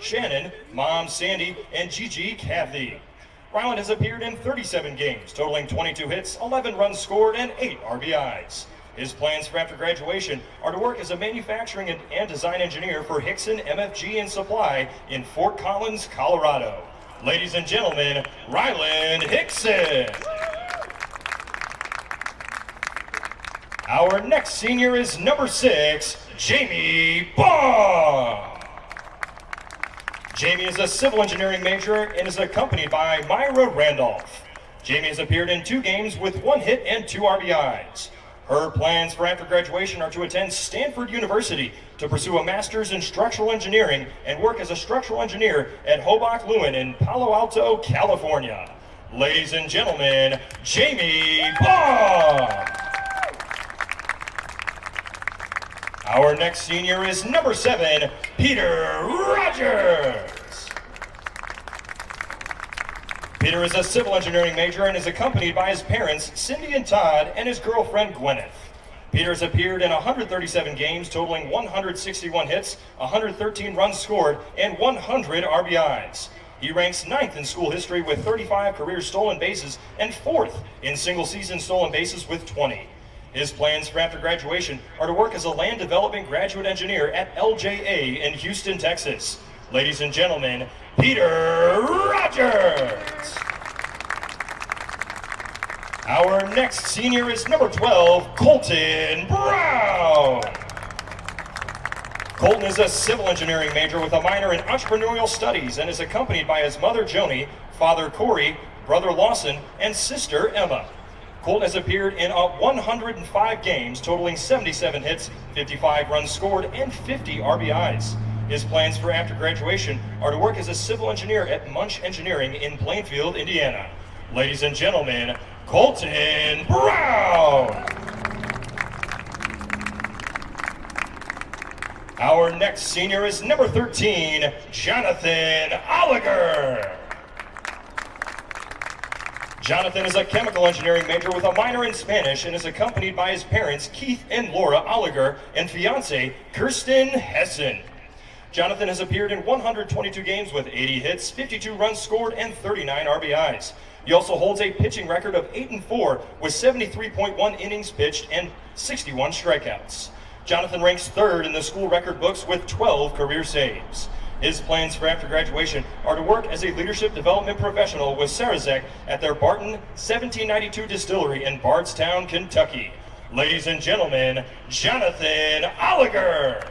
Shannon, Mom Sandy, and Gigi Kathy. Ryland has appeared in 37 games, totaling 22 hits, 11 runs scored, and 8 RBIs. His plans for after graduation are to work as a manufacturing and design engineer for Hickson MFG and Supply in Fort Collins, Colorado. Ladies and gentlemen, Ryland Hickson. Our next senior is number 6, Jamie Baum. Jamie is a civil engineering major and is accompanied by Myra Randolph. Jamie has appeared in 2 games with 1 hit and 2 RBIs. Her plans for after graduation are to attend Stanford University to pursue a master's in structural engineering and work as a structural engineer at Hobach Lewin in Palo Alto, California. Ladies and gentlemen, Jamie Baum. Our next senior is number 7, Peter Rogers. Peter is a civil engineering major and is accompanied by his parents, Cindy and Todd, and his girlfriend, Gwyneth. Peter has appeared in 137 games, totaling 161 hits, 113 runs scored, and 100 RBIs. He ranks 9th in school history with 35 career stolen bases and 4th in single-season stolen bases with 20. His plans for after graduation are to work as a land development graduate engineer at LJA in Houston, Texas. Ladies and gentlemen, Peter Rogers. Our next senior is number 12, Colton Brown. Colton is a civil engineering major with a minor in entrepreneurial studies and is accompanied by his mother, Joni, father, Corey, brother, Lawson, and sister, Emma. Colton has appeared in 105 games, totaling 77 hits, 55 runs scored, and 50 RBIs. His plans for after graduation are to work as a civil engineer at Munch Engineering in Plainfield, Indiana. Ladies and gentlemen, Colton Brown. Our next senior is number 13, Jonathan Oliger. Jonathan is a chemical engineering major with a minor in Spanish and is accompanied by his parents, Keith and Laura Oliger, and fiancée, Kirsten Hessen. Jonathan has appeared in 122 games with 80 hits, 52 runs scored, and 39 RBIs. He also holds a pitching record of 8-4 with 73.1 innings pitched and 61 strikeouts. Jonathan ranks 3rd in the school record books with 12 career saves. His plans for after graduation are to work as a leadership development professional with Sarazek at their Barton 1792 distillery in Bardstown, Kentucky. Ladies and gentlemen, Jonathan Oliger.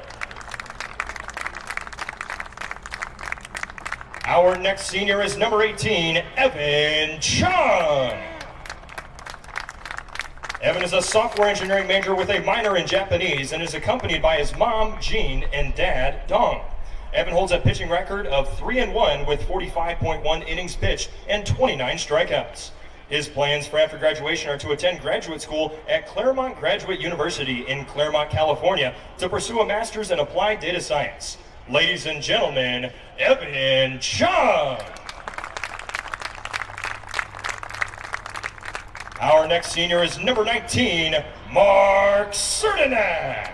Our next senior is number 18, Evan Chung. Evan is a software engineering major with a minor in Japanese and is accompanied by his mom, Jean, and dad, Dong. Evan holds a pitching record of 3-1 with 45.1 innings pitched and 29 strikeouts. His plans for after graduation are to attend graduate school at Claremont Graduate University in Claremont, California to pursue a master's in applied data science. Ladies and gentlemen, Evan Chung. Our next senior is number 19, Mark Serdenak.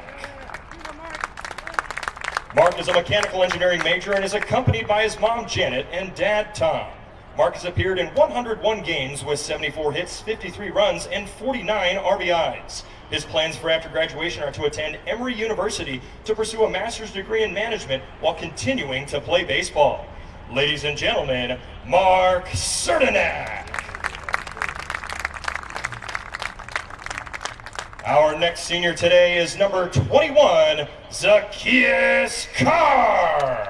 Mark is a mechanical engineering major and is accompanied by his mom, Janet, and dad, Tom. Mark has appeared in 101 games with 74 hits, 53 runs, and 49 RBIs. His plans for after graduation are to attend Emory University to pursue a master's degree in management while continuing to play baseball. Ladies and gentlemen, Mark Serdenak. Our next senior today is number 21, Zacchaeus Carr.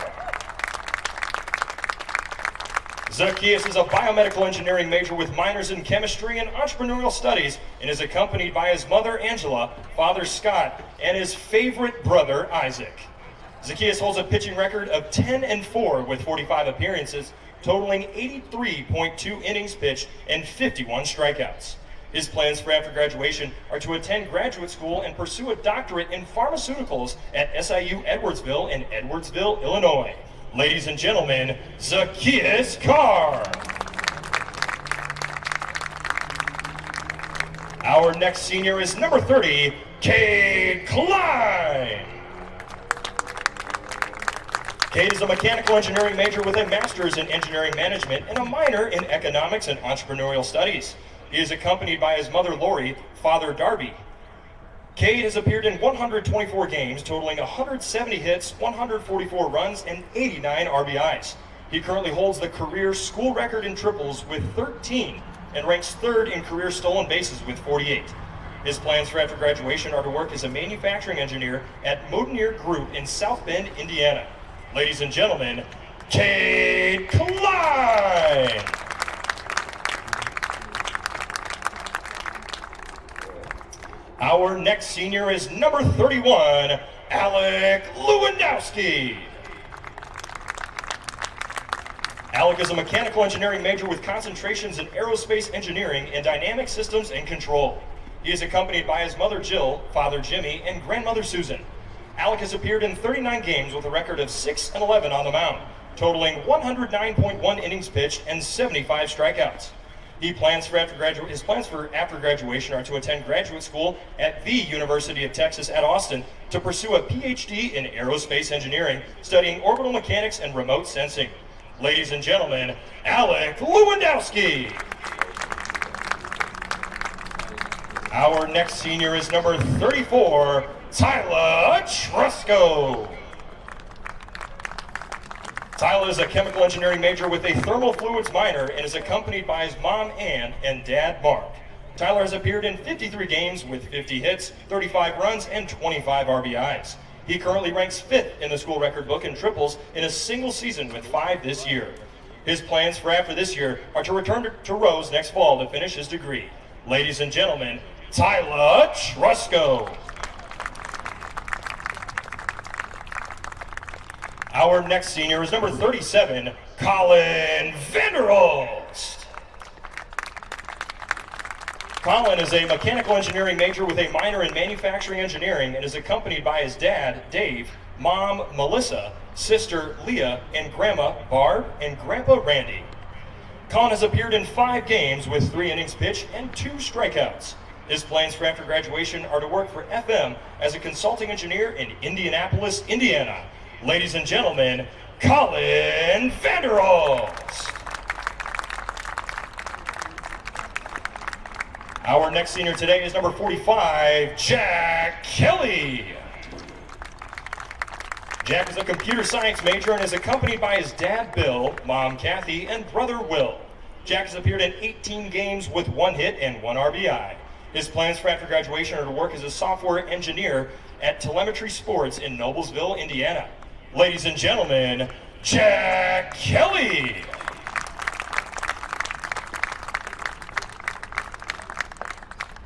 Zacchaeus is a biomedical engineering major with minors in chemistry and entrepreneurial studies and is accompanied by his mother, Angela, father, Scott, and his favorite brother, Isaac. Zacchaeus holds a pitching record of 10-4 with 45 appearances, totaling 83.2 innings pitched and 51 strikeouts. His plans for after graduation are to attend graduate school and pursue a doctorate in pharmaceuticals at SIU Edwardsville in Edwardsville, Illinois. Ladies and gentlemen, Zacchaeus Carr. Our next senior is number 30, Cade Klein. Kate is a mechanical engineering major with a master's in engineering management and a minor in economics and entrepreneurial studies. He is accompanied by his mother Lori, father Darby. Cade has appeared in 124 games, totaling 170 hits, 144 runs, and 89 RBIs. He currently holds the career school record in triples with 13 and ranks third in career stolen bases with 48. His plans for after graduation are to work as a manufacturing engineer at Modenier Group in South Bend, Indiana. Ladies and gentlemen, Cade Klein. Our next senior is number 31, Alec Lewandowski. Alec is a mechanical engineering major with concentrations in aerospace engineering and dynamic systems and control. He is accompanied by his mother Jill, father Jimmy, and grandmother Susan. Alec has appeared in 39 games with a record of 6-11 on the mound, totaling 109.1 innings pitched and 75 strikeouts. His plans for after graduation are to attend graduate school at the University of Texas at Austin to pursue a PhD in aerospace engineering, studying orbital mechanics and remote sensing. Ladies and gentlemen, Alec Lewandowski. Our next senior is number 34, Tyler Trusco. Tyler is a chemical engineering major with a thermal fluids minor and is accompanied by his mom Ann and dad Mark. Tyler has appeared in 53 games with 50 hits, 35 runs, and 25 RBIs. He currently ranks 5th in the school record book in triples in a single season with 5 this year. His plans for after this year are to return to Rose next fall to finish his degree. Ladies and gentlemen, Tyler Trusco. Our next senior is number 37, Colin Vanderhulst. Colin is a mechanical engineering major with a minor in manufacturing engineering and is accompanied by his dad, Dave, mom, Melissa, sister, Leah, and grandma, Barb, and grandpa, Randy. Colin has appeared in 5 games with 3 innings pitched and 2 strikeouts. His plans for after graduation are to work for FM as a consulting engineer in Indianapolis, Indiana. Ladies and gentlemen, Colin Vanderhulst. Our next senior today is number 45, Jack Kelly. Jack is a computer science major and is accompanied by his dad, Bill, mom, Kathy, and brother, Will. Jack has appeared in 18 games with 1 hit and 1 RBI. His plans for after graduation are to work as a software engineer at Telemetry Sports in Noblesville, Indiana. Ladies and gentlemen, Jack Kelly.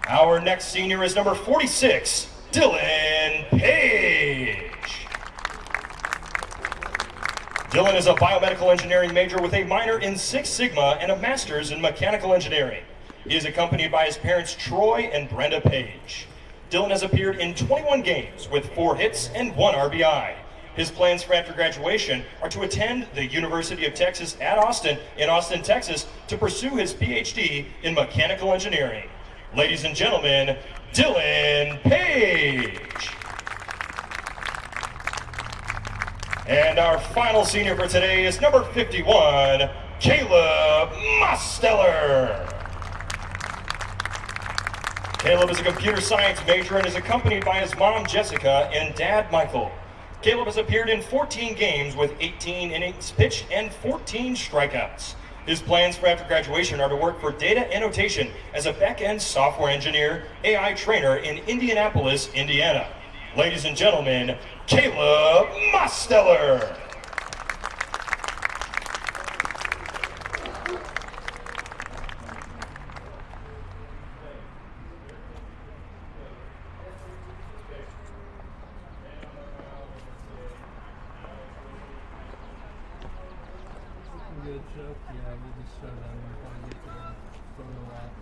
Our next senior is number 46, Dylan Page. Dylan is a biomedical engineering major with a minor in 6 Sigma and a master's in mechanical engineering. He is accompanied by his parents, Troy and Brenda Page. Dylan has appeared in 21 games with 4 hits and 1 RBI. His plans for after graduation are to attend the University of Texas at Austin in Austin, Texas to pursue his PhD in mechanical engineering. Ladies and gentlemen, Dylan Page. And our final senior for today is number 51, Caleb Mosteller. Caleb is a computer science major and is accompanied by his mom, Jessica, and dad, Michael. Caleb has appeared in 14 games with 18 innings pitched and 14 strikeouts. His plans for after graduation are to work for data annotation as a back-end software engineer, AI trainer in Indianapolis, Indiana. Ladies and gentlemen, Caleb Mosteller. Good joke, yeah, we just show them when they can photo op.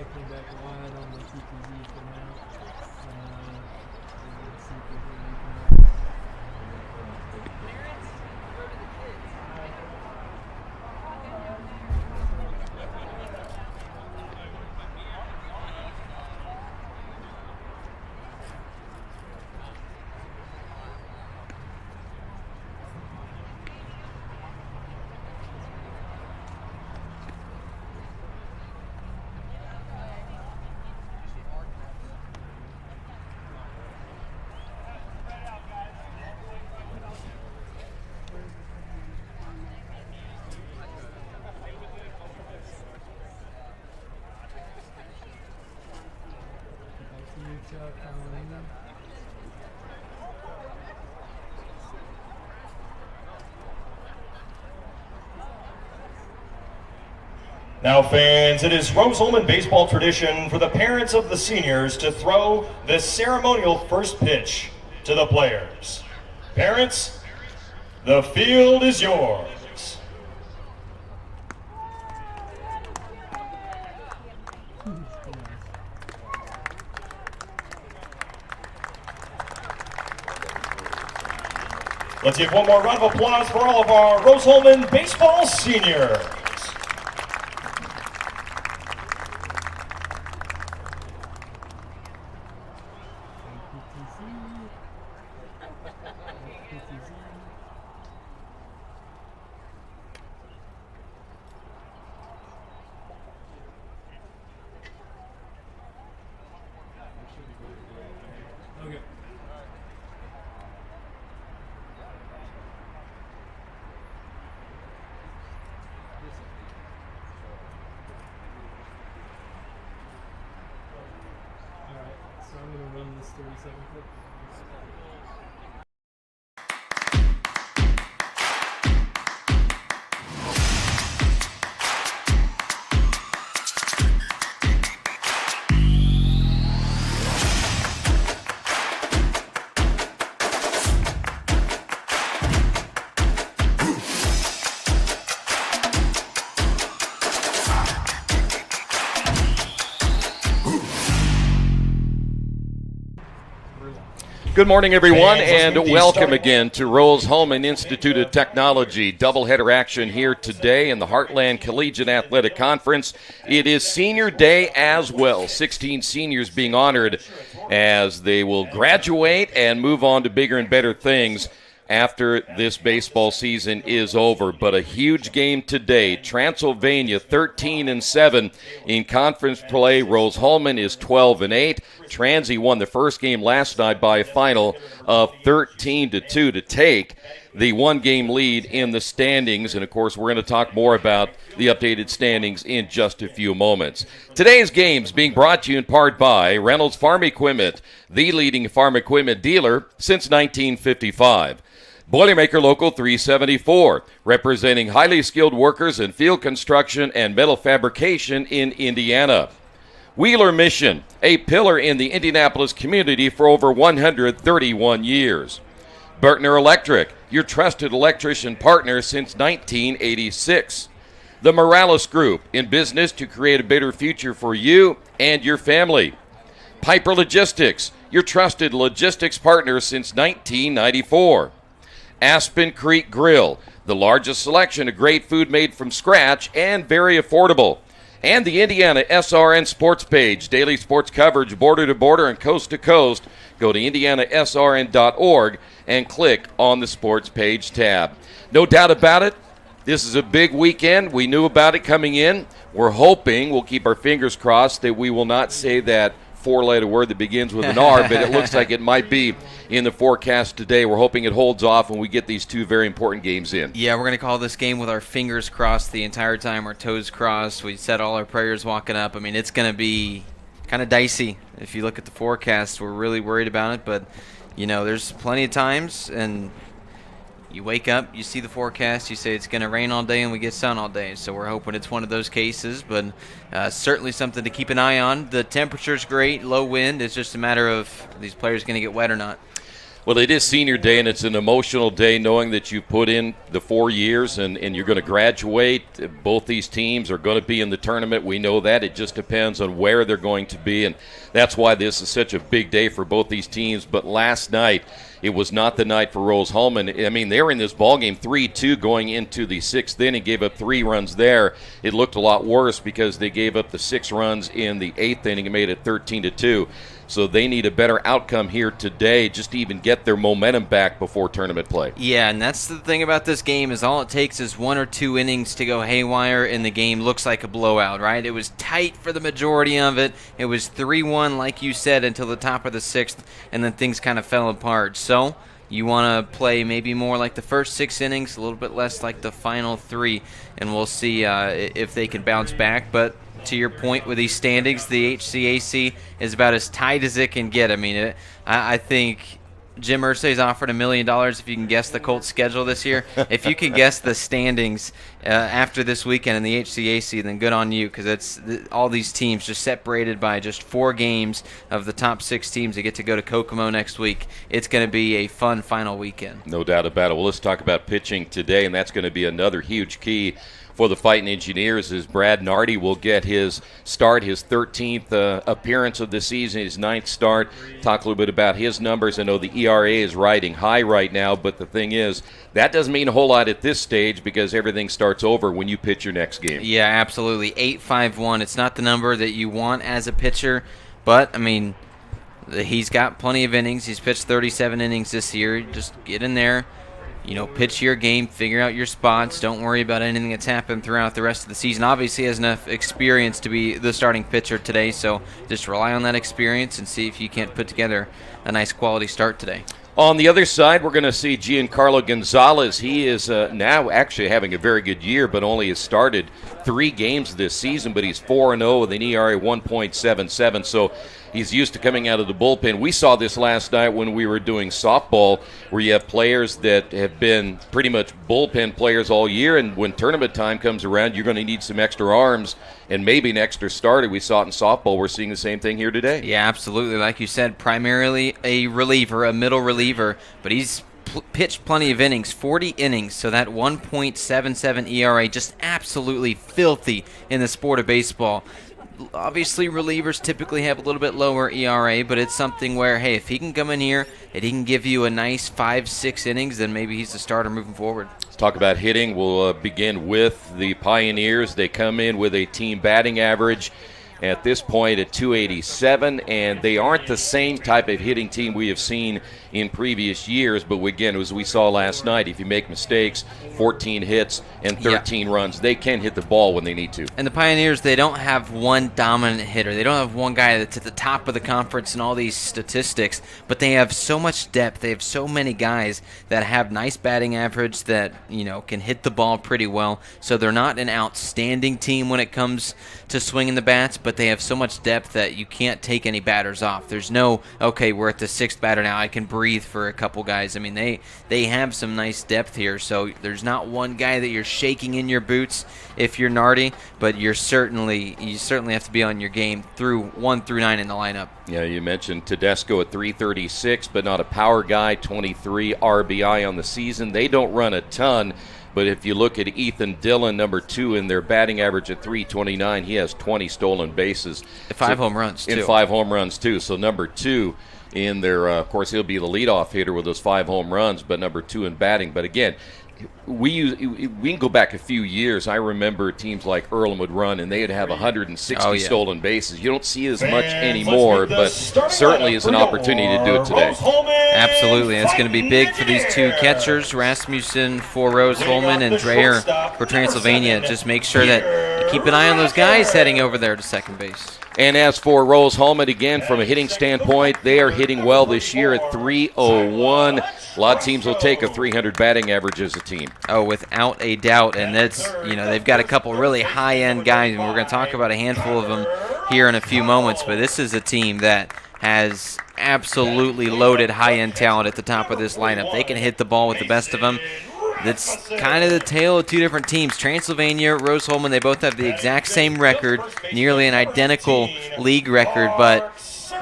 I came back wide on the TTV for now. Let's see if we can make it. Carolina. Now, fans, it is Rose-Hulman baseball tradition for the parents of the seniors to throw the ceremonial first pitch to the players. Parents, the field is yours. Let's give one more round of applause for all of our Rose-Hulman baseball seniors. Okay. Alright, so I'm going to run this 30-second clip. Good morning, everyone, Fans, and welcome again to Rose-Hulman Institute of Technology. Doubleheader action here today in the Heartland Collegiate Athletic Conference. It is senior day as well. 16 seniors being honored as they will graduate and move on to bigger and better things after this baseball season is over. But a huge game today. Transylvania 13-7 in conference play. Rose-Hulman is 12-8. Transy won the first game last night by a final of 13-2 to take the one-game lead in the standings. And, of course, we're going to talk more about the updated standings in just a few moments. Today's games being brought to you in part by Reynolds Farm Equipment, the leading farm equipment dealer since 1955. Boilermaker Local 374, representing highly skilled workers in field construction and metal fabrication in Indiana. Wheeler Mission, a pillar in the Indianapolis community for over 131 years. Burtner Electric, your trusted electrician partner since 1986. The Morales Group, in business to create a better future for you and your family. Piper Logistics, your trusted logistics partner since 1994. Aspen Creek Grill, the largest selection of great food made from scratch and very affordable. And the IndianaSRN Sports Page, daily sports coverage border to border and coast to coast. Go to IndianaSRN.org and click on the Sports Page tab. No doubt about it, this is a big weekend. We knew about it coming in. We're hoping, we'll keep our fingers crossed, that we will not say that four-letter word that begins with an R, but it looks like it might be in the forecast today. We're hoping it holds off when we get these two very important games in. Yeah, we're going to call this game with our fingers crossed the entire time, our toes crossed. We said all our prayers walking up. I mean, it's going to be kind of dicey. If you look at the forecast, we're really worried about it, but, you know, there's plenty of times, and you wake up, you see the forecast, you say it's going to rain all day and we get sun all day. So we're hoping it's one of those cases, but certainly something to keep an eye on. The temperature's great, low wind. It's just a matter of are these players going to get wet or not. Well, it is senior day, and it's an emotional day knowing that you put in the 4 years and you're going to graduate. Both these teams are going to be in the tournament. We know that. It just depends on where they're going to be, and that's why this is such a big day for both these teams. But last night, it was not the night for Rose-Hulman. I mean, they were in this ballgame 3-2 going into the sixth inning, gave up 3 runs there. It looked a lot worse because they gave up the 6 runs in the eighth inning and made it 13-2. So they need a better outcome here today just to even get their momentum back before tournament play. Yeah, and that's the thing about this game is all it takes is 1 or 2 innings to go haywire, and the game looks like a blowout, right? It was tight for the majority of it. It was 3-1, like you said, until the top of the sixth, and then things kind of fell apart. So you want to play maybe more like the first 6 innings, a little bit less like the final 3, and we'll see if they can bounce back. But to your point with these standings, the HCAC is about as tight as it can get. I mean, I think Jim Irsay's offered $1 million if you can guess the Colts' schedule this year. If you can guess the standings after this weekend in the HCAC, then good on you, because it's all these teams just separated by just 4 games of the top 6 teams that get to go to Kokomo next week. It's going to be a fun final weekend. No doubt about it. Well, let's talk about pitching today, and that's going to be another huge key for the Fighting Engineers as Brad Nardi will get his start, his 13th appearance of the season, his 9th start. Talk a little bit about his numbers. I know the ERA is riding high right now, but the thing is, that doesn't mean a whole lot at this stage because everything starts over when you pitch your next game. Yeah, absolutely. 8.51. It's not the number that you want as a pitcher, but, I mean, he's got plenty of innings. He's pitched 37 innings this year. Just get in there. You know, pitch your game, figure out your spots. Don't worry about anything that's happened throughout the rest of the season. Obviously, he has enough experience to be the starting pitcher today, so just rely on that experience and see if you can't put together a nice quality start today. On the other side, we're going to see Giancarlo Gonzalez. He is now actually having a very good year, but only has started 3 games this season, but he's 4-0 with an ERA 1.77, so he's used to coming out of the bullpen. We saw this last night when we were doing softball, where you have players that have been pretty much bullpen players all year, and when tournament time comes around, you're going to need some extra arms and maybe an extra starter. We saw it in softball. We're seeing the same thing here today. Yeah, absolutely. Like you said, primarily a reliever, a middle reliever, but he's pitched plenty of innings, 40 innings, so that 1.77 ERA, just absolutely filthy in the sport of baseball. Obviously, relievers typically have a little bit lower ERA, but it's something where, hey, if he can come in here and he can give you a nice 5-6 innings, then maybe he's the starter moving forward. Let's talk about hitting. We'll begin with the Pioneers. They come in with a team batting average at this point at 287, and they aren't the same type of hitting team we have seen in previous years, but again, as we saw last night, if you make mistakes, 14 hits and 13 runs, they can hit the ball when they need to. And the Pioneers, they don't have one dominant hitter. They don't have one guy that's at the top of the conference in all these statistics, but they have so much depth. They have so many guys that have nice batting average that, you know, can hit the ball pretty well. So they're not an outstanding team when it comes to swinging the bats, but but they have so much depth that you can't take any batters off. There's no, okay, we're at the 6th batter now, I can breathe for a couple guys. I mean, they have some nice depth here, so there's not one guy that you're shaking in your boots if you're Nardi, but you certainly have to be on your game through 1 through 9 in the lineup. Yeah, you mentioned Tedesco at 336, but not a power guy, 23 RBI on the season. They don't run a ton, but if you look at Ethan Dillon, number 2 in their batting average at 329, he has 20 stolen bases. 5 home runs, too. And 5 home runs, too. So number 2 in their, of course, he'll be the leadoff hitter with those 5 home runs, but number 2 in batting. But again, we can go back a few years. I remember teams like Earlham would run, and they'd have 160 stolen bases. You don't see as much anymore, but certainly is an opportunity to do it today. Absolutely. It's going to be big for these 2 catchers, Rasmussen for Rose-Hulman and Dreyer for Transylvania. Just make sure that you keep an eye on those guys heading over there to second base. And as for Rose-Hulman, again, from a hitting standpoint, they are hitting well this year at 301. A lot of teams will take a 300 batting average as a team. Oh, without a doubt. And that's, they've got a couple really high-end guys, and we're going to talk about a handful of them here in a few moments. But this is a team that has absolutely loaded high-end talent at the top of this lineup. They can hit the ball with the best of them. That's kind of the tale of 2 different teams. Transylvania, Rose-Hulman, they both have the exact same record, nearly an identical league record, but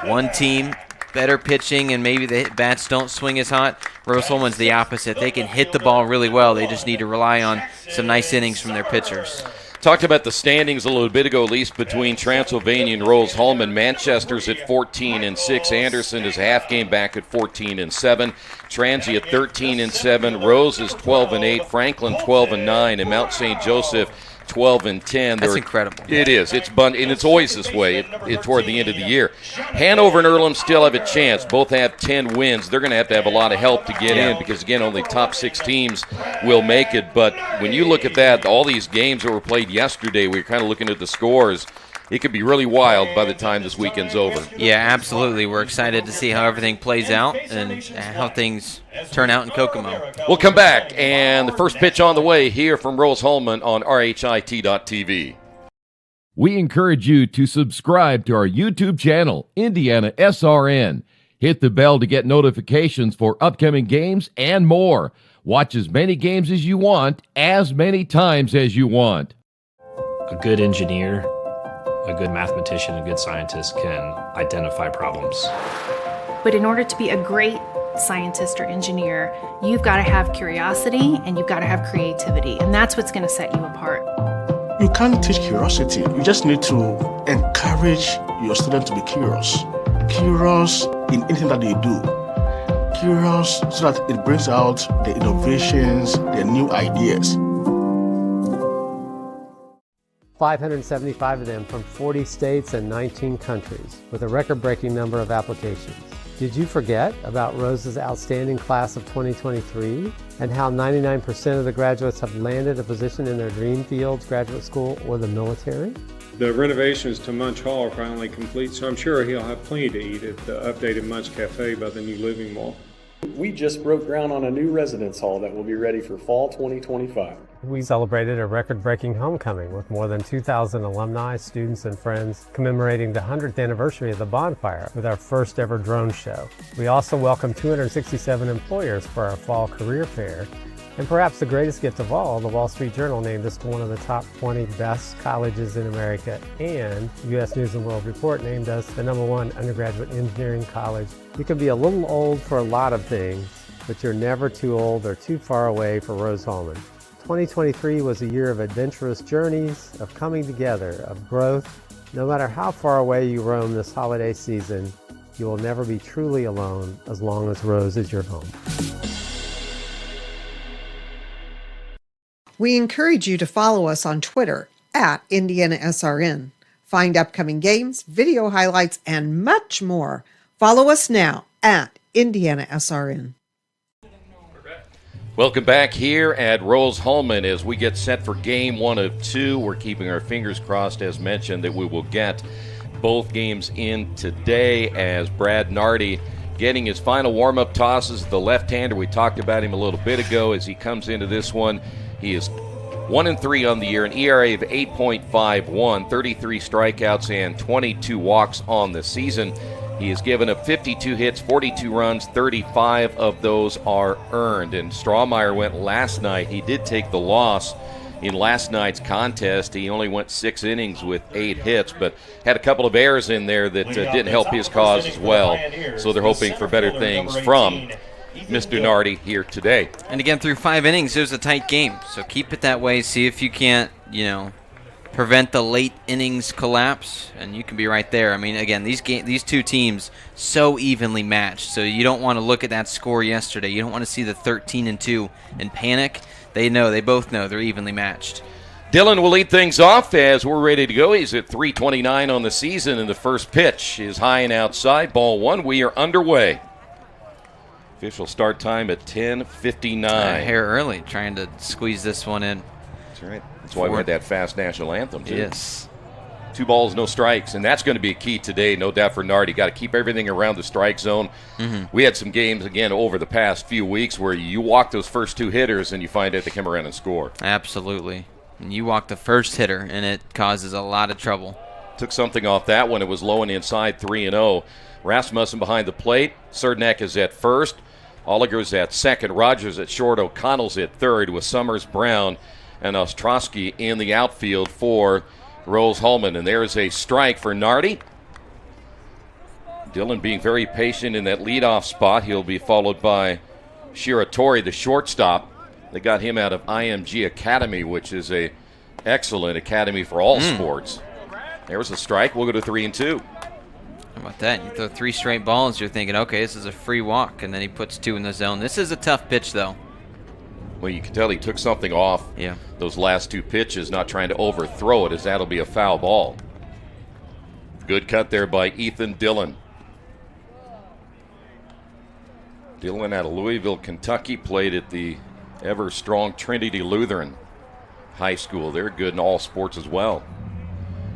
one team better pitching and maybe the bats don't swing as hot. Rose-Hulman's the opposite. They can hit the ball really well. They just need to rely on some nice innings from their pitchers. Talked about the standings a little bit ago, at least between Transylvania and Rose-Hulman. Manchester's at 14-6. Anderson is a half game back at 14-7. Transy at 13-7. Rose is 12-8. Franklin 12-9, and Mount St. Joseph 12-10. That's incredible. It is. And it's always this way toward the end of the year. Hanover and Earlham still have a chance. Both have 10 wins. They're going to have a lot of help to get in because, again, only top 6 teams will make it. But when you look at that, all these games that were played yesterday, we were kind of looking at the scores. It could be really wild by the time this weekend's over. Yeah, absolutely. We're excited to see how everything plays out and how things turn out in Kokomo. We'll come back, and the first pitch on the way here from Rose-Hulman on RHIT.TV. We encourage you to subscribe to our YouTube channel, IndianaSRN. Hit the bell to get notifications for upcoming games and more. Watch as many games as you want, as many times as you want. A good engineer, a good mathematician, a good scientist can identify problems. But in order to be a great scientist or engineer, you've got to have curiosity and you've got to have creativity, and that's what's going to set you apart. You can't teach curiosity. You just need to encourage your student to be curious. Curious in anything that they do. Curious so that it brings out the innovations, the new ideas. 575 of them from 40 states and 19 countries, with a record-breaking number of applications. Did you forget about Rose's outstanding class of 2023 and how 99% of the graduates have landed a position in their dream fields, graduate school, or the military? The renovations to Munch Hall are finally complete, so I'm sure he'll have plenty to eat at the updated Munch Cafe by the new Living Mall. We just broke ground on a new residence hall that will be ready for fall 2025. We celebrated a record-breaking homecoming with more than 2,000 alumni, students, and friends commemorating the 100th anniversary of the bonfire with our first ever drone show. We also welcomed 267 employers for our fall career fair. And perhaps the greatest gift of all, the Wall Street Journal named us one of the top 20 best colleges in America, and U.S. News & World Report named us the #1 undergraduate engineering college. You can be a little old for a lot of things, but you're never too old or too far away for Rose-Hulman. 2023 was a year of adventurous journeys, of coming together, of growth. No matter how far away you roam this holiday season, you will never be truly alone as long as Rose is your home. We encourage you to follow us on Twitter at IndianaSRN. Find upcoming games, video highlights, and much more. Follow us now at IndianaSRN. Welcome back here at Rose-Hulman as we get set for game 1 of 2. We're keeping our fingers crossed, as mentioned, that we will get both games in today as Brad Nardi getting his final warm-up tosses. The left-hander, we talked about him a little bit ago as he comes into this one. He is 1-3 on the year, an ERA of 8.51, 33 strikeouts, and 22 walks on the season. He has given up 52 hits, 42 runs, 35 of those are earned. And Strawmeyer went last night. He did take the loss in last night's contest. He only went 6 innings with 8 hits, but had a couple of errors in there that didn't help his cause as well. So they're hoping for better things from Mr. Nardi here today. And again, through 5 innings, it was a tight game. So keep it that way. See if you can't, prevent the late innings collapse, and you can be right there. I mean, again, these two teams so evenly matched. So you don't want to look at that score yesterday. You don't want to see the 13-2 and panic. They both know they're evenly matched. Dillon will lead things off as we're ready to go. He's at 329 on the season, and the first pitch is high and outside. Ball 1. We are underway. Official start time at 10:59. A hair early, trying to squeeze this one in. That's right. That's why we had that fast national anthem, too. Yes. 2 balls, no strikes, and that's going to be a key today, no doubt, for Nardi. Got to keep everything around the strike zone. We had some games, again, over the past few weeks where you walk those first 2 hitters and you find out they come around and score. Absolutely. And you walk the first hitter, and it causes a lot of trouble. Took something off that one. It was low and inside, 3-0. Rasmussen behind the plate. Serdnak is at first. Oliger's at second. Rogers at short. O'Connell's at third with Summers, Brown, and Ostrowski in the outfield for Rose-Hulman. And there's a strike for Nardi. Dillon being very patient in that leadoff spot. He'll be followed by Shiratori, the shortstop. They got him out of IMG Academy, which is a excellent academy for all sports. There's a strike. We'll go to 3-2. How about that? You throw 3 straight balls, you're thinking, okay, this is a free walk, and then he puts 2 in the zone. This is a tough pitch, though. Well, you can tell he took something off those last 2 pitches, not trying to overthrow it, as that'll be a foul ball. Good cut there by Ethan Dillon. Dillon out of Louisville, Kentucky, played at the ever-strong Trinity Lutheran High School. They're good in all sports as well.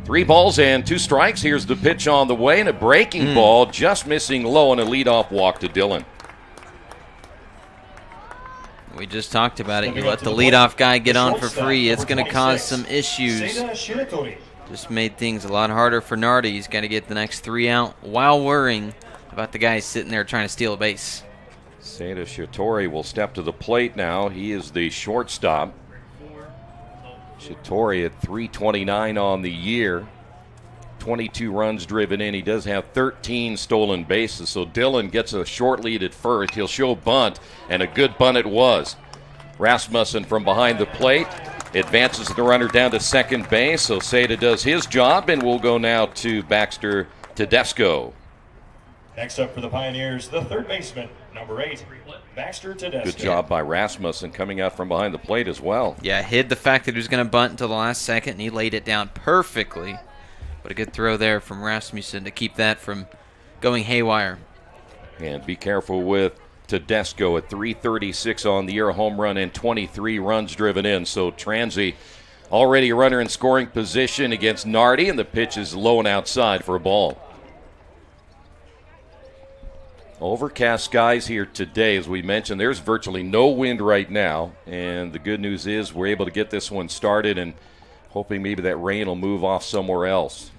3 balls and 2 strikes. Here's the pitch on the way, and a breaking ball just missing low, and a leadoff walk to Dillon. We just talked about it. You let the leadoff guy get on for free, it's going to cause some issues. Just made things a lot harder for Nardi. He's got to get the next 3 out while worrying about the guy sitting there trying to steal a base. Seda Shitori will step to the plate now. He is the shortstop. Shitori at 329 on the year. 22 runs driven in. He does have 13 stolen bases, so Dillon gets a short lead at first. He'll show bunt, and a good bunt it was. Rasmussen from behind the plate advances the runner down to second base, so Seda does his job, and we'll go now to Baxter Tedesco. Next up for the Pioneers, the third baseman, number 8, Baxter Tedesco. Good job by Rasmussen coming out from behind the plate as well. Yeah, hid the fact that he was going to bunt until the last second, and he laid it down perfectly. But a good throw there from Rasmussen to keep that from going haywire. And be careful with Tedesco at 336 on the year, a home run and 23 runs driven in. So Transy already a runner in scoring position against Nardi, and the pitch is low and outside for a ball. Overcast skies here today, as we mentioned. There's virtually no wind right now, and the good news is we're able to get this one started and hoping maybe that rain will move off somewhere else.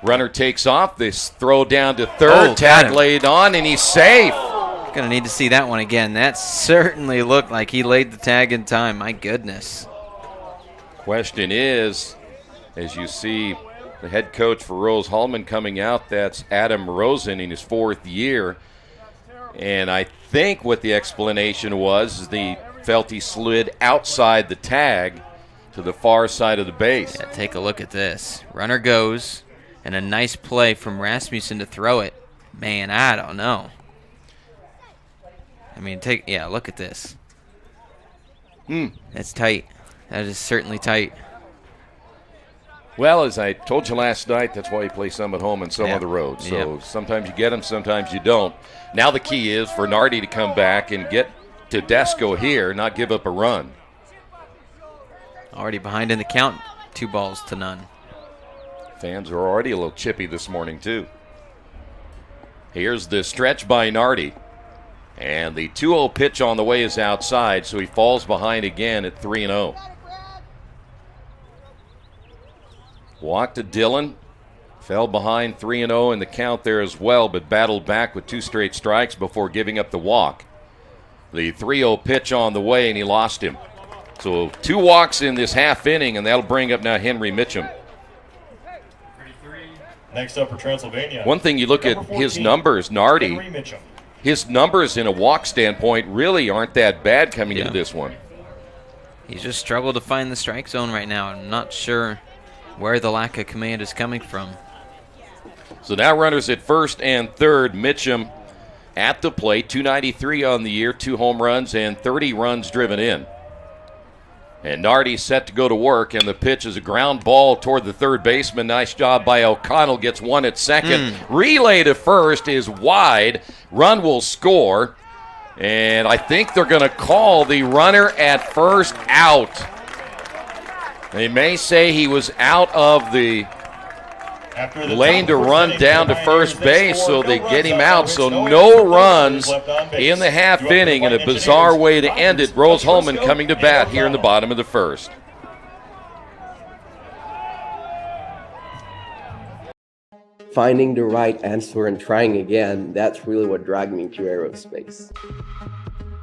Runner takes off. This throw down to third. Tag laid on, and he's safe. Going to need to see that one again. That certainly looked like he laid the tag in time. My goodness. Question is, as you see the head coach for Rose-Hulman coming out, that's Adam Rosen in his 4th year. And I think what the explanation was is he felt he slid outside the tag to the far side of the base. Yeah, take a look at this. Runner goes, and a nice play from Rasmussen to throw it. Man, I don't know. I mean, look at this. That's tight. That is certainly tight. Well, as I told you last night, that's why you play some at home and some on the road. So sometimes you get them, sometimes you don't. Now the key is for Nardi to come back and get Tedesco here, not give up a run. Already behind in the count, 2-0. Fans are already a little chippy this morning, too. Here's the stretch by Nardi. And the 2-0 pitch on the way is outside, so he falls behind again at 3-0. Walked to Dillon. Fell behind 3-0 in the count there as well, but battled back with 2 straight strikes before giving up the walk. The 3-0 pitch on the way, and he lost him. So 2 walks in this half inning, and that'll bring up now Henry Mitchum. Next up for Transylvania. One thing you look at his numbers, Nardi, his numbers in a walk standpoint really aren't that bad coming into this one. He's just struggled to find the strike zone right now. I'm not sure where the lack of command is coming from. So now runners at first and third. Mitchum at the plate, 293 on the year, 2 home runs and 30 runs driven in. And Nardi set to go to work, and the pitch is a ground ball toward the third baseman. Nice job by O'Connell. Gets one at second. Relay to first is wide. Run will score. And I think they're going to call the runner at first out. They may say he was out of the lane to run down to first base, so they get him out. So no runs in the half inning, and a bizarre way to end it. Rose Holman coming to bat here in the bottom of the first. Finding the right answer and trying again, that's really what dragged me to aerospace.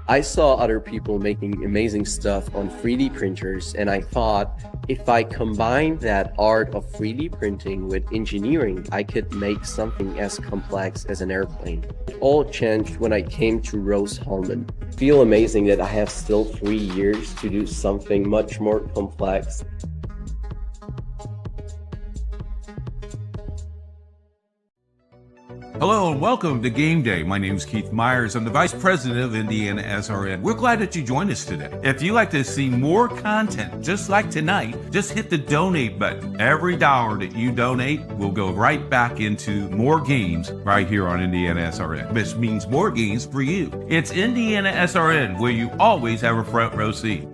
I saw other people making amazing stuff on 3D printers, and I thought if I combine that art of 3D printing with engineering, I could make something as complex as an airplane. It all changed when I came to Rose Holman. I feel amazing that I have still 3 years to do something much more complex. Hello and welcome to Game Day. My name is Keith Myers. I'm the Vice President of IndianaSRN. We're glad that you joined us today. If you'd like to see more content just like tonight, just hit the donate button. Every dollar that you donate will go right back into more games right here on IndianaSRN. This means more games for you. It's IndianaSRN, where you always have a front row seat.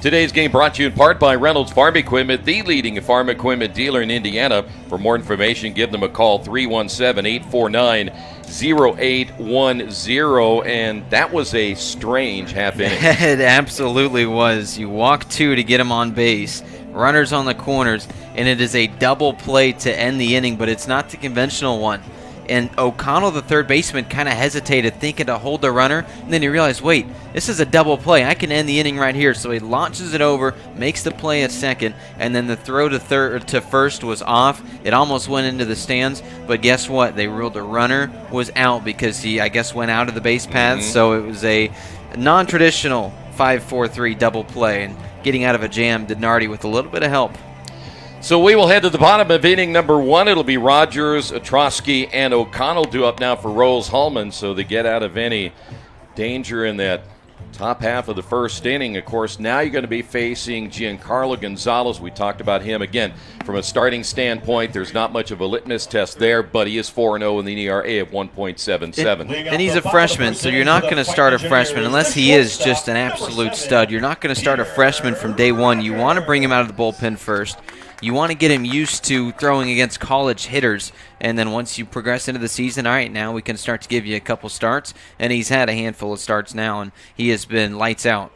Today's game brought to you in part by Reynolds Farm Equipment, the leading farm equipment dealer in Indiana. For more information, give them a call, 317-849-0810. And that was a strange half inning. It absolutely was. You walk 2 to get him on base, runners on the corners, and it is a double play to end the inning, but it's not the conventional one. And O'Connell, the third baseman, kind of hesitated, thinking to hold the runner. And then he realized, wait, this is a double play. I can end the inning right here. So he launches it over, makes the play at second, and then the throw to first was off. It almost went into the stands. But guess what? They ruled the runner was out because he, I guess, went out of the base paths. So it was a non-traditional 5-4-3 double play. And getting out of a jam did Nardi with a little bit of help. So we will head to the bottom of inning number 1. It'll be Rogers, Ostrowski, and O'Connell due up now for Rose Holman, so they get out of any danger in that top half of the first inning. Of course, now you're going to be facing Giancarlo Gonzalez. We talked about him. Again, from a starting standpoint, there's not much of a litmus test there, but he is 4-0 in the ERA of 1.77. And he's a freshman, so you're not going to start a freshman unless he is just an absolute stud. You're not going to start a freshman from day one. You want to bring him out of the bullpen first. You want to get him used to throwing against college hitters, and then once you progress into the season, all right, now we can start to give you a couple starts, and he's had a handful of starts now, and he has been lights out.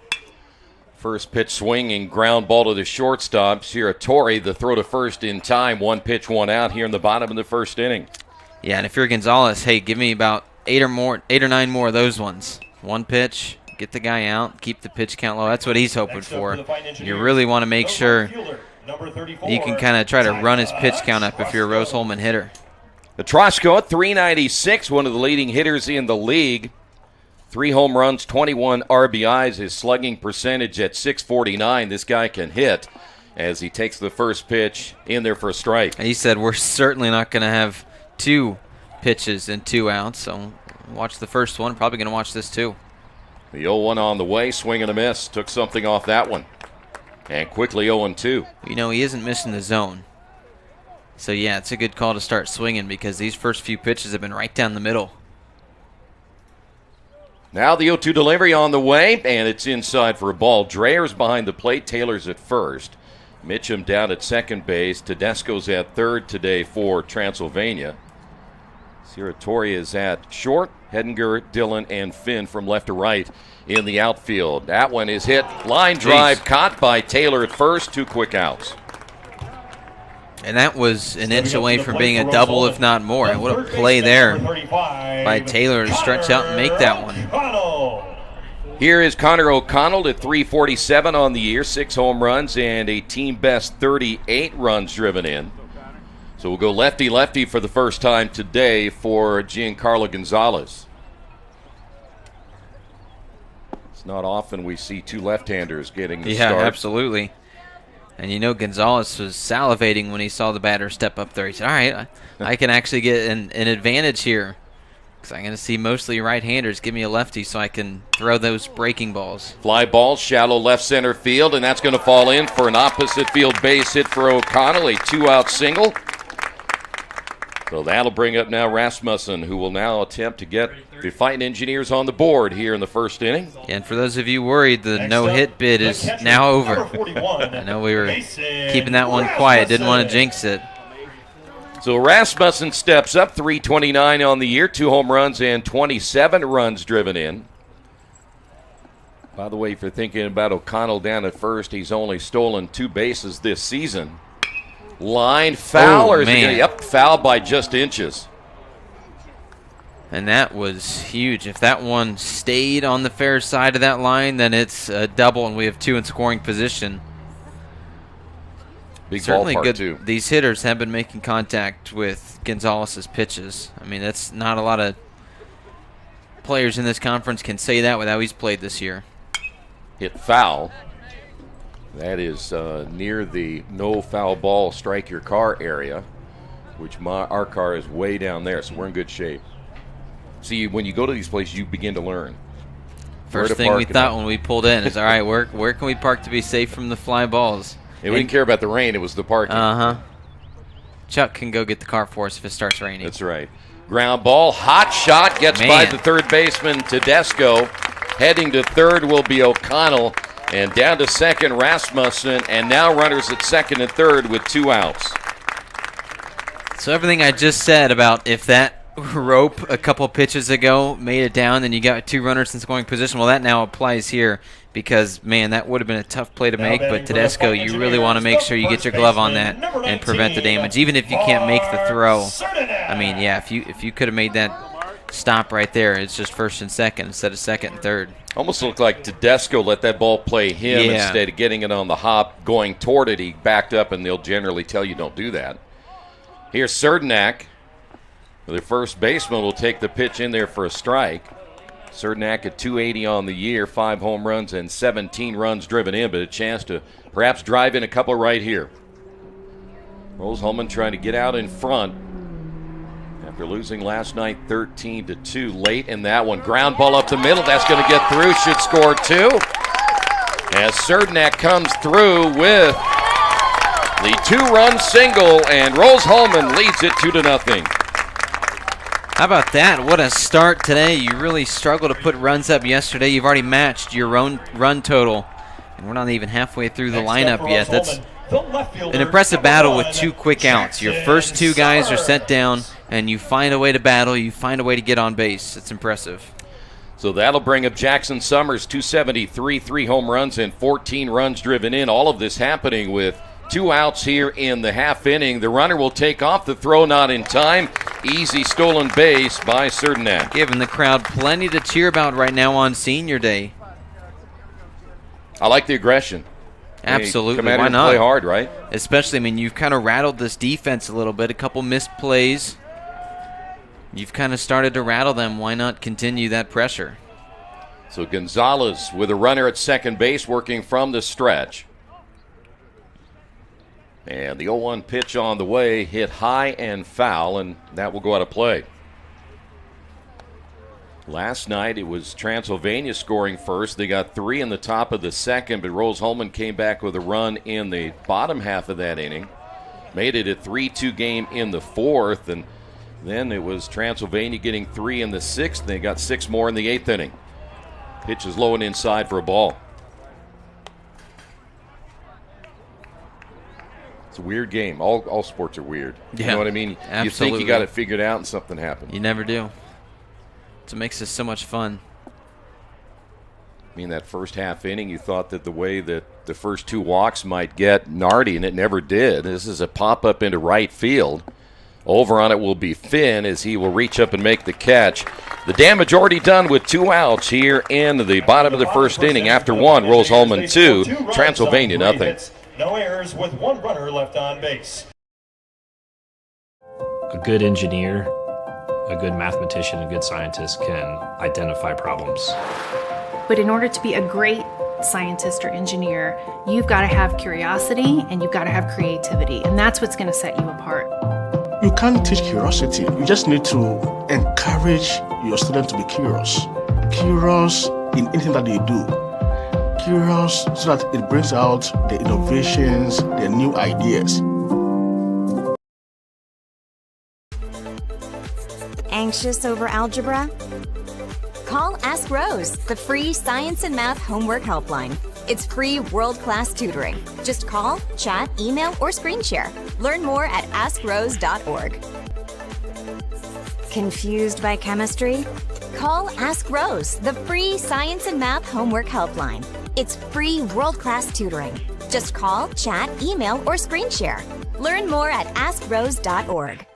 First pitch swinging, ground ball to the shortstop. Shiratori, the throw to first in time. 1 pitch, 1 out here in the bottom of the first inning. Yeah, and if you're Gonzalez, hey, give me about 8 or 9 more of those ones. 1 pitch, get the guy out, keep the pitch count low. That's what he's hoping for. You really want to make sure you can kind of try to run his pitch count up if you're a Rose Holman hitter. Ostrowski at 396, one of the leading hitters in the league. 3 home runs, 21 RBIs, his slugging percentage at .649. This guy can hit as he takes the first pitch in there for a strike. He said we're certainly not going to have 2 pitches and 2 outs, so watch the first one. Probably going to watch this too. The 0-1 on the way, swing and a miss. Took something off that one. And quickly 0-2. You know, he isn't missing the zone. So, yeah, it's a good call to start swinging because these first few pitches have been right down the middle. Now the 0-2 delivery on the way, and it's inside for a ball. Dreyer's behind the plate. Taylor's at first. Mitchum down at second base. Tedesco's at third today for Transylvania. Siratori is at short. Hedinger, Dillon, and Finn from left to right in the outfield. That one is hit. Line drive caught by Taylor at first. 2 quick outs. And that was an inch away from being a double, if not more. And what a play there by Taylor to stretch out and make that one. Here is Connor O'Connell at 347 on the year, 6 home runs and a team best 38 runs driven in. So we'll go lefty-lefty for the first time today for Giancarlo Gonzalez. It's not often we see 2 left-handers getting the start. Yeah, absolutely. And you know Gonzalez was salivating when he saw the batter step up there. He said, all right, I can actually get an advantage here because I'm going to see mostly right-handers. Give me a lefty so I can throw those breaking balls. Fly ball, shallow left center field, and that's going to fall in for an opposite field base hit for O'Connell, a 2-out single. So that'll bring up now Rasmussen, who will now attempt to get the Fighting Engineers on the board here in the first inning. And for those of you worried, the no-hit bid is now over. I know we were keeping that one quiet, didn't want to jinx it. So Rasmussen steps up, 329 on the year, 2 home runs and 27 runs driven in. By the way, if you're thinking about O'Connell down at first, he's only stolen 2 bases this season. Line foul, or is it yep, foul by just inches. And that was huge. If that one stayed on the fair side of that line, then it's a double, and we have 2 in scoring position. Big Certainly ballpark, good. too. These hitters have been making contact with Gonzalez's pitches. I mean, that's not a lot of players in this conference can say that with how he's played this year. Hit foul. That is near the no foul ball strike your car area, which our car is way down there, so we're in good shape. See, when you go to these places, you begin to learn. First thing we thought when we pulled in is, all right, where can we park to be safe from the fly balls? And we didn't care about the rain. It was the parking. Chuck can go get the car for us if it starts raining. That's right. Ground ball, hot shot, gets by the third baseman, Tedesco. Heading to third will be O'Connell. And down to second, Rasmussen. And now runners at second and third with 2 outs. So everything I just said about if that rope a couple pitches ago made it down, then you got 2 runners in scoring position. Well, that now applies here because, man, that would have been a tough play to make. But Tedesco, you really want to make sure you get your glove on that and prevent the damage, even if you can't make the throw. I mean, yeah, if you could have made that stop right there, it's just first and second instead of second and third. Almost looked like Tedesco let that ball play him instead of getting it on the hop, going toward it. He backed up, and they'll generally tell you don't do that. Here's Serdenak. The first baseman will take the pitch in there for a strike. Serdenak at 280 on the year, 5 home runs and 17 runs driven in, but a chance to perhaps drive in a couple right here. Rose-Hulman trying to get out in front after losing last night 13-2 late in that one. Ground ball up the middle. That's going to get through. Should score 2. As Serdenak comes through with the 2-run single, and Rose-Hulman leads it 2-0. How about that? What a start today. You really struggled to put runs up yesterday. You've already matched your own run total, and we're not even halfway through the lineup yet. That's an impressive battle with 2 quick outs. Your first 2 guys are set down, and you find a way to battle. You find a way to get on base. It's impressive. So that'll bring up Jackson Summers, 273, 3 home runs and 14 runs driven in. All of this happening with 2 outs here in the half inning. The runner will take off, the throw not in time. Easy stolen base by Serdenak. Giving the crowd plenty to cheer about right now on Senior Day. I like the aggression. Absolutely. Come out Why and not? play hard, right? Especially, I mean, you've kind of rattled this defense a little bit. A couple missed plays. You've kind of started to rattle them. Why not continue that pressure? So Gonzalez with a runner at second base working from the stretch. And the 0-1 pitch on the way, hit high and foul, and that will go out of play. Last night it was Transylvania scoring first. They got 3 in the top of the second, but Rose-Hulman came back with a run in the bottom half of that inning. Made it a 3-2 game in the 4th, and then it was Transylvania getting 3 in the 6th. They got 6 more in the 8th inning. Pitch is low and inside for a ball. It's a weird game. All sports are weird. Yeah, you know what I mean? absolutely. You think you got it figured out and something happens. You never do. It's what makes this so much fun. I mean, that first half inning, you thought that the way that the first two walks might get Nardi, and it never did. This is a pop-up into right field. Over on it will be Finn as he will reach up and make the catch. The damage already done with 2 outs here in the bottom of the first inning. After 1, Rose-Hulman 2, Transylvania nothing. No errors with 1 runner left on base. A good engineer, a good mathematician, a good scientist can identify problems. But in order to be a great scientist or engineer, you've got to have curiosity and you've got to have creativity. And that's what's going to set you apart. You can't teach curiosity. You just need to encourage your student to be curious. Curious in anything that they do. Curious so that it brings out the innovations, the new ideas. Anxious over algebra? Call Ask Rose, the free science and math homework helpline. It's free world-class tutoring. Just call, chat, email, or screen share. Learn more at AskRose.org. Confused by chemistry? Call Ask Rose, the free science and math homework helpline. It's free world-class tutoring. Just call, chat, email, or screen share. Learn more at AskRose.org.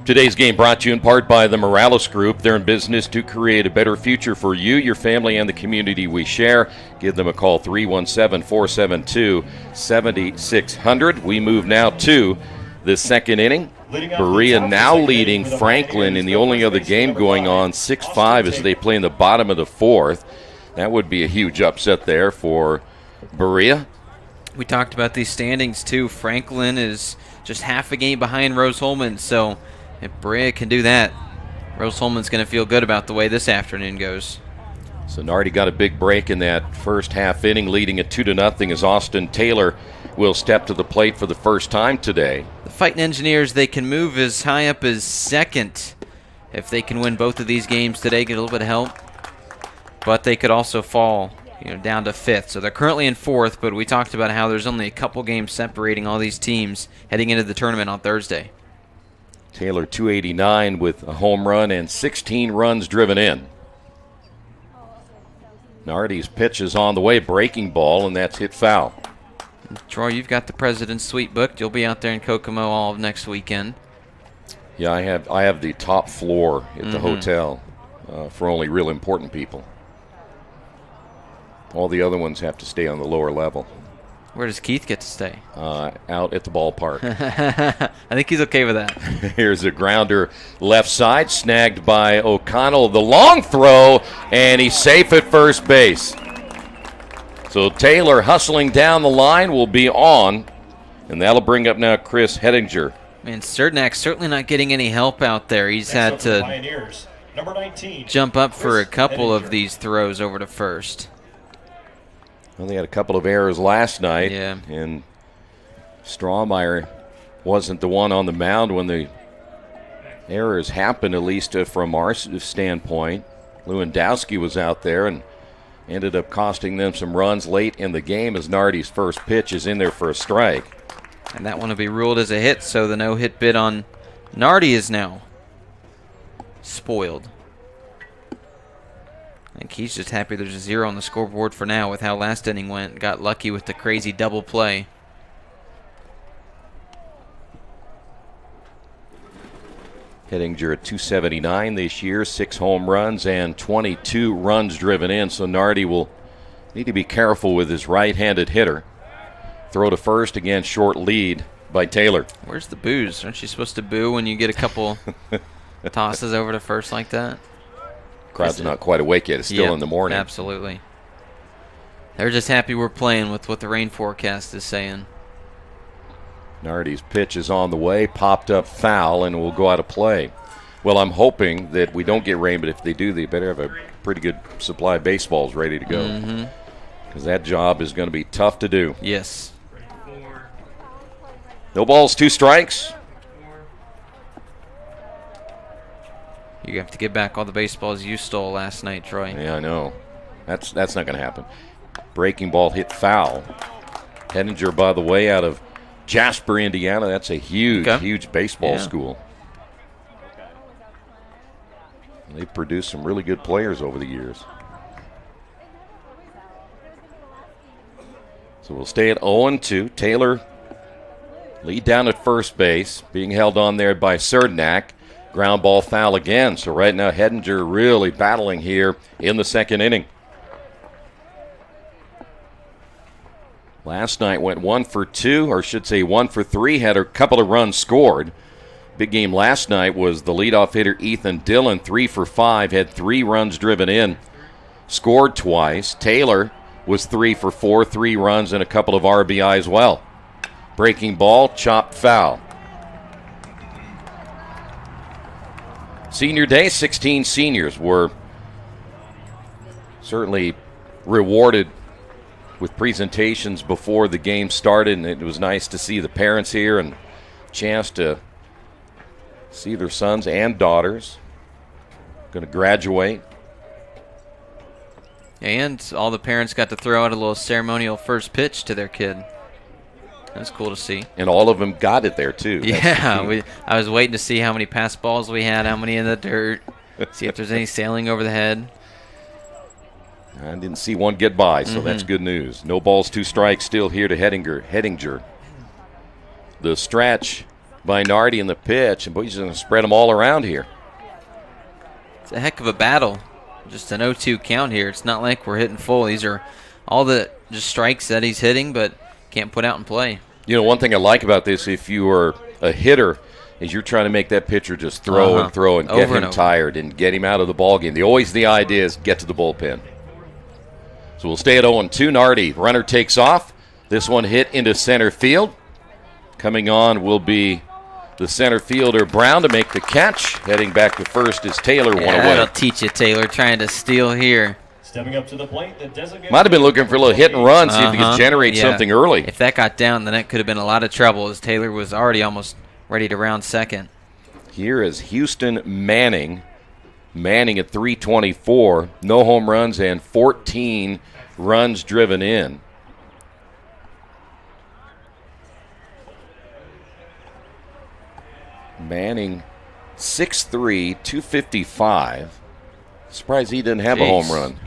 Today's game brought to you in part by the Morales Group. They're in business to create a better future for you, your family, and the community we share. Give them a call, 317-472-7600. We move now to the second inning. Berea now leading Franklin in the only other game going on, 6-5 as they play in the bottom of the 4th. That would be a huge upset there for Berea. We talked about these standings, too. Franklin is just half a game behind Rose-Hulman, so if Berea can do that, Rose-Hulman's going to feel good about the way this afternoon goes. So Nardi got a big break in that first half inning, leading it 2-0 as Austin Taylor will step to the plate for the first time today. The Fighting Engineers, they can move as high up as second if they can win both of these games today, get a little bit of help. But they could also fall down to 5th. So they're currently in 4th, but we talked about how there's only a couple games separating all these teams heading into the tournament on Thursday. Taylor 289 with a home run and 16 runs driven in. Nardi's pitch is on the way, breaking ball, and that's hit foul. Troy, you've got the President's Suite booked. You'll be out there in Kokomo all of next weekend. Yeah, I have the top floor at the hotel for only real important people. All the other ones have to stay on the lower level. Where does Keith get to stay? Out at the ballpark. I think he's okay with that. Here's a grounder left side, snagged by O'Connell. The long throw, and he's safe at first base. So Taylor hustling down the line will be on, and that'll bring up now Chris Hettinger. Man, Cerdnak's certainly not getting any help out there. He's had to Number 19, jump up for a couple of these throws over to first. Well, they had a couple of errors last night, yeah, and Strawmeyer wasn't the one on the mound when the errors happened, at least from our standpoint. Lewandowski was out there and ended up costing them some runs late in the game as Nardi's first pitch is in there for a strike. And that one will be ruled as a hit, so the no-hit bid on Nardi is now spoiled. I think he's just happy there's a 0 on the scoreboard for now with how last inning went. Got lucky with the crazy double play. Hettinger at 279 this year, 6 home runs and 22 runs driven in. So Nardi will need to be careful with his right-handed hitter. Throw to first, again, short lead by Taylor. Where's the boos? Aren't you supposed to boo when you get a couple tosses over to first like that? Crowd's not quite awake yet. It's still in the morning. Absolutely. They're just happy we're playing with what the rain forecast is saying. Nardi's pitch is on the way, popped up foul, and will go out of play. Well, I'm hoping that we don't get rain, but if they do, they better have a pretty good supply of baseballs ready to go. Because that job is going to be tough to do. Yes. No balls, 2 strikes. You have to get back all the baseballs you stole last night, Troy. Yeah, I know. That's not going to happen. Breaking ball hit foul. Hettinger, by the way, out of Jasper, Indiana. That's a huge baseball school. They've produced some really good players over the years. So we'll stay at 0-2. Taylor lead down at first base, being held on there by Cernak. Ground ball foul again. So right now Hettinger really battling here in the second inning. Last night went 1 for 2, or I should say 1 for 3, had a couple of runs scored. Big game last night was the leadoff hitter Ethan Dillon, 3 for 5, had 3 runs driven in, scored twice. Taylor was 3 for 4, 3 runs and a couple of RBI as well. Breaking ball, chopped foul. Senior day, 16 seniors were certainly rewarded with presentations before the game started, and it was nice to see the parents here and a chance to see their sons and daughters going to graduate. And all the parents got to throw out a little ceremonial first pitch to their kid. That's cool to see. And all of them got it there, too. Yeah, I was waiting to see how many pass balls we had, how many in the dirt, see if there's any sailing over the head. I didn't see one get by, so that's good news. No balls, 2 strikes still here to Hettinger. The stretch by Nardi in the pitch, and boy, he's going to spread them all around here. It's a heck of a battle. Just an 0-2 count here. It's not like we're hitting full. These are all the just strikes that he's hitting, but can't put out and play. You know, one thing I like about this, if you are a hitter, is you're trying to make that pitcher just throw and throw and get him tired and get him out of the ballgame. Always the idea is get to the bullpen. So we'll stay at 0-2. Nardi, runner takes off. This one hit into center field. Coming on will be the center fielder, Brown, to make the catch. Heading back to first is Taylor, one away. That'll teach you, Taylor, trying to steal here. Stepping up to the plate, the designated. Might have been looking for a little hit and run, see if he could generate something early. If that got down, then that could have been a lot of trouble, as Taylor was already almost ready to round second. Here is Houston Manning. Manning at 324, no home runs and 14 runs driven in. Manning 6'3", 255. Surprised he didn't have a home run.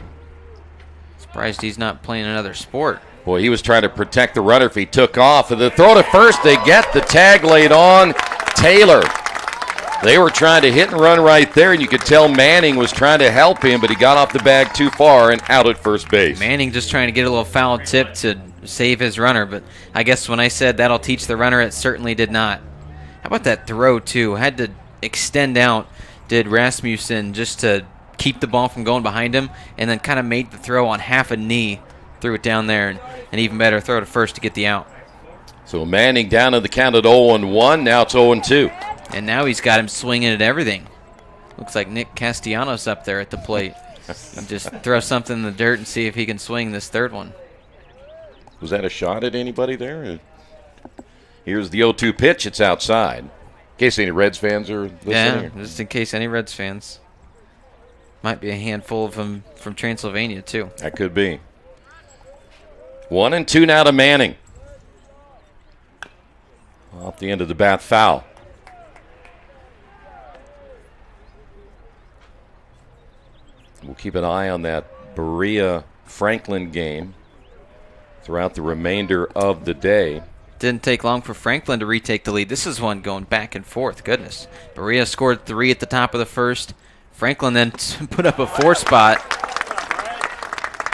Surprised he's not playing another sport. Boy, he was trying to protect the runner if he took off. And the throw to first, they get the tag laid on Taylor. They were trying to hit and run right there, and you could tell Manning was trying to help him, but he got off the bag too far and out at first base. Manning just trying to get a little foul tip to save his runner, but I guess when I said that'll teach the runner, it certainly did not. How about that throw, too? Had to extend out, did Rasmussen, just to keep the ball from going behind him, and then kind of made the throw on half a knee, threw it down there, and an even better throw to first to get the out. So Manning down to the count at 0-1. Now it's 0-2. And now he's got him swinging at everything. Looks like Nick Castellanos up there at the plate. Just throw something in the dirt and see if he can swing this third one. Was that a shot at anybody there? Here's the 0-2 pitch. It's outside. In case any Reds fans are listening. Yeah, just in case any Reds fans. Might be a handful of them from Transylvania, too. That could be. 1-2 now to Manning. Off the end of the bat, foul. We'll keep an eye on that Berea-Franklin game throughout the remainder of the day. Didn't take long for Franklin to retake the lead. This is one going back and forth. Goodness. Berea scored 3 at the top of the first. Franklin then put up a 4 spot.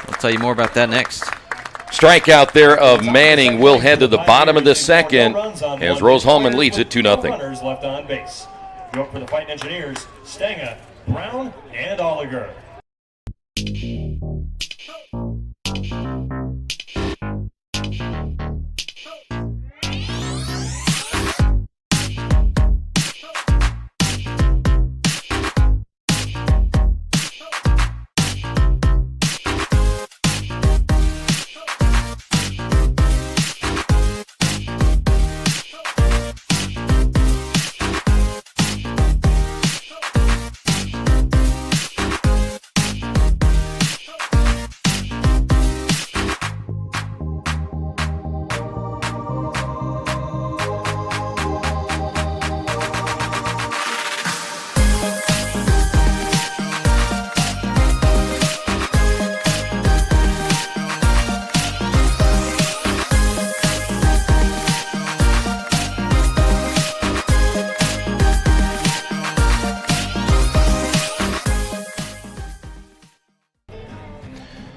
I'll tell you more about that next. Strikeout there of Manning will head to the bottom of the second as Rose-Hulman leads it 2-0. Runners left on base. Go up for the Fighting Engineers, Stanga, Brown, and Oliger.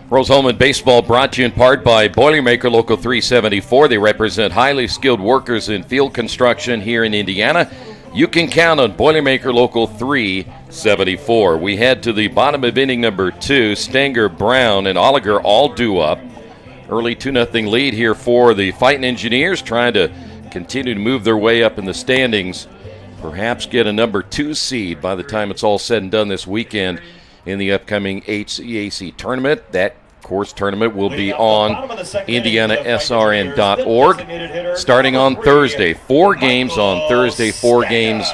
Rose-Hulman Baseball brought to you in part by Boilermaker Local 374. They represent highly skilled workers in field construction here in Indiana. You can count on Boilermaker Local 374. We head to the bottom of inning number 2. Stenger, Brown, and Oliger all due up. Early 2-0 lead here for the Fighting Engineers, trying to continue to move their way up in the standings. Perhaps get a number 2 seed by the time it's all said and done this weekend in the upcoming HCAC tournament. That course tournament will be on IndianaSRN.org starting on Thursday. 4 games on Thursday, 4 games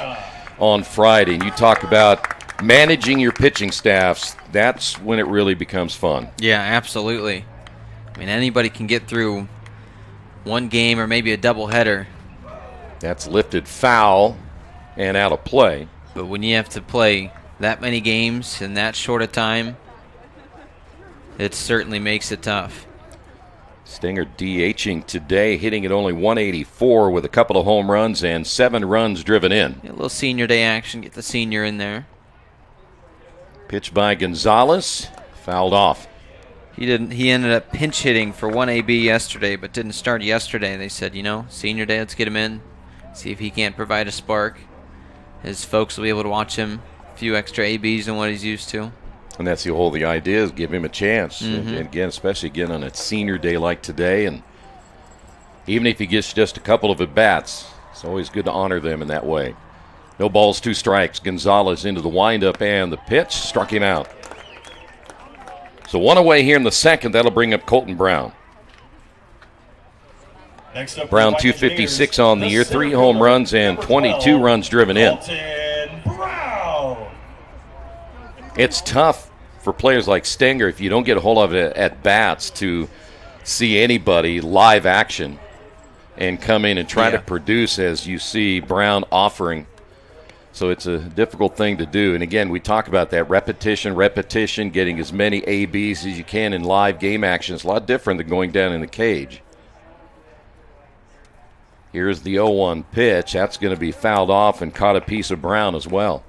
on Friday. And you talk about managing your pitching staffs, that's when it really becomes fun. Yeah, absolutely. I mean, anybody can get through one game or maybe a doubleheader. That's lifted foul and out of play. But when you have to play that many games in that short a time, it certainly makes it tough. Stenger DHing today, hitting at only 184 with a couple of home runs and 7 runs driven in. A little senior day action, get the senior in there. Pitch by Gonzalez, fouled off. He ended up pinch hitting for 1 AB yesterday, but didn't start yesterday. They said, senior day, let's get him in, see if he can't provide a spark. His folks will be able to watch him a few extra ABs than what he's used to. And that's the idea, is give him a chance. And again, especially on a senior day like today. And even if he gets just a couple of at-bats, it's always good to honor them in that way. No balls, 2 strikes. Gonzalez into the windup and the pitch. Struck him out. So 1 away here in the second. That'll bring up Colton Brown. Next up, Brown 256 on the year, 3 home runs and 22 runs driven in. It's tough for players like Stenger if you don't get a hold of it at bats to see anybody live action and come in and try to produce as you see Brown offering. So it's a difficult thing to do. And again, we talk about that repetition, getting as many ABs as you can in live game action. It's a lot different than going down in the cage. Here's the 0-1 pitch. That's going to be fouled off and caught a piece of Brown as well.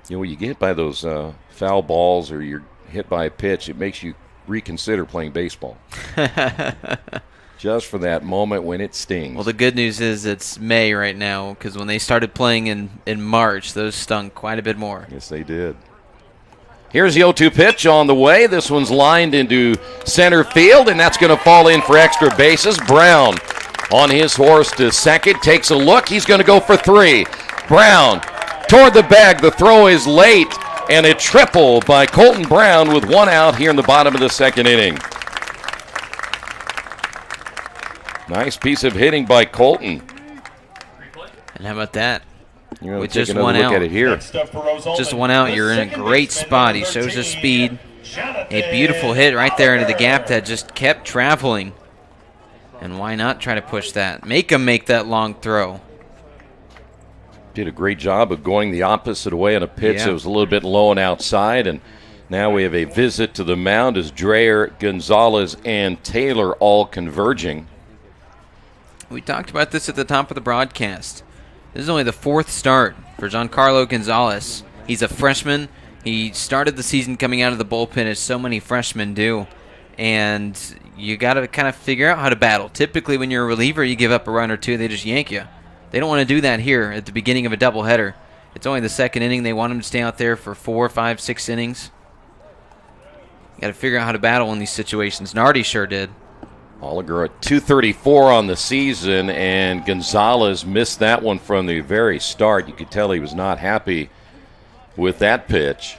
When you get hit by those foul balls or you're hit by a pitch, it makes you reconsider playing baseball. Just for that moment when it stings. Well, the good news is it's May right now, because when they started playing in March, those stung quite a bit more. Yes, they did. Here's the 0-2 pitch on the way. This one's lined into center field, and that's going to fall in for extra bases. Brown on his horse to second, takes a look. He's going to go for 3. Brown toward the bag. The throw is late, and a triple by Colton Brown with 1 out here in the bottom of the second inning. Nice piece of hitting by Colton. And how about that? With just 1 out. At it here. Just 1 out. You're in a great spot. He shows his speed. A beautiful hit right there into the gap that just kept traveling. And why not try to push that? Make him make that long throw. Did a great job of going the opposite way on a pitch that was a little bit low and outside. And now we have a visit to the mound as Dreyer, Gonzalez, and Taylor all converging. We talked about this at the top of the broadcast. This is only the 4th start for Giancarlo Gonzalez. He's a freshman. He started the season coming out of the bullpen, as so many freshmen do. And you got to kind of figure out how to battle. Typically, when you're a reliever, you give up a run or 2, they just yank you. They don't want to do that here at the beginning of a doubleheader. It's only the second inning. They want him to stay out there for 4, 5, 6 innings. You got to figure out how to battle in these situations. Nardi sure did. Oliger at 234 on the season, and Gonzalez missed that one from the very start. You could tell he was not happy with that pitch.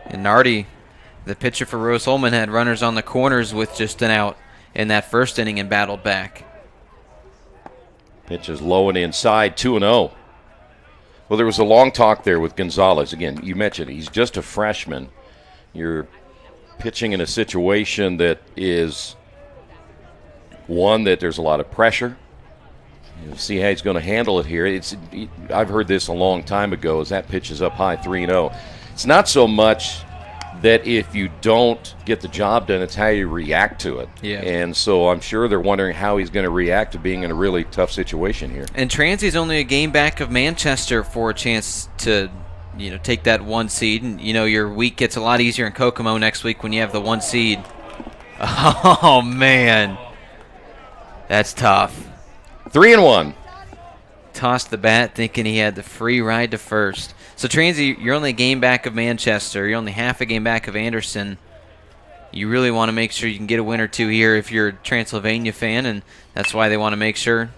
And Nardi, the pitcher for Rose-Hulman, had runners on the corners with just an out in that first inning and battled back. Pitch is low and inside, 2-0. Well, there was a long talk there with Gonzalez. Again, you mentioned he's just a freshman. You're pitching in a situation that is one that there's a lot of pressure. You'll see how he's going to handle it here. I've heard this a long time ago, as that pitch is up high, 3-0. It's not so much that if you don't get the job done, it's how you react to it. Yeah. And so I'm sure they're wondering how he's going to react to being in a really tough situation here. And Transy's only a game back of Manchester for a chance to take that 1 seed, and your week gets a lot easier in Kokomo next week when you have the 1 seed. Oh man, that's tough. 3-1. Tossed the bat thinking he had the free ride to first. So Transy, you're only a game back of Manchester. You're only half a game back of Anderson. You really want to make sure you can get a win or two here if you're a Transylvania fan, and that's why they want to make sure.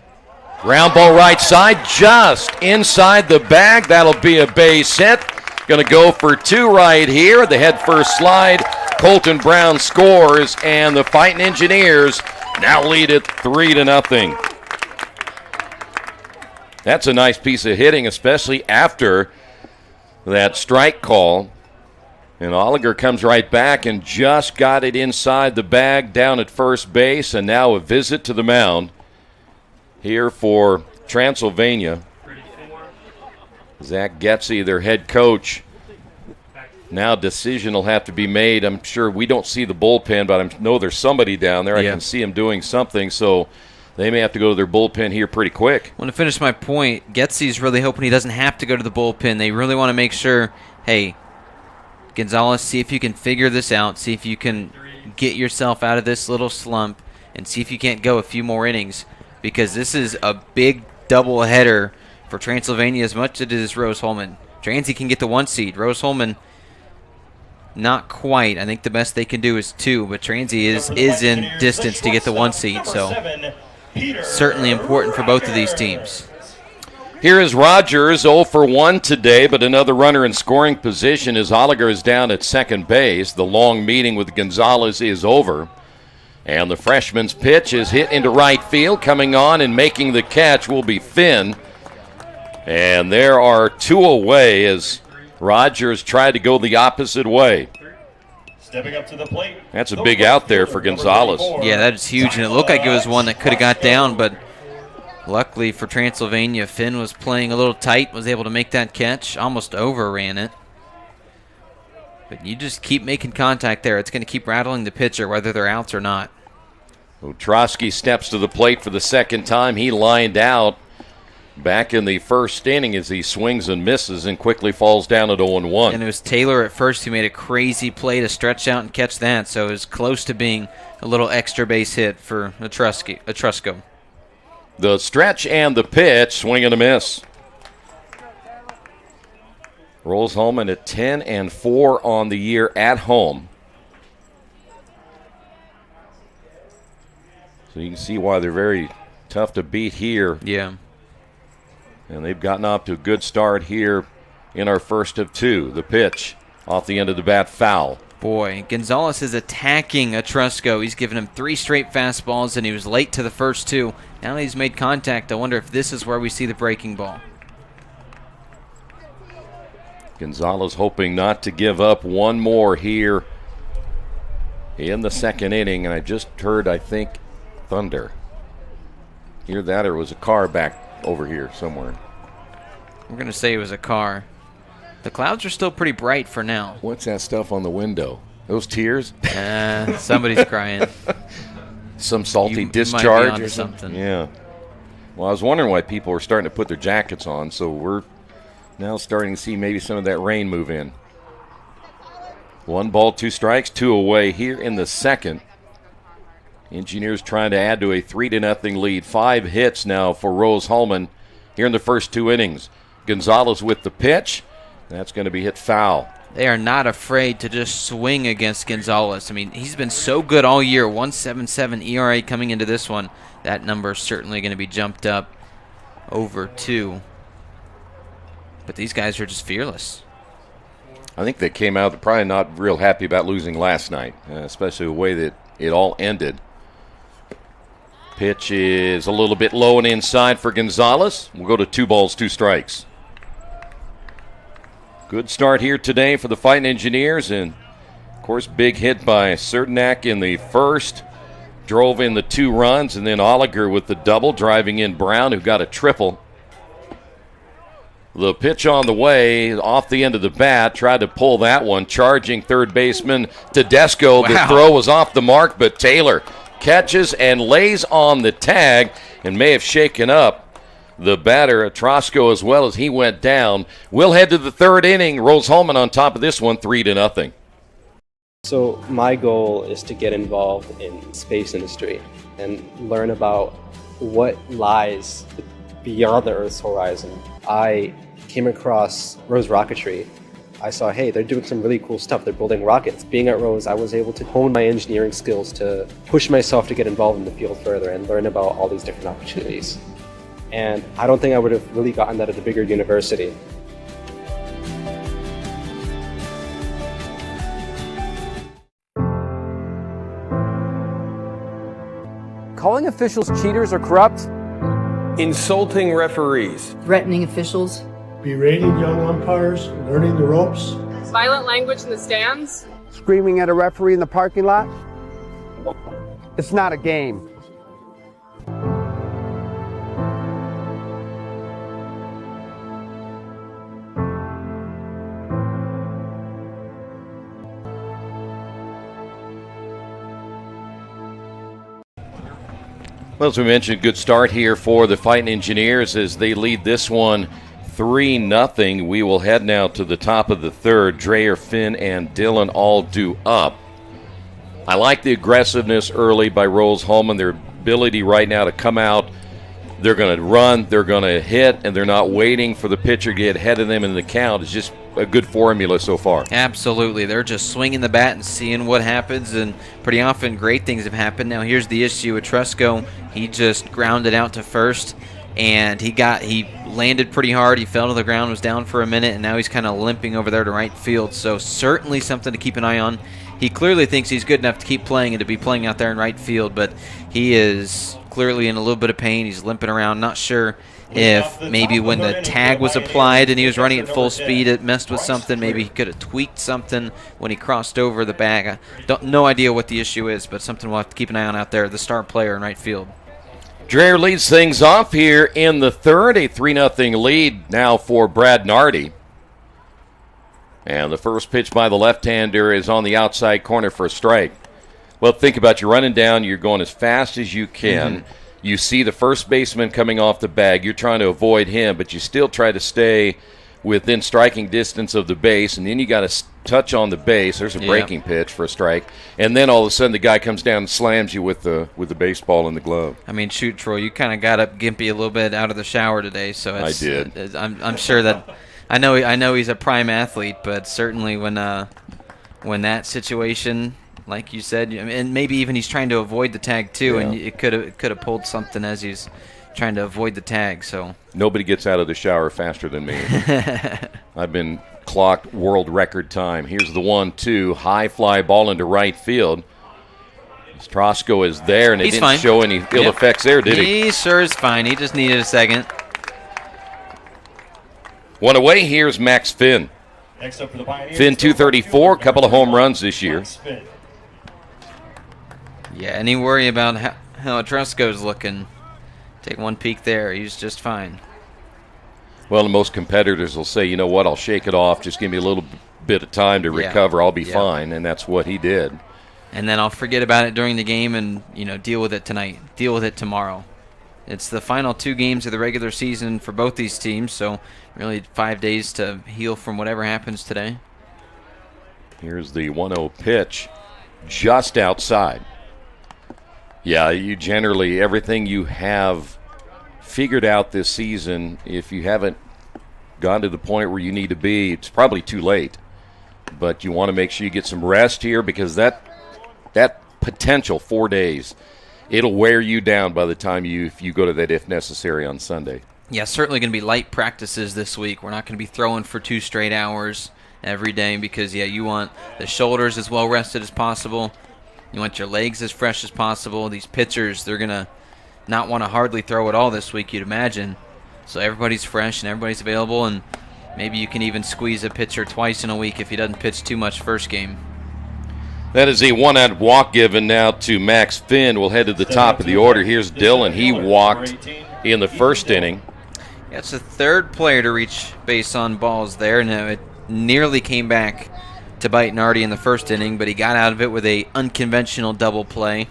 Ground ball right side, just inside the bag. That'll be a base hit. Going to go for 2 right here. The head first slide. Colton Brown scores, and the Fighting Engineers now lead it 3-0. That's a nice piece of hitting, especially after that strike call. And Oliger comes right back and just got it inside the bag down at first base, and now a visit to the mound here for Transylvania. Zach Getze, their head coach. Now a decision will have to be made. I'm sure we don't see the bullpen, but I know there's somebody down there. Yeah. I can see him doing something, so they may have to go to their bullpen here pretty quick. I want to finish my point. Getze's really hoping he doesn't have to go to the bullpen. They really want to make sure, hey, Gonzalez, see if you can figure this out. See if you can get yourself out of this little slump and see if you can't go a few more innings, because this is a big doubleheader for Transylvania as much as it is Rose-Hulman. Transy can get the 1 seed. Rose-Hulman, not quite. I think the best they can do is 2, but Transy is in distance to get the 1 seed, so certainly important for both of these teams. Here is Rogers, 0 for 1 today, but another runner in scoring position as Oliger is down at second base. The long meeting with Gonzalez is over. And the freshman's pitch is hit into right field. Coming on and making the catch will be Finn. And there are 2 away as Rogers tried to go the opposite way. Stepping up to the plate. That's a big out there for Gonzalez. Yeah, that is huge, and it looked like it was one that could have got down, but luckily for Transylvania, Finn was playing a little tight, was able to make that catch, almost overran it. But you just keep making contact there. It's going to keep rattling the pitcher, whether they're outs or not. Ostrowski steps to the plate for the second time. He lined out back in the first inning as he swings and misses and quickly falls down at 0-1. And it was Taylor at first who made a crazy play to stretch out and catch that, so it was close to being a little extra base hit for Etrusco. The stretch and the pitch, swing and a miss. Rose-Hulman at 10-4 on the year at home. So you can see why they're very tough to beat here. Yeah. And they've gotten off to a good start here in our first of 2. The pitch off the end of the bat, foul. Boy, Gonzalez is attacking Etrusco. He's given him 3 straight fastballs, and he was late to the first 2. Now that he's made contact, I wonder if this is where we see the breaking ball. Gonzalez hoping not to give up one more here in the second inning. And I just heard, I think, thunder. Either that or it was a car back over here somewhere. We're going to say it was a car. The clouds are still pretty bright for now. What's that stuff on the window? Those tears? Somebody's crying. Some salty discharge or something. Yeah. Well, I was wondering why people were starting to put their jackets on, so we're now starting to see maybe some of that rain move in. 1 ball, 2 strikes, 2 away here in the second. Engineers trying to add to a 3-0 lead. 5 hits now for Rose-Hulman here in the first 2 innings. Gonzalez with the pitch. That's going to be hit foul. They are not afraid to just swing against Gonzalez. I mean, he's been so good all year. 1.77 ERA coming into this one. That number is certainly going to be jumped up over 2. But these guys are just fearless. I think they came out probably not real happy about losing last night, especially the way that it all ended. Pitch is a little bit low and inside for Gonzalez. We'll go to 2 balls, 2 strikes. Good start here today for the Fighting Engineers, and of course, big hit by Cernak in the first. Drove in the 2 runs, and then Oliger with the double, driving in Brown, who got a triple. The pitch on the way, off the end of the bat, tried to pull that one, charging third baseman Tedesco. Wow. The throw was off the mark, but Taylor catches and lays on the tag and may have shaken up the batter, Trosco, as well as he went down. We'll head to the third inning. Rose-Hulman on top of this one, 3-0. So my goal is to get involved in space industry and learn about what lies beyond the Earth's horizon. I came across Rose Rocketry. I saw, hey, they're doing some really cool stuff. They're building rockets. Being at Rose, I was able to hone my engineering skills to push myself to get involved in the field further and learn about all these different opportunities. And I don't think I would have really gotten that at a bigger university. Calling officials cheaters or corrupt, insulting referees, threatening officials, berating young umpires, learning the ropes, violent language in the stands, screaming at a referee in the parking lot. It's not a game. Well, as we mentioned, good start here for the Fighting Engineers as they lead this one 3-0. We will head now to the top of the third. Dreyer, Finn, and Dillon all due up. I like the aggressiveness early by Rose-Hulman, their ability right now to come out. They're going to run, they're going to hit, and they're not waiting for the pitcher to get ahead of them in the count. It's just a good formula so far. Absolutely. They're just swinging the bat and seeing what happens, and pretty often great things have happened. Now here's the issue with Trusco. He just grounded out to first, and he landed pretty hard. He fell to the ground, was down for a minute, and now he's kind of limping over there to right field. So certainly something to keep an eye on. He clearly thinks he's good enough to keep playing and to be playing out there in right field, but he is clearly in a little bit of pain. He's limping around. Not sure if maybe when the tag was applied and he was running at full speed, it messed with something. Maybe he could have tweaked something when he crossed over the bag. No idea what the issue is, but something we'll have to keep an eye on out there, the star player in right field. Dreyer leads things off here in the third, a 3-0 lead now for Brad Nardi. And the first pitch by the left-hander is on the outside corner for a strike. Well, think about you running down, you're going as fast as you can. Mm-hmm. You see the first baseman coming off the bag. You're trying to avoid him, but you still try to stay within striking distance of the base, and then you got to touch on the base. There's a breaking pitch for a strike, and then all of a sudden the guy comes down and slams you with the baseball in the glove. I mean, shoot, Troy, you kind of got up gimpy a little bit out of the shower today, so I did. I'm sure that I know he's a prime athlete, but certainly when that situation, like you said, and maybe even he's trying to avoid the tag too, and it could have pulled something as he's trying to avoid the tag. So nobody gets out of the shower faster than me. I've been clocked world record time. Here's the 1-2 high fly ball into right field. Trosco is there, and it didn't show any ill effects there, did he? He sure is fine. He just needed a second. One away. Here's Max Finn. Next up for the Pioneers, Finn 234, a couple of home runs this year. Yeah, any worry about how Trusco's looking? Take one peek there. He's just fine. Well, most competitors will say, you know what, I'll shake it off. Just give me a little bit of time to recover. I'll be fine, and that's what he did. And then I'll forget about it during the game and, deal with it tonight. Deal with it tomorrow. It's the final 2 games of the regular season for both these teams, so really 5 days to heal from whatever happens today. Here's the 1-0 pitch just outside. Yeah, you generally, everything you have figured out this season, if you haven't gone to the point where you need to be, it's probably too late. But you want to make sure you get some rest here because that potential 4 days, it'll wear you down by the time you go to that if necessary on Sunday. Yeah, certainly going to be light practices this week. We're not going to be throwing for 2 straight hours every day because, you want the shoulders as well rested as possible. You want your legs as fresh as possible. These pitchers, they're going to not want to hardly throw at all this week, you'd imagine. So everybody's fresh and everybody's available, and maybe you can even squeeze a pitcher twice in a week if he doesn't pitch too much first game. That is a 1-out walk given now to Max Finn. We'll head to the top of the order. Here's Dillon. He walked in the first inning. Yeah, it's the third player to reach base on balls there. Now, it nearly came back to bite Nardi in the first inning, but he got out of it with a unconventional double play.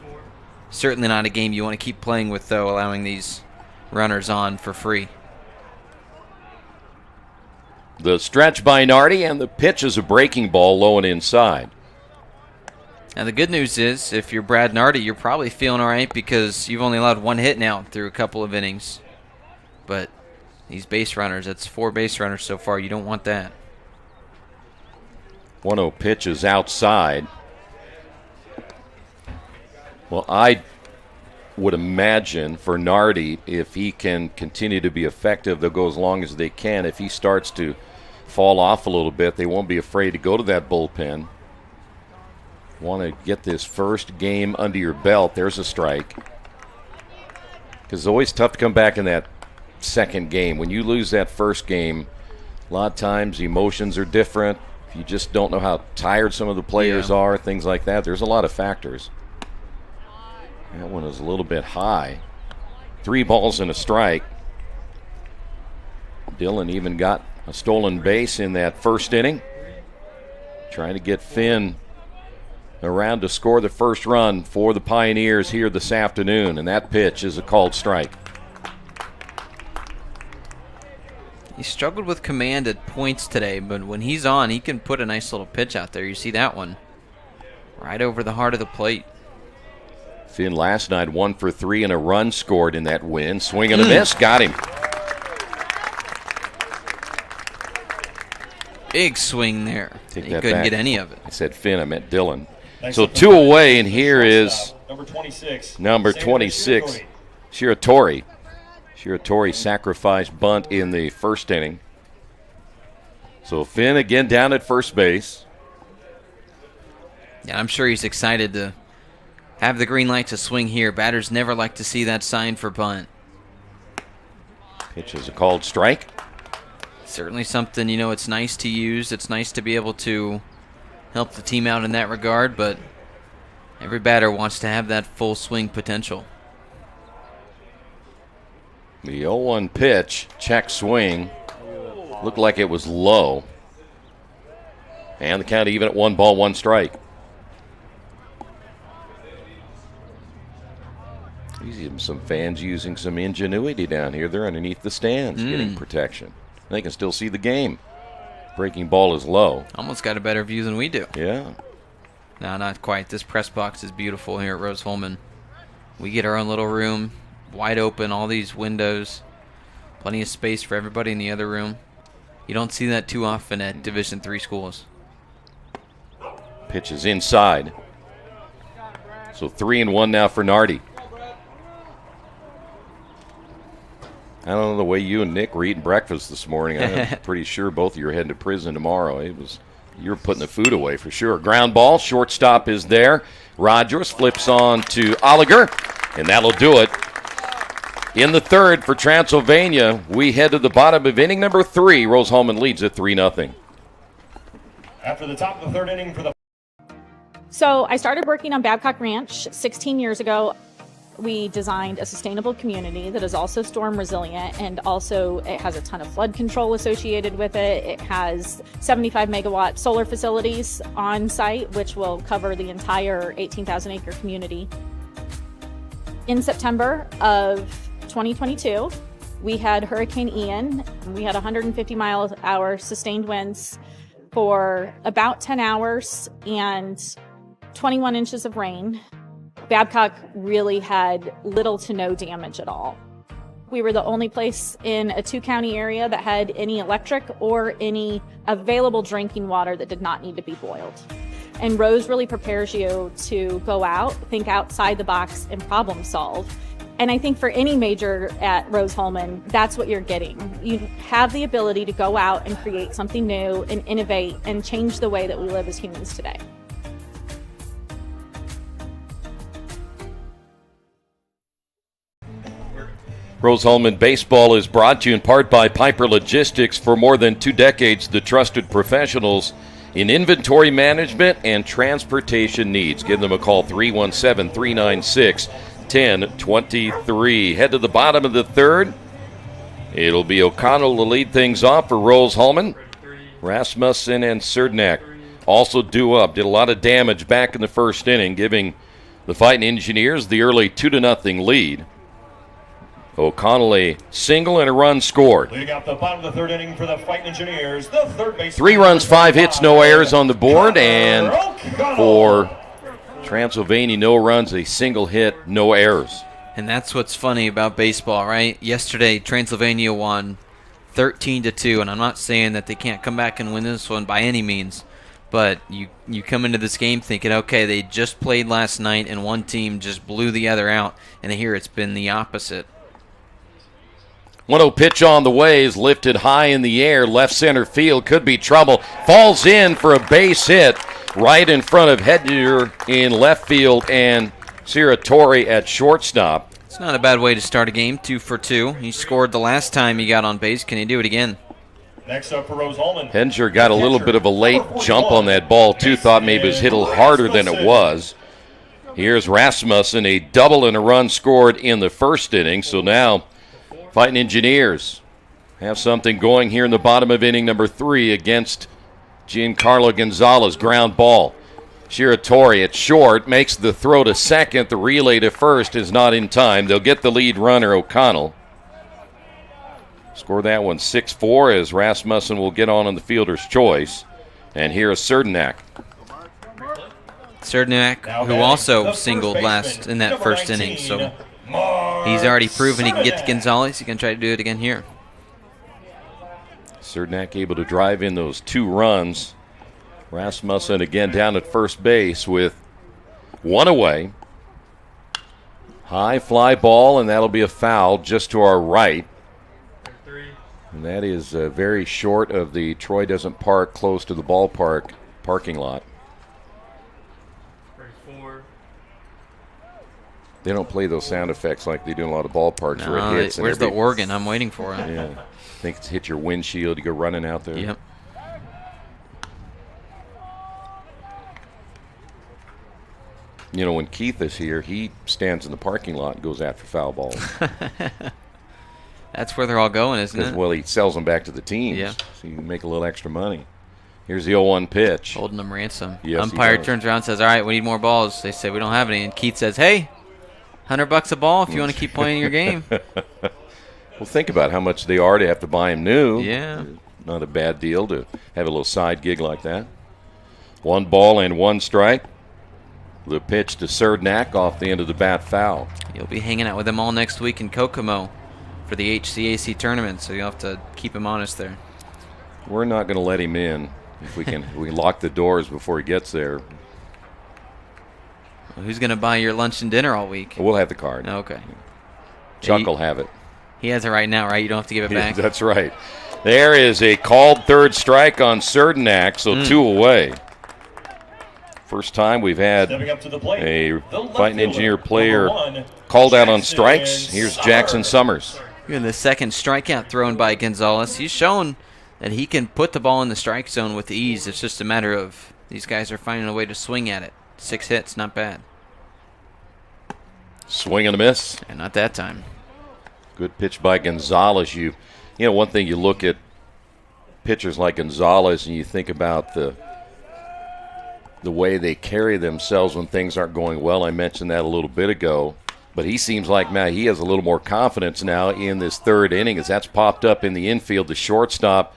Certainly not a game you want to keep playing with, though, allowing these runners on for free. The stretch by Nardi, and the pitch is a breaking ball low and inside. Now the good news is, if you're Brad Nardi, you're probably feeling all right because you've only allowed one hit now through a couple of innings. But these base runners, that's 4 base runners so far. You don't want that. 1-0 pitch is outside. Well, I would imagine for Nardi, if he can continue to be effective, they'll go as long as they can. If he starts to fall off a little bit, they won't be afraid to go to that bullpen. Want to get this first game under your belt. There's a strike. Because it's always tough to come back in that second game. When you lose that first game, a lot of times emotions are different. You just don't know how tired some of the players are, things like that. There's a lot of factors. That one is a little bit high. 3 balls and a strike. Dillon even got a stolen base in that first inning. Trying to get Finn around to score the first run for the Pioneers here this afternoon, and that pitch is a called strike. He struggled with command at points today, but when he's on, he can put a nice little pitch out there. You see that one right over the heart of the plate. Finn last night 1 for 3 and a run scored in that win. Swing and a miss, got him. Big swing there. He couldn't get any of it. I said Finn, I meant Dillon. So 2 away, and here is number 26. Shiratori. Shiratori sacrificed bunt in the first inning. So Finn again down at first base. Yeah, I'm sure he's excited to have the green light to swing here. Batters never like to see that sign for bunt. Pitch is a called strike. Certainly something, it's nice to use. It's nice to be able to help the team out in that regard, but every batter wants to have that full swing potential. The 0-1 pitch, check swing, looked like it was low. And the count even at 1 ball, 1 strike. You see some fans using some ingenuity down here. They're underneath the stands getting protection. They can still see the game. Breaking ball is low. Almost got a better view than we do. Yeah. No, not quite. This press box is beautiful here at Rose-Hulman. We get our own little room, wide open, all these windows, plenty of space for everybody in the other room. You don't see that too often at Division III schools. Pitch is inside. So 3-1 now for Nardi. I don't know the way you and Nick were eating breakfast this morning. I'm pretty sure both of you are heading to prison tomorrow. You were putting the food away for sure. Ground ball, shortstop is there. Rogers flips on to Oliger, and that'll do it. In the third for Transylvania, we head to the bottom of inning number 3. Rose-Hulman leads at 3-0. After the top of the third inning for the... So I started working on Babcock Ranch 16 years ago. We designed a sustainable community that is also storm resilient, and also it has a ton of flood control associated with it. It has 75 megawatt solar facilities on site, which will cover the entire 18,000 acre community. In September of 2022, we had Hurricane Ian. We had 150 miles an hour sustained winds for about 10 hours and 21 inches of rain. Babcock really had little to no damage at all. We were the only place in a 2-county area that had any electric or any available drinking water that did not need to be boiled. And Rose really prepares you to go out, think outside the box, and problem solve. And I think for any major at Rose-Hulman, that's what you're getting. You have the ability to go out and create something new and innovate and change the way that we live as humans today. Rose-Hulman Baseball is brought to you in part by Piper Logistics. For more than 2 decades, the trusted professionals in inventory management and transportation needs. Give them a call, 317-396-1023. Head to the bottom of the third. It'll be O'Connell to lead things off for Rose-Hulman. Rasmussen and Serdnak also due up. Did a lot of damage back in the first inning, giving the Fighting Engineers the early 2-0 lead. O'Connell a single and a run scored. Leading up the bottom of the third inning for the Fighting Engineers, the third base. 3 runs, 5 hits, no errors on the board, and for Transylvania, no runs, a single hit, no errors. And that's what's funny about baseball, right? Yesterday, Transylvania won 13-2, and I'm not saying that they can't come back and win this one by any means, but you come into this game thinking, okay, they just played last night and one team just blew the other out, and here it's been the opposite. 1-0 pitch on the way is lifted high in the air. Left center field could be trouble. Falls in for a base hit right in front of Hedger in left field and Ciratore at shortstop. It's not a bad way to start a game, 2 for 2. He scored the last time he got on base. Can he do it again? Next up for Rose Holman. Hedger got a little bit of a late jump on that ball, too. Thought maybe it was hit a little harder than it was. Here's Rasmussen, a double and a run scored in the first inning. So now Fighting Engineers have something going here in the bottom of inning number 3 against Giancarlo Gonzalez. Ground ball. Ciratore at short makes the throw to second. The relay to first is not in time. They'll get the lead runner, O'Connell. Score that one 6-4 as Rasmussen will get on the fielder's choice. And here is Serdenak. Serdenak, who also singled last in that first inning, so he's already proven he can get to Gonzalez. He can try to do it again here. Serdenak able to drive in those 2 runs. Rasmussen again down at first base with 1 away. High fly ball, and that'll be a foul just to our right. And that is very short of the Troy doesn't park close to the ballpark parking lot. They don't play those sound effects like they do in a lot of ballparks where it hits. Where's the organ? I'm waiting for it. Yeah. I think it's hit your windshield. You go running out there. Yep. You know, when Keith is here, he stands in the parking lot and goes after foul balls. That's where they're all going, isn't it? Well, he sells them back to the teams. Yeah. So you can make a little extra money. Here's the 0-1 pitch. Holding them ransom. Yes, umpire turns around and says, all right, we need more balls. They say, we don't have any. And Keith says, hey, $100 a ball if you want to keep playing your game. Well, think about how much they are to have to buy him new. Yeah. Not a bad deal to have a little side gig like that. 1 ball and 1 strike. The pitch to Serdenak off the end of the bat, foul. You'll be hanging out with him all next week in Kokomo for the HCAC tournament, so you'll have to keep him honest there. We're not going to let him in if we can. We lock the doors before he gets there. Well, who's going to buy your lunch and dinner all week? We'll have the card. Okay. Chuck will have it. He has it right now, right? You don't have to give it back? That's right. There is a called third strike on Serdenak, so 2 away. First time we've had a Fighting Engineer player called out on strikes. Here's Jackson Summers. Here in the second strikeout thrown by Gonzalez. He's shown that he can put the ball in the strike zone with ease. It's just a matter of these guys are finding a way to swing at it. 6 hits, not bad. Swing and a miss. And not that time. Good pitch by Gonzalez. You know, one thing, you look at pitchers like Gonzalez and you think about the way they carry themselves when things aren't going well. I mentioned that a little bit ago. But he seems like, man, he has a little more confidence now in this third inning as that's popped up in the infield. The shortstop,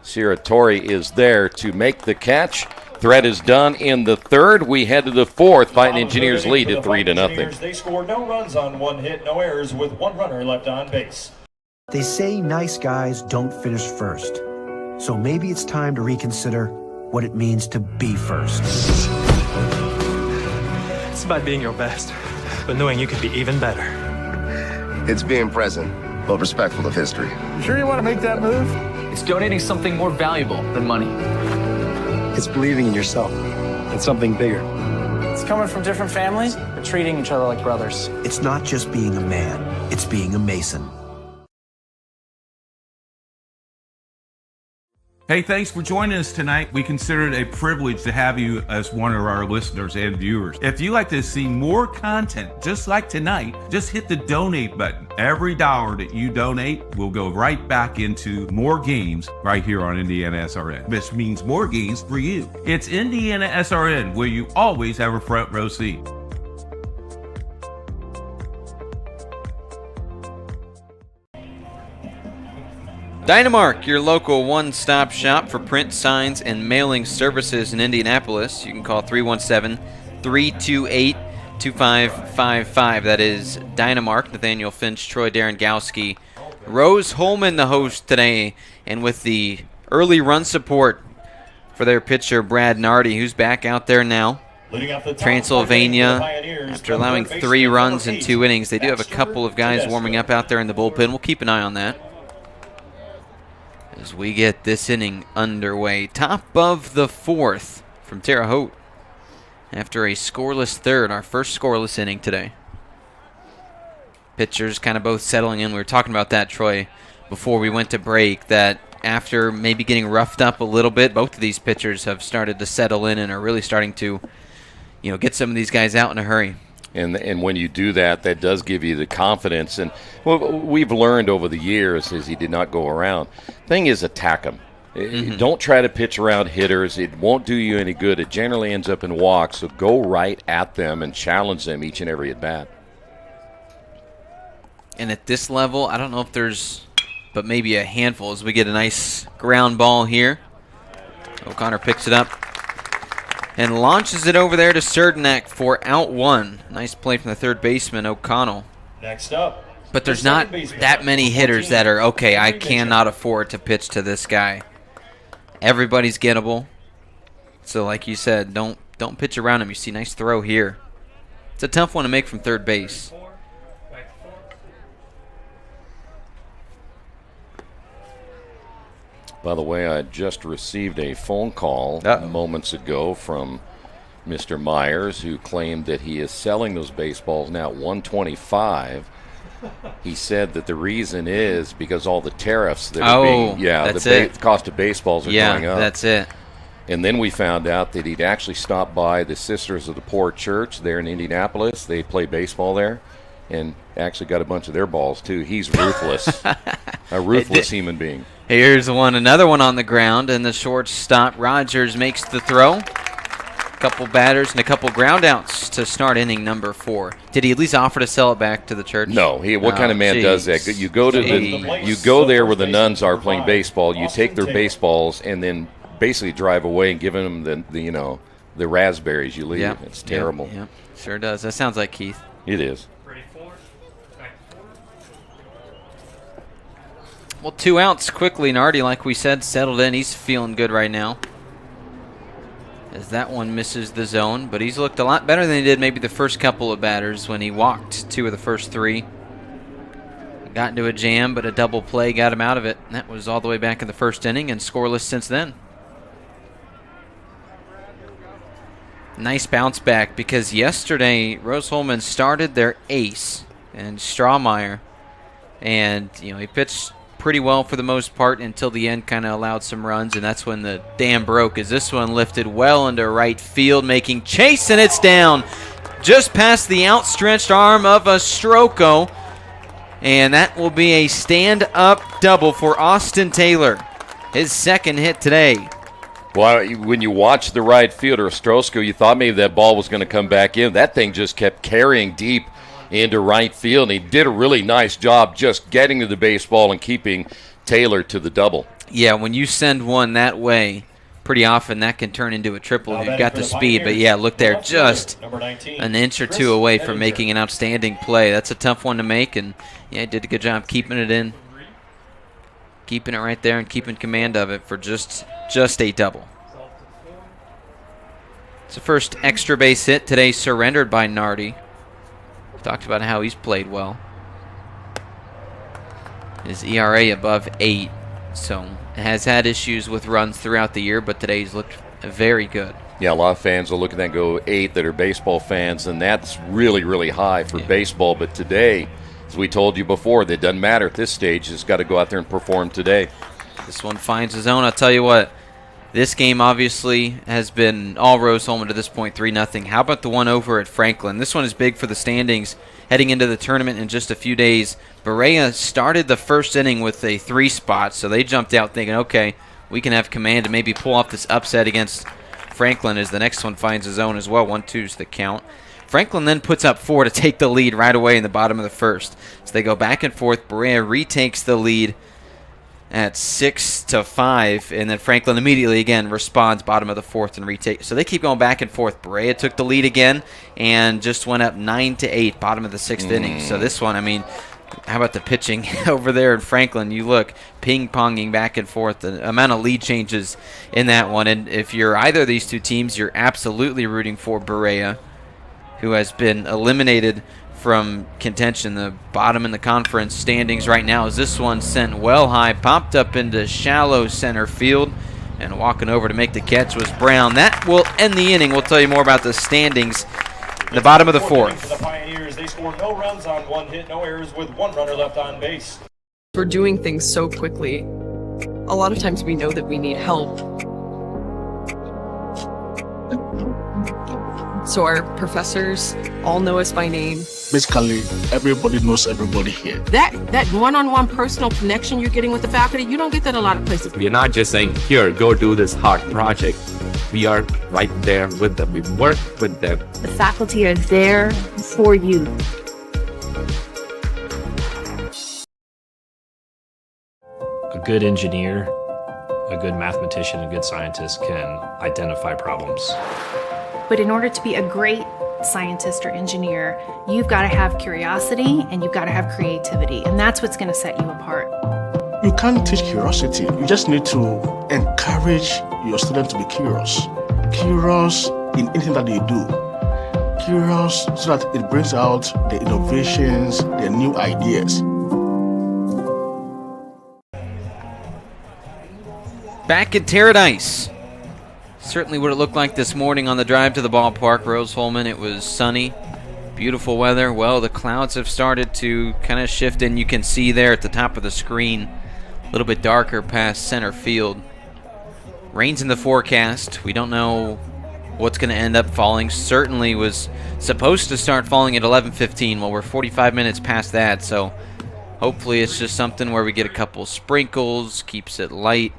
Ciratore, is there to make the catch. Threat is done in the third. We head to the fourth. Fighting Engineers lead at 3-0. They scored no runs on 1 hit, no errors, with 1 runner left on base. They say nice guys don't finish first. So maybe it's time to reconsider what it means to be first. It's about being your best, but knowing you could be even better. It's being present, but respectful of history. You sure you want to make that move? It's donating something more valuable than money. It's believing in yourself and something bigger. It's coming from different families, but treating each other like brothers. It's not just being a man, it's being a Mason. Hey, thanks for joining us tonight. We consider it a privilege to have you as one of our listeners and viewers. If you'd like to see more content just like tonight, just hit the donate button. Every dollar that you donate will go right back into more games right here on IndianaSRN, which means more games for you. It's IndianaSRN, where you always have a front row seat. Dynamark, your local one-stop shop for print, signs, and mailing services in Indianapolis. You can call 317-328-2555. That is Dynamark. Nathaniel Finch, Troy Darengowski, Rose Holman, the host today, and with the early run support for their pitcher, Brad Nardi, who's back out there now. Transylvania, after allowing 3 runs in 2 innings, they do have a couple of guys warming up out there in the bullpen. We'll keep an eye on that as we get this inning underway. Top of the 4th from Terre Haute after a scoreless third, our first scoreless inning today. Pitchers kind of both settling in. We were talking about that, Troy, before we went to break, that after maybe getting roughed up a little bit, both of these pitchers have started to settle in and are really starting to, get some of these guys out in a hurry. And when you do that, that does give you the confidence. And what we've learned over the years is he did not go around. Thing is, attack him. Don't try to pitch around hitters. It won't do you any good. It generally ends up in walks. So go right at them and challenge them each and every at bat. And at this level, I don't know if there's but maybe a handful as we get a nice ground ball here. O'Connor picks it up and launches it over there to Serdenak for out 1. Nice play from the third baseman, O'Connell. Next up. But there's not that many hitters that are, okay, I cannot afford to pitch to this guy. Everybody's gettable. So like you said, don't pitch around him. You see, nice throw here. It's a tough one to make from third base. By the way, I just received a phone call moments ago from Mr. Myers, who claimed that he is selling those baseballs now at $125. He said that the reason is because all the tariffs that are being, the cost of baseballs are going up. Yeah, that's it. And then we found out that he'd actually stopped by the Sisters of the Poor Church there in Indianapolis. They play baseball there, and actually got a bunch of their balls too. He's ruthless, a ruthless human being. Here's another one on the ground, and the shortstop Rogers makes the throw. A couple batters and a couple ground outs to start inning number 4. Did he at least offer to sell it back to the church? No. What kind of man does that? You go to you go there where the nuns are playing baseball. You take their baseballs and then basically drive away and give them the raspberries. You leave. Yep. It's terrible. Yep. Sure does. That sounds like Keith. It is. Well, 2 outs quickly. Nardi, like we said, settled in. He's feeling good right now, as that one misses the zone. But he's looked a lot better than he did maybe the first couple of batters when he walked 2 of the first 3. Got into a jam, but a double play got him out of it. And that was all the way back in the first inning and scoreless since then. Nice bounce back, because yesterday Rose Holman started their ace and Strawmeyer, and he pitched pretty well for the most part until the end, kind of allowed some runs, and that's when the dam broke, as this one lifted well into right field, making chase, and it's down just past the outstretched arm of Ostrowko, and that will be a stand-up double for Austin Taylor, his second hit today. Well, when you watch the right fielder, Ostrowko, you thought maybe that ball was going to come back in. That thing just kept carrying deep into right field, and he did a really nice job just getting to the baseball and keeping Taylor to the double. Yeah, when you send one that way, pretty often that can turn into a triple if you've got the speed. But, yeah, look there, just an inch or 2 away from making an outstanding play. That's a tough one to make, and, yeah, he did a good job keeping it in, keeping it right there and keeping command of it for just a double. It's the first extra base hit today surrendered by Nardi. Talked about how he's played well. His ERA above 8, so has had issues with runs throughout the year, but today he's looked very good. Yeah, a lot of fans will look at that and go 8 that are baseball fans, and that's really, really high for baseball. But today, as we told you before, it doesn't matter at this stage. Just got to go out there and perform today. This one finds his own. I'll tell you what, this game obviously has been all Rose Holman to this point, 3-0. How about the one over at Franklin? This one is big for the standings heading into the tournament in just a few days. Berea started the first inning with a 3 spot, so they jumped out thinking, okay, we can have command to maybe pull off this upset against Franklin, as the next one finds his own as well. 1-2 is the count. Franklin then puts up 4 to take the lead right away in the bottom of the first. So they go back and forth. Berea retakes the lead at 6-5, and then Franklin immediately again responds, bottom of the fourth, and retake. So they keep going back and forth. Berea took the lead again and just went up 9-8, bottom of the sixth inning. So this one, I mean, how about the pitching over there in Franklin? You look, ping-ponging back and forth, the amount of lead changes in that one. And if you're either of these two teams, you're absolutely rooting for Berea, who has been eliminated from contention, the bottom in the conference standings right now. As this one sent well high, popped up into shallow center field, and walking over to make the catch was Brown. That will end the inning. We'll tell you more about the standings in the bottom of the fourth. For the Pioneers, they scored no runs on 1 hit, no errors, with 1 runner left on base. We're doing things so quickly. A lot of times we know that we need help. So our professors all know us by name. Basically, everybody knows everybody here. That one-on-one personal connection you're getting with the faculty, you don't get that a lot of places. We are not just saying, here, go do this hard project. We are right there with them. We work with them. The faculty are there for you. A good engineer, a good mathematician, a good scientist can identify problems. But in order to be a great scientist or engineer, you've got to have curiosity and you've got to have creativity. And that's what's going to set you apart. You can't teach curiosity. You just need to encourage your students to be curious. Curious in anything that they do. Curious so that it brings out the innovations, the new ideas. Back at Paradise. Certainly what it looked like this morning on the drive to the ballpark. Rose-Hulman, it was sunny, beautiful weather. Well, the clouds have started to kind of shift, and you can see there at the top of the screen, a little bit darker past center field. Rain's in the forecast. We don't know what's going to end up falling. Certainly was supposed to start falling at 11:15. Well, we're 45 minutes past that, so hopefully it's just something where we get a couple sprinkles, keeps it light,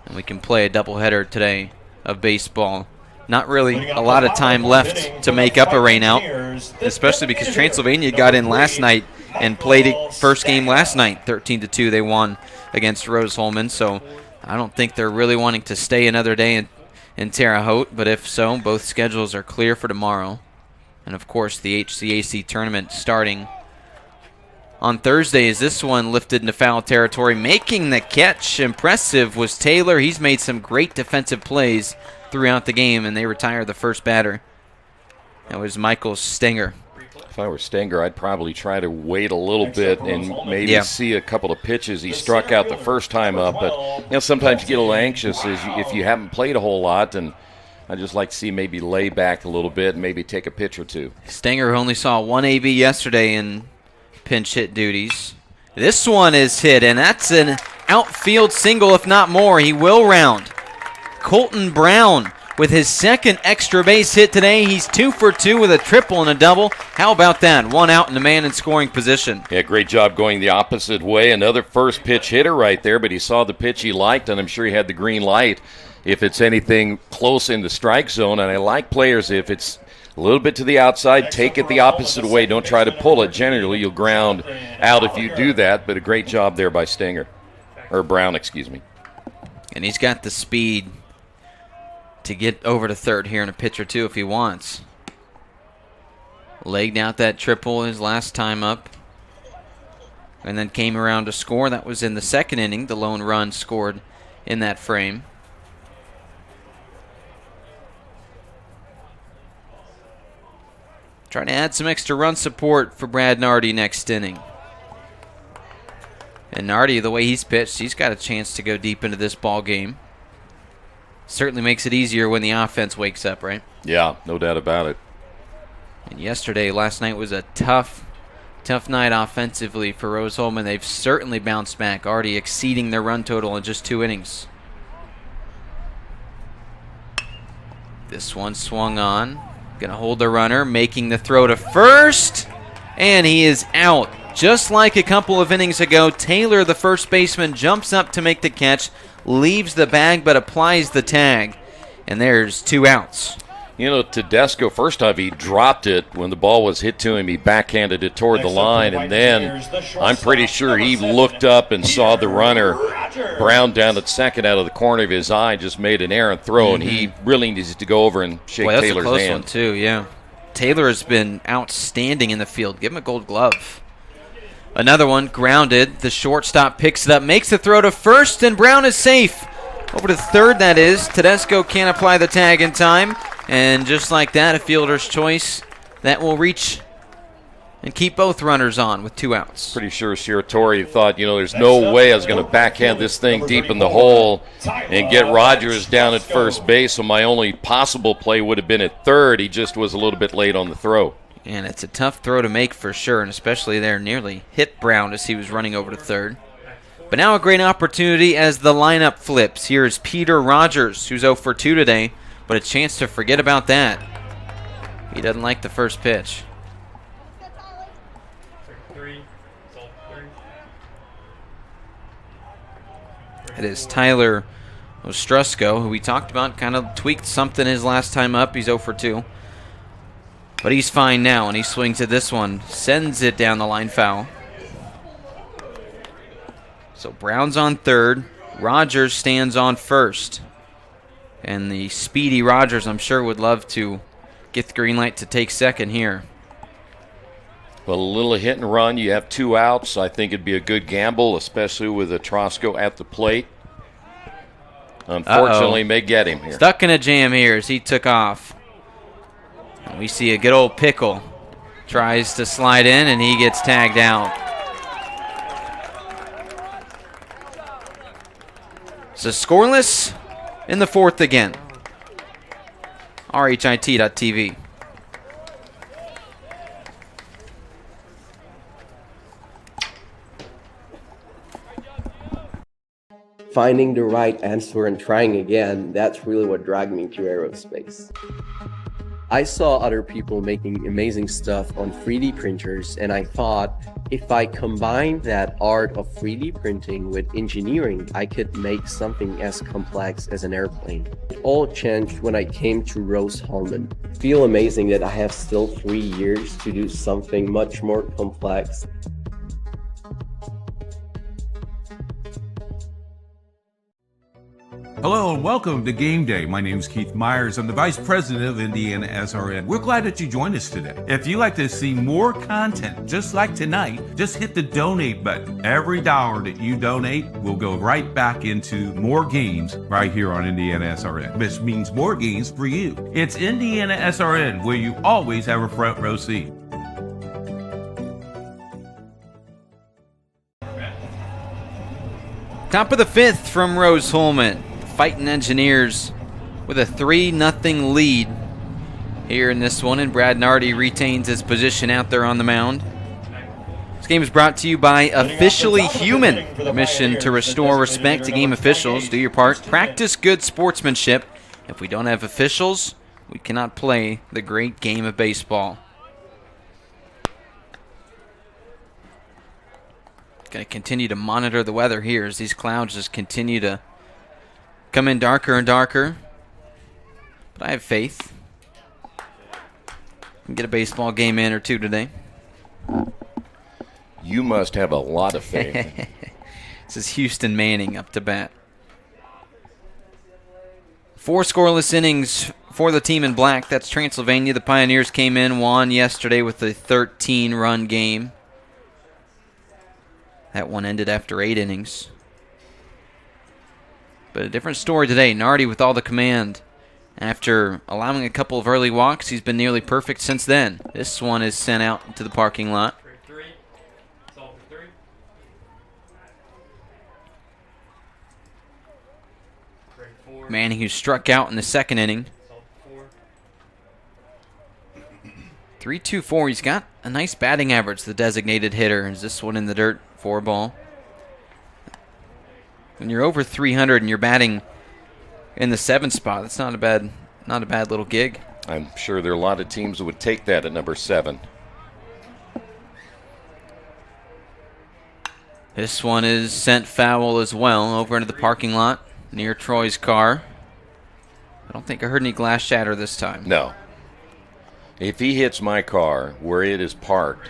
and we can play a doubleheader today of baseball. Not really a lot of time left to make up a rainout, especially because Transylvania got in last night and played a first game last night. 13-2 they won against Rose-Hulman, so I don't think they're really wanting to stay another day in Terre Haute, but if so, both schedules are clear for tomorrow. And of course the HCAC tournament starting on Thursday. Is this one lifted into foul territory? Making the catch, impressive, was Taylor. He's made some great defensive plays throughout the game, and they retire the first batter. That was Michael Stenger. If I were Stenger, I'd probably try to wait a little bit and maybe see a couple of pitches. He struck out the first time up, but sometimes you get a little anxious if you haven't played a whole lot, and I'd just like to see maybe lay back a little bit and maybe take a pitch or two. Stenger only saw one AB yesterday in pinch hit duties. This one is hit, and that's an outfield single, if not more. He will round. Colton Brown with his second extra base hit today. He's 2 for 2 with a triple and a double. How about that? 1 out and a man in scoring position. Yeah, great job going the opposite way. Another first pitch hitter right there, but he saw the pitch he liked, and I'm sure he had the green light if it's anything close in the strike zone. And I like players, if it's a little bit to the outside, take it the opposite way. Don't try to pull it. Generally, you'll ground out if you do that, but a great job there by Stenger. Or Brown, excuse me. And he's got the speed to get over to third here in a pitch or two if he wants. Legged out that triple his last time up, and then came around to score. That was in the second inning. The lone run scored in that frame. Trying to add some extra run support for Brad Nardi next inning. And Nardi, the way he's pitched, he's got a chance to go deep into this ball game. Certainly makes it easier when the offense wakes up, right? Yeah, no doubt about it. And last night was a tough night offensively for Rose-Hulman. They've certainly bounced back, already exceeding their run total in just 2 innings. This one swung on. Gonna hold the runner, making the throw to first, and he is out. Just like a couple of innings ago, Taylor, the first baseman, jumps up to make the catch, leaves the bag but applies the tag, and there's 2 outs. You know, Tedesco, first time he dropped it when the ball was hit to him, he backhanded it toward the line, and then I'm pretty sure he looked up and saw the runner, Brown, down at second out of the corner of his eye, just made an errant throw, and he really needs to go over and shake Taylor's hand. That's a close one, too, yeah. Taylor has been outstanding in the field. Give him a gold glove. Another one, grounded. The shortstop picks it up, makes the throw to first, and Brown is safe. Over to third, that is. Tedesco can't apply the tag in time. And just like that, a fielder's choice that will reach and keep both runners on with 2 outs. Pretty sure Shiratori thought, you know, there's no way I was going to backhand this thing deep in the hole and get Rogers down at first base, so my only possible play would have been at third. He just was a little bit late on the throw. And it's a tough throw to make for sure, and especially there nearly hit Brown as he was running over to third. But now a great opportunity as the lineup flips. Here's Peter Rogers, who's 0 for 2 today. But a chance to forget about that. He doesn't like the first pitch. It is Tyler Ostrusko, who we talked about, kind of tweaked something his last time up. He's 0 for 2. But he's fine now, and he swings at this one. Sends it down the line, foul. So Brown's on third. Rogers stands on first. And the speedy Rogers, I'm sure, would love to get the green light to take second here. Well, a little hit and run. You have 2 outs. I think it'd be a good gamble, especially with Ostrowski at the plate. Unfortunately, may get him here. Stuck in a jam here as he took off. And we see a good old Pickle. Tries to slide in, and he gets tagged out. So scoreless in the fourth again. RHIT.TV. Finding the right answer and trying again, that's really what dragged me to aerospace. I saw other people making amazing stuff on 3D printers, and I thought if I combine that art of 3D printing with engineering, I could make something as complex as an airplane. It all changed when I came to Rose-Hulman. I feel amazing that I have still 3 years to do something much more complex. Hello and welcome to Game Day. My name is Keith Myers. I'm the Vice President of IndianaSRN. We're glad that you joined us today. If you'd like to see more content just like tonight, just hit the donate button. Every dollar that you donate will go right back into more games right here on IndianaSRN, which means more games for you. It's IndianaSRN, where you always have a front row seat. Top of the fifth from Rose-Hulman. Fighting Engineers with a 3-0 lead here in this one, and Brad Nardi retains his position out there on the mound. This game is brought to you by Officially Human, mission to restore respect to game officials. Do your part. Practice good sportsmanship. If we don't have officials, we cannot play the great game of baseball. Going to continue to monitor the weather here as these clouds just continue to come in darker and darker. But I have faith. We can get a baseball game in or two today. You must have a lot of faith. This is Houston Manning up to bat. 4 scoreless innings for the team in black. That's Transylvania. The Pioneers came in, won yesterday with a 13-run game. That one ended after 8 innings. But a different story today. Nardi with all the command. After allowing a couple of early walks, he's been nearly perfect since then. This one is sent out into the parking lot. Manning, who struck out in the second inning. 3.24. He's got a nice batting average, the designated hitter. Is this one in the dirt? 4 ball. When you're over 300 and you're batting in the 7th spot, that's not a bad little gig. I'm sure there are a lot of teams that would take that at number 7. This one is sent foul as well over into the parking lot near Troy's car. I don't think I heard any glass shatter this time. No. If he hits my car where it is parked,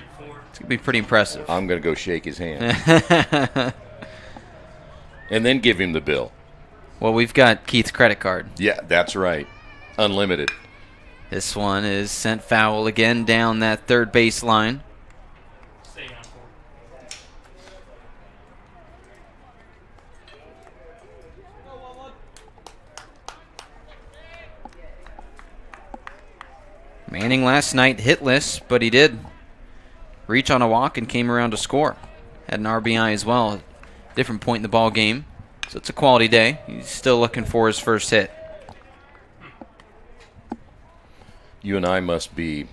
it's going to be pretty impressive. I'm going to go shake his hand. And then give him the bill. Well, we've got Keith's credit card. Yeah, that's right. Unlimited. This one is sent foul again down that third base line. Manning last night hitless, but he did reach on a walk and came around to score. Had an RBI as well. Different point in the ball game. So it's a quality day. He's still looking for his first hit. You and I must be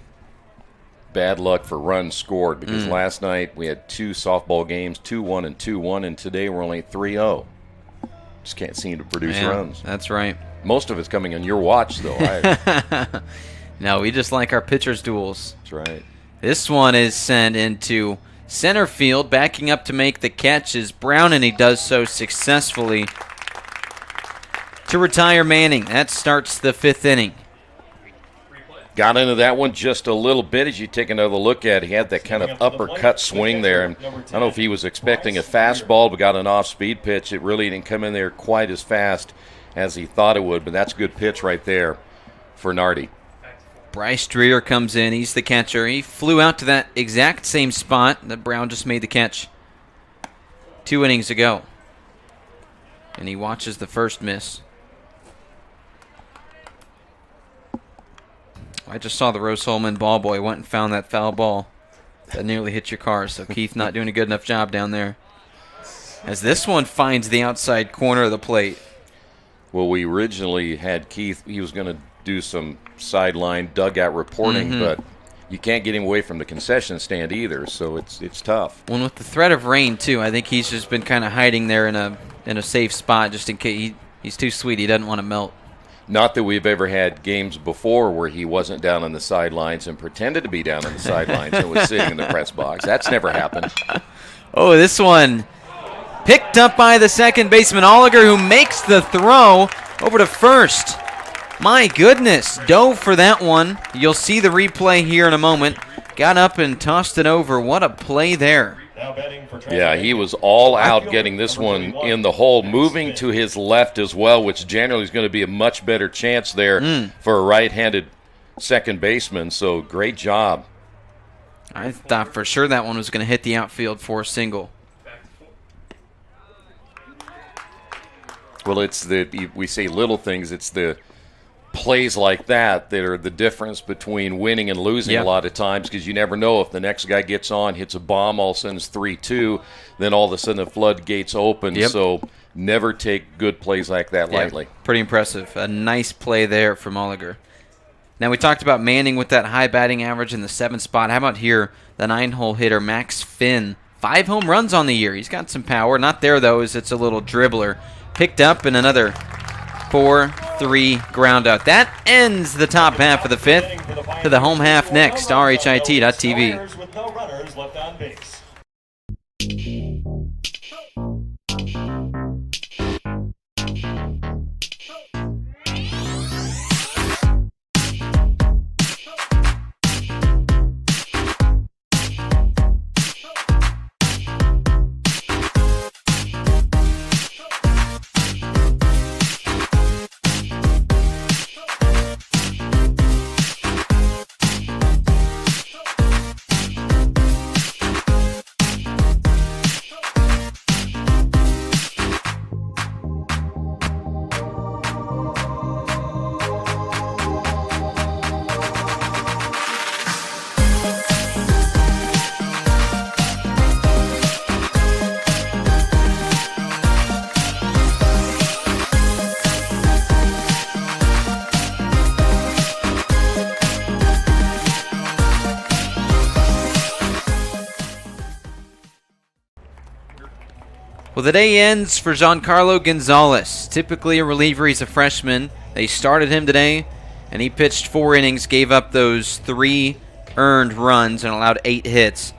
bad luck for runs scored because last night we had 2 softball games, 2-1 and 2-1, and today we're only 3-0. Just can't seem to produce runs. That's right. Most of it's coming on your watch, though. No, we just like our pitchers' duels. That's right. This one is sent into center field, backing up to make the catch is Brown, and he does so successfully to retire Manning. That starts the 5th inning. Got into that one just a little bit as you take another look at it. He had that kind of uppercut swing there. And I don't know if he was expecting a fastball but got an off-speed pitch. It really didn't come in there quite as fast as he thought it would, but that's a good pitch right there for Nardi. Bryce Dreer comes in. He's the catcher. He flew out to that exact same spot that Brown just made the catch 2 innings ago. And he watches the first miss. I just saw the Rose Holman ball boy went and found that foul ball that nearly hit your car. So Keith not doing a good enough job down there. As this one finds the outside corner of the plate. Well, we originally had Keith. He was going to do some sideline dugout reporting, but you can't get him away from the concession stand either. So it's tough. Well, with the threat of rain too, I think he's just been kind of hiding there in a safe spot just in case. He's too sweet. He doesn't want to melt. Not that we've ever had games before where he wasn't down on the sidelines and pretended to be down on the sidelines and was sitting in the press box. That's never happened. Oh, this one picked up by the second baseman, Oliger, who makes the throw over to first. My goodness, dove for that one. You'll see the replay here in a moment. Got up and tossed it over. What a play there. Yeah, he was all out getting this one in the hole, moving to his left as well, which generally is going to be a much better chance there for a right-handed second baseman. So great job. I thought for sure that one was going to hit the outfield for a single. Well, we say little things. It's the plays like that are the difference between winning and losing a lot of times, because you never know if the next guy gets on, hits a bomb, all of a sudden it's 3-2, then all of a sudden the floodgates open. So never take good plays like that lightly. Pretty impressive. A nice play there from Oliger. Now, we talked about Manning with that high batting average in the 7th spot. How about here, the 9-hole hitter, Max Finn? 5 home runs on the year. He's got some power. Not there, though, as it's a little dribbler. Picked up in another 4-3 ground out. That ends the top half of the 5th. To the home half next. RHIT.TV. Well, the day ends for Giancarlo Gonzalez. Typically a reliever, he's a freshman. They started him today, and he pitched 4 innings, gave up those 3 earned runs, and allowed 8 hits.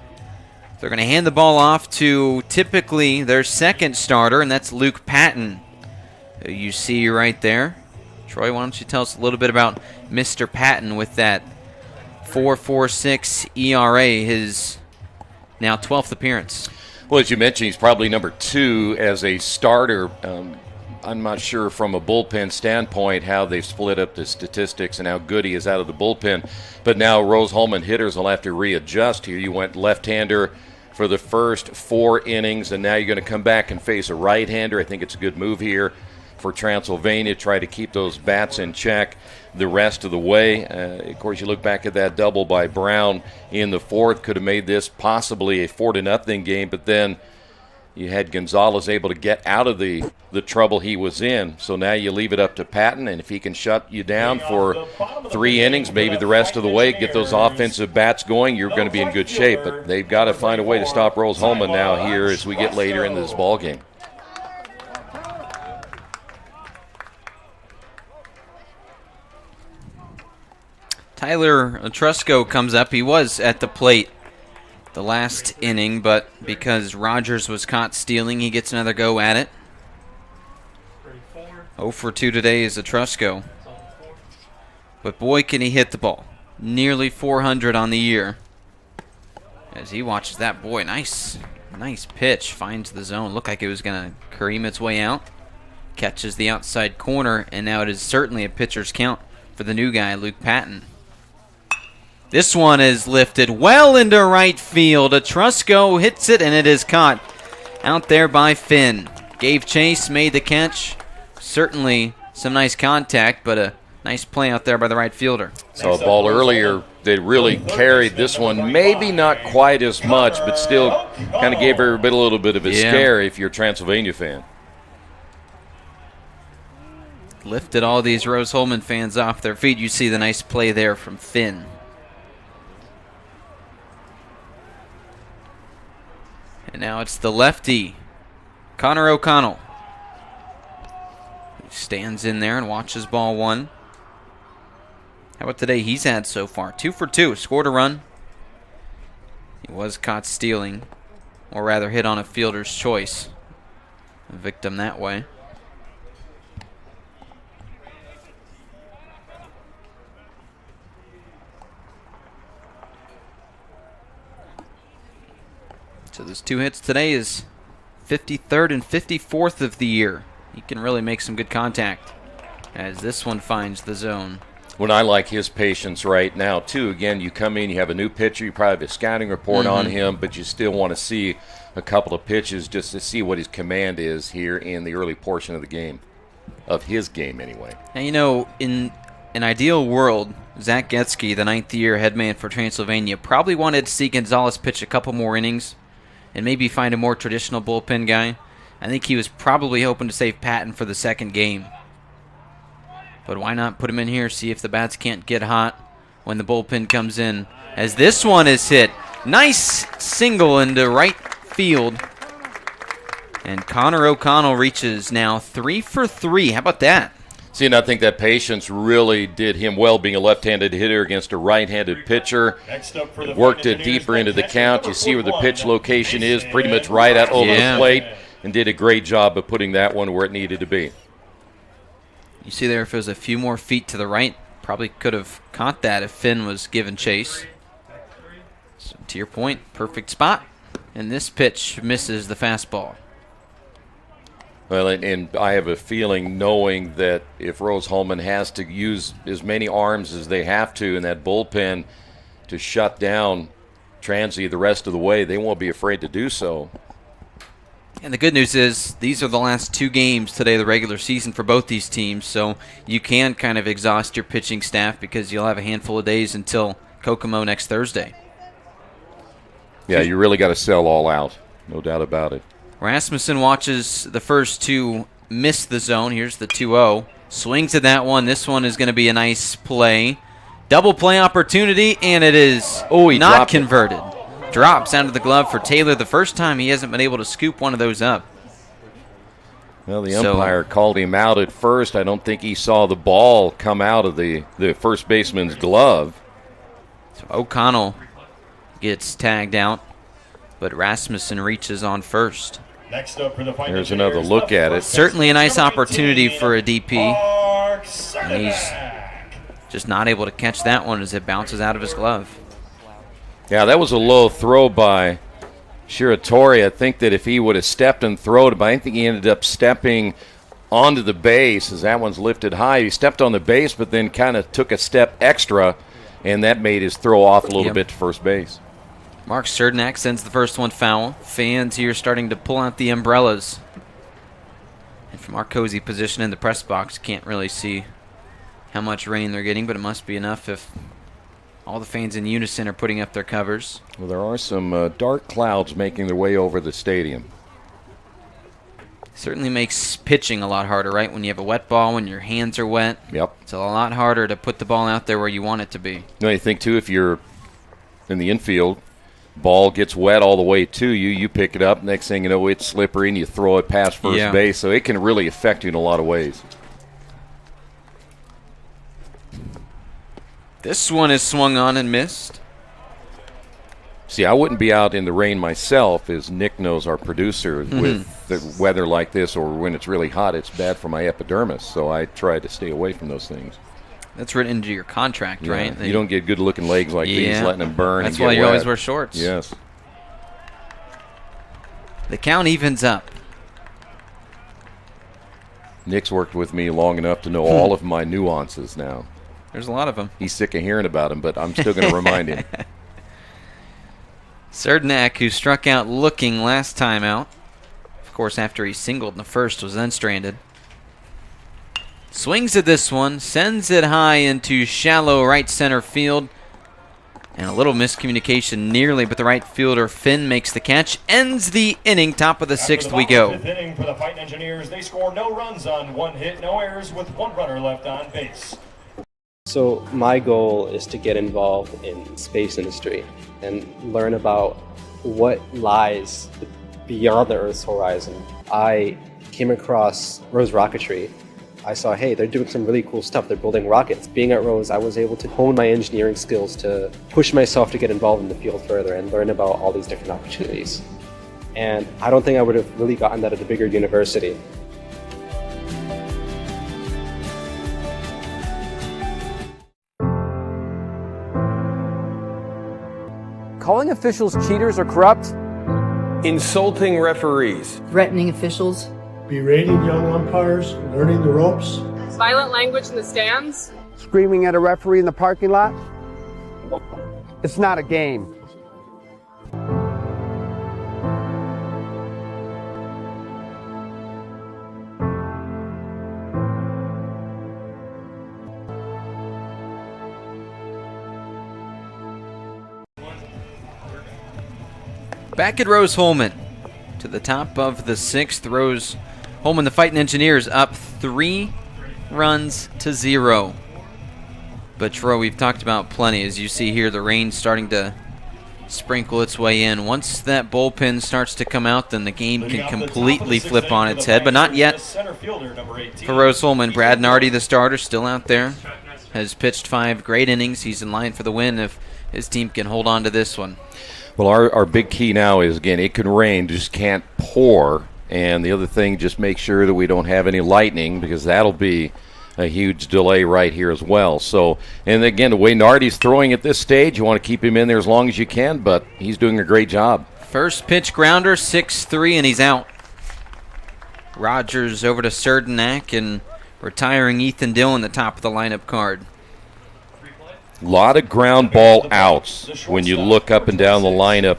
They're going to hand the ball off to typically their second starter, and that's Luke Patton, who you see right there. Troy, why don't you tell us a little bit about Mr. Patton with that 4.46 ERA, his now 12th appearance. Well, as you mentioned, he's probably number 2 as a starter. I'm not sure from a bullpen standpoint how they've split up the statistics and how good he is out of the bullpen. But now Rose-Hulman hitters will have to readjust here. You went left-hander for the first 4 innings, and now you're going to come back and face a right-hander. I think it's a good move here for Transylvania, try to keep those bats in check the rest of the way. Of course, you look back at that double by Brown in the 4th, could have made this possibly a 4-0 game, but then you had Gonzalez able to get out of the trouble he was in. So now you leave it up to Patton, and if he can shut you down for 3 innings, maybe the rest of the way, get those offensive bats going, you're going to be in good shape. But they've got to find a way to stop Rose-Hulman now here as we get later into this ball game. Tyler Etrusco comes up. He was at the plate the last inning, but because Rogers was caught stealing, he gets another go at it. 0 for 2 today is Etrusco. But boy, can he hit the ball. Nearly 400 on the year. As he watches that, boy, nice pitch. Finds the zone. Looked like it was going to cream its way out. Catches the outside corner, and now it is certainly a pitcher's count for the new guy, Luke Patton. This one is lifted well into right field. Etrusco hits it, and it is caught out there by Finn. Gave chase, made the catch. Certainly some nice contact, but a nice play out there by the right fielder. Saw a ball earlier. They really carried this one. Maybe not quite as much, but still kind of gave everybody a little bit of a scare if you're a Transylvania fan. Lifted all these Rose-Hulman fans off their feet. You see the nice play there from Finn. And now it's the lefty, Connor O'Connell. He stands in there and watches ball 1. How about today he's had so far? 2 for 2, scored a run. He was caught stealing, or rather hit on a fielder's choice. A victim that way. So those 2 hits today is 53rd and 54th of the year. He can really make some good contact as this one finds the zone. Well, I like his patience right now, too. Again, you come in, you have a new pitcher, you probably have a scouting report on him, but you still want to see a couple of pitches just to see what his command is here in the early portion of the game, of his game anyway. Now, you know, in an ideal world, Zach Getzky, the 9th-year head man for Transylvania, probably wanted to see Gonzalez pitch a couple more innings and maybe find a more traditional bullpen guy. I think he was probably hoping to save Patton for the second game. But why not put him in here, see if the bats can't get hot when the bullpen comes in. As this one is hit. Nice single into right field. And Connor O'Connell reaches now 3 for 3. How about that? See, and I think that patience really did him well, being a left-handed hitter against a right-handed pitcher. Worked it deeper into the count. You see where the pitch location is, pretty much right out over the plate, and did a great job of putting that one where it needed to be. You see there, if it was a few more feet to the right, probably could have caught that if Finn was given chase. So to your point, perfect spot. And this pitch misses the fastball. Well, and I have a feeling, knowing that if Rose-Hulman has to use as many arms as they have to in that bullpen to shut down Transy the rest of the way, they won't be afraid to do so. And the good news is these are the last 2 games today of the regular season for both these teams, so you can kind of exhaust your pitching staff because you'll have a handful of days until Kokomo next Thursday. Yeah, you really got to sell all out, no doubt about it. Rasmussen watches the first 2 miss the zone. Here's the 2-0. Swings at that one. This one is going to be a nice play. Double play opportunity, and it is not converted. Drops out of the glove for Taylor. The first time he hasn't been able to scoop one of those up. Well, the umpire called him out at first. I don't think he saw the ball come out of the first baseman's glove. So O'Connell gets tagged out, but Rasmussen reaches on first. There's another look at it. Certainly a nice opportunity for a DP. And he's just not able to catch that one as it bounces out of his glove. Yeah, that was a low throw by Shiratori. I think that if he would have stepped and thrown it, but I think he ended up stepping onto the base as that one's lifted high. He stepped on the base, but then kind of took a step extra, and that made his throw off a little bit to first base. Mark Cernak sends the first one foul. Fans here starting to pull out the umbrellas. And from our cozy position in the press box, can't really see how much rain they're getting, but it must be enough if all the fans in unison are putting up their covers. Well, there are some dark clouds making their way over the stadium. Certainly makes pitching a lot harder, right? When you have a wet ball, when your hands are wet. Yep. It's a lot harder to put the ball out there where you want it to be. You think, too, if you're in the infield, ball gets wet all the way to you, you pick it up, next thing you know, it's slippery, and you throw it past first base, so it can really affect you in a lot of ways. This one is swung on and missed. See, I wouldn't be out in the rain myself, as Nick knows, our producer, with the weather like this, or when it's really hot, it's bad for my epidermis, so I try to stay away from those things. That's written into your contract, right? You don't get good-looking legs like these, letting them burn. That's and get why you wet. always wear shorts. Yes. The count evens up. Nick's worked with me long enough to know all of my nuances now. There's a lot of them. He's sick of hearing about them, but I'm still going to remind him. Cernak, who struck out looking last time out, of course, after he singled in the first, was then stranded. Swings at this one, sends it high into shallow right center field. And a little miscommunication nearly, but the right fielder, Finn, makes the catch. Ends the inning, top of the sixth we go. Fifth inning for the Fighting Engineers. They score no runs on one hit, no errors, with one runner left on base. So my goal is to get involved in space industry and learn about what lies beyond the Earth's horizon. I came across Rose Rocketry. I saw, hey, they're doing some really cool stuff. They're building rockets. Being at Rose, I was able to hone my engineering skills to push myself to get involved in the field further and learn about all these different opportunities. And I don't think I would have really gotten that at a bigger university. Calling officials cheaters or corrupt? Insulting referees. Threatening officials. Berating young umpires, learning the ropes. Violent language in the stands. Screaming at a referee in the parking lot? It's not a game. Back at Rose-Hulman, to the top of the sixth. Rose-Hulman, the Fighting Engineers, up 3-0. But Troy, we've talked about plenty. As you see here, the rain starting to sprinkle its way in. Once that bullpen starts to come out, then the game can completely flip on its head, but not yet for Rose-Hulman. Brad Nardi, the starter, still out there, has pitched 5 great innings. He's in line for the win if his team can hold on to this one. Well, our big key now is, again, it can rain, just can't pour. And the other thing, just make sure that we don't have any lightning, because that'll be a huge delay right here as well. So, and again, the way Nardi's throwing at this stage, you want to keep him in there as long as you can, but he's doing a great job. First pitch grounder, 6-3, and he's out. Rogers over to Cernak and retiring Ethan Dillon, the top of the lineup card. A lot of ground ball outs when you look up and down the lineup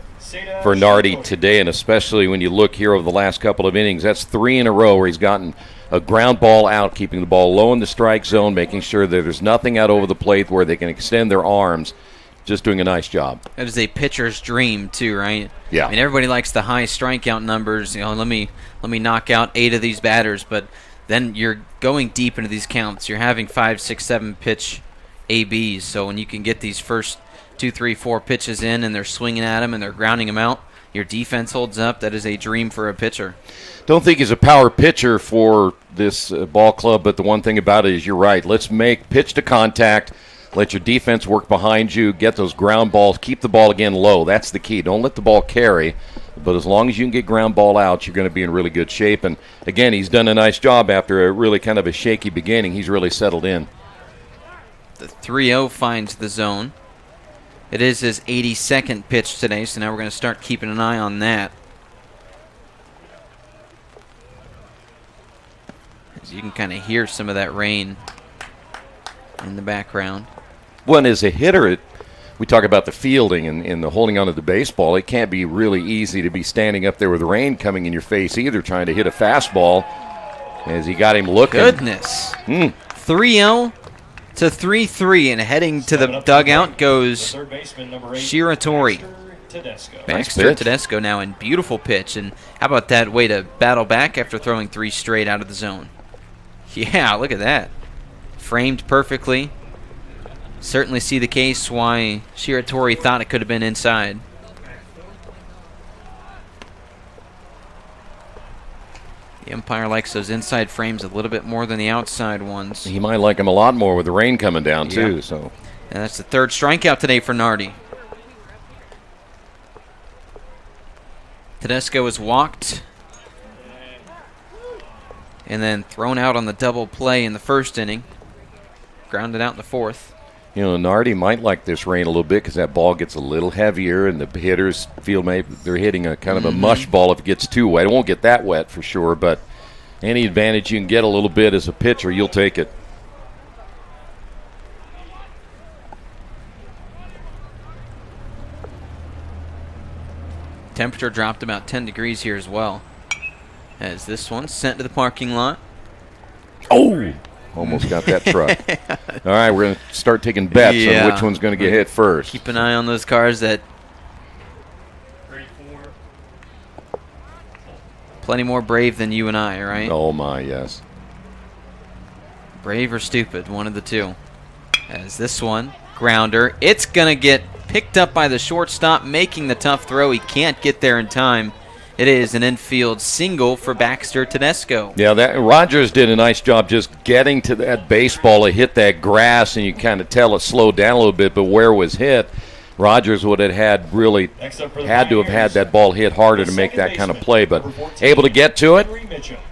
for Nardi today, and especially when you look here over the last couple of innings. That's 3 in a row where he's gotten a ground ball out, keeping the ball low in the strike zone, making sure that there's nothing out over the plate where they can extend their arms. Just doing a nice job. That is a pitcher's dream too, right? Yeah. I mean, everybody likes the high strikeout numbers. You know, let me knock out 8 of these batters, but then you're going deep into these counts. You're having 5, 6, 7 pitch ABs. So when you can get these first 2, 3, 4 pitches in and they're swinging at them and they're grounding them out, your defense holds up. That is a dream for a pitcher. Don't think he's a power pitcher for this ball club, but the one thing about it is you're right. Let's make pitch to contact. Let your defense work behind you. Get those ground balls. Keep the ball, again, low. That's the key. Don't let the ball carry. But as long as you can get ground ball out, you're going to be in really good shape. And, again, he's done a nice job after a really kind of a shaky beginning. He's really settled in. The 3-0 finds the zone. It is his 82nd pitch today, so now we're going to start keeping an eye on that. As you can kind of hear some of that rain in the background. Well, as a hitter, we talk about the fielding and the holding on to the baseball. It can't be really easy to be standing up there with rain coming in your face either, trying to hit a fastball as he got him looking. Goodness. 3-0 to 3-3, and heading to the dugout goes Shiratori. Baxter Tedesco now in beautiful pitch, and how about that way to battle back after throwing 3 straight out of the zone? Yeah, look at that. Framed perfectly. Certainly see the case why Shiratori thought it could have been inside. The umpire likes those inside frames a little bit more than the outside ones. He might like them a lot more with the rain coming down, too. So, and that's the 3rd strikeout today for Nardi. Tedesco is walked and then thrown out on the double play in the 1st inning. Grounded out in the 4th. You know, Nardi might like this rain a little bit because that ball gets a little heavier, and the hitters feel maybe they're hitting a kind of a mush ball if it gets too wet. It won't get that wet for sure, but any advantage you can get a little bit as a pitcher, you'll take it. Temperature dropped about 10 degrees here as well. As this one sent to the parking lot. Oh! Almost got that truck. All right, we're going to start taking bets on which one's going to get hit first. Keep an eye on those cars that... Plenty more brave than you and I, right? Oh, my, yes. Brave or stupid, one of the two. As this one, grounder. It's going to get picked up by the shortstop, making the tough throw. He can't get there in time. It is an infield single for Baxter Tedesco. Yeah, that Rogers did a nice job just getting to that baseball. It hit that grass, and you kind of tell it slowed down a little bit, but where it was hit, Rogers would have had really had to have had that ball hit harder to make that kind of play, but able to get to it,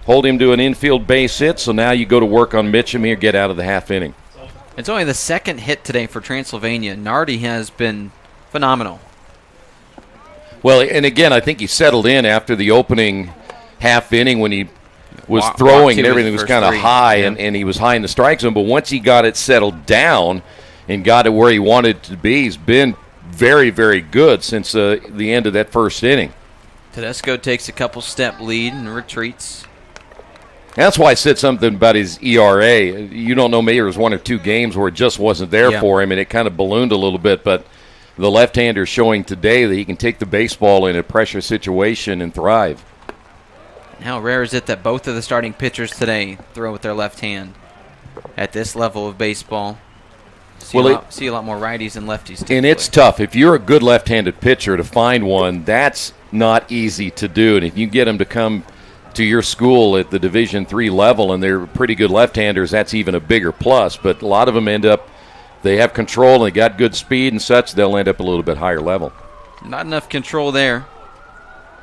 hold him to an infield base hit, so now you go to work on Mitchum here, get out of the half inning. It's only the 2nd hit today for Transylvania. Nardi has been phenomenal. Well, and again, I think he settled in after the opening half inning when he was throwing and everything was kind of high, and he was high in the strike zone. But once he got it settled down and got it where he wanted it to be, he's been very, very good since the end of that 1st inning. Tedesco takes a couple-step lead and retreats. That's why I said something about his ERA. You don't know, maybe there was 1 or 2 games where it just wasn't there for him, and it kind of ballooned a little bit, but the left-hander showing today that he can take the baseball in a pressure situation and thrive. How rare is it that both of the starting pitchers today throw with their left hand at this level of baseball? See a lot more righties than lefties typically. And it's tough. If you're a good left-handed pitcher, to find one, that's not easy to do. And if you get them to come to your school at the Division III level and they're pretty good left-handers, that's even a bigger plus. But a lot of them end up, they have control and they got good speed and such, they'll end up a little bit higher level. Not enough control there.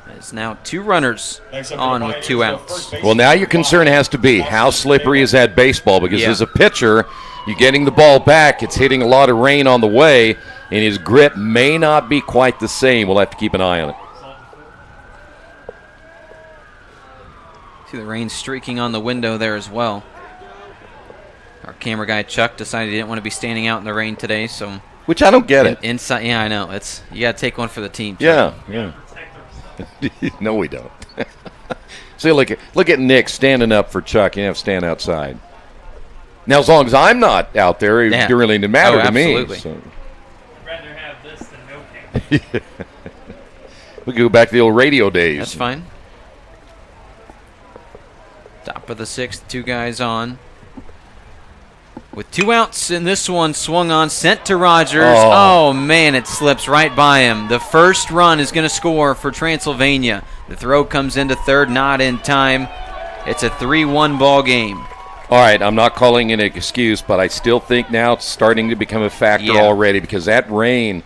There's now 2 runners on with 2 outs. Well, now your concern has to be how slippery is that baseball, because as a pitcher, you're getting the ball back, it's hitting a lot of rain on the way, and his grip may not be quite the same. We'll have to keep an eye on it. See the rain streaking on the window there as well. Our camera guy Chuck decided he didn't want to be standing out in the rain today, so which I don't get it. Inside, yeah, I know. It's you got to take one for the team. Chuck. Yeah. No, we don't. See, look at Nick standing up for Chuck. You have to stand outside. Now, as long as I'm not out there, it really doesn't matter to me. So. I'd rather have this than no camera. We go back to the old radio days. That's fine. Top of the 6th, 2 guys on. With 2 outs in this one, swung on, sent to Rogers. Oh, man, it slips right by him. The first run is going to score for Transylvania. The throw comes into third, not in time. It's a 3-1 ball game. All right, I'm not calling it an excuse, but I still think now it's starting to become a factor already because that rain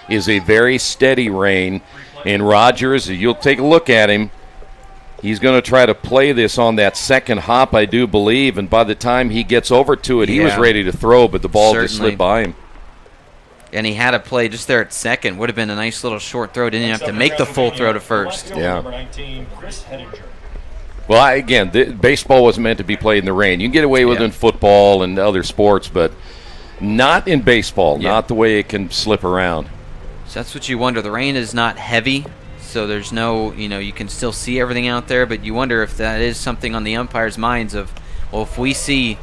is a very steady rain. And Rogers, you'll take a look at him. He's going to try to play this on that second hop, I do believe, and by the time he gets over to it, he was ready to throw, but the ball just slid by him. And he had a play just there at second. Would have been a nice little short throw. Didn't have to make the full throw to first. Yeah. Well, baseball wasn't meant to be played in the rain. You can get away with it in football and other sports, but not in baseball, not the way it can slip around. So that's what you wonder. The rain is not heavy, so there's no, you can still see everything out there, but you wonder if that is something on the umpires' minds of, well, if we see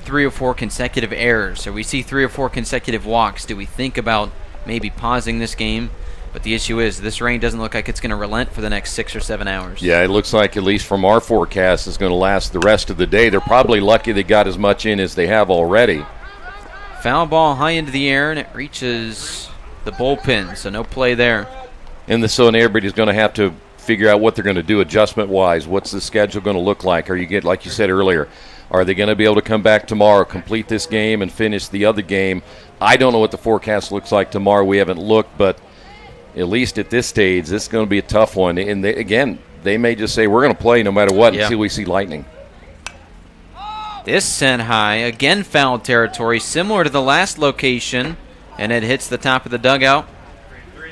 3 or 4 consecutive errors or we see 3 or 4 consecutive walks, do we think about maybe pausing this game? But the issue is this rain doesn't look like it's going to relent for the next 6 or 7 hours. Yeah, it looks like, at least from our forecast, it's going to last the rest of the day. They're probably lucky they got as much in as they have already. Foul ball high into the air, and it reaches the bullpen, so no play there. And everybody's going to have to figure out what they're going to do adjustment-wise. What's the schedule going to look like? Like you said earlier, are they going to be able to come back tomorrow, complete this game, and finish the other game? I don't know what the forecast looks like tomorrow. We haven't looked, but at least at this stage, this is going to be a tough one. And they may just say, we're going to play no matter what until we see lightning. This sent high, again foul territory, similar to the last location, and it hits the top of the dugout.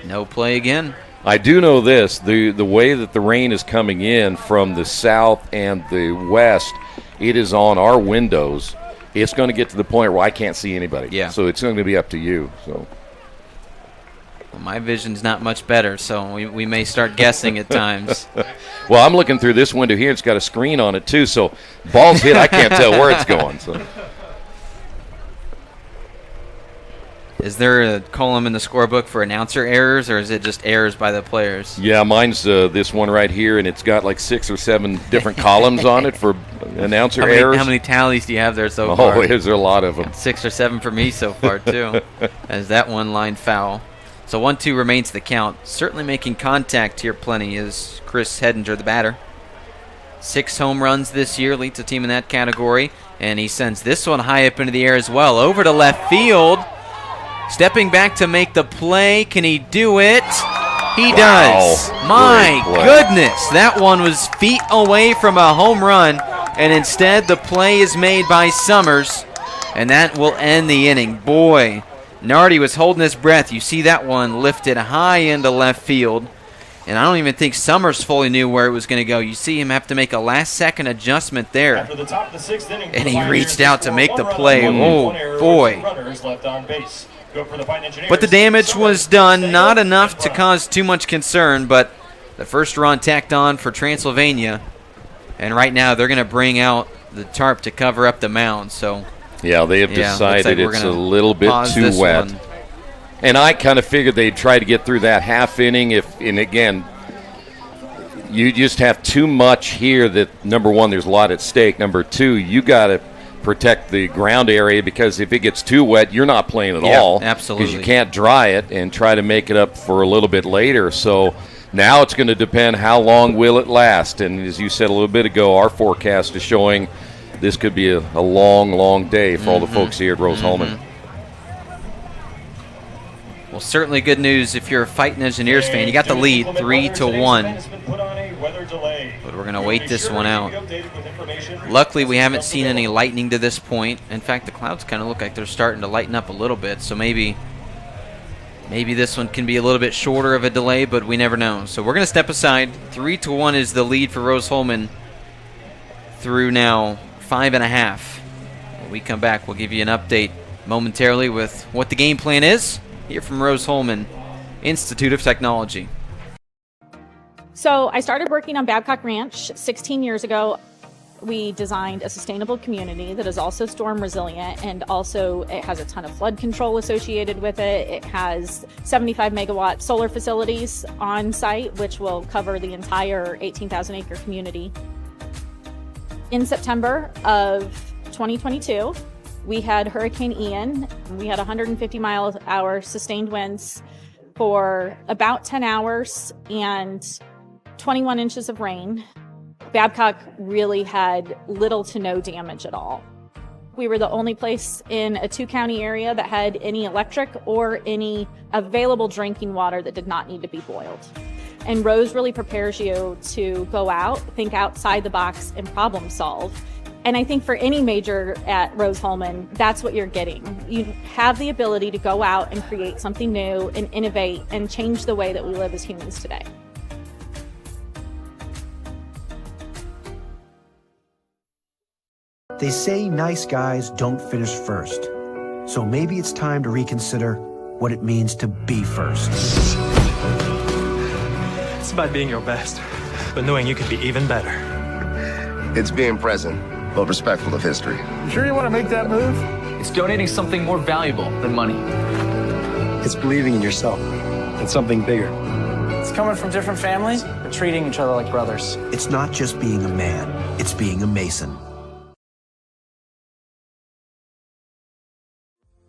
No play again. I do know this, the way that the rain is coming in from the south and the west, it is on our windows. It's going to get to the point where I can't see anybody. Yeah. So it's going to be up to you. So. Well, my vision's not much better, so we may start guessing at times. Well, I'm looking through this window here. It's got a screen on it, too, so ball's hit, I can't tell where it's going. So. Is there a column in the scorebook for announcer errors, or is it just errors by the players? Yeah, mine's this one right here, and it's got like 6 or 7 different columns on it for announcer errors. How many tallies do you have there so far? Oh, is there a lot of them. 6 or 7 for me so far, too, as that one line foul. So 1-2 remains the count. Certainly making contact here plenty is Chris Hedinger, the batter. 6 home runs this year, leads the team in that category. And he sends this one high up into the air as well. Over to left field. Stepping back to make the play. Can he do it? He does. My goodness. That one was feet away from a home run. And instead the play is made by Summers. And that will end the inning. Boy. Nardi was holding his breath. You see that one lifted high into left field. And I don't even think Summers fully knew where it was going to go. You see him have to make a last-second adjustment there. After the top of the 6th inning, and he reached out to make the play. Oh, boy. But the damage was done. Not enough to cause too much concern, but the first run tacked on for Transylvania. And right now they're going to bring out the tarp to cover up the mound. So. Yeah, they have decided it's a little bit too wet. And I kind of figured they'd try to get through that half inning. And again, you just have too much here that, number one, there's a lot at stake. Number two, you got to protect the ground area because if it gets too wet, you're not playing at all. Absolutely. Because you can't dry it and try to make it up for a little bit later. So now it's going to depend how long will it last. And as you said a little bit ago, our forecast is showing this could be a long, long day for all the folks here at Rose-Hulman. Well, certainly good news if you're a Fighting Engineers fan. You got the lead 3-1. But we're going to wait this one out. Luckily, we haven't seen any lightning to this point. In fact, the clouds kind of look like they're starting to lighten up a little bit. So maybe this one can be a little bit shorter of a delay, but we never know. So we're going to step aside. 3-1 is the lead for Rose-Hulman through now 5.5. When we come back, we'll give you an update momentarily with what the game plan is here from Rose-Hulman Institute of Technology. So I started working on Babcock Ranch 16 years ago. We designed a sustainable community that is also storm resilient, and also it has a ton of flood control associated with it. It has 75 megawatt solar facilities on site, which will cover the entire 18,000 acre community. In September of 2022, we had Hurricane Ian. We had 150 miles an hour sustained winds for about 10 hours and 21 inches of rain. Babcock really had little to no damage at all. We were the only place in a 2-county area that had any electric or any available drinking water that did not need to be boiled. And Rose really prepares you to go out, think outside the box, and problem solve. And I think for any major at Rose-Hulman, that's what you're getting. You have the ability to go out and create something new and innovate and change the way that we live as humans today. They say nice guys don't finish first. So maybe it's time to reconsider what it means to be first. It's about being your best, but knowing you could be even better. It's being present, but respectful of history. You sure you want to make that move? It's donating something more valuable than money. It's believing in yourself and something bigger. It's coming from different families, but treating each other like brothers. It's not just being a man, it's being a Mason.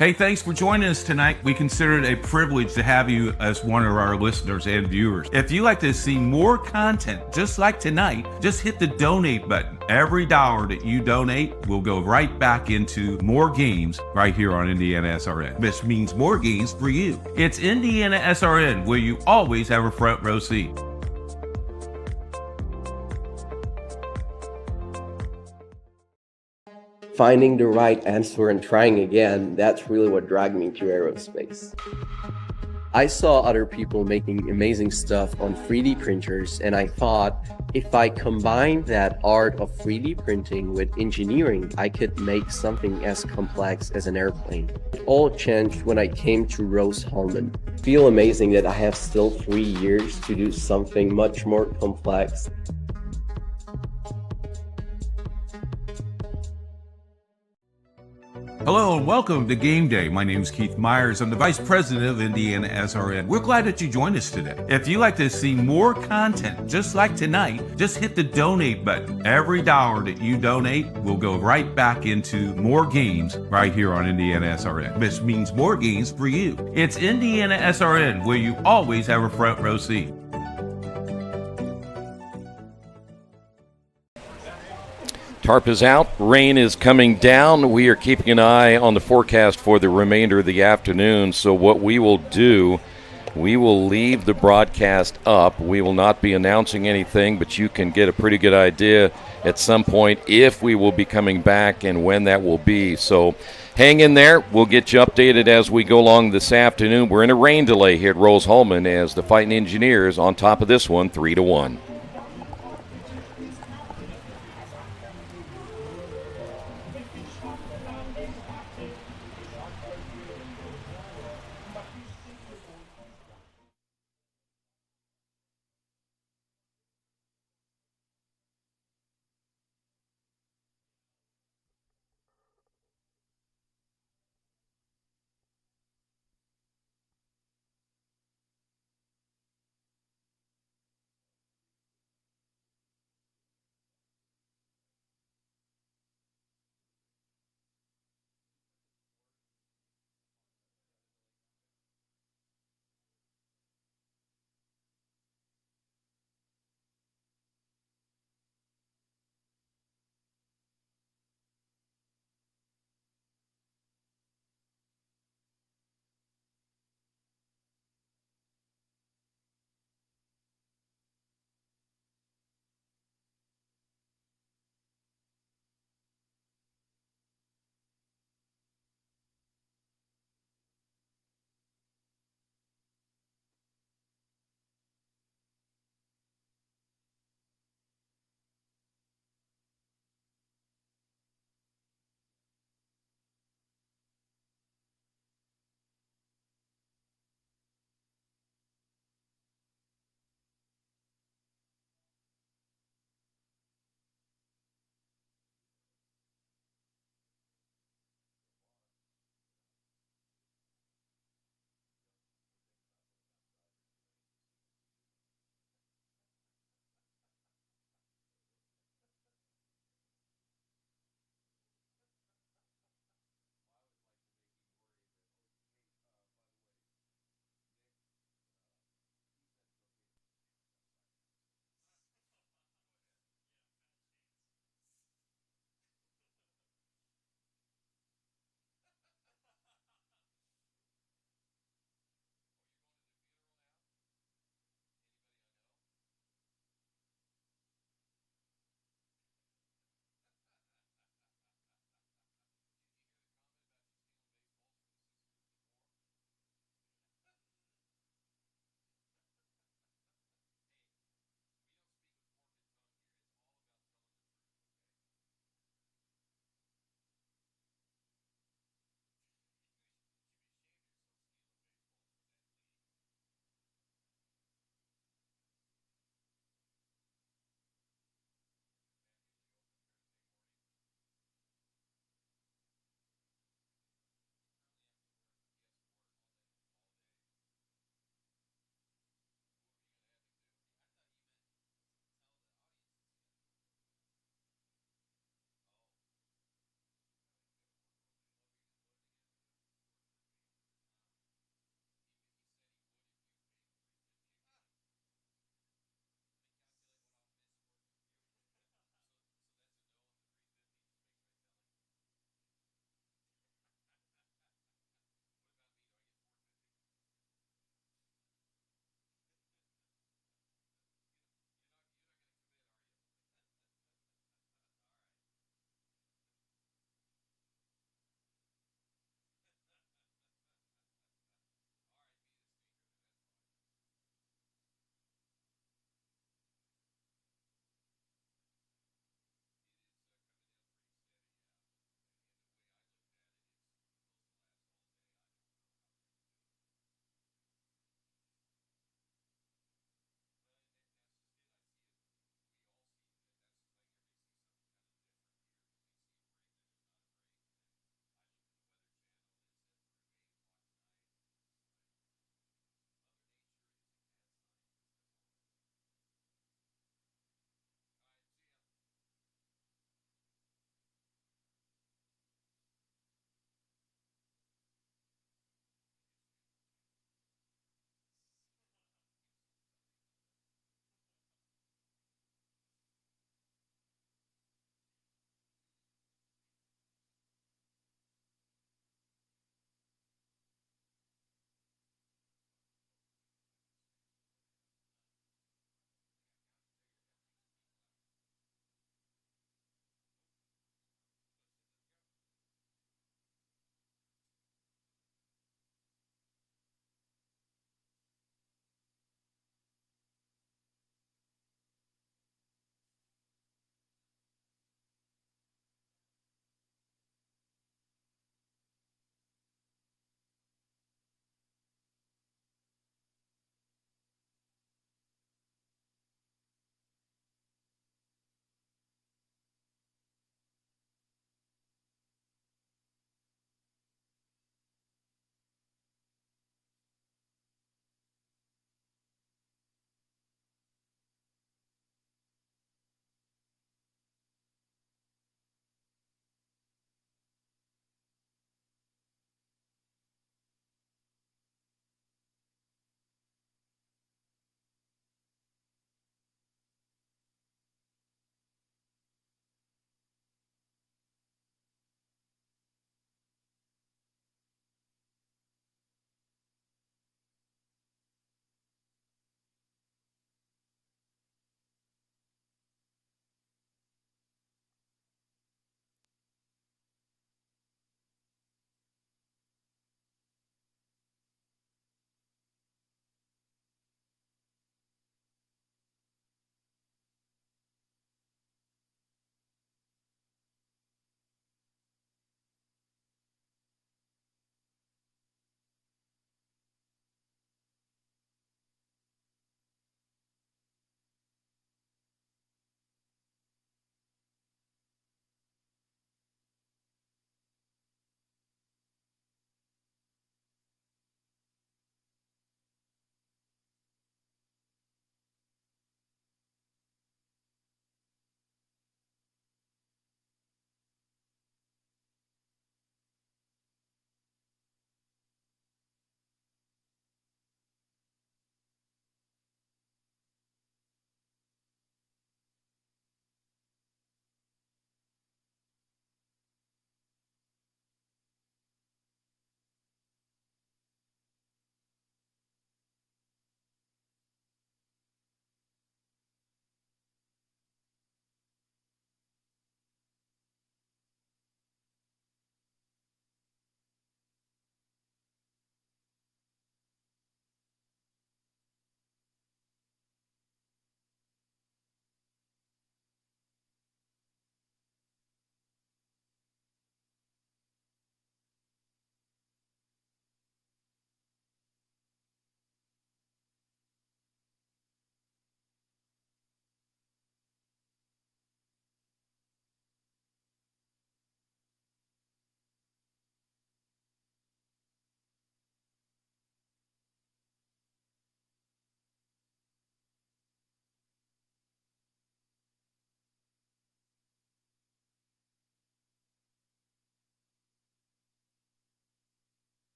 Hey, thanks for joining us tonight. We consider it a privilege to have you as one of our listeners and viewers. If you'd like to see more content just like tonight, just hit the donate button. Every dollar that you donate will go right back into more games right here on IndianaSRN. This means more games for you. It's IndianaSRN, where you always have a front row seat. Finding the right answer and trying again, that's really what dragged me to aerospace. I saw other people making amazing stuff on 3D printers, and I thought if I combined that art of 3D printing with engineering, I could make something as complex as an airplane. It all changed when I came to Rose-Hulman. I feel amazing that I have still 3 years to do something much more complex. Hello and welcome to Game Day. My name is Keith Myers. I'm the Vice President of IndianaSRN. We're glad that you joined us today. If you'd like to see more content just like tonight, just hit the donate button. Every dollar that you donate will go right back into more games right here on IndianaSRN. This means more games for you. It's IndianaSRN, where you always have a front row seat. Tarp is out. Rain is coming down. We are keeping an eye on the forecast for the remainder of the afternoon. So what we will do, we will leave the broadcast up. We will not be announcing anything, but you can get a pretty good idea at some point if we will be coming back and when that will be. So hang in there. We'll get you updated as we go along this afternoon. We're in a rain delay here at Rose-Hulman as the Fighting Engineers on top of this one, 3-1.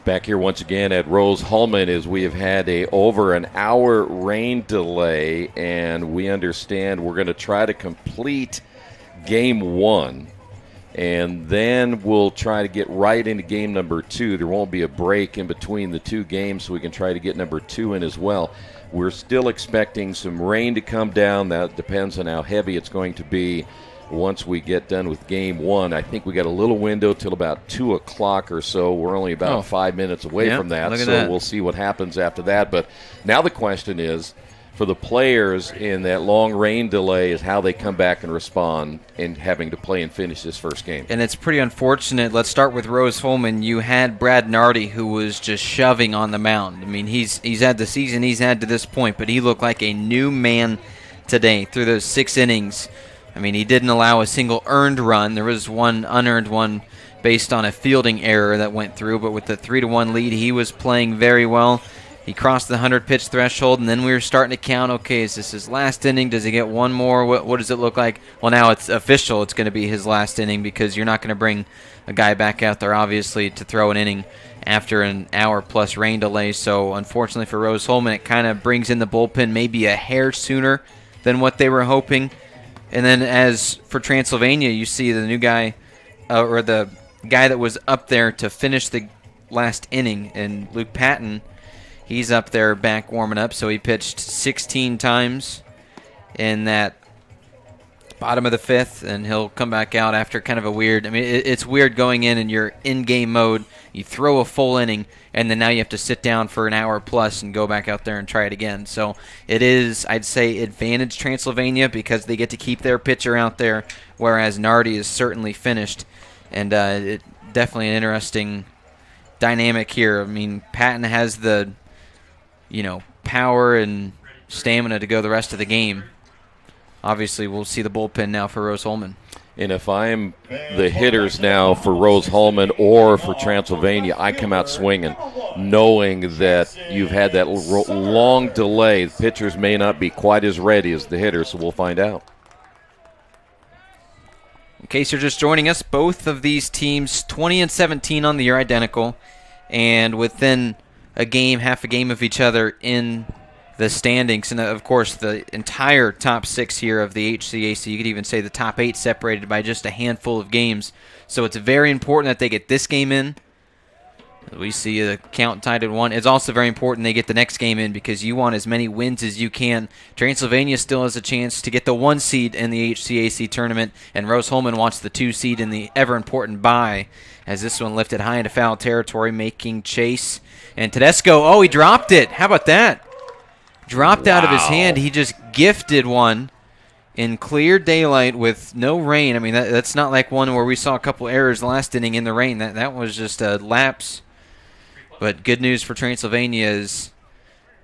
Back here once again at Rose-Hulman as we have had over an hour rain delay, and we understand we're going to try to complete game 1, and then we'll try to get right into game number 2. There won't be a break in between the 2 games, so we can try to get number 2 in as well. We're still expecting some rain to come down. That depends on how heavy it's going to be once we get done with game 1. I think we got a little window till about 2 o'clock or so. We're only about 5 minutes away from that, so we'll see what happens after that. But now the question is, for the players in that long rain delay, is how they come back and respond in having to play and finish this first game. And it's pretty unfortunate. Let's start with Rose-Hulman. You had Brad Nardi, who was just shoving on the mound. I mean, he's had the season he's had to this point, but he looked like a new man today through those 6 innings. I mean, he didn't allow a single earned run. There was one unearned one based on a fielding error that went through, but with the 3-1 lead, he was playing very well. He crossed the 100-pitch threshold, and then we were starting to count, okay, is this his last inning? Does he get one more? What does it look like? Well, now it's official. It's going to be his last inning because you're not going to bring a guy back out there, obviously, to throw an inning after an hour-plus rain delay. So, unfortunately for Rose-Hulman, it kind of brings in the bullpen maybe a hair sooner than what they were hoping. And then as for Transylvania, you see the new guy, or the guy that was up there to finish the last inning, and Luke Patton, he's up there back warming up. So he pitched 16 times in that bottom of the 5th, and he'll come back out after kind of a weird, I mean, it's weird going in and you're in-game mode. You throw a full inning, and then now you have to sit down for an hour plus and go back out there and try it again. So it is, I'd say, advantage Transylvania because they get to keep their pitcher out there, whereas Nardi is certainly finished. And it definitely an interesting dynamic here. I mean, Patton has the, power and stamina to go the rest of the game. Obviously, we'll see the bullpen now for Rose-Hulman. And if I'm the hitters now for Rose-Hulman or for Transylvania, I come out swinging, knowing that you've had that long delay. The pitchers may not be quite as ready as the hitters, so we'll find out. In case you're just joining us, both of these teams 20-17 on the year, identical, and within a game, half a game of each other in the standings. And, of course, the entire top 6 here of the HCAC, you could even say the top 8 separated by just a handful of games. So it's very important that they get this game in. We see the count tied at 1. It's also very important they get the next game in because you want as many wins as you can. Transylvania still has a chance to get the 1 seed in the HCAC tournament, and Rose-Hulman wants the 2 seed in the ever-important bye, as this one lifted high into foul territory, making chase. And Tedesco, he dropped it. How about that? Dropped out of his hand. He just gifted one in clear daylight with no rain. I mean, that's not like one where we saw a couple errors last inning in the rain. That was just a lapse. But good news for Transylvania is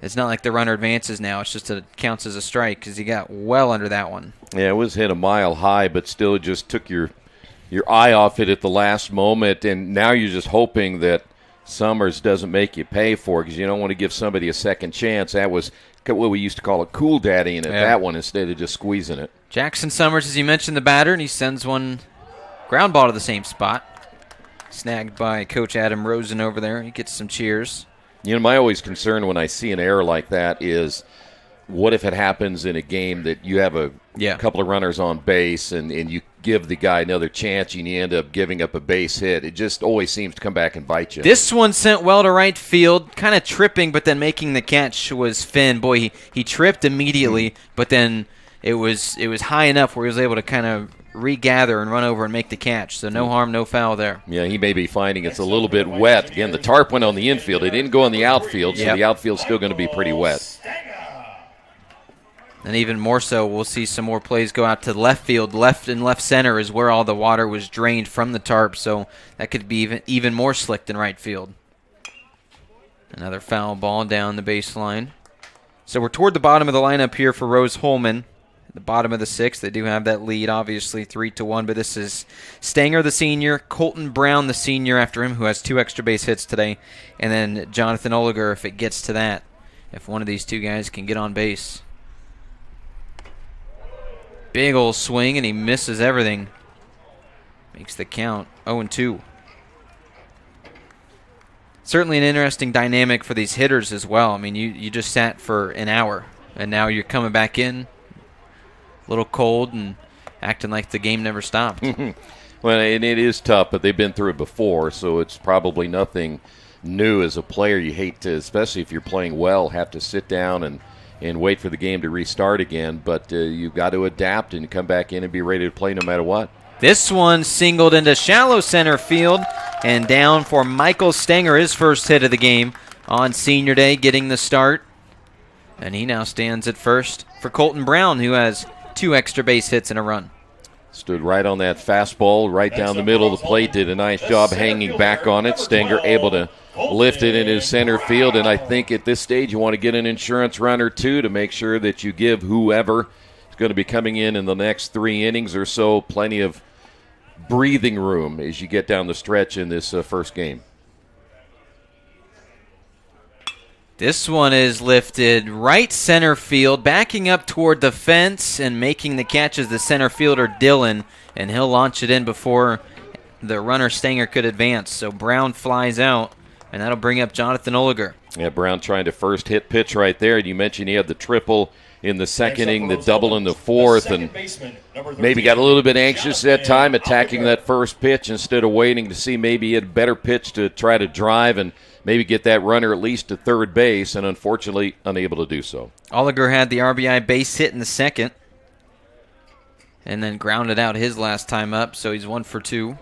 it's not like the runner advances now. It's just counts as a strike because he got well under that one. Yeah, it was hit a mile high, but still just took your eye off it at the last moment. And now you're just hoping that Summers doesn't make you pay for it because you don't want to give somebody a second chance. That was what we used to call a cool daddy in it, that one, instead of just squeezing it. Jackson Summers, as you mentioned, the batter, and he sends one ground ball to the same spot. Snagged by Coach Adam Rosen over there. He gets some cheers. My always concern when I see an error like that is what if it happens in a game that you have a couple of runners on base and you give the guy another chance and you end up giving up a base hit. It just always seems to come back and bite you. This one sent well to right field, kind of tripping, but then making the catch was Finn. Boy, he tripped immediately, but then it was high enough where he was able to kind of regather and run over and make the catch. So no harm, no foul there. Yeah, he may be finding it's a little bit wet. Again, the tarp went on the infield. It didn't go on the outfield, so the outfield's still going to be pretty wet. And even more so, we'll see some more plays go out to left field. Left and left center is where all the water was drained from the tarp, so that could be even more slick than right field. Another foul ball down the baseline. So we're toward the bottom of the lineup here for Rose-Hulman. At the bottom of the 6th, they do have that lead, obviously 3-1, but this is Stanger, the senior, Colton Brown, the senior after him, who has 2 extra base hits today, and then Jonathan Oliger if it gets to that, if one of these 2 guys can get on base. Big old swing, and he misses everything. Makes the count 0-2. certainly an interesting dynamic for these hitters as well. I mean, you just sat for an hour, and now you're coming back in a little cold and acting like the game never stopped. Well, and it is tough, but they've been through it before, so it's probably nothing new as a player. You hate to, especially if you're playing well, have to sit down and wait for the game to restart again. But you've got to adapt and come back in and be ready to play no matter what. This one singled into shallow center field and down for Michael Stenger, his first hit of the game on Senior Day, getting the start. And he now stands at first for Colton Brown, who has 2 extra base hits and a run. Stood right on that fastball, right down the middle of the plate, did a nice job hanging back on it. Stenger able to lift it into center field, and I think at this stage you want to get an insurance run or two to make sure that you give whoever is going to be coming in the next 3 innings or so plenty of breathing room as you get down the stretch in this first game. This one is lifted right center field, backing up toward the fence and making the catch as the center fielder Dillon, and he'll launch it in before the runner Stenger could advance. So Brown flies out, and that'll bring up Jonathan Oliger. Yeah, Brown trying to first hit pitch right there. You mentioned he had the triple in the second inning, the double in the fourth, and maybe got a little bit anxious that time attacking that first pitch instead of waiting to see maybe he had a better pitch to try to drive and maybe get that runner at least to third base, and unfortunately unable to do so. Oliger had the RBI base hit in the second and then grounded out his last time up, so he's 1 for 2.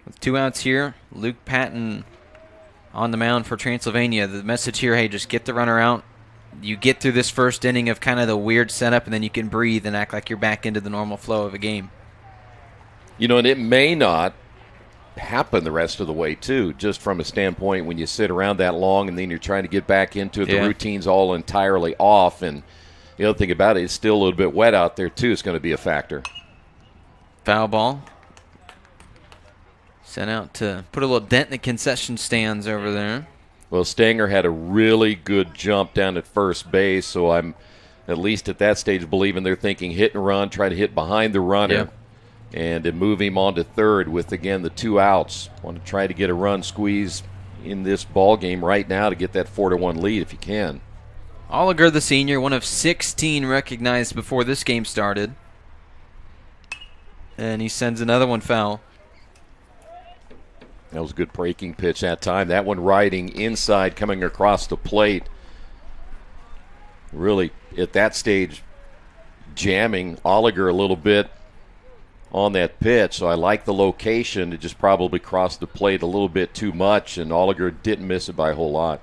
With 2 outs here, Luke Patton on the mound for Transylvania. The message here, hey, just get the runner out. You get through this first inning of kind of the weird setup, and then you can breathe and act like you're back into the normal flow of a game. You know, and it may not happen the rest of the way, too, just from a standpoint when you sit around that long and then you're trying to get back into it. The routine's all entirely off, and the other thing about it, it's still a little bit wet out there, too. It's going to be a factor. Foul ball. Sent out to put a little dent in the concession stands over there. Well, Stenger had a really good jump down at first base, so I'm at least at that stage believing they're thinking hit and run, try to hit behind the runner. Yeah. And to move him on to third with, again, the 2 outs. Want to try to get a run squeeze in this ball game right now to get that 4-1 lead if you can. Oliger, the senior, one of 16 recognized before this game started. And he sends another one foul. That was a good breaking pitch that time. That one riding inside, coming across the plate. Really, at that stage, jamming Oliger a little bit on that pitch, so I like the location. It just probably crossed the plate a little bit too much, and Oliger didn't miss it by a whole lot.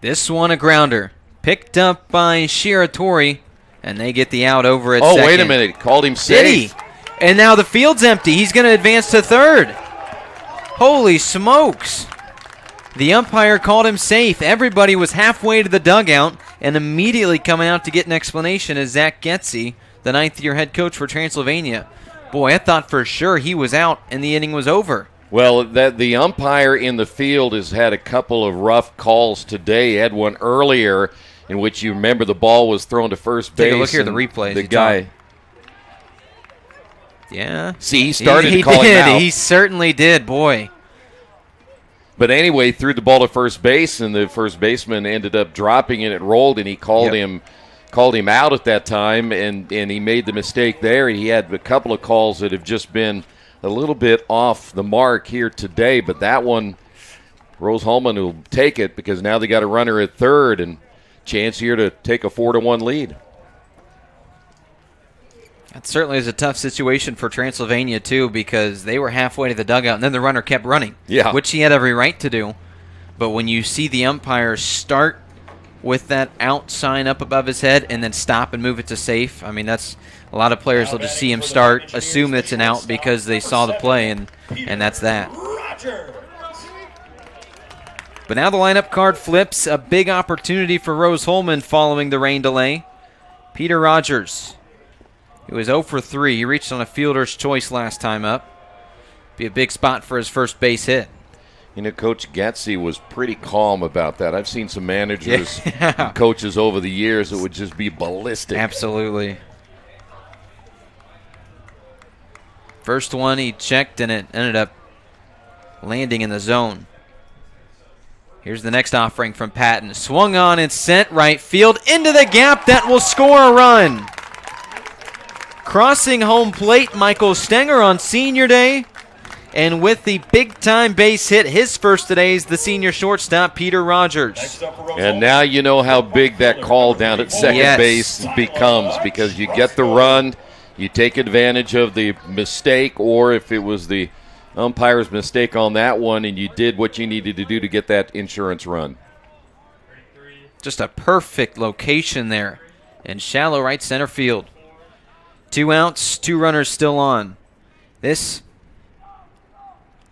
This one a grounder. Picked up by Shiratori, and they get the out over at second. Oh, wait a minute. Called him safe. Did he? And now the field's empty. He's going to advance to third. Holy smokes. The umpire called him safe. Everybody was halfway to the dugout, and immediately coming out to get an explanation is Zach Getze, the 9th-year head coach for Transylvania. Boy, I thought for sure he was out and the inning was over. Well, the umpire in the field has had a couple of rough calls today. He had one earlier in which you remember the ball was thrown to first base. Take a look here at the replay. The guy. Yeah. See, he started to call him out. He certainly did, boy. But anyway, threw the ball to first base, and the first baseman ended up dropping it. It rolled, and he called him out at that time, and he made the mistake there. He had a couple of calls that have just been a little bit off the mark here today, but that one, Rose Holman will take it because now they got a runner at third and chance here to take a 4-1 lead. That certainly is a tough situation for Transylvania, too, because they were halfway to the dugout, and then the runner kept running, which he had every right to do. But when you see the umpire start with that out sign up above his head and then stop and move it to safe, I mean, that's a lot of players will just see him start, assume it's an out because they saw the play, and that's that. But now the lineup card flips. A big opportunity for Rose Holman following the rain delay. Peter Rogers. He was 0 for 3. He reached on a fielder's choice last time up. Be a big spot for his first base hit. You know, Coach Getze was pretty calm about that. I've seen some managers and coaches over the years that would just be ballistic. Absolutely. First one he checked, and it ended up landing in the zone. Here's the next offering from Patton. Swung on and sent right field into the gap. That will score a run. Crossing home plate, Michael Stenger on senior day. And with the big-time base hit, his first today is the senior shortstop, Peter Rogers. And now you know how big that call down at second base becomes, because you get the run, you take advantage of the mistake, or if it was the umpire's mistake on that one and you did what you needed to do to get that insurance run. Just a perfect location there in shallow right center field. 2 outs, 2 runners still on. This,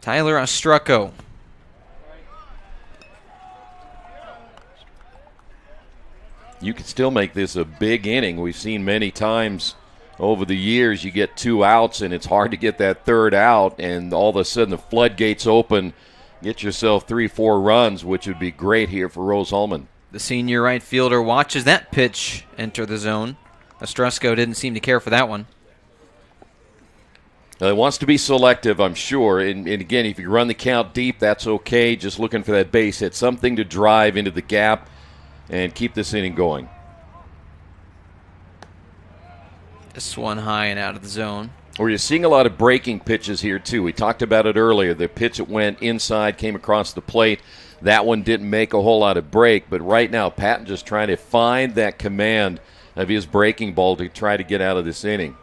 Tyler Ostrucco. You could still make this a big inning. We've seen many times over the years you get 2 outs and it's hard to get that third out, and all of a sudden the floodgates open. Get yourself 3-4 runs, which would be great here for Rose-Hulman. The senior right fielder watches that pitch enter the zone. Ostrucco didn't seem to care for that one. He wants to be selective, I'm sure. And again, if you run the count deep, that's okay. Just looking for that base hit, something to drive into the gap and keep this inning going. This one high and out of the zone. Or you're seeing a lot of breaking pitches here, too. We talked about it earlier. The pitch that went inside came across the plate. That one didn't make a whole lot of break. But right now, Patton just trying to find that command of his breaking ball to try to get out of this inning.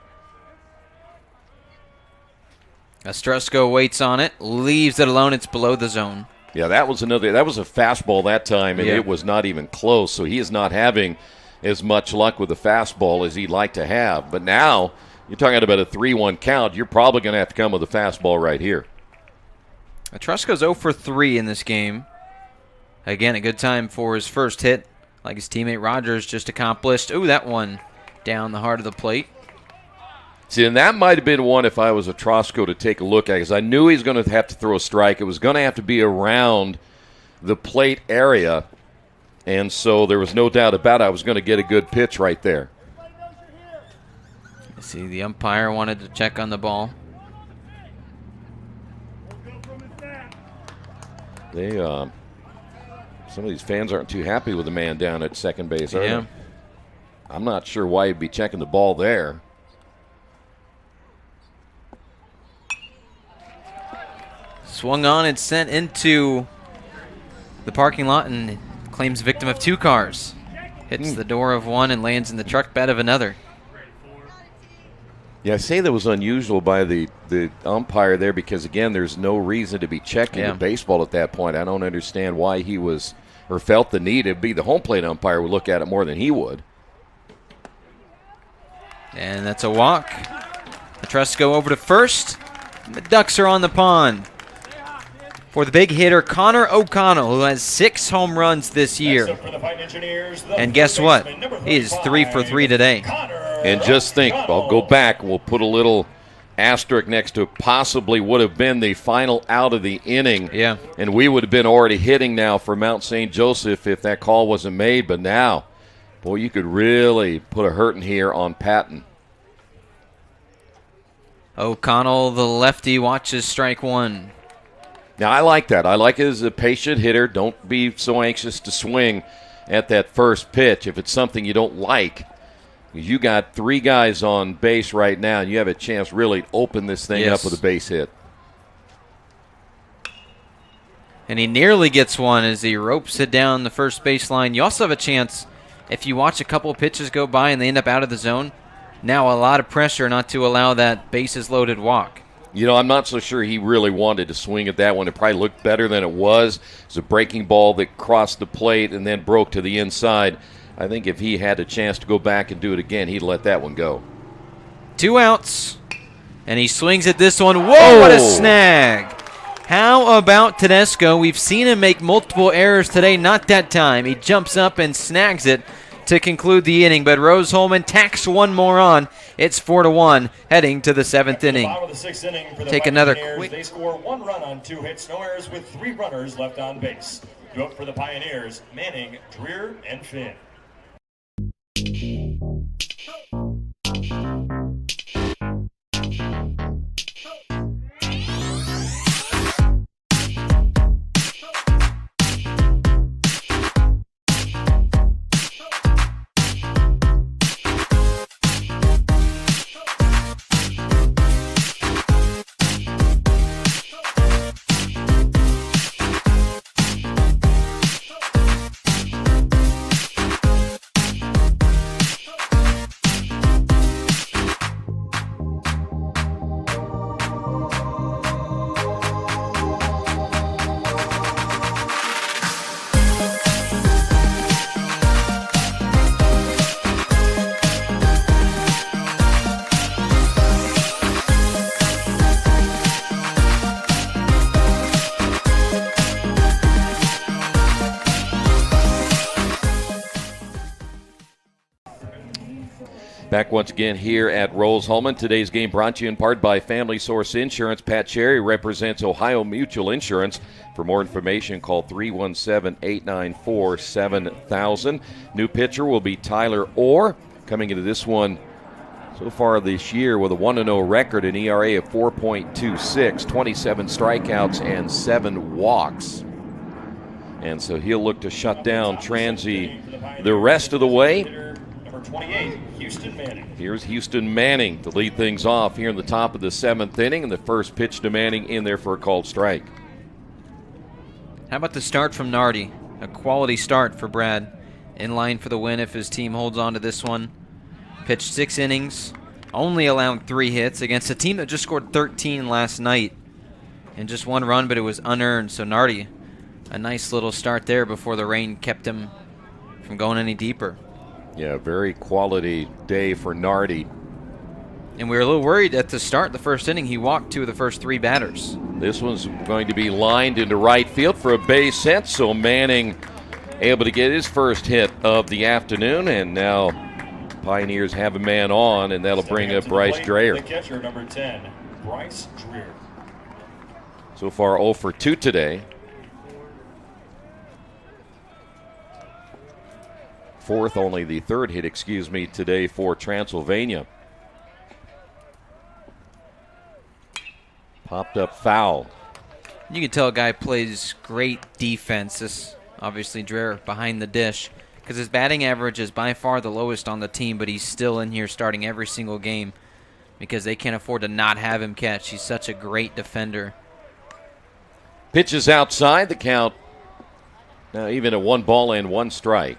Ostrucco waits on it, leaves it alone. It's below the zone. Yeah, that was a fastball that time, and it was not even close. So he is not having as much luck with the fastball as he'd like to have. But now you're talking about a 3-1 count. You're probably going to have to come with a fastball right here. Ostrucco's 0 for 3 in this game. Again, a good time for his first hit, like his teammate Rogers just accomplished. Ooh, that one down the heart of the plate. See, and that might have been one if I was Ostrucco to take a look at, because I knew he was going to have to throw a strike. It was going to have to be around the plate area. And so there was no doubt about it. I was going to get a good pitch right there. See, the umpire wanted to check on the ball. Some of these fans aren't too happy with the man down at second base, are they? I'm not sure why he'd be checking the ball there. Swung on and sent into the parking lot and claims victim of 2 cars. Hits the door of one and lands in the truck bed of another. Yeah, I say that was unusual by the umpire there because, again, there's no reason to be checking the baseball at that point. I don't understand why he was or felt the need. It'd be the home plate umpire would look at it more than he would. And that's a walk. Ostrucco over to first. The Ducks are on the pond. For the big hitter, Connor O'Connell, who has 6 home runs this year. And guess what? He is 3 for 3 today. And just think, I'll go back. We'll put a little asterisk next to possibly would have been the final out of the inning. Yeah. And we would have been already hitting now for Mount St. Joseph if that call wasn't made. But now, boy, you could really put a hurting here on Patton. O'Connell, the lefty, watches strike 1. Now, I like that. I like it as a patient hitter. Don't be so anxious to swing at that first pitch if it's something you don't like. You got 3 guys on base right now, and you have a chance really to open this thing up with a base hit. And he nearly gets one as he ropes it down the first baseline. You also have a chance, if you watch a couple of pitches go by and they end up out of the zone, now a lot of pressure not to allow that bases-loaded walk. You know, I'm not so sure he really wanted to swing at that one. It probably looked better than it was. It's a breaking ball that crossed the plate and then broke to the inside. I think if he had a chance to go back and do it again, he'd let that one go. 2 outs, and he swings at this one. Whoa, what a snag. How about Tedesco? We've seen him make multiple errors today. Not that time. He jumps up and snags it to conclude the inning, but Rose-Hulman tacks one more on. It's 4-1 heading to the 7th inning. Take another quick. They score 1 run on 2 hits, no errors with 3 runners left on base. Vote for the Pioneers, Manning, Dreer, and Finn. Back once again here at Rolls-Holman. Today's game brought to you in part by Family Source Insurance. Pat Cherry represents Ohio Mutual Insurance. For more information, call 317-894-7000. New pitcher will be Tyler Orr, coming into this one so far this year with a 1-0 record, an ERA of 4.26, 27 strikeouts, and 7 walks. And so he'll look to shut down Transy the rest of the way. Number 28, Houston Manning. Here's Houston Manning to lead things off here in the top of the 7th inning, and the first pitch to Manning in there for a called strike. How about the start from Nardi? A quality start for Brad. In line for the win if his team holds on to this one. Pitched 6 innings, only allowed 3 hits against a team that just scored 13 last night. And just 1 run, but it was unearned. So Nardi, a nice little start there before the rain kept him from going any deeper. Yeah, very quality day for Nardi. And we were a little worried at the start of the first inning. He walked 2 of the first 3 batters. This one's going to be lined into right field for a base hit, so Manning able to get his first hit of the afternoon, and now Pioneers have a man on, and that'll bring up Bryce Dreher. The catcher, number 10, Bryce Dreher. So far 0 for 2 today. 4th, only the 3rd hit, today for Transylvania. Popped up foul. You can tell a guy plays great defense. This, obviously, Dreher behind the dish, because his batting average is by far the lowest on the team, but he's still in here starting every single game because they can't afford to not have him catch. He's such a great defender. Pitches outside the count. Now even a 1 ball and 1 strike.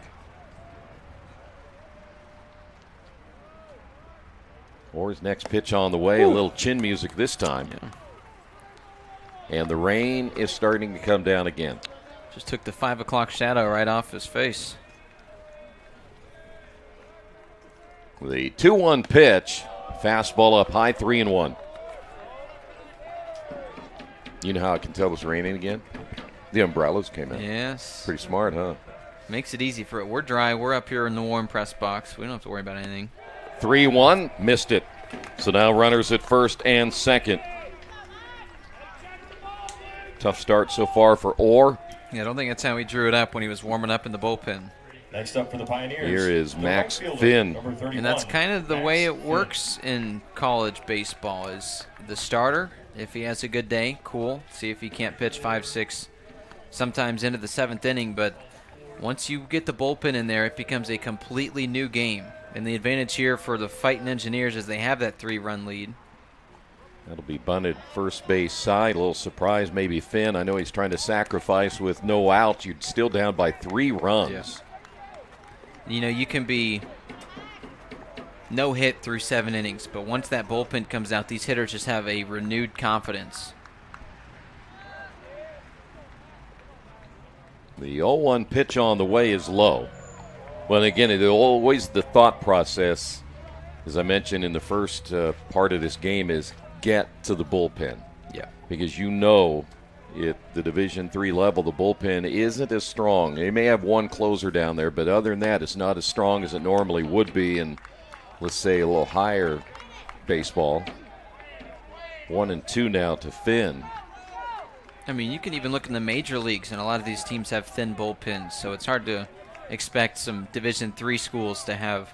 Orr's next pitch on the way. Ooh. A little chin music this time. Yeah. And the rain is starting to come down again. Just took the 5 o'clock shadow right off his face. The 2-1 pitch. Fastball up high, 3-1. You know how I can tell it's raining again? The umbrellas came in. Yes. Pretty smart, huh? Makes it easy for it. We're dry. We're up here in the warm press box. We don't have to worry about anything. 3-1, missed it. So now runners at first and second. Tough start so far for Orr. Yeah, I don't think that's how he drew it up when he was warming up in the bullpen. Next up for the Pioneers. Here is Max Finn. And that's kind of the way it works in college baseball is the starter, if he has a good day, cool. See if he can't pitch 5, 6, sometimes into the 7th inning. But once you get the bullpen in there, it becomes a completely new game. And the advantage here for the Fighting Engineers is they have that 3-run lead. That'll be bunted first base side. A little surprise, maybe Finn. I know he's trying to sacrifice with no outs. You're still down by 3 runs. Yeah. You know, you can be no hit through 7 innings, but once that bullpen comes out, these hitters just have a renewed confidence. The 0-1 pitch on the way is low. Well, again, it's always the thought process, as I mentioned in the first part of this game, is get to the bullpen. Yeah. Because you know at the Division III level, the bullpen isn't as strong. They may have 1 closer down there, but other than that, it's not as strong as it normally would be in, let's say, a little higher baseball. 1-2 now to Finn. I mean, you can even look in the major leagues, and a lot of these teams have thin bullpens, so it's hard to expect some Division III schools to have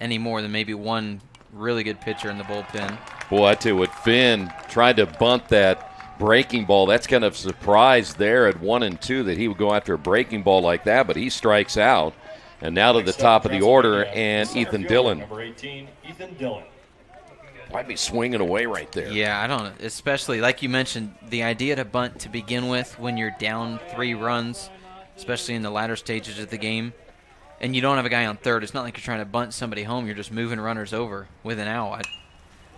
any more than maybe 1 really good pitcher in the bullpen. Boy, I tell you what, Finn tried to bunt that breaking ball. That's kind of surprised there at 1-2 that he would go after a breaking ball like that, but he strikes out. And now to the top of the order, and Ethan Dillon. Number 18, Ethan Dillon. Might be swinging away right there. Yeah, I don't know. Especially, like you mentioned, the idea to bunt to begin with when you're down 3 runs, especially in the latter stages of the game, and you don't have a guy on third. It's not like you're trying to bunt somebody home. You're just moving runners over with an out.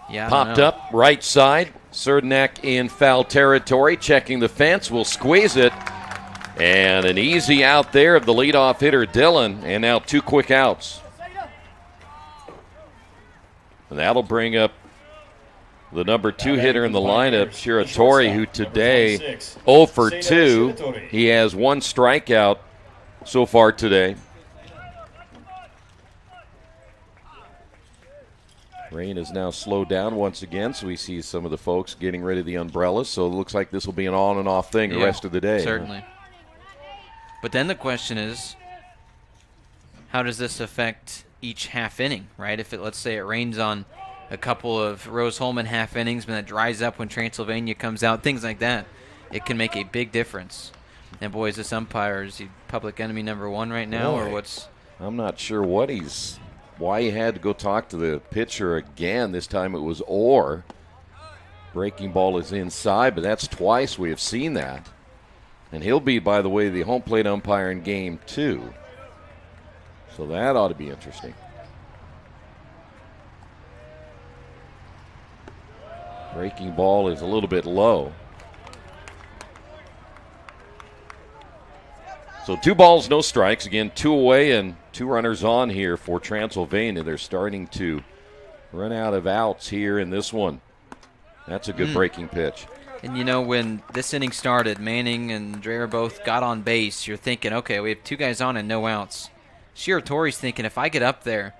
Popped up right side. Serdenak in foul territory, checking the fence. Will squeeze it. And an easy out there of the leadoff hitter, Dillon. And now 2 quick outs. And that'll bring up the number 2 hitter in the lineup, Shiratori, who today 0 for 2. He has 1 strikeout so far today. Rain has now slowed down once again, so we see some of the folks getting rid of the umbrellas. So it looks like this will be an on and off thing the rest of the day. Certainly. But then the question is, how does this affect each half inning, right? If let's say it rains on a couple of Rose-Hulman half innings, but it dries up when Transylvania comes out, things like that, it can make a big difference. And boy, is this umpire, is he public enemy number one right now, or what's? I'm not sure why he had to go talk to the pitcher again. This time it was Orr. Breaking ball is inside, but that's twice we have seen that. And he'll be, by the way, the home plate umpire in game 2. So that ought to be interesting. Breaking ball is a little bit low. So 2 balls, no strikes. Again, 2 away and 2 runners on here for Transylvania. They're starting to run out of outs here in this one. That's a good breaking pitch. And, you know, when this inning started, Manning and Dreher both got on base. You're thinking, okay, we have 2 guys on and no outs. Shiratori's thinking, if I get up there,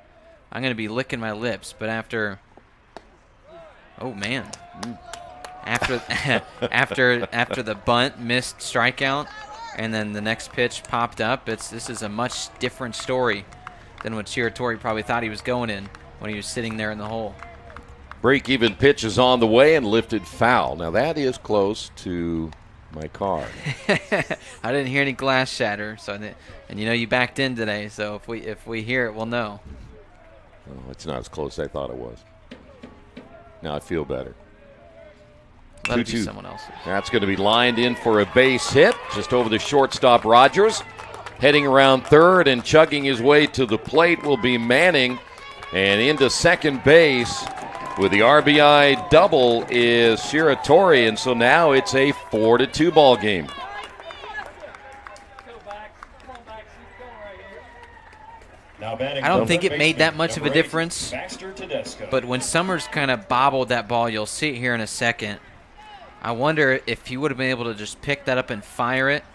I'm going to be licking my lips. But after, oh, man. After the bunt, missed strikeout, and then the next pitch popped up, this is a much different story than what Shiratori probably thought he was going in when he was sitting there in the hole. Break-even pitch is on the way and lifted foul. Now that is close to my car. I didn't hear any glass shatter, and you know you backed in today, so if we hear it, we'll know. Oh, it's not as close as I thought it was. Now I feel better. Let it be someone else. That's going to be lined in for a base hit just over the shortstop Rogers. Heading around third and chugging his way to the plate will be Manning. And into second base with the RBI double is Shiratori. And so now it's a 4-2 ball game. I don't think it made that much of a difference. But when Summers kind of bobbled that ball, you'll see it here in a second. I wonder if he would have been able to just pick that up and fire it.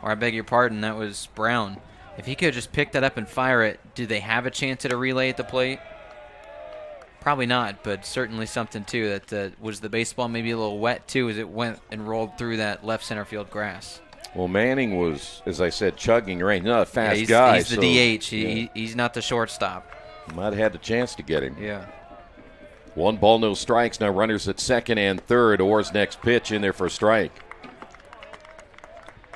Or I beg your pardon, that was Brown. If he could have just picked that up and fire it, do they have a chance at a relay at the plate? Probably not, but certainly something, too. That was the baseball maybe a little wet, too, as it went and rolled through that left center field grass. Well, Manning was, as I said, chugging rain. Not a fast guy. He's the DH. He's not the shortstop. Might have had a chance to get him. Yeah. 1 ball, no strikes. Now runners at second and third. Orr's next pitch in there for a strike.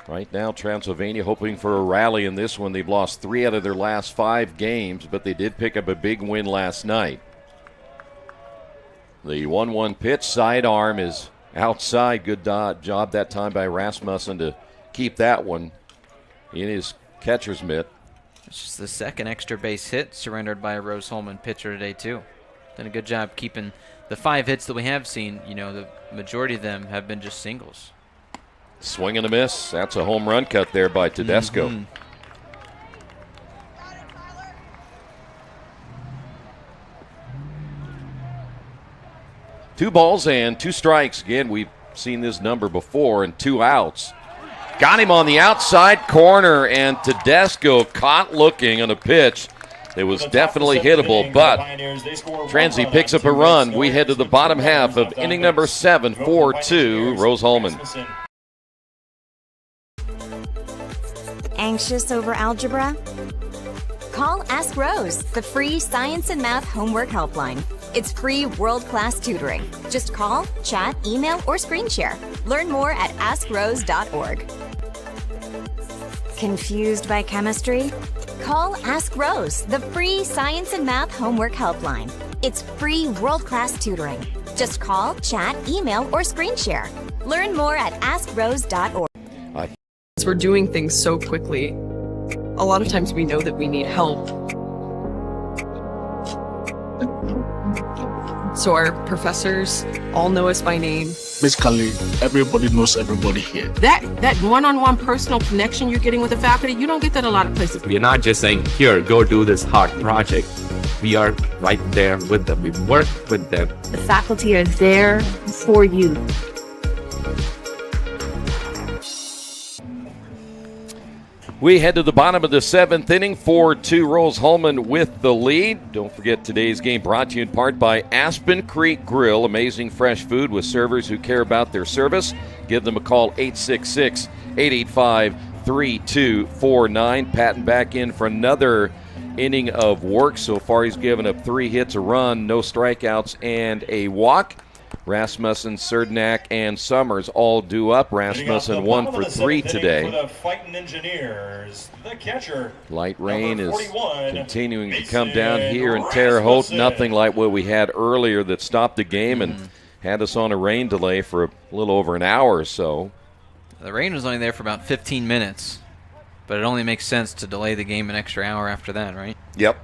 Right now, Transylvania hoping for a rally in this one. They've lost 3 out of their last 5 games, but they did pick up a big win last night. The 1-1 pitch, sidearm is outside. Good job that time by Rasmussen to keep that one in his catcher's mitt. It's just the second extra base hit surrendered by a Rose-Hulman pitcher today, too. Done a good job keeping the 5 hits that we have seen. You know, the majority of them have been just singles. Swing and a miss. That's a home run cut there by Tedesco. Mm-hmm. 2 balls and 2 strikes. Again, we've seen this number before, and 2 outs. Got him on the outside corner, and Tedesco caught looking on a pitch. It was definitely hittable, but Transy picks up a run. We head to the bottom half of inning number 7, 4-2, Rose-Hulman. Anxious over algebra? Call Ask Rose, the free science and math homework helpline. It's free world-class tutoring. Just call, chat, email, or screen share. Learn more at askrose.org. Confused by chemistry? Call Ask Rose, the free science and math homework helpline. It's free world-class tutoring. Just call, chat, email, or screen share. Learn more at askrose.org. We're doing things so quickly. A lot of times we know that we need help. So our professors all know us by name. Basically, everybody knows everybody here. That one-on-one personal connection you're getting with the faculty, you don't get that a lot of places. We're not just saying, here, go do this hard project. We are right there with them. We work with them. The faculty are there for you. We head to the bottom of the 7th inning. 4-2, Rose-Hulman with the lead. Don't forget today's game brought to you in part by Aspen Creek Grill. Amazing fresh food with servers who care about their service. Give them a call, 866-885-3249. Patton back in for another inning of work. So far he's given up 3 hits, a run, no strikeouts, and a walk. Rasmussen, Cernak, and Summers all due up. Rasmussen 1 for 3 today. For the Fighting Engineers, the catcher, light rain is 41, continuing to come down here in Terre Haute. Nothing like what we had earlier that stopped the game and had us on a rain delay for a little over an hour or so. The rain was only there for about 15 minutes, but it only makes sense to delay the game an extra hour after that, right? Yep.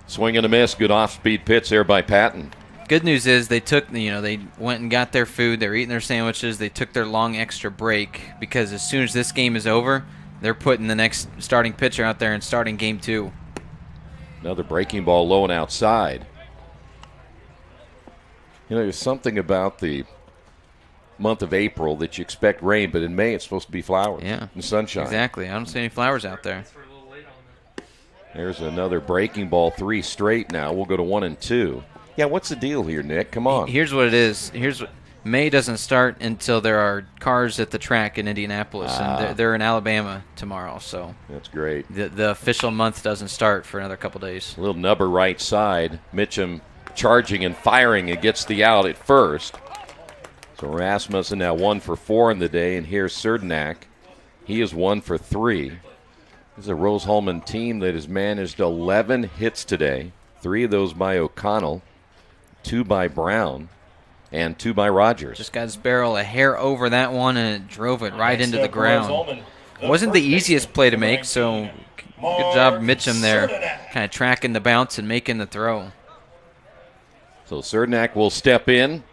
Swing and a miss. Good off-speed pitch there by Patton. Good news is they took, they went and got their food. They were eating their sandwiches. They took their long extra break because as soon as this game is over, they're putting the next starting pitcher out there and starting game 2. Another breaking ball low and outside. There's something about the month of April that you expect rain, but in May it's supposed to be flowers and sunshine. Exactly. I don't see any flowers out there. There's another breaking ball, 3 straight now. We'll go to 1 and 2. Yeah, what's the deal here, Nick? Come on. Here's what it is. May doesn't start until there are cars at the track in Indianapolis, and they're in Alabama tomorrow. So that's great. The official month doesn't start for another couple days. A little nubber right side. Mitchum charging and firing and gets the out at first. So Rasmussen now 1 for 4 in the day, and here's Cernak. He is 1 for 3. This is a Rose-Hulman team that has managed 11 hits today, 3 of those by O'Connell, 2 by Brown, and 2 by Rogers. Just got his barrel a hair over that one, and it drove it right into the ground. Wasn't the easiest play to make, so good job Mitchum there, kind of tracking the bounce and making the throw. So Cernak will step in.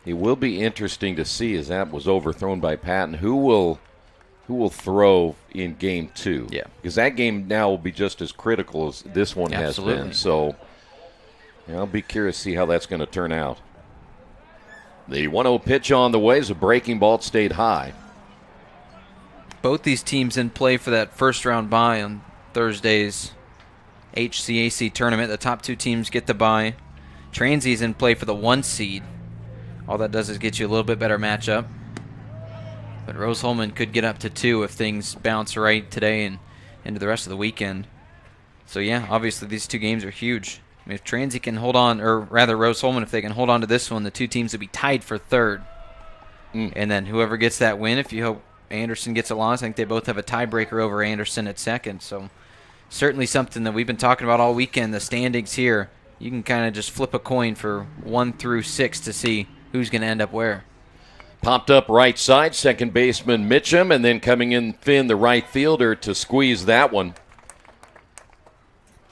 It will be interesting to see, as that was overthrown by Patton, who will throw in game 2. Yeah. Because that game now will be just as critical as this one has been. So I'll be curious to see how that's going to turn out. The 1-0 pitch on the way is a breaking ball. It stayed high. Both these teams in play for that first round bye on Thursday's HCAC tournament. The top 2 teams get the bye. Transy's in play for the 1 seed. All that does is get you a little bit better matchup. But Rose-Hulman could get up to 2 if things bounce right today and into the rest of the weekend. So, yeah, obviously these 2 games are huge. I mean, if Transy can hold on, or rather Rose-Hulman, if they can hold on to this one, the 2 teams will be tied for 3rd. And then whoever gets that win, if you hope Anderson gets a loss, I think they both have a tiebreaker over Anderson at 2nd. So certainly something that we've been talking about all weekend, the standings here. You can kind of just flip a coin for 1 through 6 to see who's going to end up where. Popped up right side, second baseman Mitchum, and then coming in Finn, the right fielder, to squeeze that one.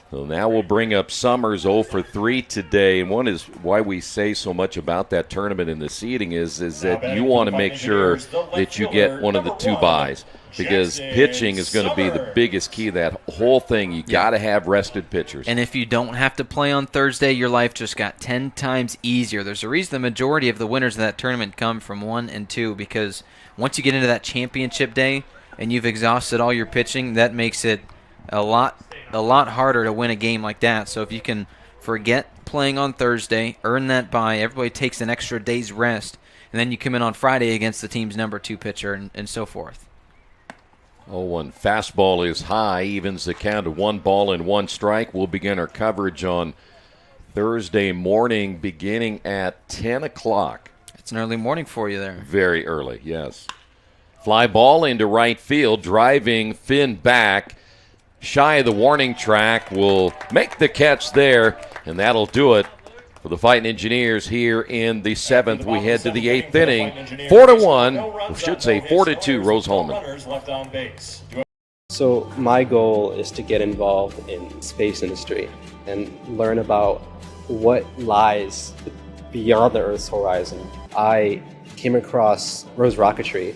So now we'll bring up Summers 0 for 3 today. And one is why we say so much about that tournament and the seeding is that you want to make sure that you get one of the 2 byes. Because pitching is going to be the biggest key of that whole thing. You got to have rested pitchers. And if you don't have to play on Thursday, your life just got 10 times easier. There's a reason the majority of the winners of that tournament come from 1 and 2, because once you get into that championship day and you've exhausted all your pitching, that makes it a lot harder to win a game like that. So if you can forget playing on Thursday, earn that bye, everybody takes an extra day's rest, and then you come in on Friday against the team's number 2 pitcher and so forth. 0-1 fastball is high, evens the count of 1 ball and 1 strike. We'll begin our coverage on Thursday morning beginning at 10 o'clock. It's an early morning for you there. Very early, yes. Fly ball into right field, driving Finn back. Shy of the warning track, will make the catch there, and that'll do it for the Fighting Engineers here in the 7th. We head to the 8th inning. 4-1, we should say 4-2, Rose-Hulman. So my goal is to get involved in space industry and learn about what lies beyond the Earth's horizon. I came across Rose Rocketry.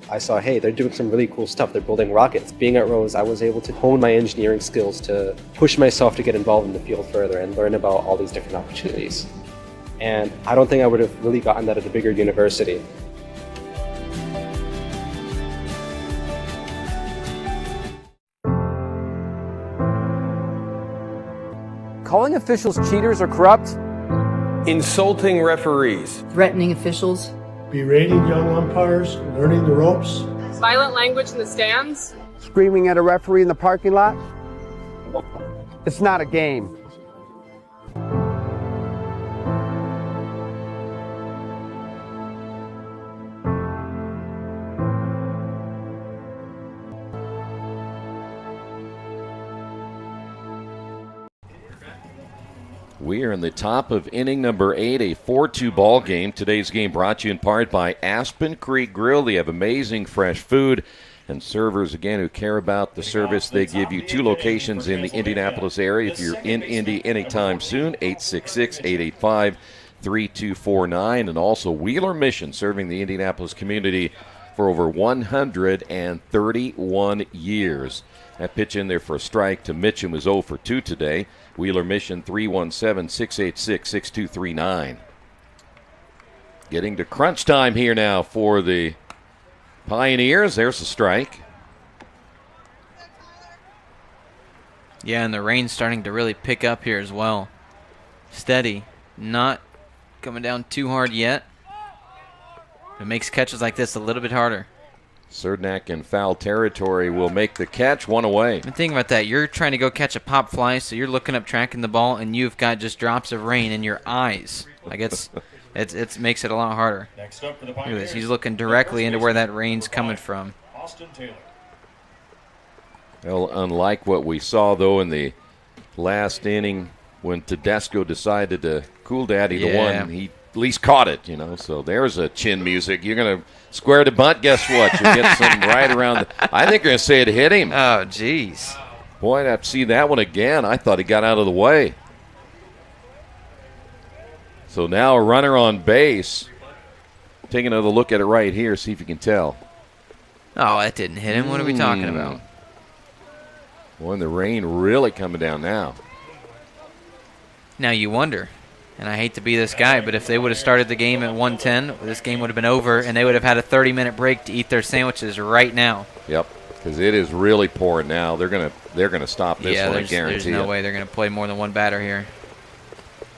I saw, hey, they're doing some really cool stuff. They're building rockets. Being at Rose, I was able to hone my engineering skills to push myself to get involved in the field further and learn about all these different opportunities. And I don't think I would have really gotten that at a bigger university. Calling officials cheaters or corrupt? Insulting referees. Threatening officials. Berating young umpires, learning the ropes. Violent language in the stands. Screaming at a referee in the parking lot? It's not a game. We are in the top of inning number 8, a 4-2 ball game. Today's game brought to you in part by Aspen Creek Grill. They have amazing fresh food and servers, again, who care about the service. They give you 2 locations in the Indianapolis area. If you're in Indy anytime soon, 866-885-3249. And also Wheeler Mission, serving the Indianapolis community for over 131 years. That pitch in there for a strike to Mitchum was 0 for 2 today. Wheeler Mission 317-686-6239. Getting to crunch time here now for the Pioneers. There's a strike. Yeah, and the rain's starting to really pick up here as well. Steady, not coming down too hard yet. It makes catches like this a little bit harder. Serdnak in foul territory will make the catch, 1 away. And think about that. You're trying to go catch a pop fly, so you're looking up, tracking the ball, and you've got just drops of rain in your eyes. Like it makes it a lot harder. Next up for the Look at Pioneers, this. He's looking directly into where that rain's coming from. Austin Taylor. Well, unlike what we saw, though, in the last inning when Tedesco decided to cool daddy the one, he at least caught it, So there's a chin music. You're going to square the bunt, guess what? You get some right around I think you're going to say it hit him. Oh, jeez. Boy, I'd have to see that one again. I thought he got out of the way. So now a runner on base. Take another look at it right here, see if you can tell. Oh, that didn't hit him. What are we talking about? Boy, and the rain really coming down now. Now you wonder, and I hate to be this guy, but if they would have started the game at 1:10, this game would have been over, and they would have had a 30-minute break to eat their sandwiches right now. Yep, because it is really pouring now. They're gonna stop this one, I guarantee there's no way they're going to play more than one batter here.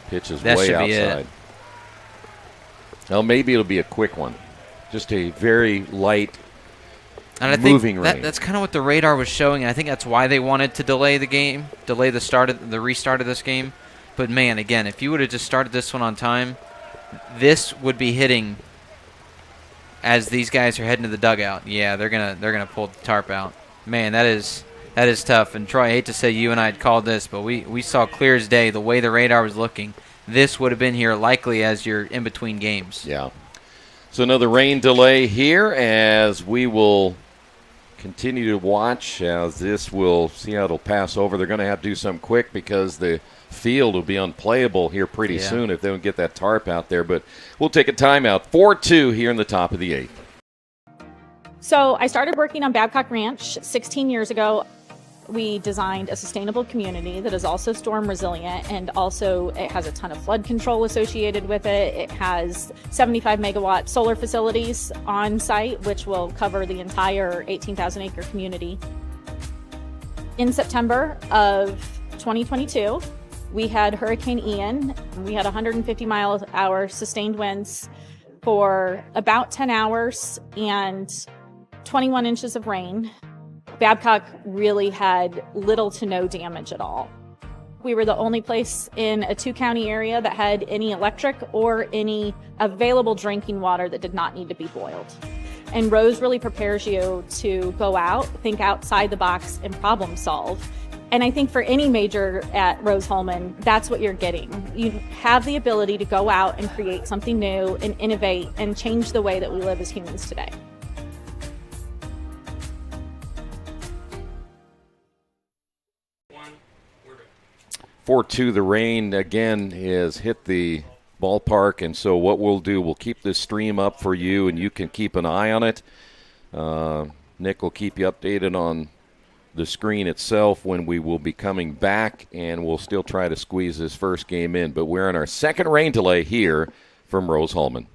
Pitch is That way should be outside. it. Well, maybe it'll be a quick one. Just a very light, and I moving think rain. that's kind of what the radar was showing. I think that's why they wanted to delay the game, delay the restart of this game. But, man, again, if you would have just started this one on time, this would be hitting as these guys are heading to the dugout. Yeah, they're gonna pull the tarp out. Man, that is tough. And, Troy, I hate to say you and I had called this, but we saw clear as day the way the radar was looking. This would have been here likely as you're in between games. Yeah. So another rain delay here as we will continue to watch as this will see how it'll pass over. They're going to have to do something quick because the field will be unplayable here pretty soon if they don't get that tarp out there. But we'll take a timeout. 4-2 here in the top of the 8th. So I started working on Babcock Ranch 16 years ago. We designed a sustainable community that is also storm resilient, and also it has a ton of flood control associated with it. It has 75 megawatt solar facilities on site, which will cover the entire 18,000 acre community. In September of 2022, we had Hurricane Ian. We had 150 mile an hour sustained winds for about 10 hours and 21 inches of rain. Babcock really had little to no damage at all. We were the only place in a 2-county area that had any electric or any available drinking water that did not need to be boiled. And Rose really prepares you to go out, think outside the box, and problem solve. And I think for any major at Rose-Hulman, that's what you're getting. You have the ability to go out and create something new and innovate and change the way that we live as humans today. 4-2, the rain again has hit the ballpark, and so what we'll do, we'll keep this stream up for you, and you can keep an eye on it. Nick will keep you updated on the screen itself when we will be coming back, and we'll still try to squeeze this first game in. But we're in our second rain delay here from Rose-Hulman.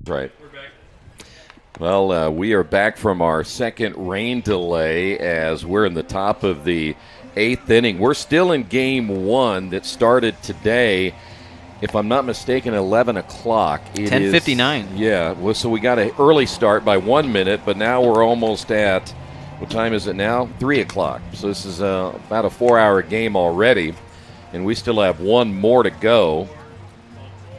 Right. Well, we are back from our second rain delay as we're in the top of the 8th inning. We're still in game 1 that started today. If I'm not mistaken, 11 o'clock. 10:59. Yeah, well, so we got an early start by 1 minute, but now we're almost at, what time is it now? 3 o'clock. So this is about a 4-hour game already, and we still have one more to go.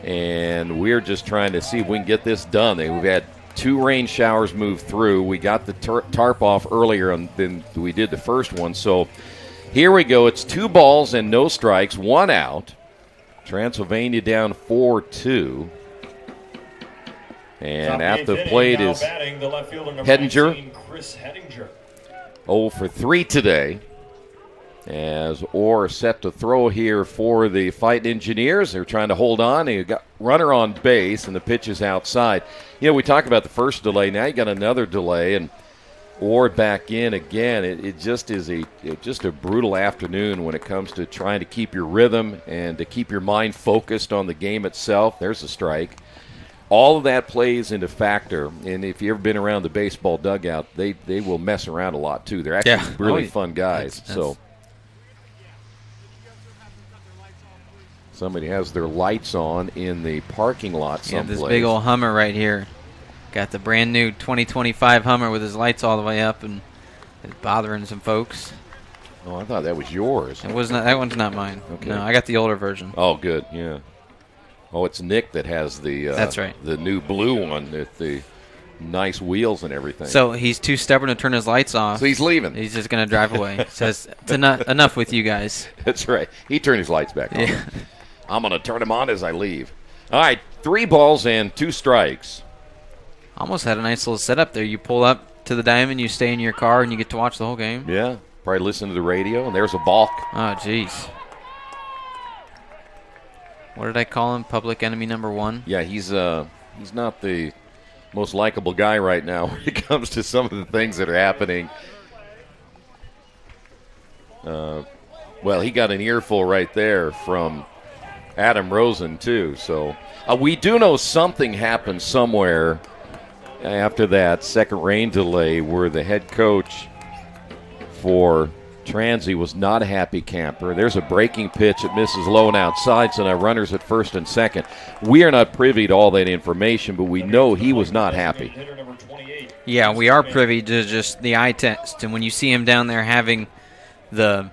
And we're just trying to see if we can get this done. We've had 2 rain showers move through. We got the tarp off earlier than we did the first one. So here we go. It's 2 balls and no strikes, 1 out. Transylvania down 4-2. And at the plate is Hedinger. 0 for 3 today. As Orr set to throw here for the Fighting Engineers. They're trying to hold on. They got runner on base, and the pitch is outside. You know, we talked about the first delay. Now you got another delay, and Orr back in again. It just is just a brutal afternoon when it comes to trying to keep your rhythm and to keep your mind focused on the game itself. There's a strike. All of that plays into factor, and if you've ever been around the baseball dugout, they will mess around a lot too. They're actually really fun guys. So somebody has their lights on in the parking lot someplace. This big old Hummer right here. Got the brand new 2025 Hummer with his lights all the way up, and it's bothering some folks. Oh, I thought that was yours. It was not. That one's not mine. Okay. No, I got the older version. Oh, good. Yeah. Oh, it's Nick that has the. That's right. The new blue one with the nice wheels and everything. So he's too stubborn to turn his lights off. So he's leaving. He's just gonna drive away. Says it's enough with you guys. That's right. He turned his lights back on. Yeah. I'm gonna turn them on as I leave. All right, 3 balls and 2 strikes. Almost had a nice little setup there. You pull up to the diamond, you stay in your car, and you get to watch the whole game. Yeah, probably listen to the radio, and there's a balk. Oh, jeez. What did I call him? Public enemy number 1? Yeah, he's not the most likable guy right now when it comes to some of the things that are happening. Well, he got an earful right there from Adam Rosen, too. So we do know something happened somewhere after that second rain delay where the head coach for Transy was not a happy camper. There's a breaking pitch that misses low and outside, so now runners at first and second. We are not privy to all that information, but we know he was not happy. Yeah, we are privy to just the eye test, and when you see him down there having the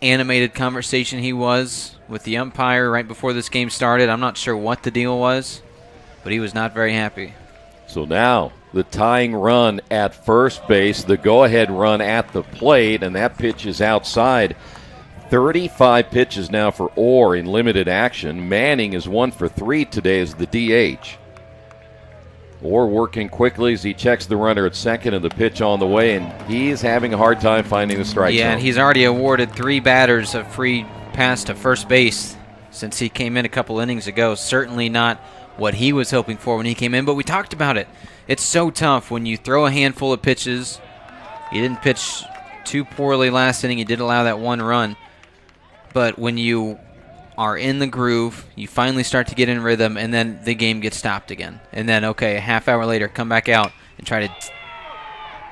animated conversation he was with the umpire right before this game started, I'm not sure what the deal was, but he was not very happy. So now the tying run at first base, the go-ahead run at the plate, and that pitch is outside. 35 pitches now for Orr in limited action. Manning is 1 for 3 today as the DH. Orr working quickly as he checks the runner at second and the pitch on the way, and he's having a hard time finding the strike zone. Yeah, and he's already awarded 3 batters a free pass to first base since he came in a couple innings ago. Certainly not what he was hoping for when he came in, but we talked about it. It's so tough when you throw a handful of pitches. He didn't pitch too poorly last inning. He did allow that 1 run. But when you are in the groove, you finally start to get in rhythm, and then the game gets stopped again. And then, okay, a half hour later, come back out and try to...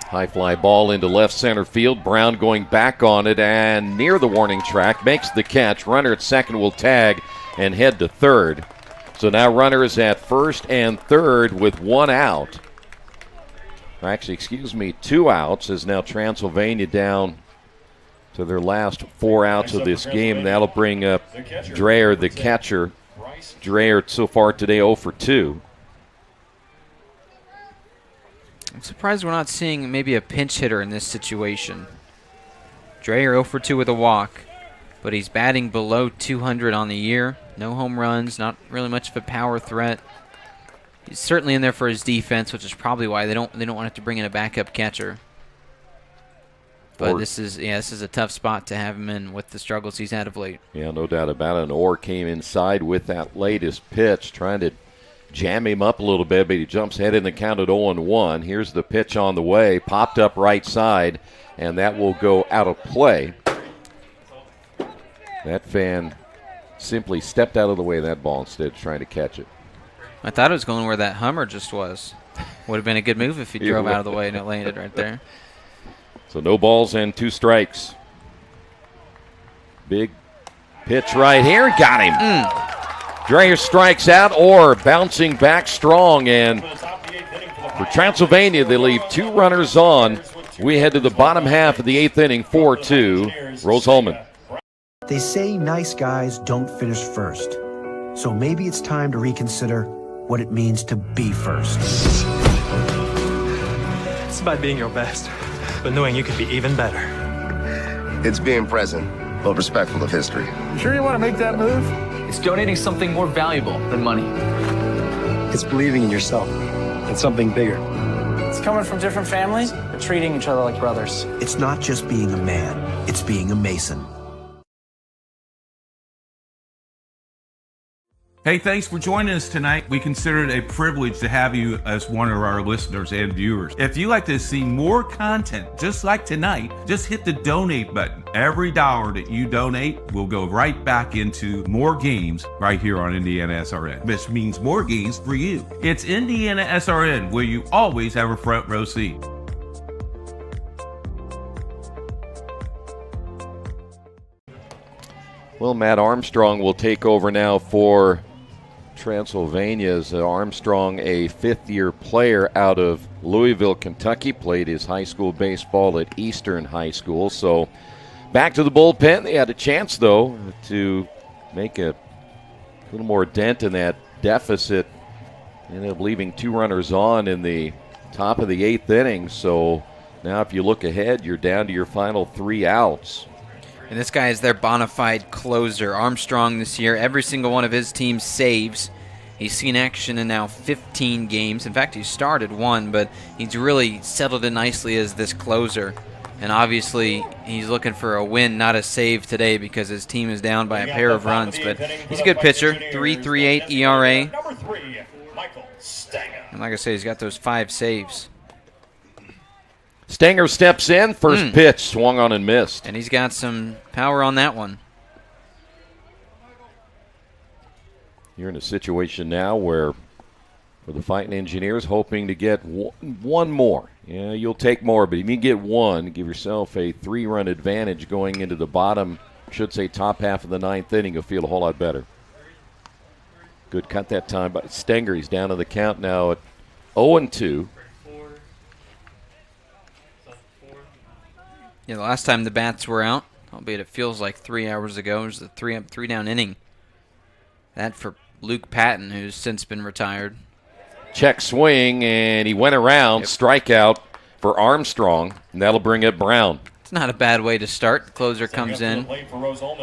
High fly ball into left center field. Brown going back on it and near the warning track. Makes the catch. Runner at second will tag and head to third. So now runner is at first and third with 1 out. Actually, 2 outs as now Transylvania down to their last 4 outs of this game. That'll bring up Dreyer, the catcher. Dreyer so far today 0 for 2. I'm surprised we're not seeing maybe a pinch hitter in this situation. Dreyer 0 for 2 with a walk, but he's batting below 200 on the year. No home runs, not really much of a power threat. He's certainly in there for his defense, which is probably why they don't want to have to bring in a backup catcher. But this is a tough spot to have him in with the struggles he's had of late. Yeah, no doubt about it. And Orr came inside with that latest pitch, trying to jam him up a little bit, but he jumps ahead in the count at 0-1. Here's the pitch on the way, popped up right side, and that will go out of play. That fan simply stepped out of the way of that ball instead of trying to catch it. I thought it was going where that Hummer just was. Would have been a good move if he drove out of the way and it landed right there. So no balls and 2 strikes. Big pitch right here. Got him. Dreyer strikes out, or bouncing back strong. And for Transylvania, they leave 2 runners on. We head to the bottom half of the 8th inning, 4-2. Rose-Hulman. They say nice guys don't finish first. So maybe it's time to reconsider what it means to be first. It's about being your best, but knowing you could be even better. It's being present, but respectful of history. You sure you want to make that move? It's donating something more valuable than money. It's believing in yourself and something bigger. It's coming from different families, but treating each other like brothers. It's not just being a man, it's being a Mason. Hey, thanks for joining us tonight. We consider it a privilege to have you as one of our listeners and viewers. If you'd like to see more content just like tonight, just hit the donate button. Every dollar that you donate will go right back into more games right here on IndianaSRN, which means more games for you. It's IndianaSRN, where you always have a front row seat. Well, Matt Armstrong will take over now for Transylvania's. Armstrong, a 5th-year player out of Louisville, Kentucky, played his high school baseball at Eastern High School. So back to the bullpen. They had a chance, though, to make a little more dent in that deficit. Ended up leaving 2 runners on in the top of the 8th inning. So now if you look ahead, you're down to your final 3 outs. And this guy is their bona fide closer. Armstrong this year, every single one of his teams saves. He's seen action in now 15 games. In fact, he started 1, but he's really settled in nicely as this closer. And obviously, he's looking for a win, not a save today, because his team is down by a pair of runs. But he's a good pitcher, 3.38 ERA. And like I say, he's got those 5 saves. Stanger steps in. First pitch, swung on and missed. And he's got some power on that one. You're in a situation now where, for the Fighting Engineers, hoping to get one more. Yeah, you'll take more, but if you get 1, give yourself a 3-run advantage going into the bottom, should say top half of the 9th inning. You'll feel a whole lot better. Good cut that time by Stenger. He's down to the count now at 0-2. Yeah, the last time the bats were out, albeit it feels like 3 hours ago, it was the 3-up, 3-down inning. That for Luke Patton, who's since been retired. Check swing, and he went around. Strikeout for Armstrong, and that'll bring up Brown. It's not a bad way to start. The closer comes in.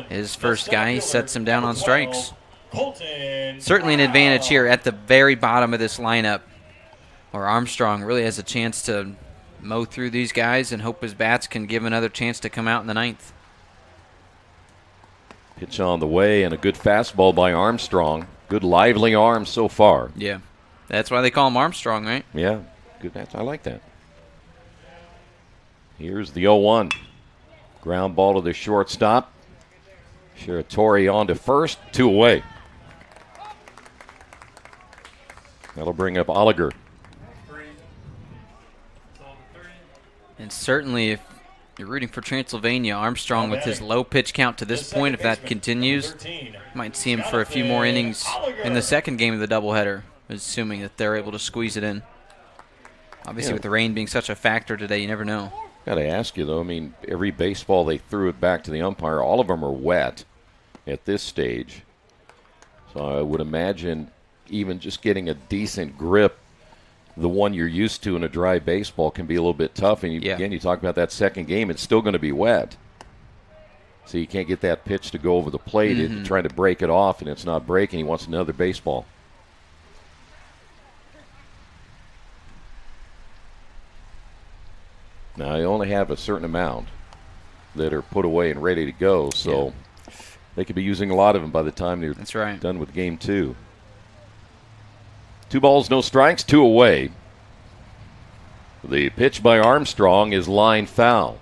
His first guy, he sets him down on strikes. Certainly an advantage here at the very bottom of this lineup, where Armstrong really has a chance to mow through these guys and hope his bats can give another chance to come out in the 9th. Pitch on the way, and a good fastball by Armstrong. Good lively arm so far. Yeah, that's why they call him Armstrong, right? Yeah, good. I like that. Here's the 0-1. Ground ball to the shortstop. Shiratori on to first, 2 away. That'll bring up Oliger. And certainly if you're rooting for Transylvania, Armstrong with his low pitch count to this point, if that continues, might see him for a few more innings in the second game of the doubleheader, assuming that they're able to squeeze it in. Obviously, with the rain being such a factor today, you never know. Got to ask you, though, I mean, every baseball they threw it back to the umpire, all of them are wet at this stage. So I would imagine even just getting a decent grip, the one you're used to in a dry baseball, can be a little bit tough. And again, you talk about that second game, it's still going to be wet. So you can't get that pitch to go over the plate. It's trying to break it off, and it's not breaking. He wants another baseball. Now, you only have a certain amount that are put away and ready to go, so they could be using a lot of them by the time they're done with game 2. 2 balls, no strikes, 2 away. The pitch by Armstrong is line foul.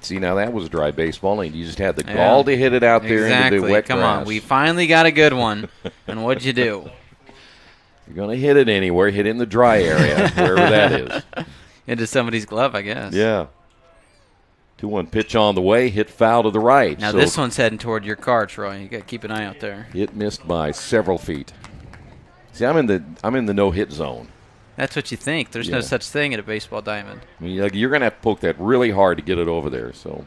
See, now that was dry baseball, and you just had the gall to hit it out there into the wet Come grass. on, we finally got a good one. And what'd you do? You're going to hit it anywhere. Hit it in the dry area, wherever that is. Into somebody's glove, I guess. Yeah. 2-1 pitch on the way. Hit foul to the right. Now this one's heading toward your car, Troy. You got to keep an eye out there. It missed by several feet. See, I'm in the no-hit zone. That's what you think. There's no such thing at a baseball diamond. I mean, you're going to have to poke that really hard to get it over there. So,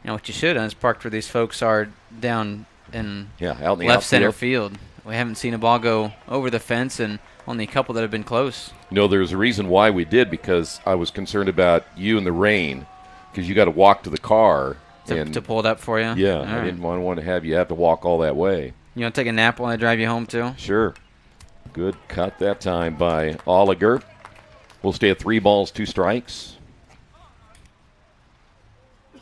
what you should have done is parked where these folks are down in out in the left center outfield. field. We haven't seen a ball go over the fence, and only a couple that have been close. There's a reason why we did, because I was concerned about you in the rain, because you got to walk to the car. To pull it up for you? Yeah, all I right. didn't want to have you have to walk all that way. You want to take a nap while I drive you home, too? Sure. Good cut that time by Oliger. We'll stay at 3 balls, 2 strikes. So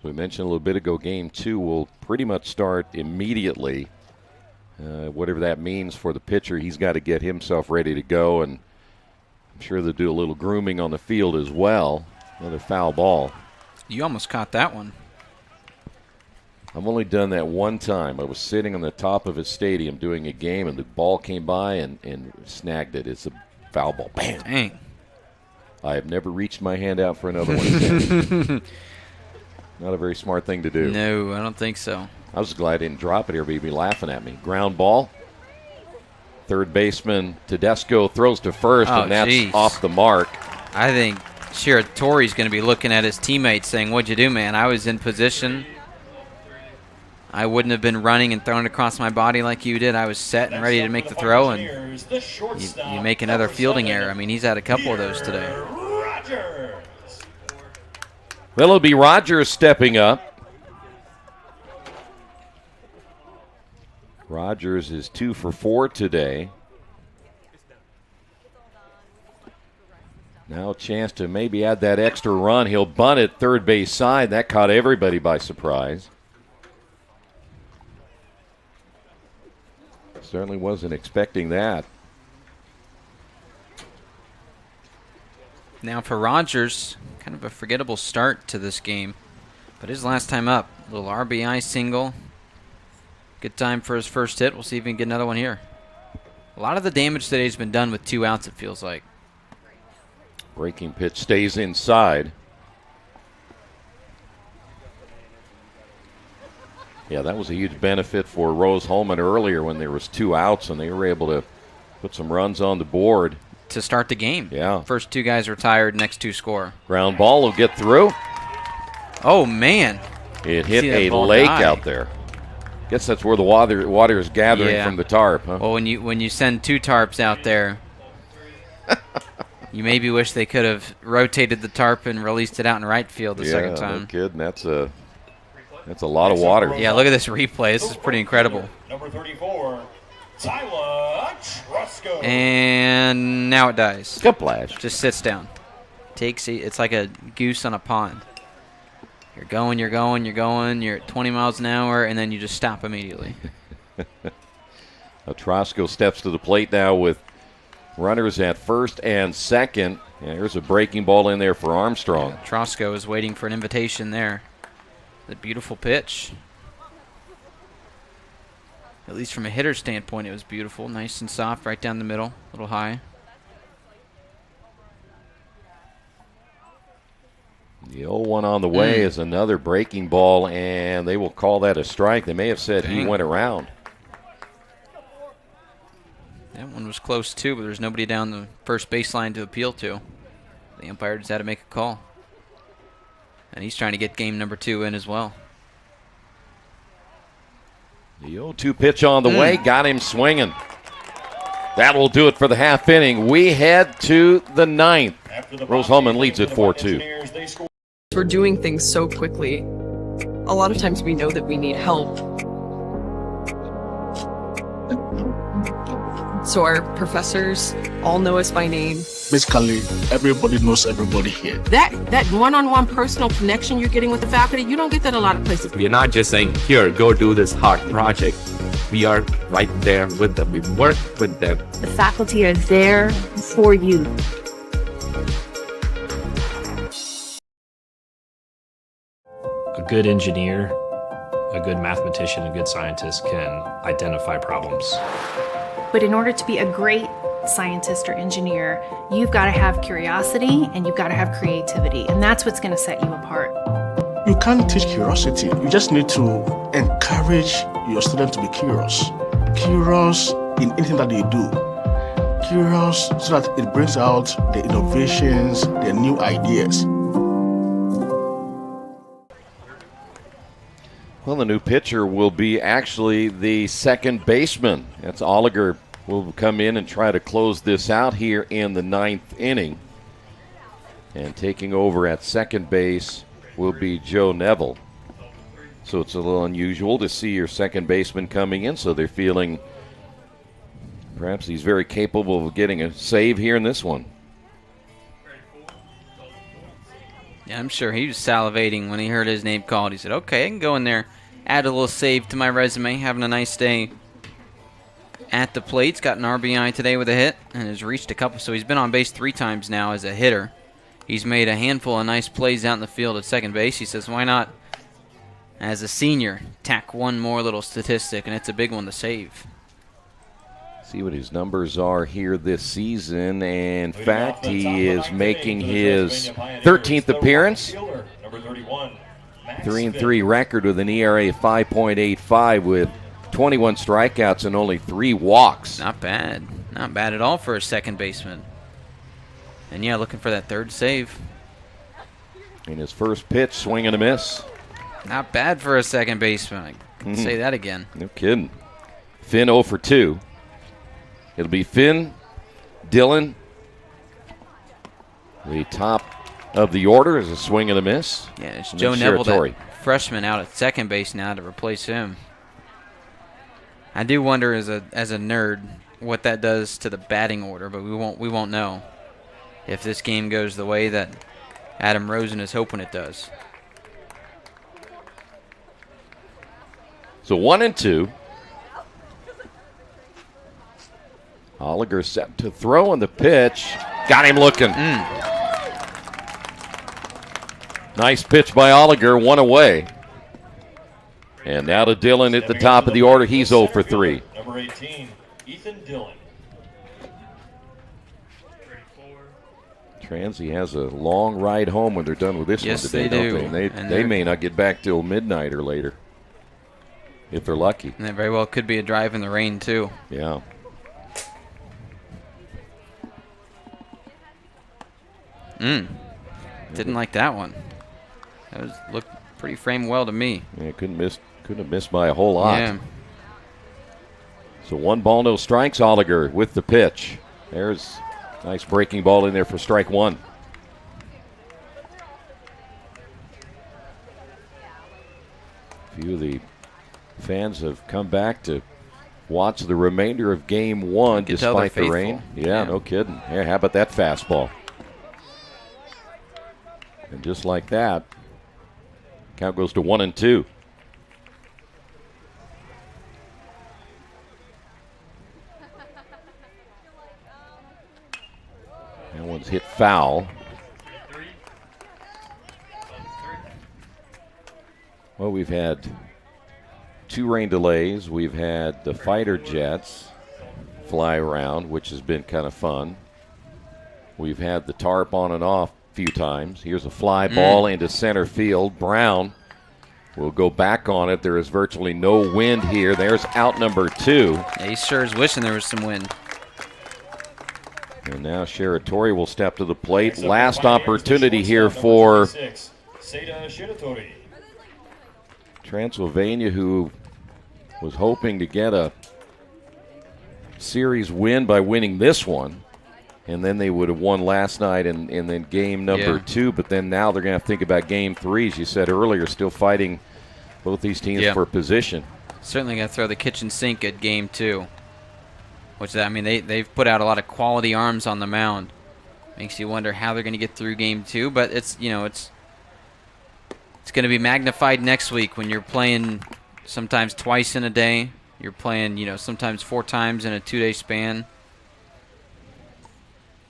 we mentioned a little bit ago, game 2 will pretty much start immediately. Whatever that means for the pitcher, he's got to get himself ready to go, and I'm sure they'll do a little grooming on the field as well. Another foul ball. You almost caught that one. I've only done that one time. I was sitting on the top of a stadium doing a game, and the ball came by and snagged it. It's a foul ball. Bam! Dang. I have never reached my hand out for another one again. Not a very smart thing to do. No, I don't think so. I was glad I didn't drop it. Everybody would be laughing at me. Ground ball. Third baseman Tedesco throws to first, and that's off the mark. I think Shiratori's going to be looking at his teammates saying, "What'd you do, man? I was in position. I wouldn't have been running and throwing across my body like you did. I was set and ready to make the throw, and you make another fielding error." I mean, he's had a couple of those today. Well, it'll be Rogers stepping up. Rogers is 2 for 4 today. Now a chance to maybe add that extra run. He'll bunt it third base side. That caught everybody by surprise. Certainly wasn't expecting that. Now for Rogers, kind of a forgettable start to this game, but his last time up, a little RBI single. Good time for his first hit. We'll see if he can get another one here. A lot of the damage today has been done with 2 outs, it feels like. Breaking pitch stays inside. Yeah, that was a huge benefit for Rose-Hulman earlier when there was 2 outs and they were able to put some runs on the board. To start the game. Yeah. First 2 guys retired, next 2 score. Ground ball will get through. Oh, man. It hit a lake out there. Guess that's where the water is gathering from the tarp, huh? Well, when you send 2 tarps out there, you maybe wish they could have rotated the tarp and released it out in right field the second time. No kidding. That's a lot of water. Yeah, look at this replay. This is pretty incredible. Number 34, Tyler Trusco. And now it dies. Kaplash. Just sits down. It's like a goose on a pond. You're going, you're at 20 miles an hour, and then you just stop immediately. Trosco steps to the plate now with runners at first and second. Yeah, here's a breaking ball in there for Armstrong. Trosco is waiting for an invitation there. The beautiful pitch. At least from a hitter's standpoint, it was beautiful. Nice and soft, right down the middle, a little high. The 0-1 on the way is another breaking ball, and they will call that a strike. They may have said he went around. That one was close, too, but there's nobody down the first baseline to appeal to. The umpire just had to make a call. And he's trying to get game number 2 in as well. The 0-2 pitch on the way, got him swinging. That will do it for the half inning. We head to the 9th. Rose-Hulman leads at 4-2. We're doing things so quickly. A lot of times we know that we need help. So our professors all know us by name. Basically, everybody knows everybody here. That one-on-one personal connection you're getting with the faculty, you don't get that a lot of places. We are not just saying, here, go do this hard project. We are right there with them. We work with them. The faculty are there for you. A good engineer a good mathematician, a good scientist can identify problems. But in order to be a great scientist or engineer, you've got to have curiosity and you've got to have creativity, and that's what's going to set you apart. You can't teach curiosity. You just need to encourage your students to be curious. Curious in anything that they do. Curious so that it brings out the innovations, the new ideas. Well, the new pitcher will be actually the second baseman. That's Oliger will come in and try to close this out here in the 9th inning. And taking over at second base will be Joe Neville. So it's a little unusual to see your second baseman coming in, so they're feeling perhaps he's very capable of getting a save here in this one. Yeah, I'm sure he was salivating when he heard his name called. He said, okay, I can go in there, add a little save to my resume, having a nice day at the plate. He's got an RBI today with a hit and has reached a couple. So he's been on base 3 times now as a hitter. He's made a handful of nice plays out in the field at second base. He says, why not, as a senior, tack one more little statistic, and it's a big one to save. See what his numbers are here this season. In fact, he is making his 13th appearance. 3-3 record with an ERA of 5.85 with 21 strikeouts and only 3 walks. Not bad. Not bad at all for a second baseman. And yeah, looking for that third save. In his first pitch, swing and a miss. Not bad for a second baseman. I can say that again. No kidding. Finn 0 for 2. It'll be Finn, Dillon. The top of the order is a swing and a miss. Yeah, it's Joe Neville, that freshman, out at second base now to replace him. I do wonder as a nerd what that does to the batting order, but we won't know if this game goes the way that Adam Rosen is hoping it does. So 1-2. Oliger set to throw on the pitch. Got him looking. Nice pitch by Oliger, 1 away. And now to Dillon at the top of the order. He's 0 for 3. Number 18, Ethan Dillon. Transy has a long ride home when they're done with this one today, they do. don't they? They may not get back till midnight or later, if they're lucky. And that very well could be a drive in the rain, too. Yeah. Didn't like that one. That looked pretty framed well to me. Yeah, couldn't have missed by a whole lot. Yeah. So 1 ball, no strikes. Oliger with the pitch. There's a nice breaking ball in there for strike 1. A few of the fans have come back to watch the remainder of game 1 despite the rain. Yeah, no kidding. Yeah, how about that fastball? And just like that, count goes to 1-2. That one's hit foul. Well, we've had 2 rain delays. We've had the fighter jets fly around, which has been kind of fun. We've had the tarp on and off few times. Here's a fly ball into center field. Brown will go back on it. There is virtually no wind here. There's out number 2. Yeah, he sure is wishing there was some wind. And now Shiratori will step to the plate. Last opportunity here for Transylvania, who was hoping to get a series win by winning this one. And then they would have won last night and then game number 2. But then now they're going to have to think about game 3, as you said earlier, still fighting both these teams for position. Certainly going to throw the kitchen sink at game 2. Which, I mean, they've put out a lot of quality arms on the mound. Makes you wonder how they're going to get through game 2. But it's going to be magnified next week when you're playing sometimes twice in a day. You're playing, sometimes 4 times in a 2-day span.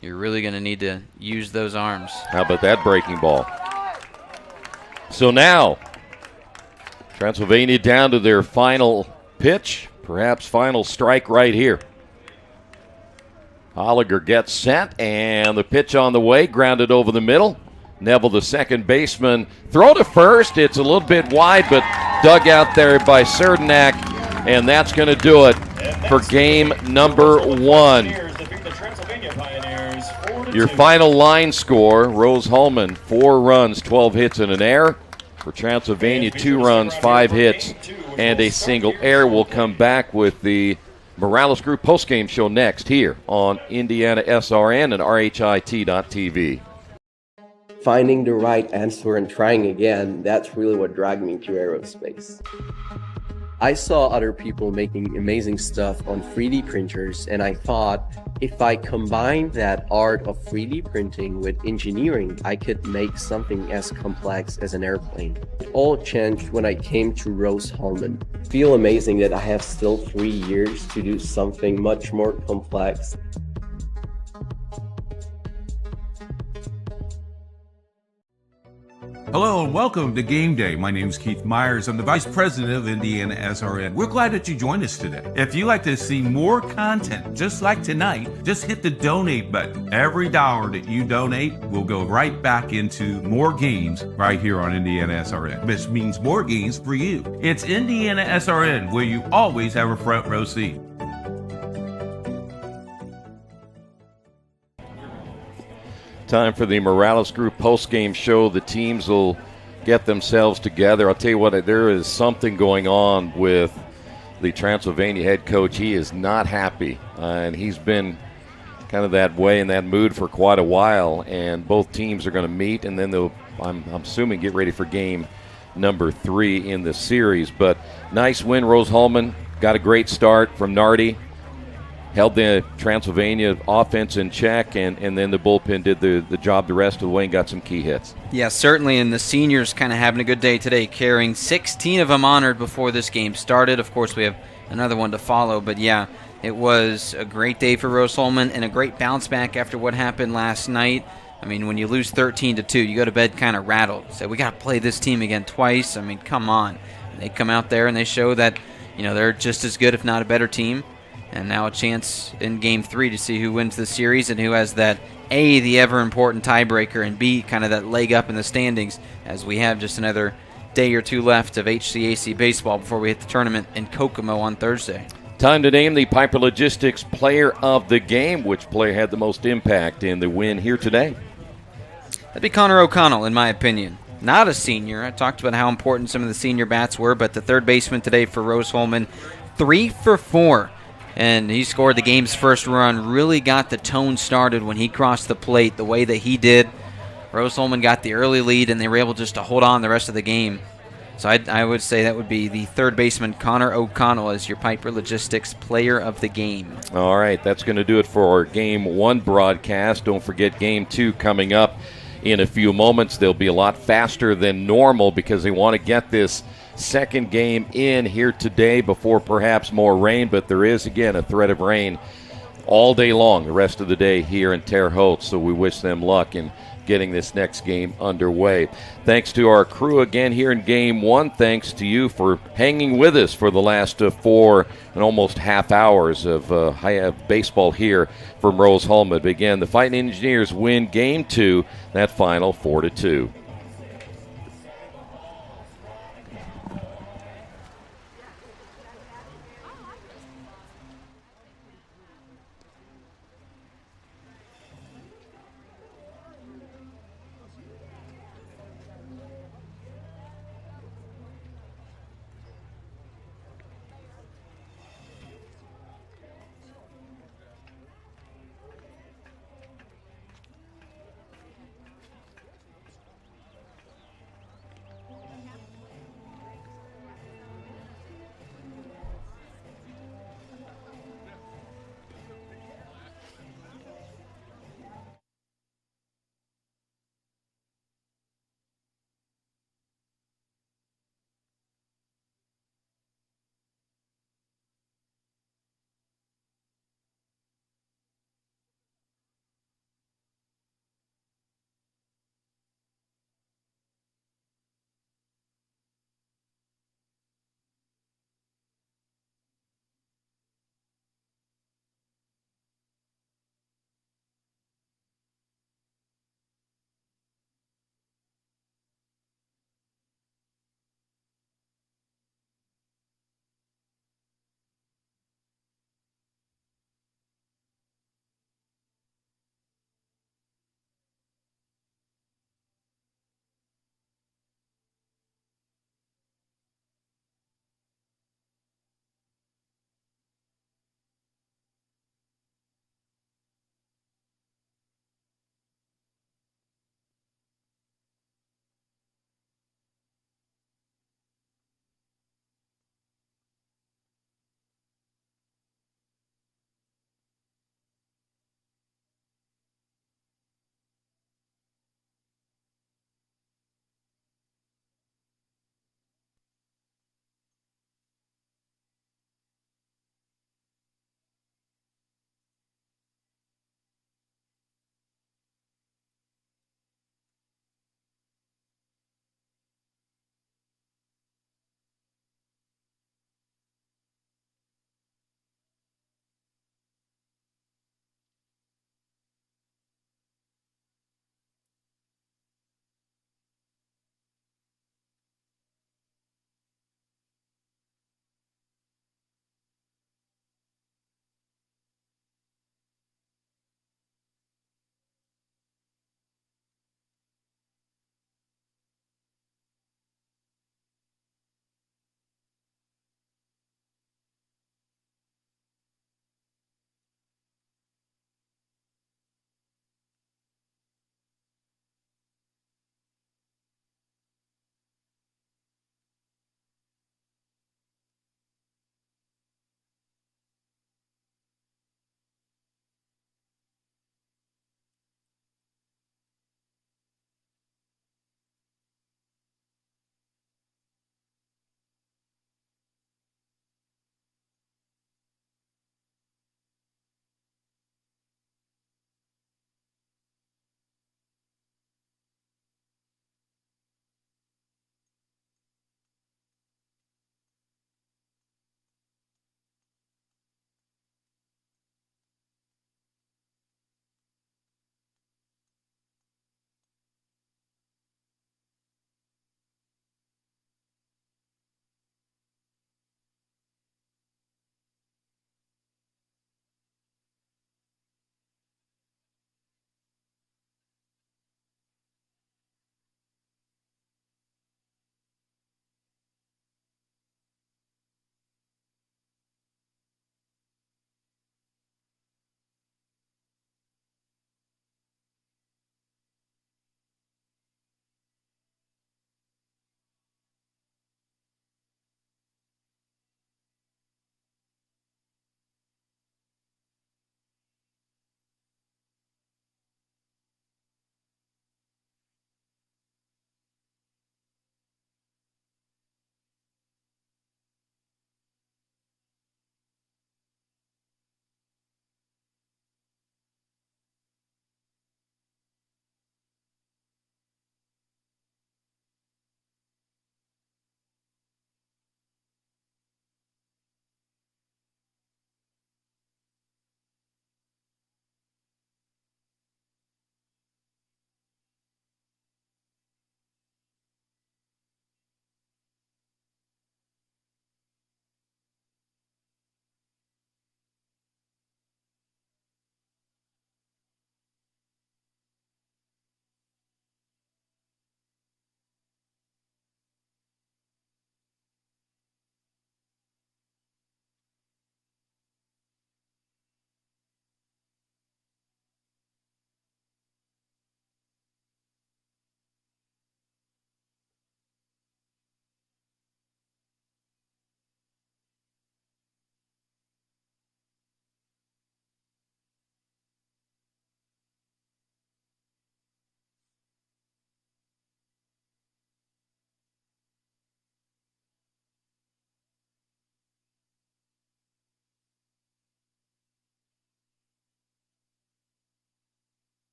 You're really going to need to use those arms. How about that breaking ball? So now, Transylvania down to their final pitch, perhaps final strike right here. Oliger gets set, and the pitch on the way, grounded over the middle. Neville, the second baseman, throw to first. It's a little bit wide, but dug out there by Serdenak, and that's going to do it for game number 1. Your final line score, Rose Holman, 4 runs, 12 hits, and an error. For Transylvania, 2 runs, 5 hits, and a single error. We'll come back with the Morales Group postgame show next here on IndianaSRN and RHIT.TV. Finding the right answer and trying again, that's really what dragged me to aerospace. I saw other people making amazing stuff on 3D printers, and I thought if I combine that art of 3D printing with engineering, I could make something as complex as an airplane. It all changed when I came to Rose Holman. I feel amazing that I have still 3 years to do something much more complex. Hello and welcome to Game Day. My name is Keith Myers. I'm the Vice President of IndianaSRN. We're glad that you joined us today. If you'd like to see more content just like tonight, just hit the donate button. Every dollar that you donate will go right back into more games right here on IndianaSRN, which means more games for you. It's IndianaSRN, where you always have a front row seat. Time for the Morales Group post-game show. The teams will get themselves together. I'll tell you what, there is something going on with the Transylvania head coach. He is not happy, and he's been kind of that way in that mood for quite a while. And both teams are going to meet, and then they'll, I'm assuming, get ready for game number 3 in the series. But nice win, Rose Holman. Got a great start from Nardi. Held the Transylvania offense in check, and then the bullpen did the job the rest of the way and got some key hits. Yeah, certainly, and the seniors kind of having a good day today, carrying 16 of them honored before this game started. Of course, we have another one to follow, but yeah, it was a great day for Rose Holman and a great bounce back after what happened last night. I mean, when you lose 13-2, you go to bed kind of rattled. So we got to play this team again twice. I mean, come on. They come out there and they show that, you know, they're just as good, if not a better team. And now a chance in Game 3 to see who wins the series and who has that, A, the ever-important tiebreaker, and B, kind of that leg up in the standings, as we have just another day or 2 left of HCAC baseball before we hit the tournament in Kokomo on Thursday. Time to name the Piper Logistics Player of the Game. Which player had the most impact in the win here today? That'd be Connor O'Connell, in my opinion. Not a senior. I talked about how important some of the senior bats were, but the third baseman today for Rose Holman, 3 for 4. And he scored the game's first run, really got the tone started when he crossed the plate the way that he did. Rose Holman got the early lead, and they were able just to hold on the rest of the game. So I would say that would be the third baseman, Connor O'Connell, as your Piper Logistics Player of the Game. All right, that's going to do it for our Game 1 broadcast. Don't forget Game 2 coming up in a few moments. They'll be a lot faster than normal because they want to get this second game in here today before perhaps more rain, but there is, again, a threat of rain all day long the rest of the day here in Terre Haute, so we wish them luck in getting this next game underway. Thanks to our crew again here in Game 1. Thanks to you for hanging with us for the last 4 and almost half hours of baseball here from Rose Holman. But again, the Fighting Engineers win Game 2, that final 4-2.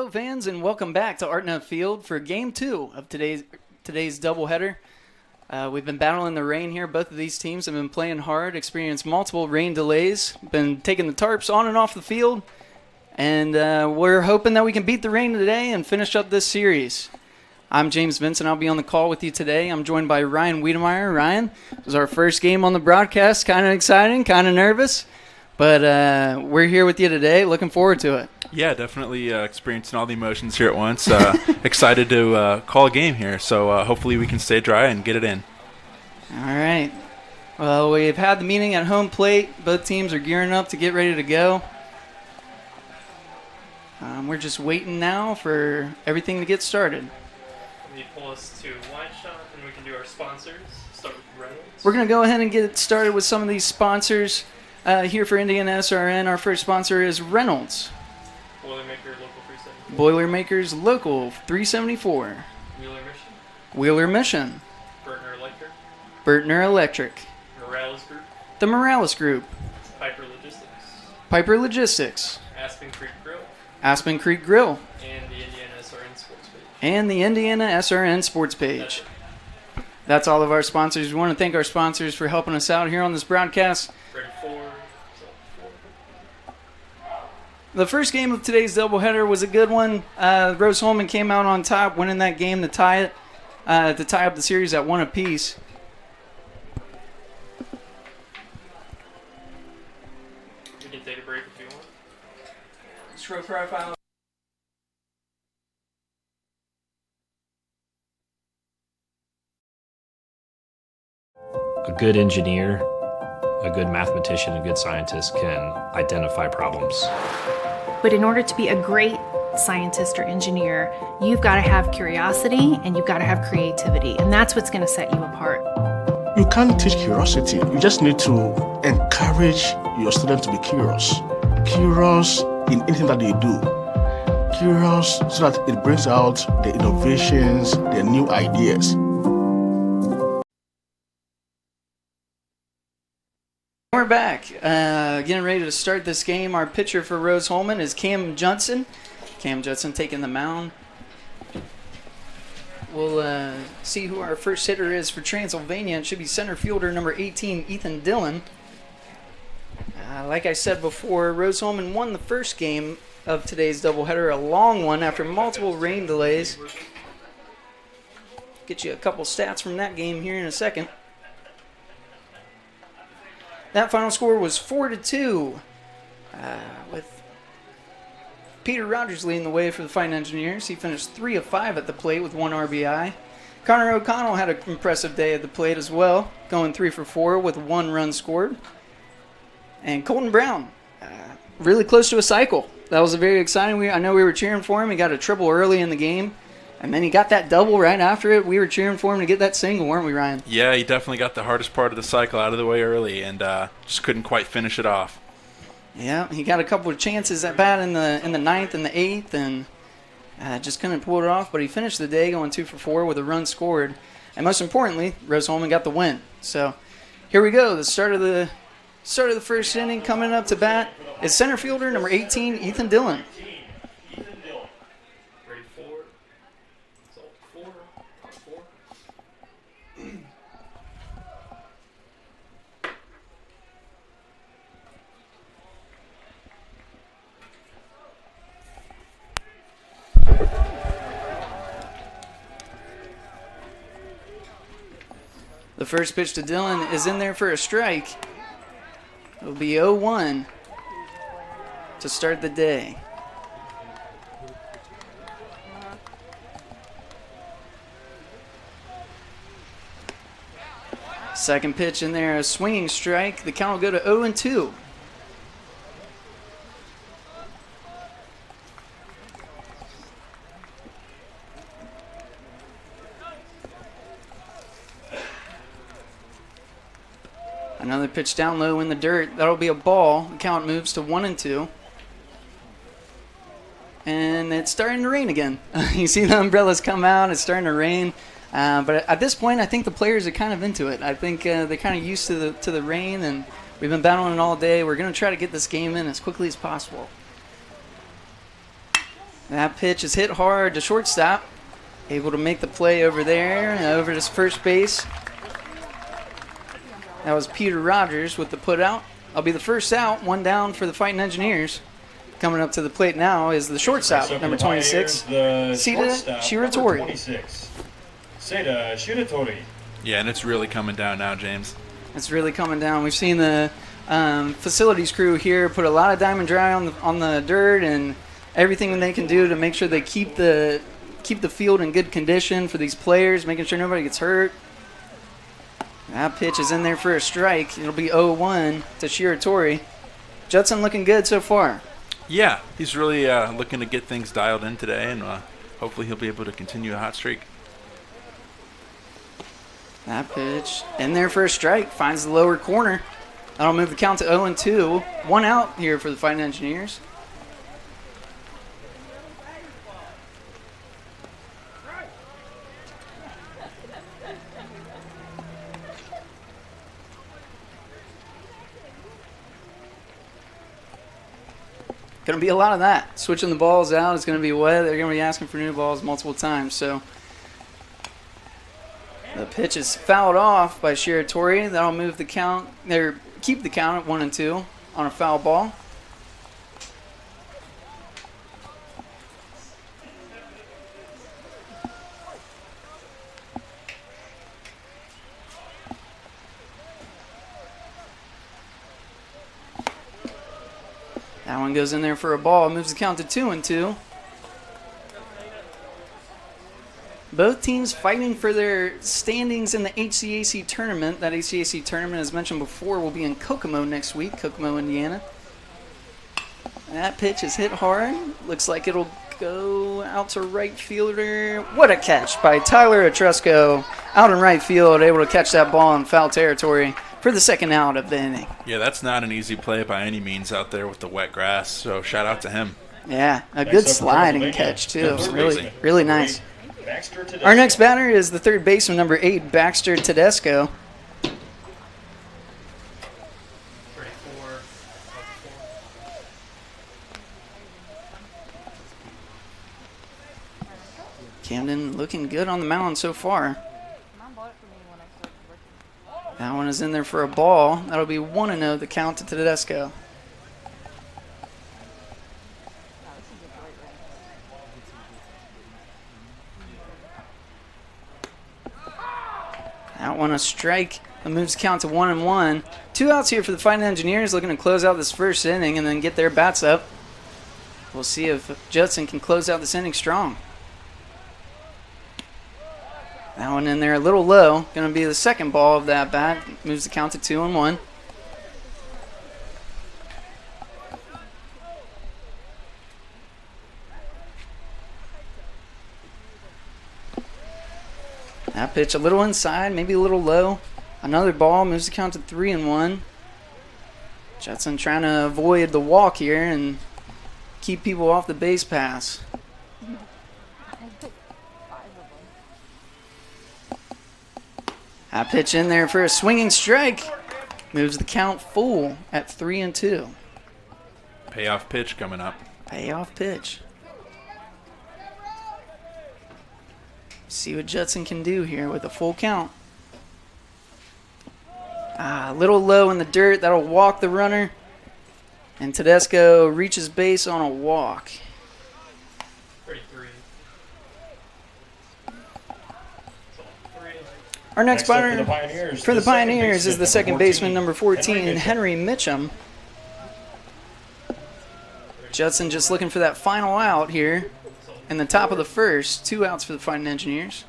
Hello, fans, and welcome back to Artnett Field for Game 2 of today's doubleheader. We've been battling the rain here. Both of these teams have been playing hard, experienced multiple rain delays, been taking the tarps on and off the field, and we're hoping that we can beat the rain today and finish up this series. I'm James Vincent. I'll be on the call with you today. I'm joined by Ryan Wiedemeyer. Ryan, it was our first game on the broadcast. Kind of exciting, kind of nervous, but we're here with you today. Looking forward to it. Yeah, definitely experiencing all the emotions here at once. Excited to call a game here, so hopefully we can stay dry and get it in. All right. Well, we've had the meeting at home plate. Both teams are gearing up to get ready to go. We're just waiting now for everything to get started. Can you pull us to wide shot and we can do our sponsors? Start with Reynolds. We're going to go ahead and get started with some of these sponsors here for IndianaSRN. Our first sponsor is Reynolds. Boilermaker Local 374. Boilermakers Local 374. Wheeler Mission. Burtner Electric. Morales Group. The Morales Group. Piper Logistics. Aspen Creek Grill. And the IndianaSRN Sports Page. That's all of our sponsors. We want to thank our sponsors for helping us out here on this broadcast. The first game of today's doubleheader was a good one. Rose-Hulman came out on top, winning that game to tie it, to tie up the series at 1 apiece. We can take a break if you want. Scroll profile. A good engineer, a good mathematician, a good scientist can identify problems. But in order to be a great scientist or engineer, you've got to have curiosity and you've got to have creativity. And that's what's going to set you apart. You can't teach curiosity. You just need to encourage your students to be curious. Curious in anything that they do. Curious so that it brings out the innovations, the new ideas. We're back. Getting ready to start this game. Our pitcher for Rose-Hulman is Cam Judson. Cam Judson taking the mound. We'll see who our first hitter is for Transylvania. It should be center fielder number 18, Ethan Dillon. Like I said before, Rose-Hulman won the first game of today's doubleheader, a long one after multiple rain delays. Get you a couple stats from that game here in a second. That final score was 4-2, with Peter Rogers leading the way for the Fighting Engineers. He finished 3 of 5 at the plate with 1 RBI. Connor O'Connell had an impressive day at the plate as well, going 3 for 4 with 1 run scored. And Colton Brown, really close to a cycle. That was very exciting. I know we were cheering for him. He got a triple early in the game. And then he got that double right after it. We were cheering for him to get that single, weren't we, Ryan? Yeah, he definitely got the hardest part of the cycle out of the way early and just couldn't quite finish it off. Yeah, he got a couple of chances at bat in the 9th and the 8th and just couldn't pull it off. But he finished the day going 2 for 4 with a run scored. And most importantly, Rose-Hulman got the win. So here we go. The start of the first inning coming up to bat is center fielder number 18, Ethan Dillon. The first pitch to Dillon is in there for a strike. It'll be 0-1 to start the day. Second pitch in there, a swinging strike. The count will go to 0-2. Another pitch down low in the dirt. That'll be a ball. The count moves to 1-2. And it's starting to rain again. You see the umbrellas come out. It's starting to rain. But at this point, I think the players are kind of into it. I think they're kind of used to the rain, and we've been battling it all day. We're going to try to get this game in as quickly as possible. That pitch is hit hard to shortstop. Able to make the play over there and over to first base. That was Peter Rogers with the put out. I'll be the first out, 1 down for the Fighting Engineers. Coming up to the plate now is the shortstop, number 26, Seda Shiratori. 26, Seda Shiratori. Yeah, and it's really coming down now, James. It's really coming down. We've seen the facilities crew here put a lot of Diamond Dry on the dirt and everything they can do to make sure they keep the field in good condition for these players, making sure nobody gets hurt. That pitch is in there for a strike. It'll be 0-1 to Shiratori. Judson looking good so far. Yeah, he's really looking to get things dialed in today, and hopefully he'll be able to continue a hot streak. That pitch in there for a strike. Finds the lower corner. That'll move the count to 0-2. 1 out here for the Fighting Engineers. Going to be a lot of that. Switching the balls out. It's going to be wet. They're going to be asking for new balls multiple times. So the pitch is fouled off by Shiratori. That'll move the count. They keep the count at 1-2 on a foul ball. That one goes in there for a ball. Moves the count to 2-2. Both teams fighting for their standings in the HCAC tournament. That HCAC tournament, as mentioned before, will be in Kokomo next week, Kokomo, Indiana. That pitch is hit hard. Looks like it'll go out to right fielder. What a catch by Tyler Etrusco. Out in right field, able to catch that ball in foul territory for the second out of the inning. Yeah, that's not an easy play by any means out there with the wet grass, so shout out to him. Yeah, a good sliding catch, too. Really, really nice. Our next batter is the third baseman, number 8, Baxter Tedesco. Camden looking good on the mound so far. That one is in there for a ball. That'll be 1-0, the count to Tedesco. That one a strike. It moves the count to 1-1. 2 outs here for the Fighting Engineers, looking to close out this first inning and then get their bats up. We'll see if Judson can close out this inning strong. That one in there a little low. Going to be the second ball of that bat. Moves the count to 2-1. That pitch a little inside, maybe a little low. Another ball moves the count to 3-1. Judson trying to avoid the walk here and keep people off the base pass. That pitch in there for a swinging strike. Moves the count full at 3-2. Payoff pitch coming up. Payoff pitch. See what Judson can do here with a full count. A little low in the dirt. That'll walk the runner. And Tedesco reaches base on a walk. Our next batter for the Pioneers is the second baseman, number 14, Henry Mitchum. Judson just looking for that final out here in the top of the first. 2 outs for the Fighting Engineers.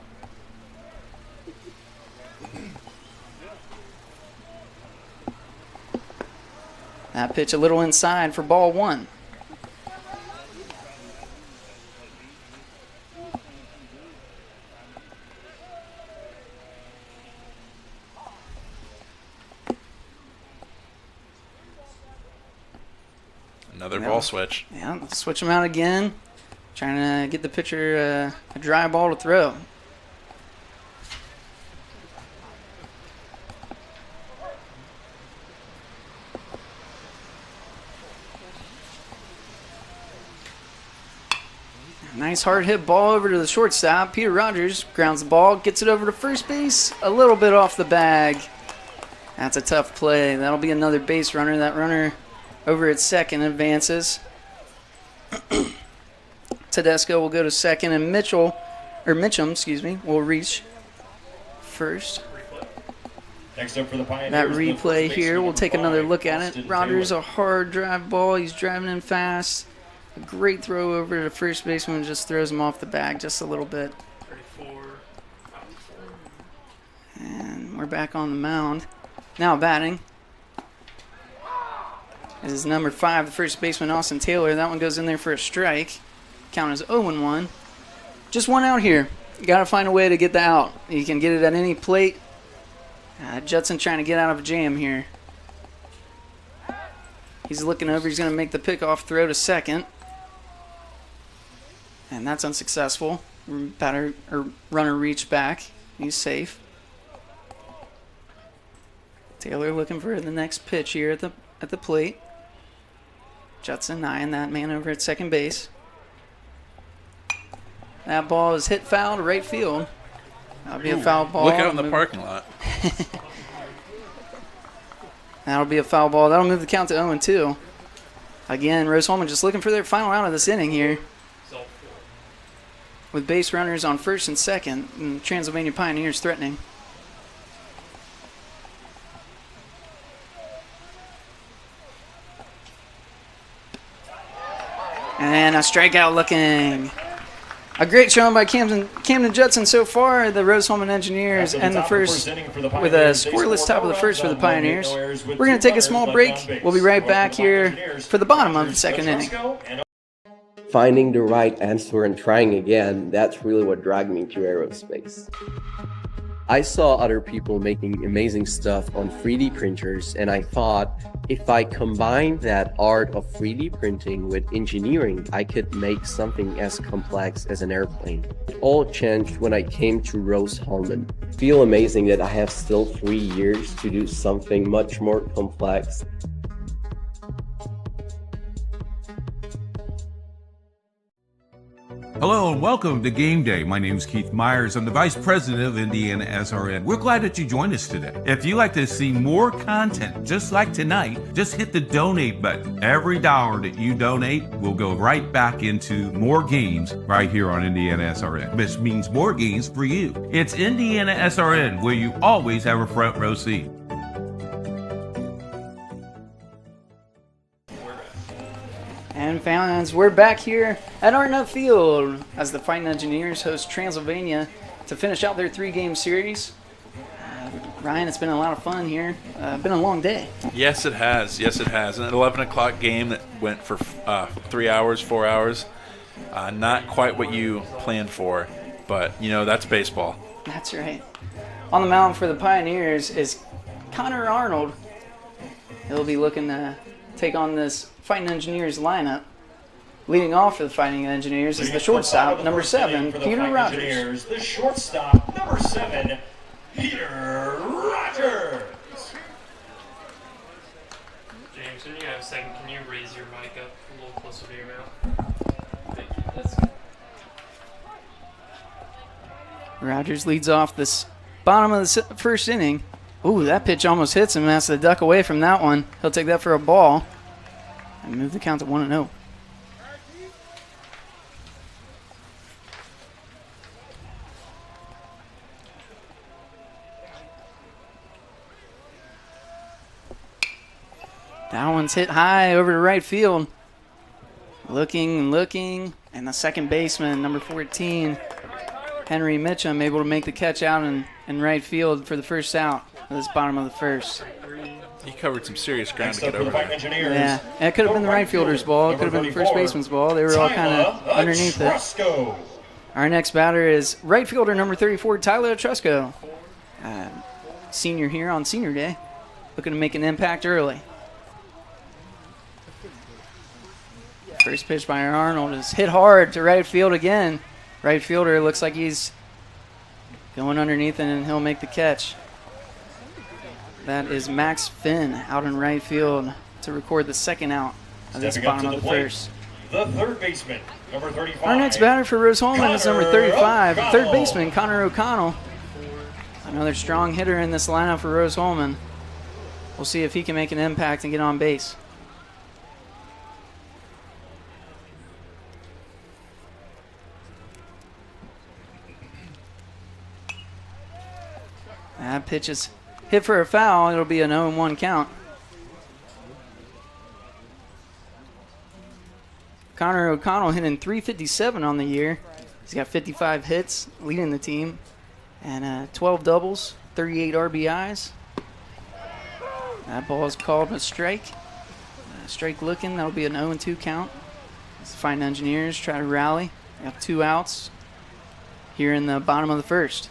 That pitch a little inside for ball 1. Another ball switch. Yeah, let's switch them out again. Trying to get the pitcher a dry ball to throw. Nice hard hit ball over to the shortstop. Peter Rogers grounds the ball, gets it over to first base, a little bit off the bag. That's a tough play. That'll be another base runner. That runner over at second advances. Tedesco will go to second, and Mitchum, will reach first. Next up for the Pioneers, that replay here, we'll take another look at it. Rogers, a hard drive ball. He's driving in fast. A great throw over to the first baseman, just throws him off the bag just a little bit. And we're back on the mound. Now batting is number 5, the first baseman, Austin Taylor. That one goes in there for a strike. Count is 0-1. Just one out here. You got to find a way to get the out. You can get it at any plate. Judson trying to get out of a jam here. He's looking over. He's going to make the pickoff throw to second. And that's unsuccessful. Runner reached back. He's safe. Taylor looking for the next pitch here at the plate. Judson eyeing that man over at second base. That ball is hit foul to right field. That'll be a foul ball. Look out in the parking lot. That'll be a foul ball. That'll move the count to 0-2. Again, Rose-Hulman just looking for their final out of this inning here. With base runners on first and second, and Transylvania Pioneers threatening. And a strikeout looking. A great showing by Camden Judson so far. The Rose-Hulman Engineers and the first with a scoreless top of the first for the Pioneers. We're going to take a small break. We'll be right back here for the bottom of the second inning. Finding the right answer and trying again, that's really what dragged me to aerospace. I saw other people making amazing stuff on 3D printers, and I thought if I combined that art of 3D printing with engineering, I could make something as complex as an airplane. It all changed when I came to Rose-Hulman. Feel amazing that I have still 3 years to do something much more complex. Hello and welcome to Game Day. My name is Keith Myers. I'm the Vice President of IndianaSRN. We're glad that you joined us today. If you'd like to see more content just like tonight, just hit the donate button. Every dollar that you donate will go right back into more games right here on IndianaSRN, which means more games for you. It's IndianaSRN, where you always have a front row seat. And fans, we're back here at RHIT Field as the Fighting Engineers host Transylvania to finish out their 3-game series. Ryan, it's been a lot of fun here. Been a long day. Yes, it has. Yes, it has. An 11 o'clock game that went for 3 hours, 4 hours. Not quite what you planned for, but, you know, that's baseball. That's right. On the mound for the Pioneers is Connor Arnold. He'll be looking to take on this Fighting Engineers lineup. Leading off for the Fighting Engineers is the shortstop, number 7, Peter Rogers. The shortstop, number 7, Peter Rogers. James, when you have a second, can you raise your mic up a little closer to your mouth? Thank you. That's good. Rogers leads off this bottom of the first inning. Ooh, that pitch almost hits him. Has to duck away from that one. He'll take that for a ball and move the count to 1-0. That one's hit high over to right field. Looking and looking, and the second baseman, number 14, Henry Mitchum, able to make the catch out in right field for the first out of this bottom of the first. He covered some serious ground to get over there. Yeah, it could have been the right fielder's ball. It could have been the first baseman's ball. They were all kind of underneath it. Our next batter is right fielder number 34, Tyler Etrusco. Senior here on senior day. Looking to make an impact early. First pitch by Arnold is hit hard to right field again. Right fielder looks like he's going underneath it, and he'll make the catch. That is Max Finn out in right field to record the second out of this bottom of the first. the third baseman, number 35. Our next batter for Rose-Hulman is number 35, O'Connell. third baseman Connor O'Connell. Another strong hitter in this lineup for Rose-Hulman. We'll see if he can make an impact and get on base. That pitch is hit for a foul. It'll be an 0-1 count. Connor O'Connell hitting .357 on the year. He's got 55 hits, leading the team, and 12 doubles, 38 RBIs. That ball is called a strike. Strike looking. That'll be an 0-2 count. As the Fighting Engineers try to rally. They have 2 outs here in the bottom of the first.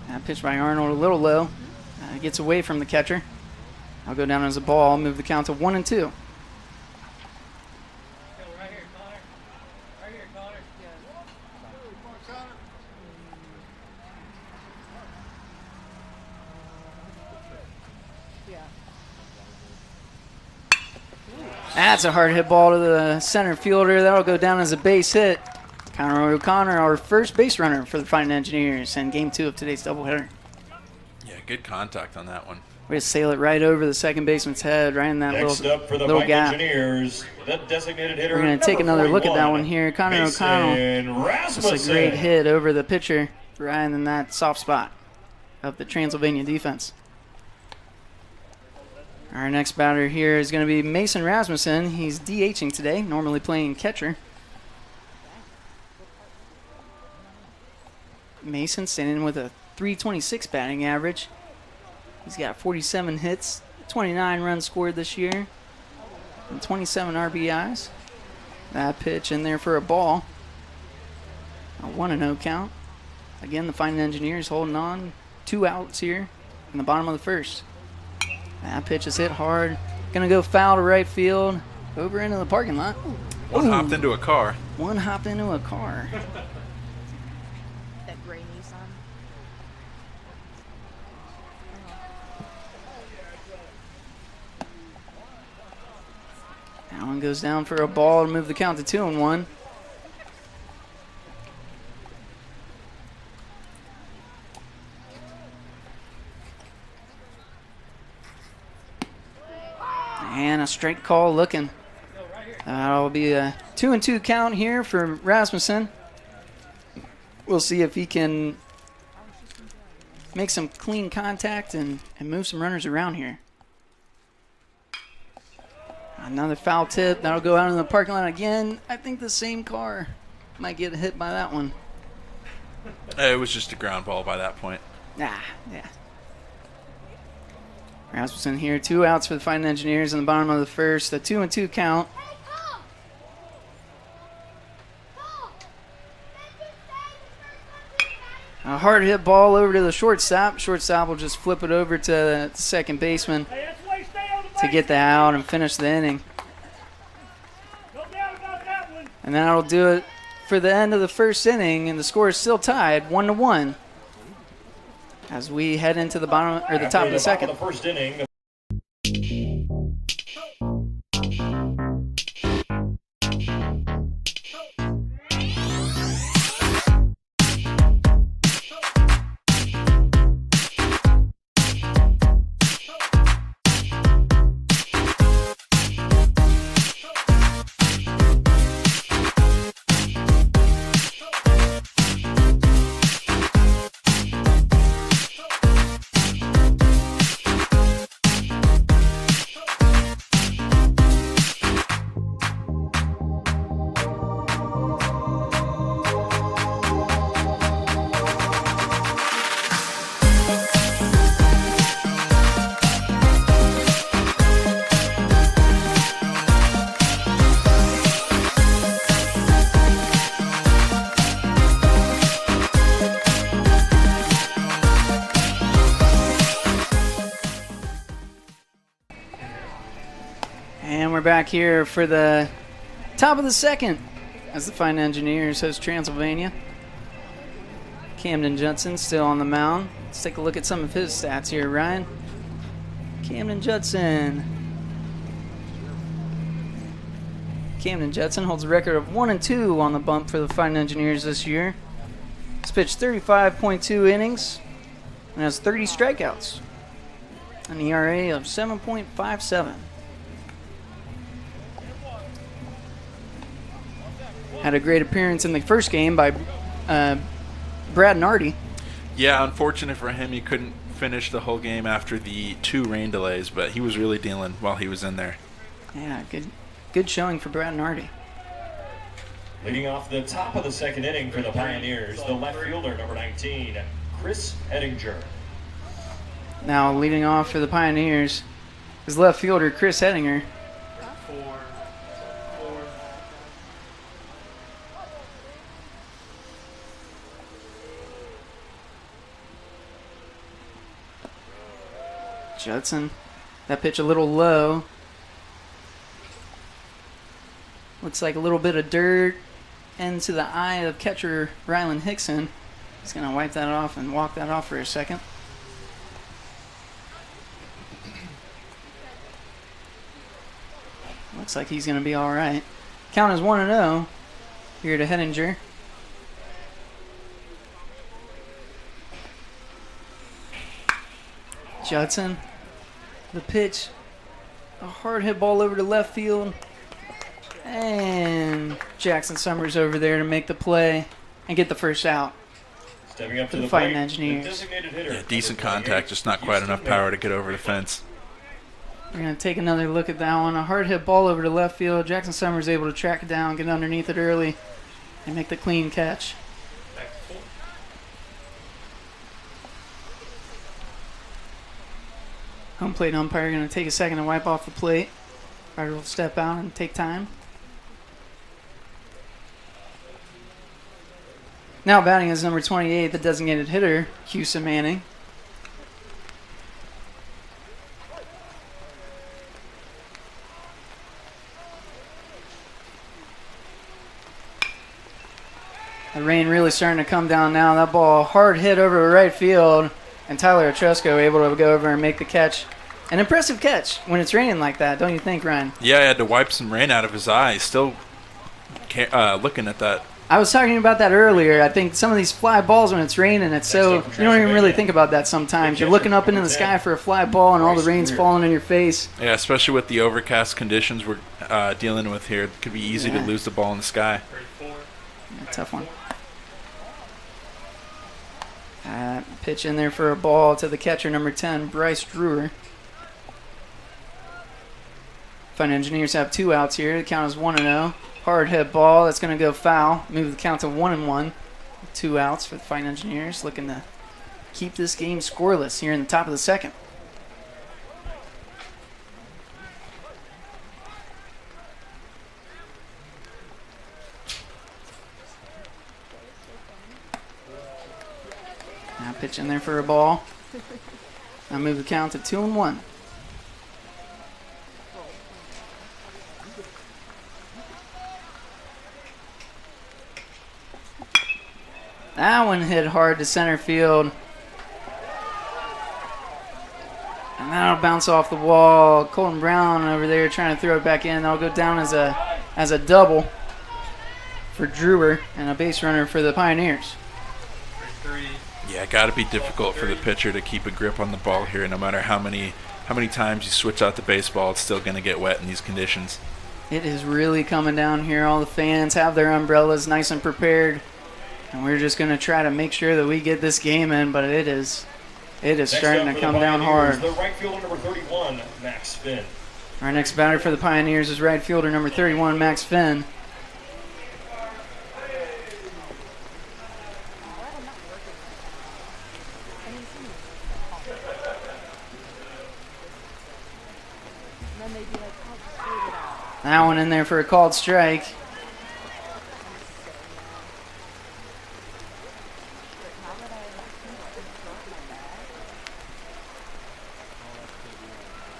That pitch by Arnold a little low. Gets away from the catcher. I'll go down as a ball, move the count to 1-2. That's a hard hit ball to the center fielder. That'll go down as a base hit. Connor O'Connor, our first base runner for the Fighting Engineers in Game 2 of today's doubleheader. Yeah, good contact on that one. We're going to sail it right over the second baseman's head, right in that Next little, up for the little Fighting gap. Engineers, the designated hitter. We're going to take another look at that 41, one here. Connor Mason O'Connell. That's a great hit over the pitcher, right in that soft spot of the Transylvania defense. Our next batter here is going to be Mason Rasmussen. He's DHing today, normally playing catcher. Mason standing with a .326 batting average. He's got 47 hits, 29 runs scored this year, and 27 RBIs. That pitch in there for a ball. A 1-0 count. Again, the Fighting Engineers holding on. 2 outs here in the bottom of the first. That pitch is hit hard. Gonna go foul to right field. Over into the parking lot. One hopped into a car. One hopped into a car. That gray Nissan. That one goes down for a ball to move the count to 2-1. And a strike call looking. That'll be a 2-2 count here for Rasmussen. We'll see if he can make some clean contact and move some runners around here. Another foul tip. That'll go out in the parking lot again. I think the same car might get hit by that one. It was just a ground ball by that point. Yeah. Rasmussen here, 2 outs for the Fighting Engineers in the bottom of the first. A 2-2 count. A hard hit ball over to the shortstop. Shortstop will just flip it over to the second baseman to get the out and finish the inning. And that'll do it for the end of the first inning, and the score is still tied 1-1 as we head into the bottom or the top of the second. The first inning. And we're back here for the top of the second as the Fighting Engineers host Transylvania. Camden Judson still on the mound. Let's take a look at some of his stats here, Ryan. Camden Judson. Camden Judson holds a record of 1-2 on the bump for the Fighting Engineers this year. He's pitched 35.2 innings and has 30 strikeouts. An ERA of 7.57. Had a great appearance in the first game by Brad Nardi. Yeah, unfortunate for him, he couldn't finish the whole game after the 2 rain delays, but he was really dealing while he was in there. Yeah, good showing for Brad Nardi. Leading off the top of the second inning for the Pioneers, the left fielder, number 19, Chris Hettinger. Now leading off for the Pioneers is left fielder Chris Hettinger. Judson, that pitch a little low. Looks like a little bit of dirt into the eye of catcher Rylan Hickson. He's going to wipe that off and walk that off for a second. Looks like he's going to be all right. Count is 1-0 here to Hettinger. Judson, the pitch, a hard hit ball over to left field, and Jackson Summers over there to make the play and get the first out. Stepping up to the the Fighting plate, Engineers. the designated hitter. Yeah, decent contact, just not quite enough power to get over the fence. We're going to take another look at that one. A hard hit ball over to left field. Jackson Summers able to track it down, get underneath it early, and make the clean catch. Home plate umpire going to take a second to wipe off the plate. Umpire will step out and take time. Now batting is number 28, the designated hitter, Houston Manning. The rain really starting to come down now. That ball hard hit over to right field, and Tyler Otresko able to go over and make the catch. An impressive catch when it's raining like that, don't you think, Ryan? Yeah, I had to wipe some rain out of his eyes. Still looking at that. I was talking about that earlier. I think some of these fly balls when it's raining, it's so you don't even really think about that sometimes. You're looking up into the sky for a fly ball and all the rain's falling in your face. Yeah, especially with the overcast conditions we're dealing with here. It could be easy to lose the ball in the sky. Yeah, tough one. Pitch in there for a ball to the catcher, number 10, Bryce Drewer. Fighting Engineers have 2 outs here. The count is 1-0. Hard hit ball. That's going to go foul. Move the count to 1-1. 2 outs for the Fighting Engineers, looking to keep this game scoreless here in the top of the second. Now pitch in there for a ball. Now move the count to 2-1. That one hit hard to center field. And that'll bounce off the wall. Colton Brown over there trying to throw it back in. That'll go down as a double for Drewer and a base runner for the Pioneers. Yeah, got to be difficult for the pitcher to keep a grip on the ball here. No matter how many times you switch out the baseball, it's still going to get wet in these conditions. It is really coming down here. All the fans have their umbrellas nice and prepared. And we're just going to try to make sure that we get this game in, but it is starting to come down hard. The right fielder, number 31, Max Finn. Our next batter for the Pioneers is right fielder number 31, Max Finn. That one in there for a called strike.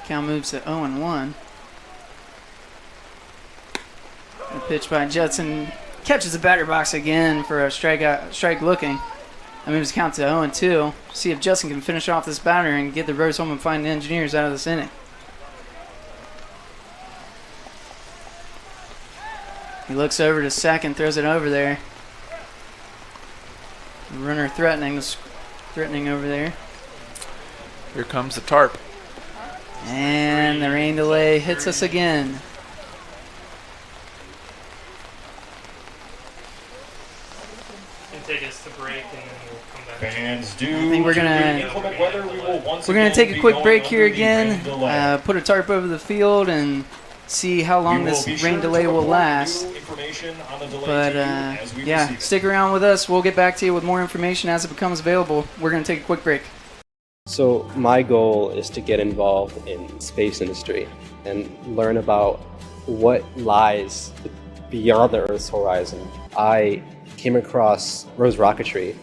Count moves to 0-1. The pitch by Judson catches the batter box again for a strike looking. That moves count to 0-2. See if Justin can finish off this batter and get the Rose home and find the Engineers out of this inning. He looks over to second, throws it over there. Runner threatening over there. Here comes the tarp. And the rain delay hits us again. Take us to break and then we'll come back. Fans do. I think we're gonna take a quick break here again. Put a tarp over the field and see how long this rain delay will last. But yeah, stick around with us. We'll get back to you with more information as it becomes available. We're gonna take a quick break. So my goal is to get involved in space industry and learn about what lies beyond the Earth's horizon. I came across Rose Rocketry.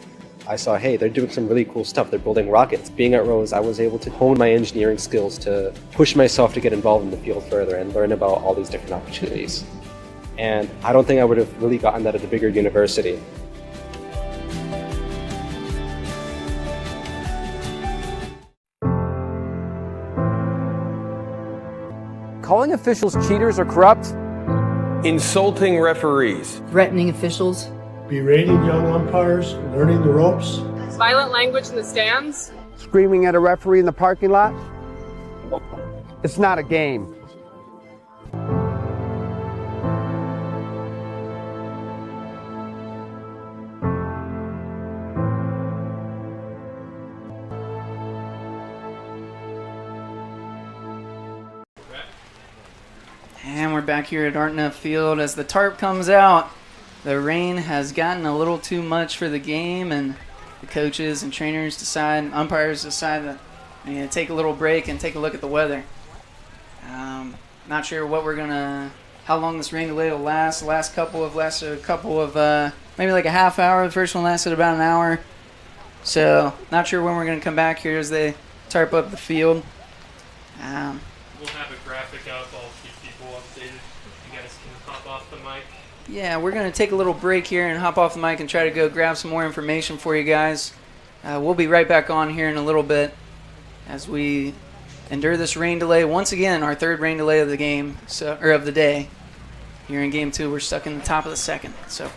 I saw, hey, they're doing some really cool stuff. They're building rockets. Being at Rose, I was able to hone my engineering skills to push myself to get involved in the field further and learn about all these different opportunities. And I don't think I would have really gotten that at a bigger university. Calling officials cheaters or corrupt, insulting referees, Threatening officials. Berating young umpires, learning the ropes. Violent language in the stands. screaming at a referee in the parking lot. It's not a game. And we're back here at RHIT Field as the tarp comes out. The rain has gotten a little too much for the game, and the coaches and trainers decide, umpires decide that we need to take a little break and take a look at the weather. Not sure what we're gonna, how long this rain delay will last. The last couple of maybe like a half hour. The first one lasted about an hour. So not sure when we're gonna come back here as they tarp up the field. We'll have a graphic up. I'll keep people updated. You guys can hop off the mic. Yeah, we're going to take a little break here and hop off the mic and try to go grab some more information for you guys. We'll be right back on here in a little bit as we endure this rain delay. Once again, our third rain delay of the game, or of the day. Here in Game 2, we're stuck in the top of the second. So.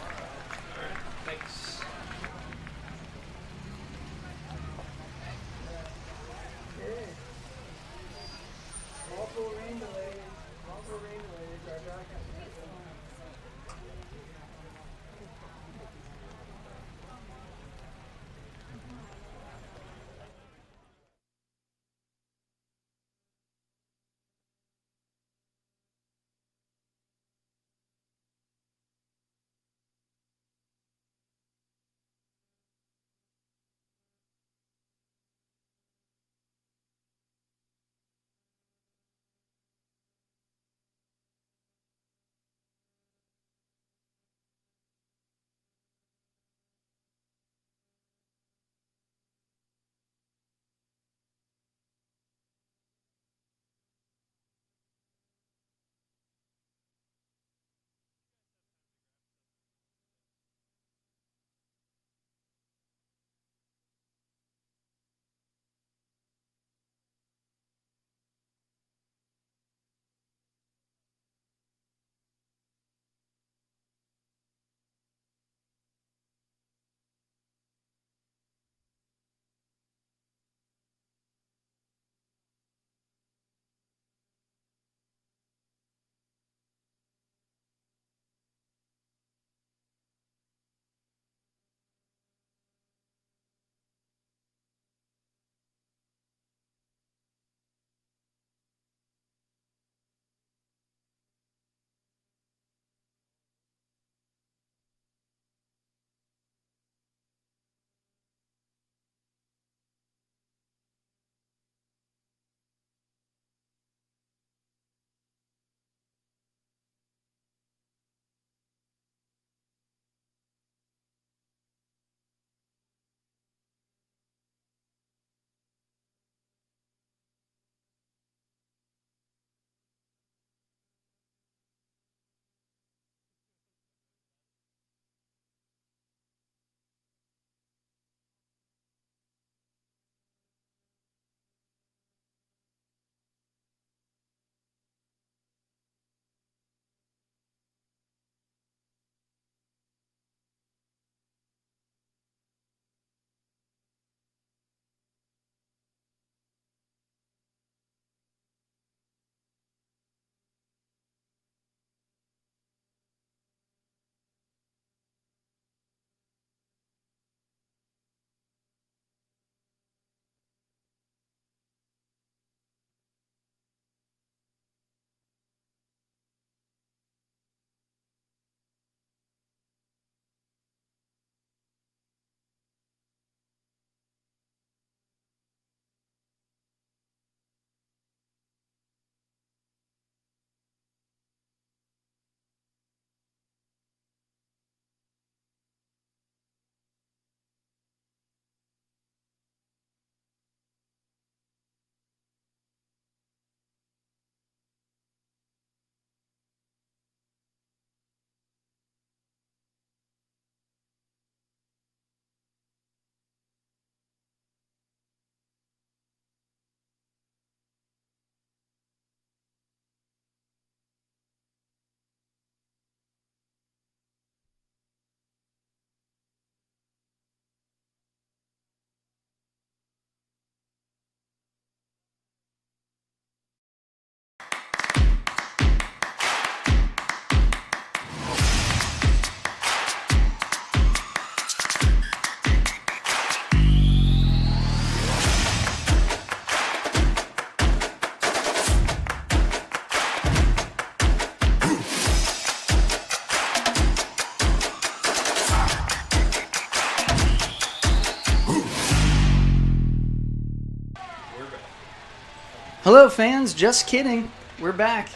Hello, fans. Just kidding. We're back.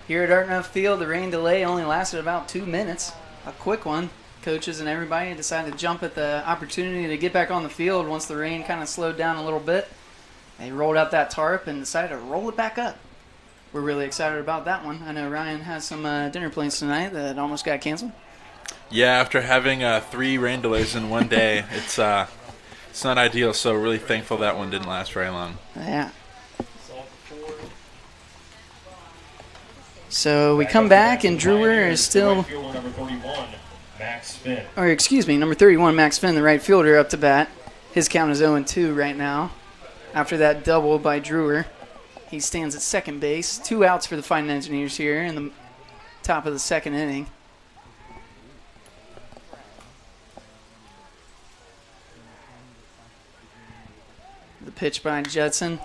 Here at RHIT Field, the rain delay only lasted about 2 minutes. A quick one. Coaches and everybody decided to jump at the opportunity to get back on the field once the rain kind of slowed down a little bit. They rolled out that tarp and decided to roll it back up. We're really excited about that one. I know Ryan has some dinner plans tonight that almost got canceled. Yeah, after having 3 rain delays in one day, it's not ideal, so really thankful that one didn't last very long. Yeah. So we come back, and Drewer is still... Number 31, Max Finn. Or excuse me, number 31, Max Finn, the right fielder, up to bat. His count is 0-2 right now. After that double by Drewer, he stands at second base. 2 outs for the Fighting Engineers here in the top of the second inning. The pitch by Judson.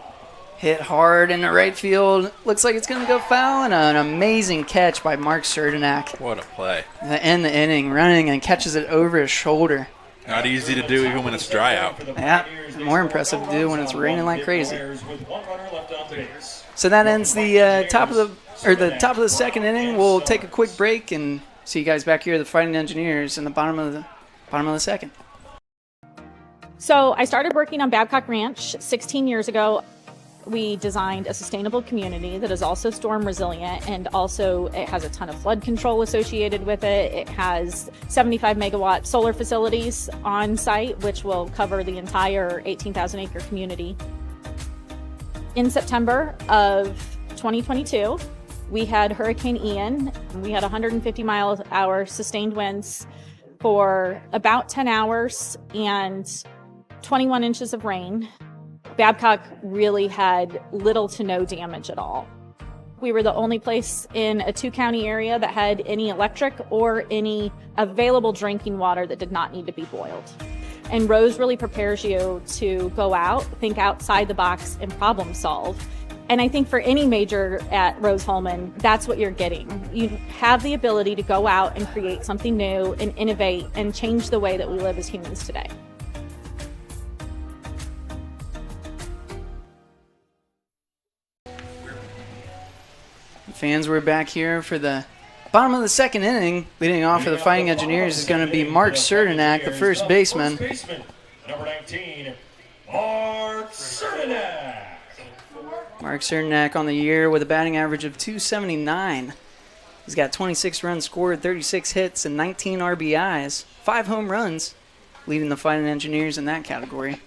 Hit hard in the right field. Looks like it's going to go foul, and an amazing catch by Mark Cerdanak. What a play. To end the inning, running and catches it over his shoulder. Not easy to do even when it's dry out. Yeah, more impressive to do when it's raining like crazy. So that ends the top of the second inning. We'll take a quick break and see you guys back here at the Fighting Engineers in the bottom of the second. So I started working on Babcock Ranch 16 years ago. We designed a sustainable community that is also storm resilient, and also it has a ton of flood control associated with it. It has 75 megawatt solar facilities on site, which will cover the entire 18,000 acre community. In September of 2022, we had Hurricane Ian. We had 150 miles an hour sustained winds for about 10 hours and 21 inches of rain. Babcock really had little to no damage at all. We were the only place in a 2-county area that had any electric or any available drinking water that did not need to be boiled. And Rose really prepares you to go out, think outside the box, and problem solve. And I think for any major at Rose-Hulman, that's what you're getting. You have the ability to go out and create something new and innovate and change the way that we live as humans today. Fans, we're back here for the bottom of the second inning. Leading off for the Fighting Engineers is going to be Mark Cerdanak, the first baseman. Number 19, Mark Cerdanak. Mark Cerdanak on the year with a batting average of .279. He's got 26 runs scored, 36 hits, and 19 RBIs. 5 home runs, leading the Fighting Engineers in that category.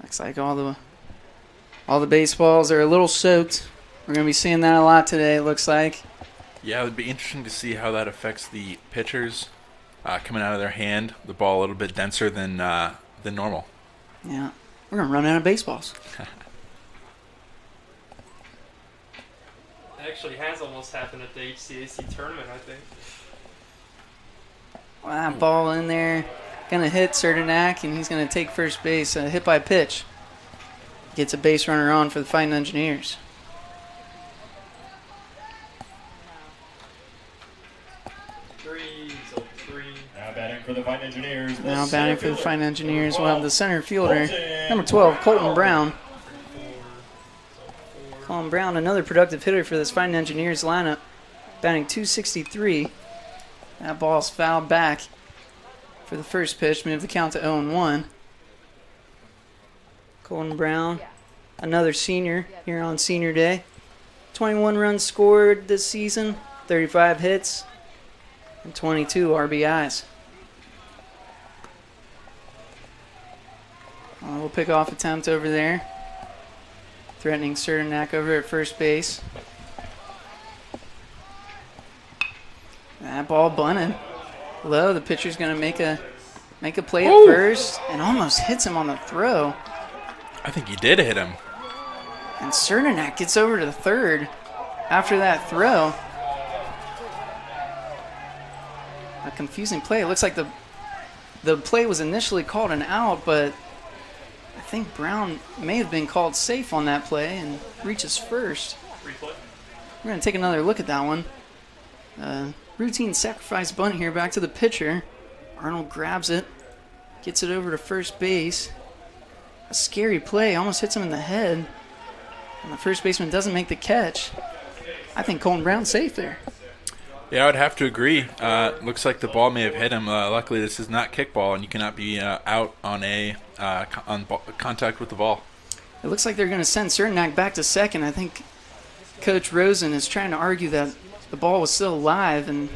Looks like all the baseballs are a little soaked. We're going to be seeing that a lot today, it looks like. Yeah, it would be interesting to see how that affects the pitchers coming out of their hand. The ball a little bit denser than normal. Yeah, we're going to run out of baseballs. It actually has almost happened at the HCAC tournament, I think. Well, that ball in there. Going to hit Cerdanak, and he's going to take first base. Hit by pitch. Gets a base runner on for the Fighting Engineers. Now batting for the Fighting Engineers. Now batting for the Fighting Engineers, we'll have the center fielder, number 12, Colton Brown. Colton Brown, another productive hitter for this Fighting Engineers lineup, batting .263. That ball's fouled back for the first pitch, move the count to 0-1. Colton Brown, another senior here on Senior Day. 21 runs scored this season, 35 hits, and 22 RBIs. We'll pick off attempt over there. Threatening Cerdanak over at first base. That ball bunted low. The pitcher's going to make a play at first and almost hits him on the throw. I think he did hit him. And Cerdanak gets over to the third after that throw. A confusing play. It looks like the play was initially called an out, but I think Brown may have been called safe on that play and reaches first. Replay. We're going to take another look at that one. Routine sacrifice bunt here back to the pitcher. Arnold grabs it, gets it over to first base. A scary play, almost hits him in the head. And the first baseman doesn't make the catch. I think Colton Brown's safe there. Yeah, I would have to agree. Looks like the ball may have hit him. Luckily, this is not kickball, and you cannot be out on contact with the ball. It looks like they're going to send Cernak back to second. I think Coach Rosen is trying to argue that the ball was still alive, and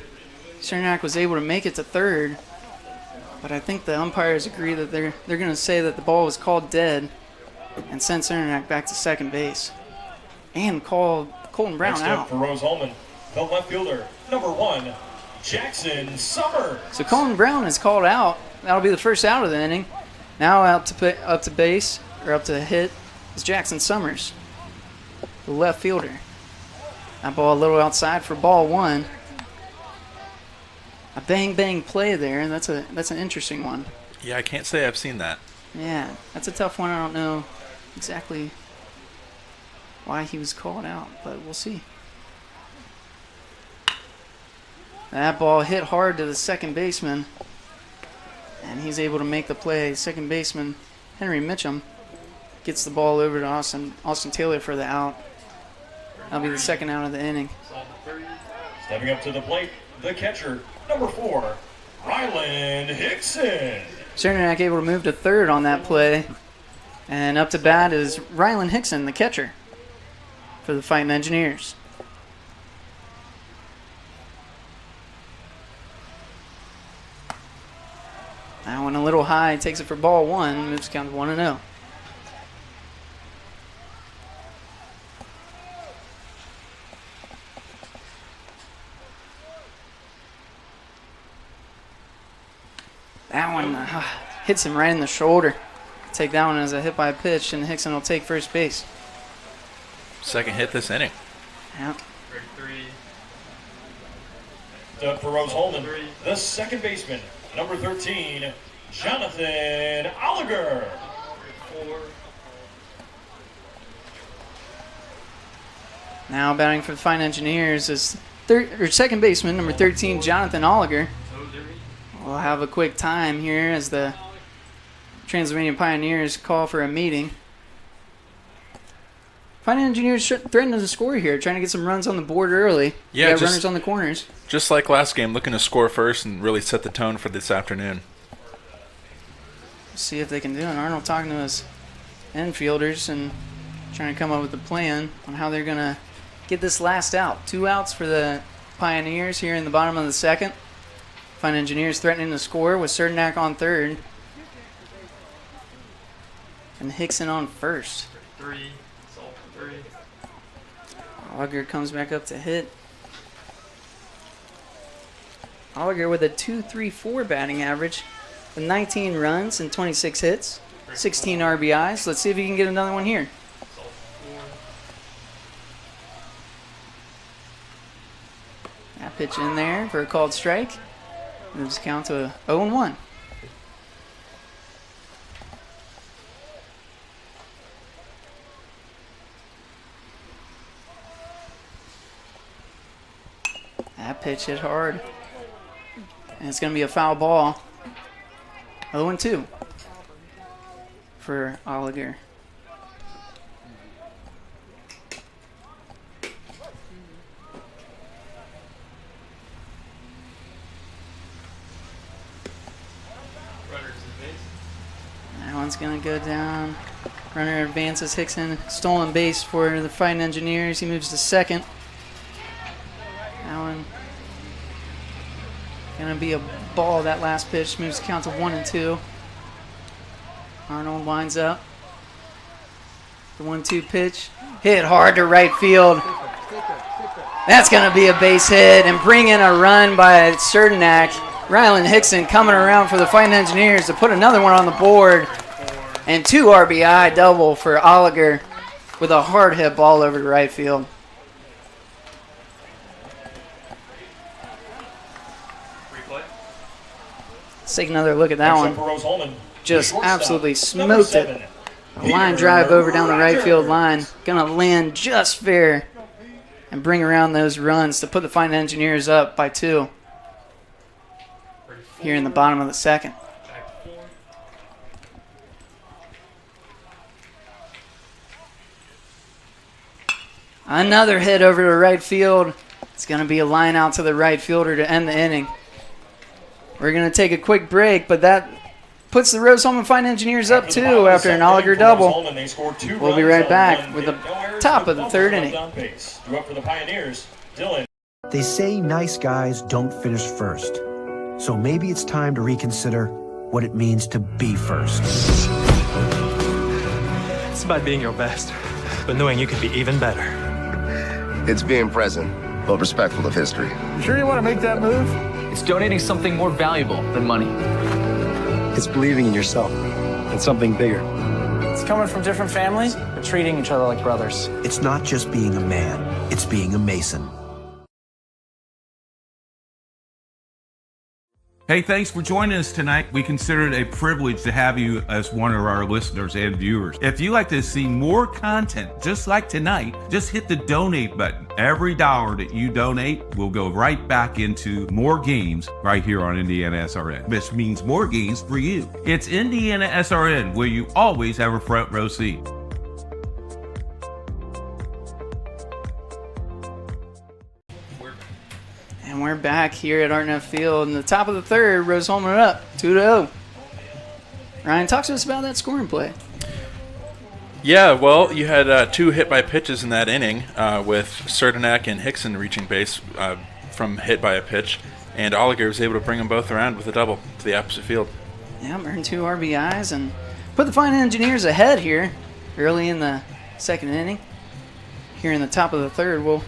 Cernak was able to make it to third. But I think the umpires agree that they're going to say that the ball was called dead and send Cernak back to second base and call Colton Brown Next out. up for Rose Holman, the left fielder, number 1, Jackson Summers. So Colton Brown is called out. That'll be the first out of the inning. Now up to base, or up to hit, is Jackson Summers, the left fielder. That ball a little outside for ball 1. A bang play there. That's an interesting one. Yeah, I can't say I've seen that. Yeah, that's a tough one. I don't know exactly why he was called out, but we'll see. That ball hit hard to the second baseman, and he's able to make the play. Second baseman Henry Mitchum gets the ball over to Austin Taylor for the out. That'll be the second out of the inning. Stepping up to the plate, the catcher, number 4, Ryland Hickson. Cernak able to move to third on that play. And up to bat is Ryland Hickson, the catcher, for the Fighting Engineers. That one a little high, takes it for ball 1, moves count to 1-0. That one hits him right in the shoulder. Take that one as a hit by a pitch, and Hickson will take first base. Second hit this inning. Yeah. Up for Rose Holman, the second baseman, number 13, Jonathan Oliger. Now batting for the Fine Engineers is second baseman, number 13, Jonathan Oliger. We'll have a quick time here as the Transylvania Pioneers call for a meeting. Fine Engineers threatening to score here, trying to get some runs on the board early. Yeah, got runners on the corners. Just like last game, looking to score first and really set the tone for this afternoon. See if they can do it. Arnold talking to his infielders and trying to come up with a plan on how they're going to get this last out. 2 outs for the Pioneers here in the bottom of the second. Fine Engineers threatening to score with Cernak on third. And Hickson on first. 3. Salt 3. Oliger comes back up to hit. Oliger with a 2.34 batting average, with 19 runs and 26 hits, 16 RBIs. Let's see if he can get another one here. That pitch in there for a called strike. Moves count to 0-1. That pitch hit hard. And it's going to be a foul ball. 0-2 for Oliger. That one's going to go down. Runner advances. Hickson, stolen base for the Fighting Engineers. He moves to second. That one going to be a ball. That last pitch moves the count to 1-2. Arnold winds up. The 1-2 pitch. Hit hard to right field. That's going to be a base hit and bring in a run by Cernak. Ryland Hickson coming around for the Fighting Engineers to put another one on the board. And 2 RBI double for Oliger with a hard hit ball over to right field. Let's take another look at that one. Just absolutely smoked it. A line drive over down the right field line. Gonna land just fair and bring around those runs to put the Fine Engineers up by 2 here in the bottom of the second. Another hit over to right field. It's going to be a line out to the right fielder to end the inning. We're going to take a quick break, but that puts the Rose-Hulman Fine Engineers up 2 after an Oliger double. We'll be right back with the top of the third inning. They say nice guys don't finish first. So maybe it's time to reconsider what it means to be first. It's about being your best, but knowing you could be even better. It's being present, but respectful of history. You sure you want to make that move? It's donating something more valuable than money. It's believing in yourself and something bigger. It's coming from different families, but treating each other like brothers. It's not just being a man, it's being a Mason. Hey, thanks for joining us tonight. We consider it a privilege to have you as one of our listeners and viewers. If you'd like to see more content just like tonight, just hit the donate button. Every dollar that you donate will go right back into more games right here on IndianaSRN, which means more games for you. It's IndianaSRN, where you always have a front row seat. And we're back here at RHIT Field in the top of the third. Rose-Hulman up 2-0. Ryan, talk to us about that scoring play. Yeah, well, you had 2 hit by pitches in that inning with Serdenak and Hickson reaching base from hit by a pitch, and Oliger was able to bring them both around with a double to the opposite field. Yeah, earned 2 RBIs and put the Fine Engineers ahead here early in the second inning. Here in the top of the third, we'll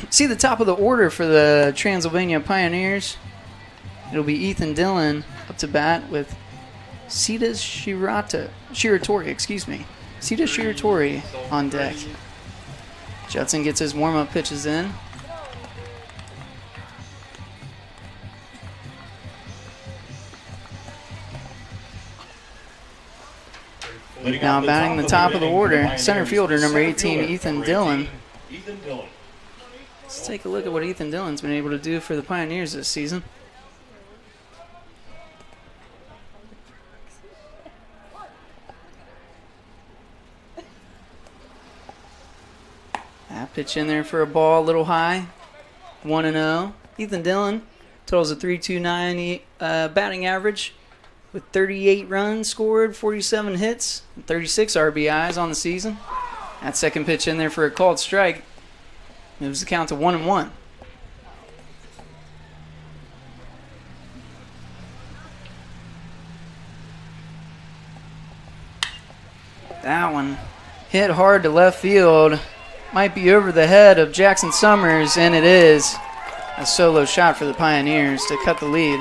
see the top of the order for the Transylvania Pioneers. It'll be Ethan Dillon up to bat with Sita Shiratori on deck. Judson gets his warm-up pitches in. Now batting the top of the order, center fielder number 18, Ethan Dillon. Let's take a look at what Ethan Dillon's been able to do for the Pioneers this season. That pitch in there for a ball, a little high. 1-0. Ethan Dillon totals a .329 batting average with 38 runs scored, 47 hits, and 36 RBIs on the season. That second pitch in there for a called strike. Moves the count to 1-1. That one hit hard to left field. Might be over the head of Jackson Summers, and it is. A solo shot for the Pioneers to cut the lead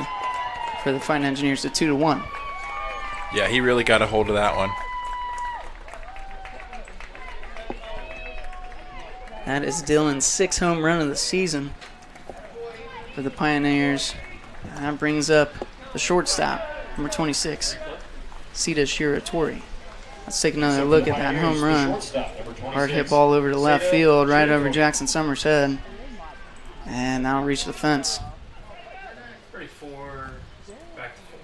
for the Fine Engineers to 2-1. Yeah, he really got a hold of that one. That is Dillon's 6th home run of the season for the Pioneers. And that brings up the shortstop, number 26, Sita Shiratori. Let's take another look at that home run. Hard hit ball over to left field, right over Jackson Summers' head. And that'll reach the fence. 34, back to 4.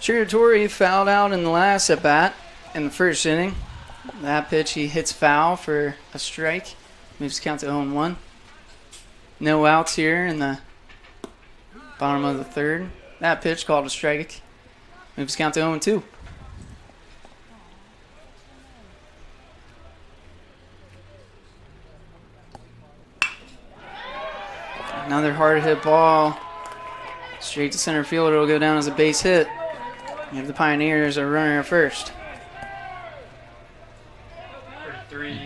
Shiratori fouled out in the last at bat in the first inning. That pitch he hits foul for a strike. Moves the count to 0-1. No outs here in the bottom of the third. That pitch called a strike. Moves the count to 0-2. Another hard hit ball. Straight to center field. It'll go down as a base hit. You have the Pioneers a runner at first. 33.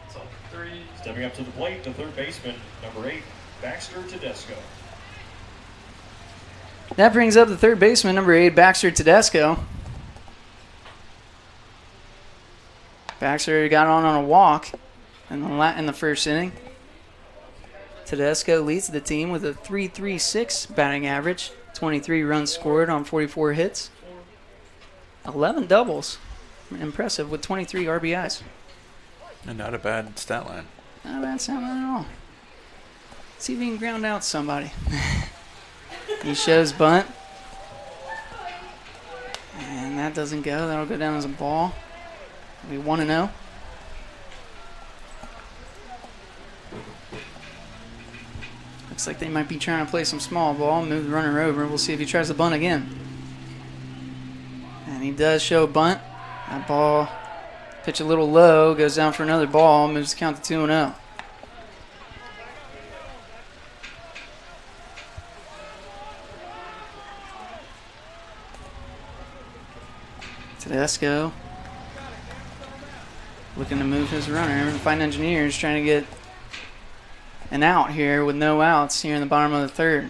It's all 3. Stepping up to the plate, the third baseman, number 8, Baxter Tedesco. That brings up the third baseman, number 8, Baxter Tedesco. Baxter got on a walk in the first inning. Tedesco leads the team with a .336 batting average, 23 runs scored on 44 hits. 11 doubles. Impressive with 23 RBIs. And not a bad stat line. Not a bad stat line at all. See if he can ground out somebody. He shows bunt. And that doesn't go. That'll go down as a ball. It'll be 1-0. Looks like they might be trying to play some small ball, move the runner over. We'll see if he tries to bunt again. And he does show bunt. That ball, pitch a little low, goes down for another ball, moves the count to 2-0. Tedesco looking to move his runner. Fine Engineers trying to get an out here with no outs here in the bottom of the third.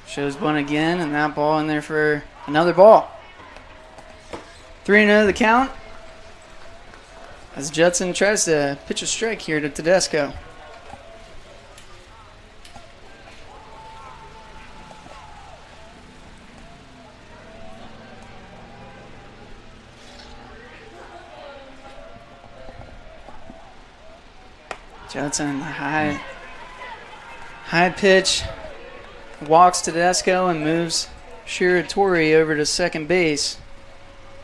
Shows bunt again, and that ball in there for another ball. 3-0 the count as Judson tries to pitch a strike here to Tedesco. Judson, high pitch, walks Tedesco and moves Shiratori over to second base.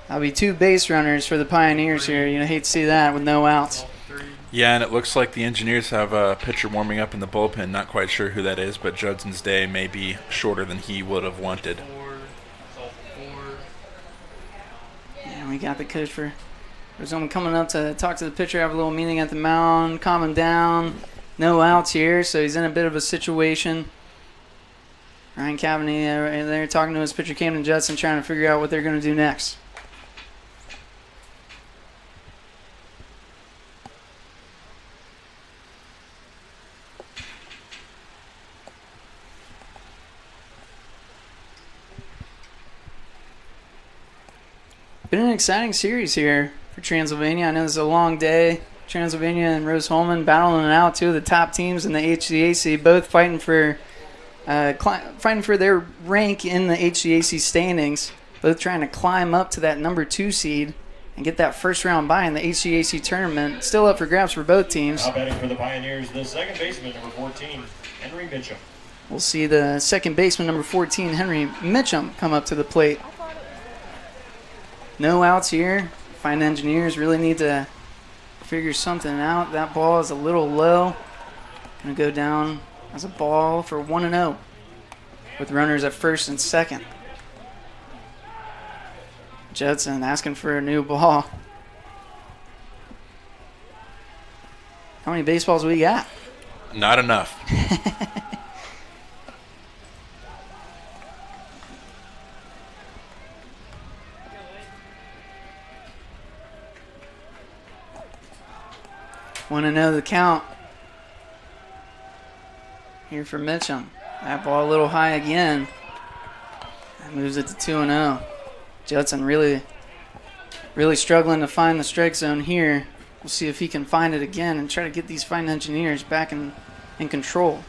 That'll be 2 base runners for the Pioneers here. You hate to see that with no outs. Yeah, and it looks like the Engineers have a pitcher warming up in the bullpen. Not quite sure who that is, but Judson's day may be shorter than he would have wanted. Yeah, we got the coach for Arizona coming up to talk to the pitcher, have a little meeting at the mound, calm him down. No outs here, so he's in a bit of a situation. Ryan Cavaney they're talking to his pitcher, Camden Judson, trying to figure out what they're going to do next. Been an exciting series here for Transylvania. I know this is a long day. Transylvania and Rose-Hulman battling it out, 2 of the top teams in the HCAC, both fighting for their rank in the HCAC standings, both trying to climb up to that number 2 seed and get that first round bye in the HCAC tournament. Still up for grabs for both teams. Now batting for the Pioneers, the second baseman, number 14, Henry Mitchum. We'll see the second baseman, number 14, Henry Mitchum, come up to the plate. No outs here. Fine Engineers really need to figure something out. That ball is a little low. Going to go down as a ball for 1-0 with runners at first and second. Judson asking for a new ball. How many baseballs we got? Not enough. 1-0 the count here for Mitchum. That ball a little high again. That moves it to 2-0. Judson really struggling to find the strike zone here. We'll see if he can find it again and try to get these Fine Engineers back in control.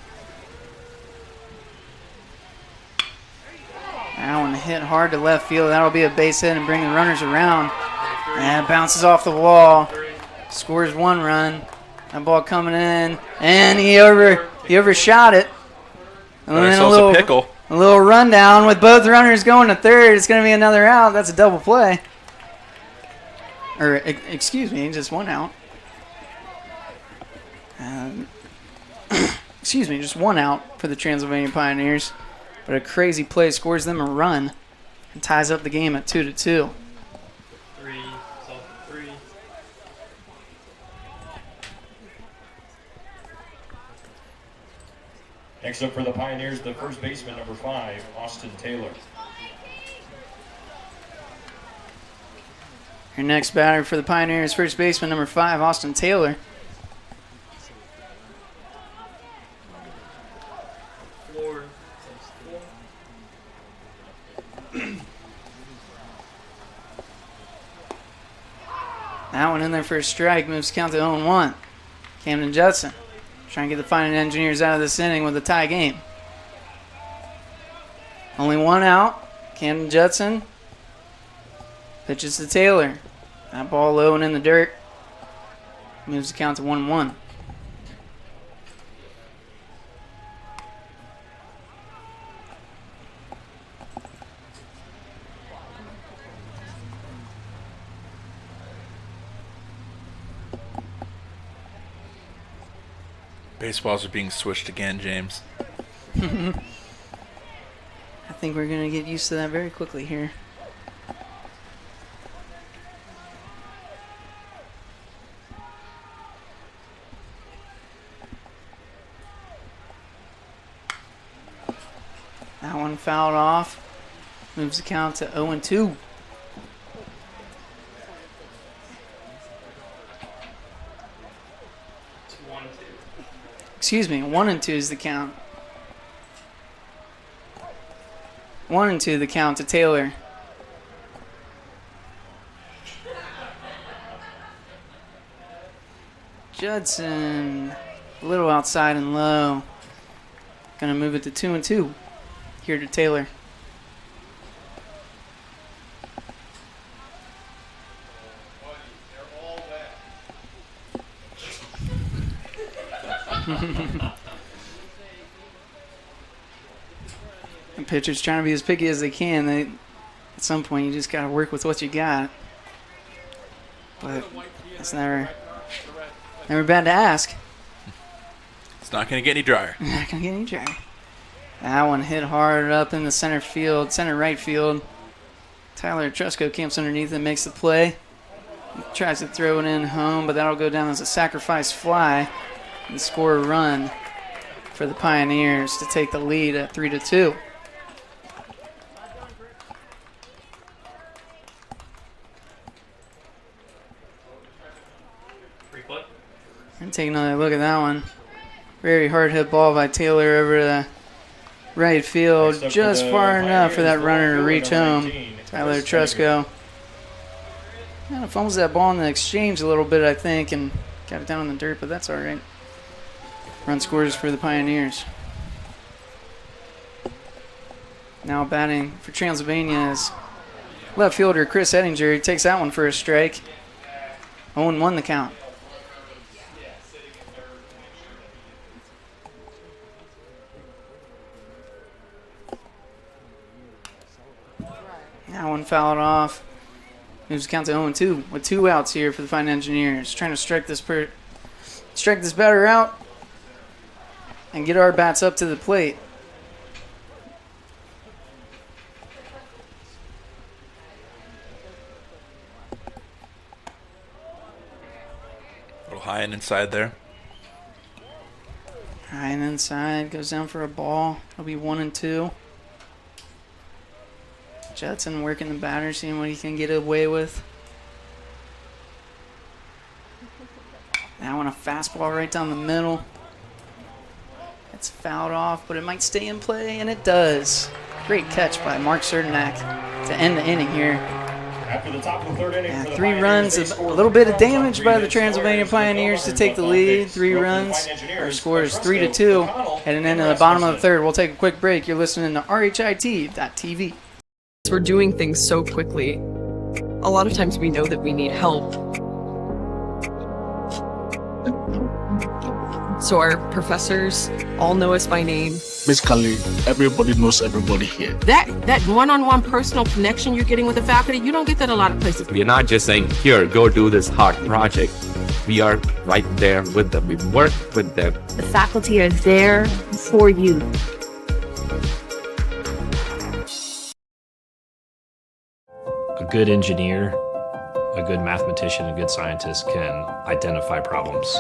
That one hit hard to left field. That'll be a base hit and bring the runners around. And it bounces off the wall. Scores 1 run. That ball coming in, and he overshot it. And then a little rundown with both runners going to third. It's going to be another out. That's a double play. Or excuse me, just 1 out. Excuse me, just 1 out for the Transylvania Pioneers. But a crazy play scores them a run and ties up the game at 2-2. Next up for the Pioneers, the first baseman, number 5, Austin Taylor. Your next batter for the Pioneers, first baseman, number 5, Austin Taylor. That one in there for a strike, moves count to 0-1. Camden Judson trying to get the Fine Engineers out of this inning with a tie game. Only one out. Camden Judson pitches to Taylor. That ball low and in the dirt. Moves the count to 1-1. Baseballs are being switched again, James. I think we're going to get used to that very quickly here. That one fouled off. Moves the count to 0-2. Excuse me, 1-2 is the count. 1-2 the count to Taylor. Judson, a little outside and low. Gonna move it to 2-2. Here to Taylor. And pitchers trying to be as picky as they can. At some point, you just got to work with what you got. But it's never bad to ask. It's not going to get any drier. Not going to get any drier. That one hit hard up in the center right field. Tyler Trusco camps underneath and makes the play. He tries to throw it in home, but that'll go down as a sacrifice fly and score a run for the Pioneers to take the lead at 3-2. And take another look at that one. Very hard hit ball by Taylor over the right field, just far enough for that runner to reach home. Tyler Trusco kind of fumbles that ball in the exchange a little bit, I think, and got it down in the dirt, but that's all right. Run scores for the Pioneers. Now batting for Transylvania is left fielder Chris Ettinger. He takes that one for a strike. 0-1 the count. That one fouled off. Moves the count to 0-2 with 2 outs here for the Fine Engineers. Trying to strike this batter out and get our bats up to the plate. A little high and inside there. High and inside, goes down for a ball. It'll be 1-2. Judson working the batter, seeing what he can get away with. That one a fastball right down the middle. It's fouled off, but it might stay in play, and it does. Great catch by Mark Cernak to end the inning here. After the top of the third inning, 3 runs, a little bit of damage by the Transylvania Pioneers to take the lead. 3 runs. Our score is 3-2. Heading into the bottom of the third. We'll take a quick break. You're listening to RHIT.TV. We're doing things so quickly. A lot of times we know that we need help. So our professors all know us by name. Basically, everybody knows everybody here. That one-on-one personal connection you're getting with the faculty, you don't get that a lot of places. We're not just saying, here, go do this hard project. We are right there with them. We work with them. The faculty are there for you. A good engineer, a good mathematician, a good scientist can identify problems.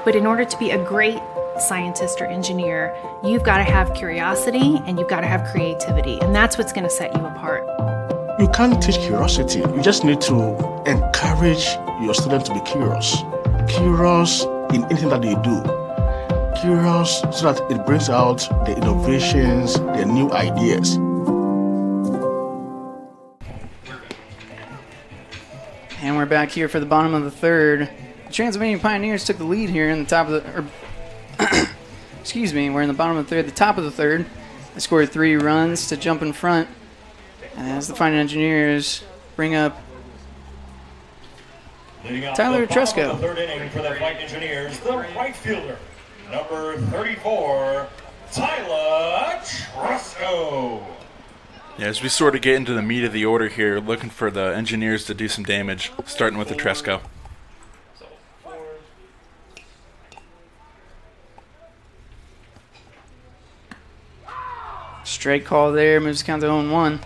But in order to be a great scientist or engineer, you've got to have curiosity and you've got to have creativity. And that's what's going to set you apart. You can't teach curiosity. You just need to encourage your students to be curious. Curious in anything that they do. Curious so that it brings out the innovations, the new ideas. And we're back here for the bottom of the third. The Transylvania Pioneers took the lead here in the top of the... excuse me, we're in the bottom of the third, the top of the third. They scored 3 runs to jump in front. And as the Fighting Engineers bring up Tyler Tresco. The 3rd inning for the Fighting Engineers, the right fielder, number 34, Tyler Tresco. Yeah, as we sort of get into the meat of the order here, looking for the Engineers to do some damage, starting with the Tresco. Straight call there, moves the count to 0-1.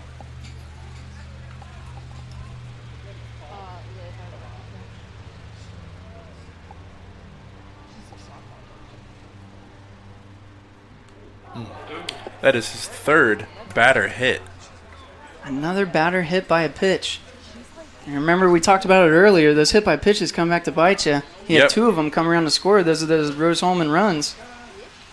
That is his 3rd batter hit. Another batter hit by a pitch. And remember, we talked about it earlier. Those hit by pitches come back to bite you. He had 2 of them come around to score. Those are those Rose Holman runs.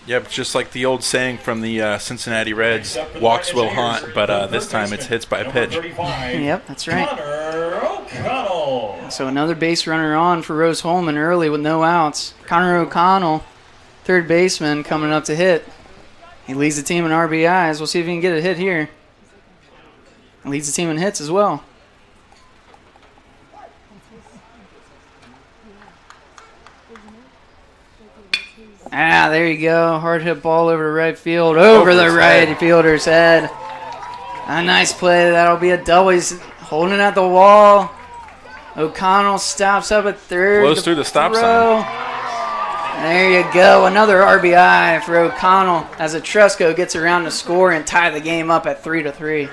Yep, just like the old saying from the Cincinnati Reds, walks will haunt, but this time it's hits by a pitch. Yep, that's right. So another base runner on for Rose Holman early with no outs. Connor O'Connell, 3rd baseman, coming up to hit. He leads the team in RBIs. We'll see if he can get a hit here. He leads the team in hits as well. Ah, there you go. Hard hit ball over to right field. Over the right fielder's head. A nice play. That'll be a double. He's holding it at the wall. O'Connell stops up at 3rd. Blows through the stop sign. There you go. Another RBI for O'Connell as a Tresco gets around to score and tie the game up at 3-3.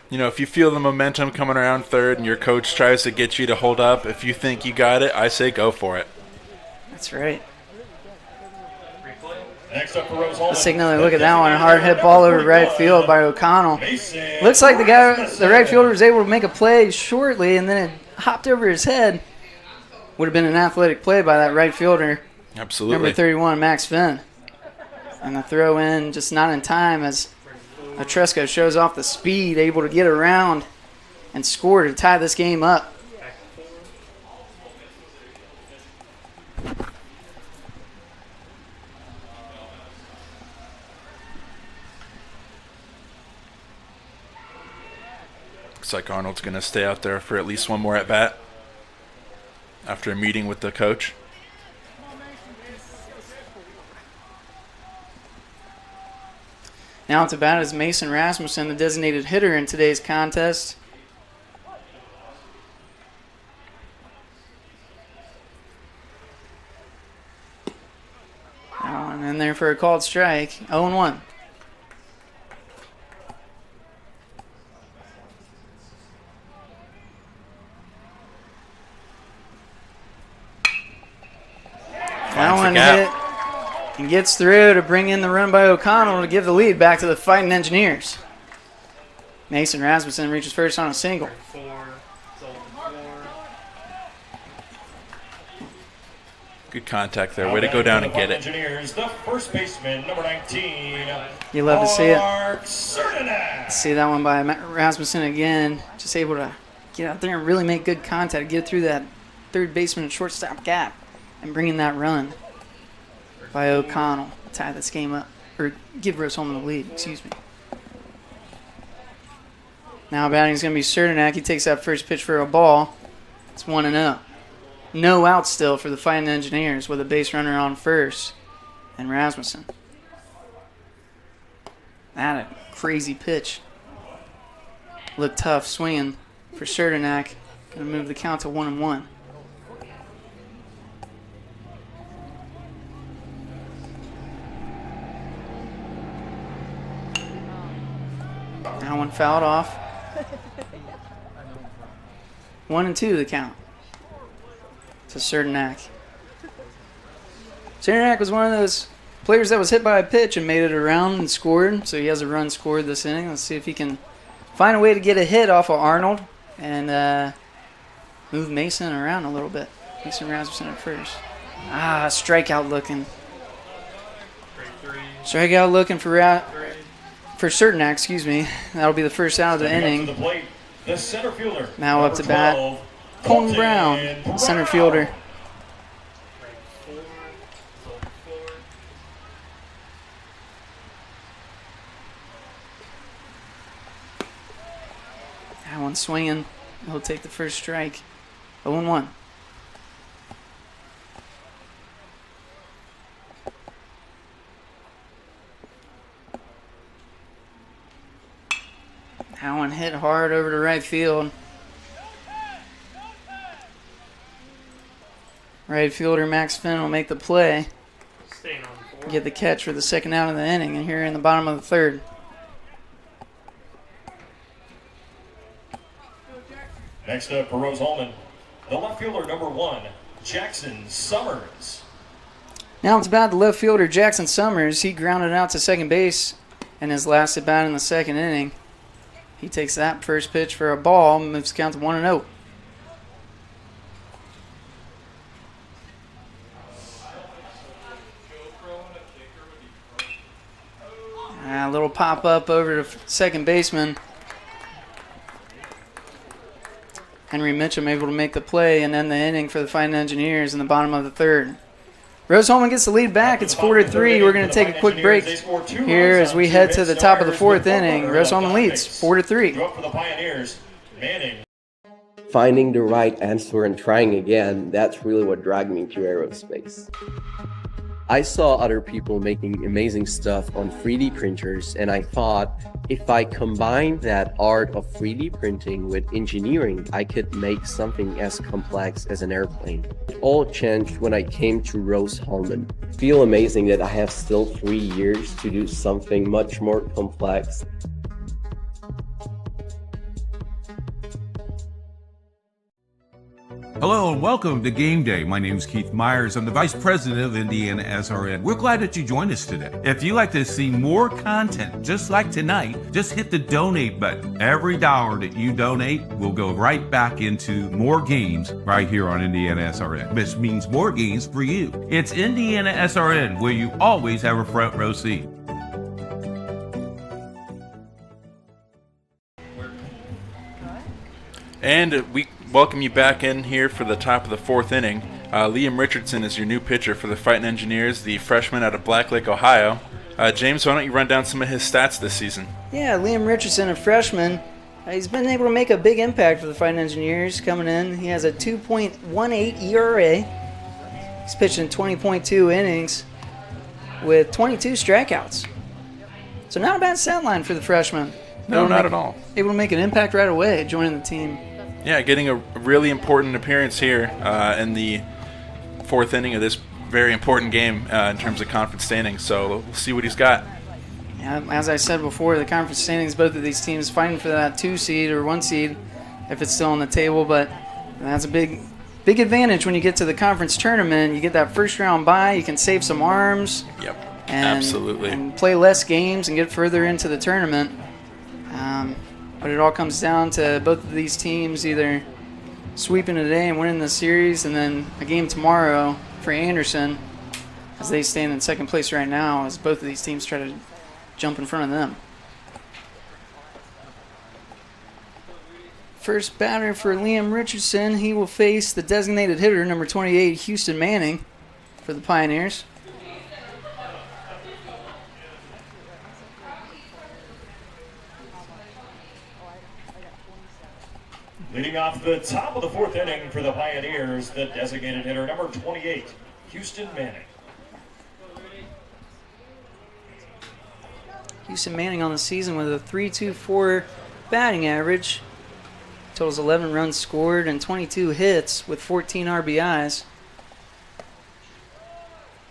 You know, if you feel the momentum coming around 3rd and your coach tries to get you to hold up, if you think you got it, I say go for it. That's right. Next up for Rose Holman. Let's take another look at that one. A hard hit ball over right field by O'Connell. Looks like the right fielder was able to make a play shortly, and then it hopped over his head. Would have been an athletic play by that right fielder. Absolutely. Number 31, Max Finn. And the throw in just not in time as Tresco shows off the speed, able to get around and score to tie this game up. Looks like Arnold's going to stay out there for at least one more at-bat after a meeting with the coach. Now to bat is Mason Rasmussen, the designated hitter in today's contest. That one in there for a called strike. 0-1. That one hit and gets through to bring in the run by O'Connell to give the lead back to the Fighting Engineers. Mason Rasmussen reaches first on a single. Good contact there. Way to go down and get it. Engineers, the 1st baseman, number 19. You love to see it. Cernak. See that one by Rasmussen again. Just able to get out there and really make good contact. Get through that 3rd baseman and shortstop gap and bring in that run by O'Connell. Tie this game up. Or give Rose Holman the lead, excuse me. Now batting is going to be Cernak. He takes that first pitch for a ball. It's 1-0. No out still for the Fighting Engineers with a base runner on first and Rasmussen. That a crazy pitch. Looked tough swinging for Cernak. Going to move the count to 1-1. That one fouled off. 1-2 the count to Cernak. Cernak was one of those players that was hit by a pitch and made it around and scored. So he has a run scored this inning. Let's see if he can find a way to get a hit off of Arnold and move Mason around a little bit. Mason Rasmussen at first. Strikeout looking. Strikeout looking for Cernak, excuse me. That'll be the first out of the inning. The center fielder. Now up to bat, Colton Brown, center fielder. That one swinging. He'll take the first strike. 0-1. That one hit hard over to right field. Right fielder Max Finn will make the play. Get the catch for the second out of the inning, and here in the bottom of the third. Next up for Rose-Hulman, the left fielder number 1, Jackson Summers. Now it's about the left fielder Jackson Summers. He grounded out to second base in his last at bat in the second inning. He takes that first pitch for a ball, moves the count to 1-0. A little pop-up over to second baseman. Henry Mitchum able to make the play and end the inning for the Fighting Engineers in the bottom of the third. Rose-Hulman gets the lead back. It's 4-3. We're going to take a quick break here as we head to the top of the fourth inning. Rose-Hulman leads 4-3. Finding the right answer and trying again, that's really what dragged me to aerospace. I saw other people making amazing stuff on 3D printers, and I thought if I combine that art of 3D printing with engineering, I could make something as complex as an airplane. It all changed when I came to Rose-Hulman. I feel amazing that I have still 3 years to do something much more complex. Hello and welcome to Game Day. My name is Keith Myers. I'm the Vice President of IndianaSRN. We're glad that you joined us today. If you'd like to see more content just like tonight, just hit the donate button. Every dollar that you donate will go right back into more games right here on IndianaSRN. This means more games for you. It's IndianaSRN, where you always have a front row seat. And we welcome you back in here for the top of the fourth inning. Liam Richardson is your new pitcher for the Fighting Engineers, the freshman out of Black Lake, Ohio. James, why don't you run down some of his stats this season? Yeah, Liam Richardson, a freshman. He's been able to make a big impact for the Fighting Engineers coming in. He has a 2.18 ERA. He's pitched in 20.2 innings with 22 strikeouts. So not a bad stat line for the freshman. No, not at all. Able to make an impact right away joining the team. Yeah, getting a really important appearance here in the fourth inning of this very important game in terms of conference standings. So we'll see what he's got. Yeah, as I said before, the conference standings, both of these teams fighting for that 2 seed or 1 seed if it's still on the table. But that's a big advantage when you get to the conference tournament. You get that first round bye. You can save some arms. Yep, absolutely. And play less games and get further into the tournament. But it all comes down to both of these teams either sweeping today and winning the series, and then a game tomorrow for Anderson as they stand in second place right now as both of these teams try to jump in front of them. First batter for Liam Richardson. He will face the designated hitter, number 28, Houston Manning, for the Pioneers. Leading off the top of the fourth inning for the Pioneers, the designated hitter, number 28, Houston Manning. Houston Manning on the season with a .324 batting average. Totals 11 runs scored and 22 hits with 14 RBIs.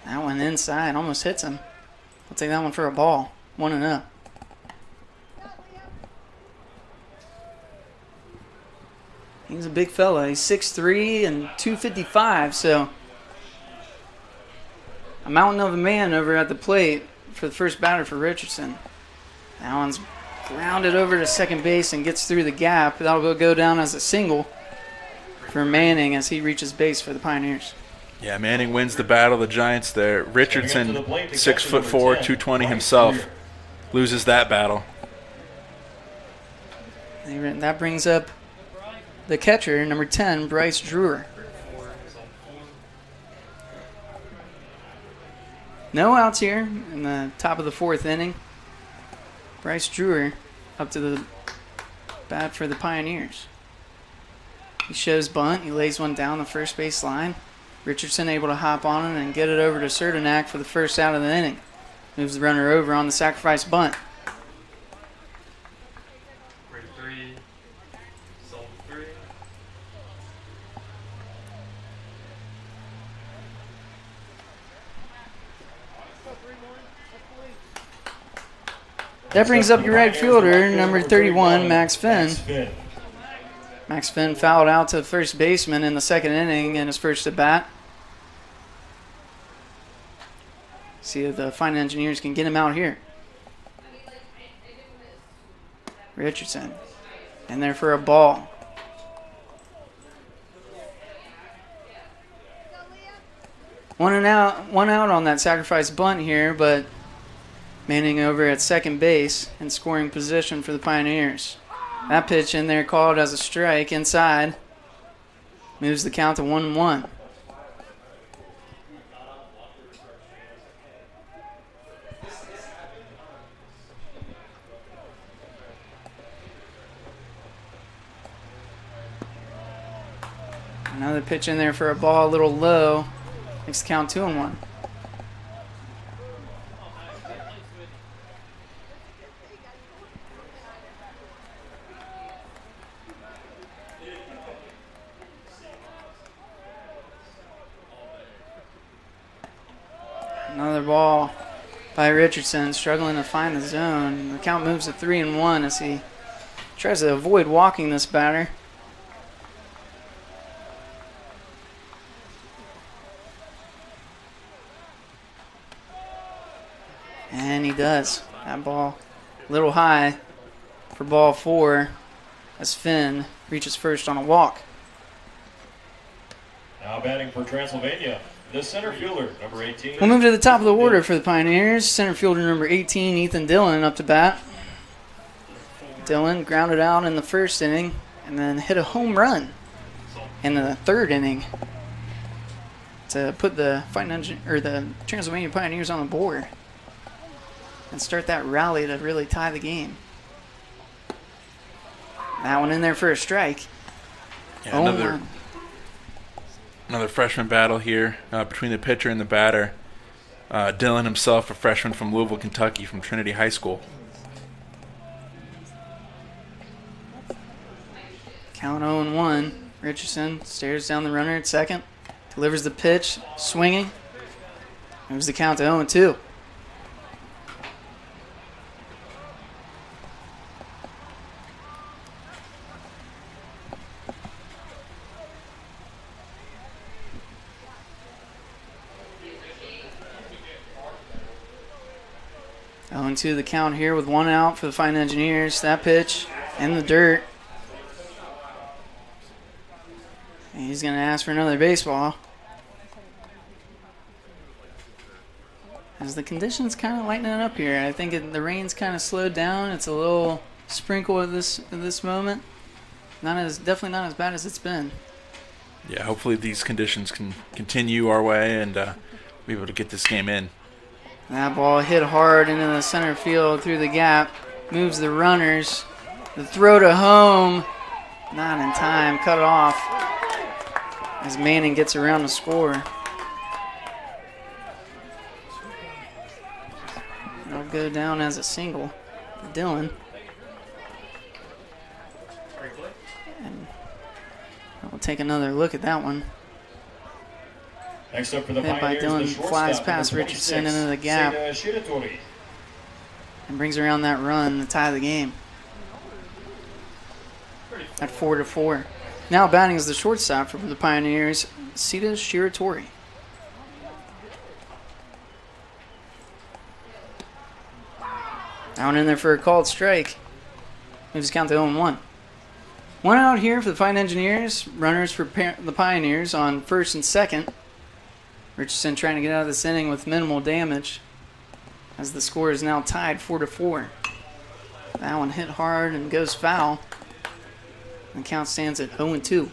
That one inside almost hits him. I'll take that one for a ball. 1-0. He's a big fella. He's 6'3" and 255, so a mountain of a man over at the plate for the first batter for Richardson. That one's grounded over to second base and gets through the gap. That'll go down as a single for Manning as he reaches base for the Pioneers. Yeah, Manning wins the battle. The Giants there. Richardson, 6'4", 220 himself, loses that battle. That brings up the catcher, number 10, Bryce Drewer. No outs here in the top of the fourth inning. Bryce Drewer up to the bat for the Pioneers. He shows bunt. He lays one down the first base line. Richardson able to hop on it and get it over to Cernak for the first out of the inning. Moves the runner over on the sacrifice bunt. Break 3. Sold 3. That brings up your right fielder, number 31, Max Finn. Max Finn fouled out to the first baseman in the second inning in his first at bat. See if the fine engineers can get him out here. Richardson in there for a ball. One out on that sacrifice bunt here, but Manning over at second base in scoring position for the Pioneers. That pitch in there called as a strike inside. Moves the count to 1-1. Another pitch in there for a ball, a little low. Makes the count 2-1. Another ball by Richardson, struggling to find the zone. The count moves to 3-1 as he tries to avoid walking this batter. And he does. That ball a little high for ball 4 as Finn reaches first on a walk. Now batting for Transylvania, the center fielder, number 18. We'll move to the top of the order for the Pioneers. Center fielder number 18, Ethan Dillon, up to bat. Dillon grounded out in the first inning and then hit a home run in the third inning to put the the Transylvania Pioneers on the board and start that rally to really tie the game. That one in there for a strike. Yeah, another freshman battle here between the pitcher and the batter. Dillon himself, a freshman from Louisville, Kentucky, from Trinity High School. Count 0-1. Richardson stares down the runner at second. Delivers the pitch, swinging. Moves the count to 0-2. To the count here with one out for the Fine Engineers. That pitch in the dirt. And he's going to ask for another baseball. As the conditions kind of lightening up here. I think the rain's kind of slowed down. It's a little sprinkle at this moment. Definitely not as bad as it's been. Yeah, hopefully these conditions can continue our way and be able to get this game in. That ball hit hard into the center field through the gap. Moves the runners. The throw to home. Not in time. Cut off as Manning gets around the score. It'll go down as a single for Dillon. And we'll take another look at that one. Next up for the hit by Pioneers, Dillon, the shortstop, flies past number Richardson 26, into the gap Shiratori. and brings around that run to tie the game at 4-4. Now batting is the shortstop for the Pioneers, Sita Shiratori. Down in there for a called strike. Moves count to 0-1. One out here for the Fine Engineers. Runners for the Pioneers on first and second. Richardson trying to get out of this inning with minimal damage as the score is now tied 4-4. That one hit hard and goes foul. The count stands at 0-2.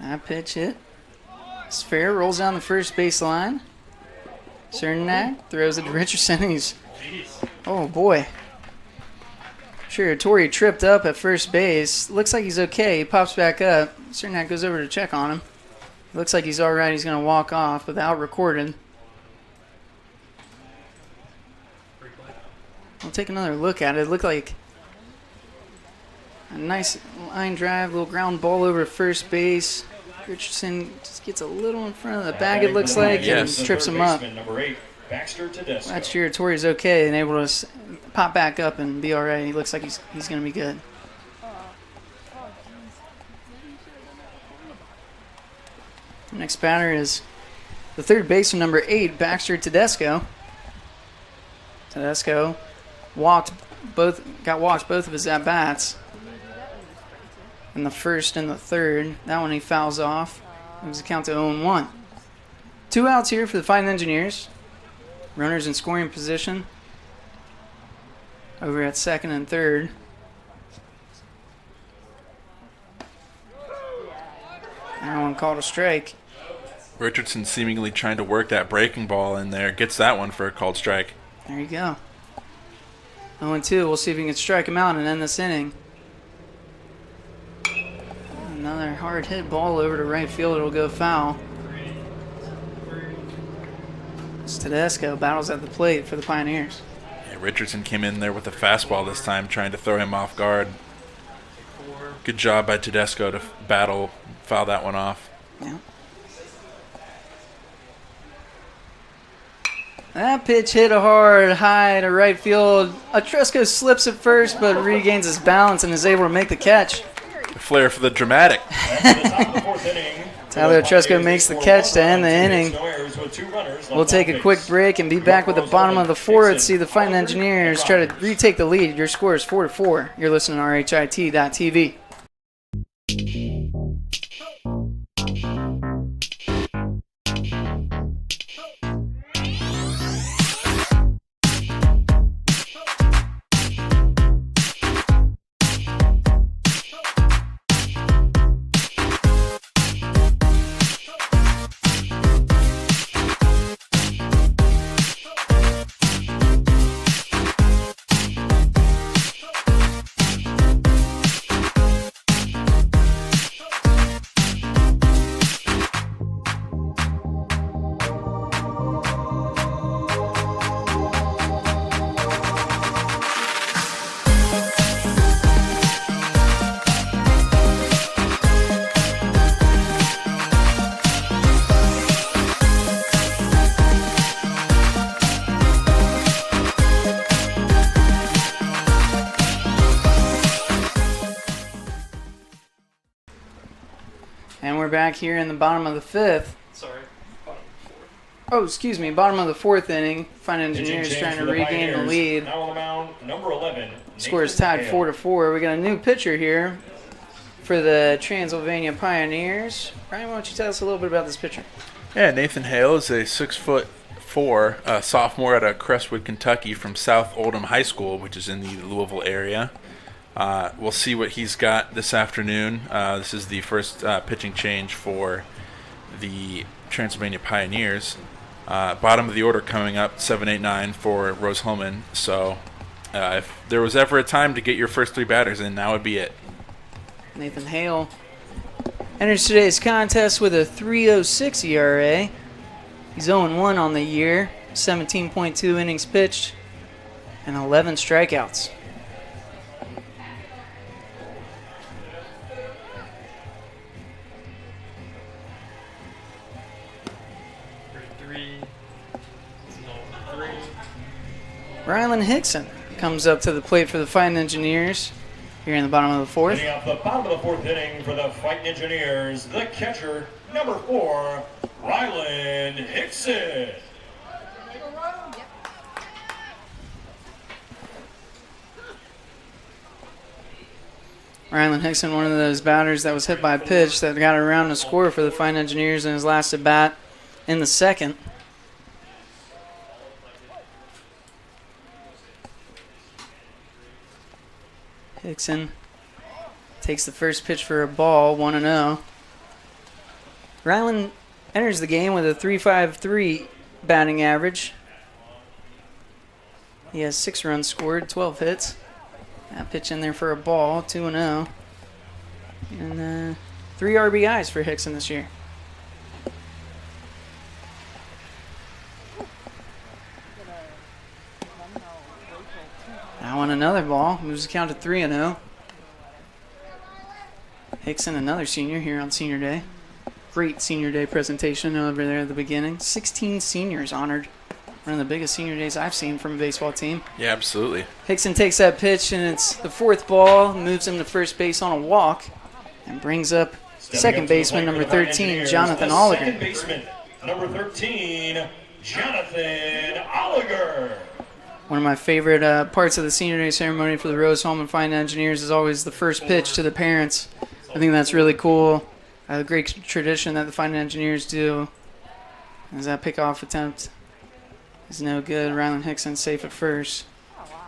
That pitch hit. It's fair. Rolls down the first baseline. Cernak throws it to Richardson. Oh boy. Sure, Torrey tripped up at first base. Looks like he's okay. He pops back up. Cernak goes over to check on him. Looks like he's all right. He's going to walk off without recording. We'll take another look at it. It looked like a nice line drive, little ground ball over to first base. Richardson just gets a little in front of the bag, it looks like, and trips him up. Number 8, Baxter Tedesco. That's sure Torrey's okay and able to pop back up and be all right. He looks like he's going to be good. The next batter is the third baseman, number 8, Baxter Tedesco. Tedesco got walked both of his at-bats. In the first and the third. That one he fouls off. It was a count to 0-1. 2 outs here for the Fighting Engineers. Runners in scoring position. Over at second and third. That one called a strike. Richardson seemingly trying to work that breaking ball in there. Gets that one for a called strike. There you go. 0-2. We'll see if we can strike him out and end this inning. Another hard hit ball over to right field. It'll go foul. It's Tedesco battles at the plate for the Pioneers. Yeah, Richardson came in there with a fastball this time, trying to throw him off guard. Good job by Tedesco to foul that one off. Yeah. That pitch hit a hard high to right field. Tedesco slips at first, but regains his balance and is able to make the catch. A flair for the dramatic. Tyler Tedesco makes the catch to end the inning. We'll take a quick break and be back with the bottom of the fourth. See the Fighting Engineers try to retake the lead. Your score is 4-4. You're listening to RHIT.TV. And we're back here in the bottom of the fifth. Sorry, bottom of the fourth. Oh, excuse me, bottom of the fourth inning. Fighting Engineers trying to regain the lead. Now on the mound, number 11. Score is tied 4-4. We got a new pitcher here for the Transylvania Pioneers. Ryan, why don't you tell us a little bit about this pitcher? Yeah, Nathan Hale is a 6'4" sophomore out of Crestwood, Kentucky, from South Oldham High School, which is in the Louisville area. We'll see what he's got this afternoon. This is the first pitching change for the Transylvania Pioneers. Bottom of the order coming up, 7, 8, 9 for Rose Holman. So if there was ever a time to get your first 3 batters in, now would be it. Nathan Hale enters today's contest with a 3.06 ERA. He's 0-1 on the year, 17.2 innings pitched, and 11 strikeouts. Rylan Hickson comes up to the plate for the Fighting Engineers here in the bottom of the fourth. Hitting off the bottom of the fourth inning for the Fighting Engineers, the catcher, number 4, Rylan Hickson. Rylan Hickson, one of those batters that was hit by a pitch that got around to score for the Fighting Engineers in his last at bat in the second. Hickson takes the first pitch for a ball, 1-0. Ryland enters the game with a .353 batting average. He has 6 runs scored, 12 hits. That pitch in there for a ball, 2-0. And 3 RBIs for Hickson this year. Now on another ball, moves the count to 3-0. Hickson, another senior here on Senior Day. Great Senior Day presentation over there at the beginning. 16 seniors honored. One of the biggest senior days I've seen from a baseball team. Yeah, absolutely. Hickson takes that pitch, and it's the 4th ball, moves him to first base on a walk, and brings up second baseman number 13, Jonathan Oliger. Second baseman number 13, Jonathan Oliger. One of my favorite parts of the Senior Day ceremony for the Rose Home and Fine Engineers is always the first pitch to the parents. I think that's really cool. A great tradition that the Fine Engineers do. As that pickoff attempt is no good. Ryland Hickson safe at first.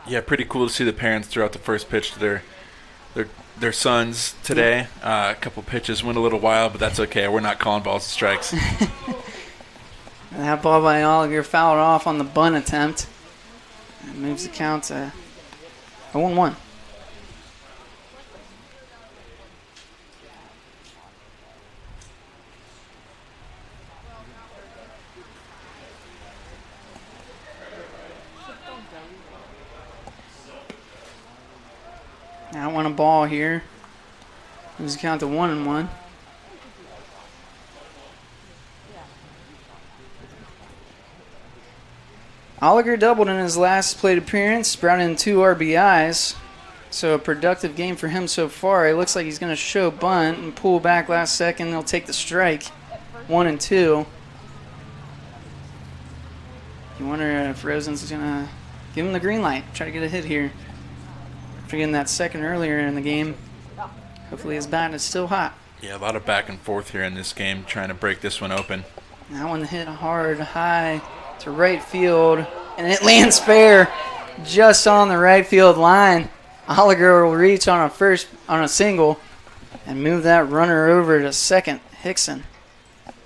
Yeah, pretty cool to see the parents throw out the first pitch to their sons today. A couple pitches went a little wild, but that's okay. We're not calling balls and strikes. That ball by Oliger fouled off on the bunt attempt. And moves the count to 0-1. Now I want a ball here. Moves the count to 1-1. Oliger doubled in his last plate appearance, brought in 2 RBIs. So a productive game for him so far. It looks like he's going to show bunt and pull back last second. They'll take the strike. 1-2. You wonder if Rosen's going to give him the green light. Try to get a hit here. After getting that second earlier in the game. Hopefully his bat is still hot. Yeah, a lot of back and forth here in this game, trying to break this one open. That one hit hard, high to right field, and it lands fair just on the right field line. Oliger will reach on a single and move that runner over to second. Hickson.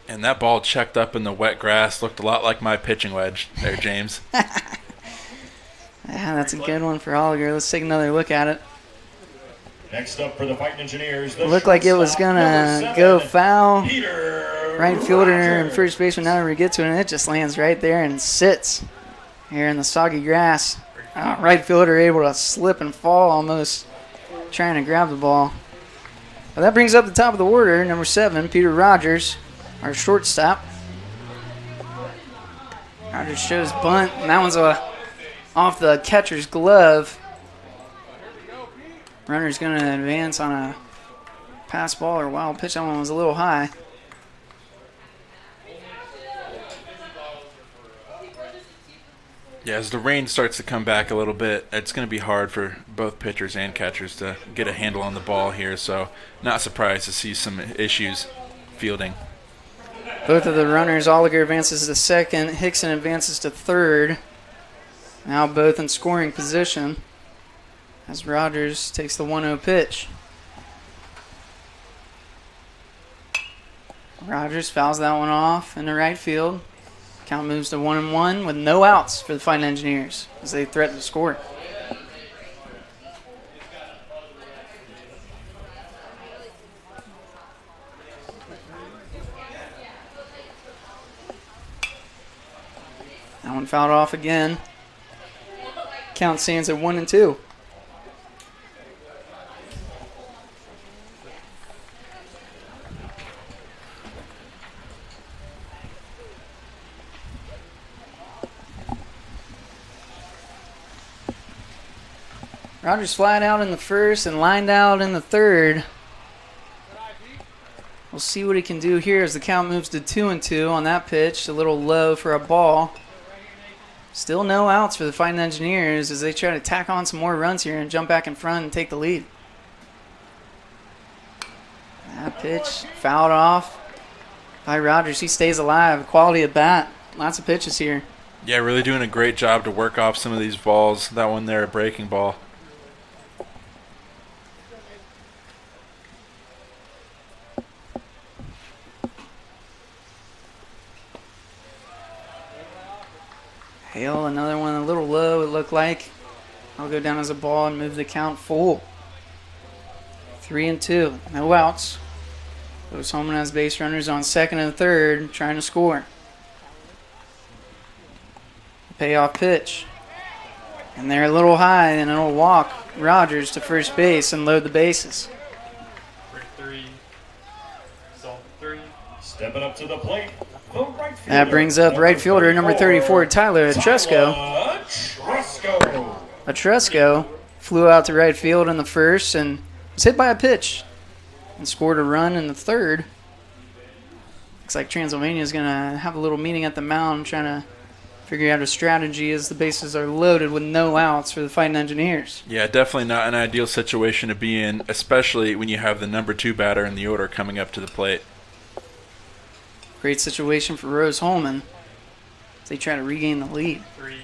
And that ball checked up in the wet grass. Looked a lot like my pitching wedge there, James. Yeah, that's a good one for Oliger. Let's take another look at it. Next up for the Fighting Engineers. It looked like it was going to go foul. Right fielder and first baseman never get to it, and it just lands right there and sits here in the soggy grass. Right fielder able to slip and fall almost trying to grab the ball. Well, that brings up the top of the order, number 7, Peter Rogers, our shortstop. Rogers shows bunt, and that one's off the catcher's glove. Runner's going to advance on a pass ball or wild pitch. That one was a little high. Yeah, as the rain starts to come back a little bit, it's going to be hard for both pitchers and catchers to get a handle on the ball here, so not surprised to see some issues fielding. Both of the runners, Oliger advances to second, Hickson advances to third. Now both in scoring position as Rogers takes the 1-0 pitch. Rogers fouls that one off in the right field. Count moves to 1-1 with no outs for the Fighting Engineers as they threaten to score. That one fouled off again. Count stands at 1-2. Rogers flat out in the first and lined out in the third. We'll see what he can do here as the count moves to 2-2 on that pitch. A little low for a ball. Still no outs for the Fighting Engineers as they try to tack on some more runs here and jump back in front and take the lead. That pitch fouled off by Rogers. He stays alive. Quality of bat. Lots of pitches here. Yeah, really doing a great job to work off some of these balls. That one there, a breaking ball. Hale, another one a little low, it looked like. I'll go down as a ball and move the count full. 3-2, no outs. Rose Holman has base runners on second and third, trying to score. Payoff pitch. And they're a little high, and it'll walk Rogers to first base and load the bases. Stepping up to the plate, the right fielder. That brings up right fielder number 34, Tyler Etrusco. Etrusco flew out to right field in the first and was hit by a pitch and scored a run in the third. Looks like Transylvania is going to have a little meeting at the mound trying to figure out a strategy as the bases are loaded with no outs for the Fighting Engineers. Yeah, definitely not an ideal situation to be in, especially when you have the number 2 batter in the order coming up to the plate. Great situation for Rose Holman as they try to regain the lead. 3.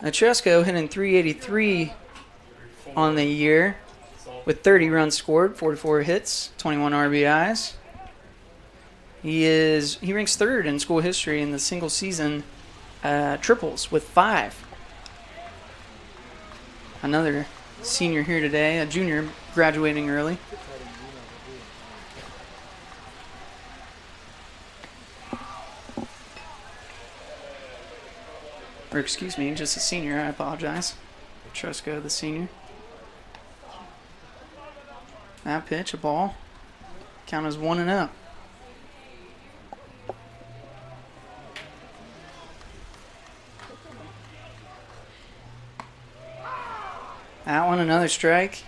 Etrusco hitting .383 on the year with 30 runs scored, 44 hits, 21 RBIs. He ranks third in school history in the single season triples with 5. Another senior here today, a junior graduating early. Or excuse me, just a senior, I apologize. Etrusco, the senior. That pitch, a ball. Count as 1-0. That one, another strike.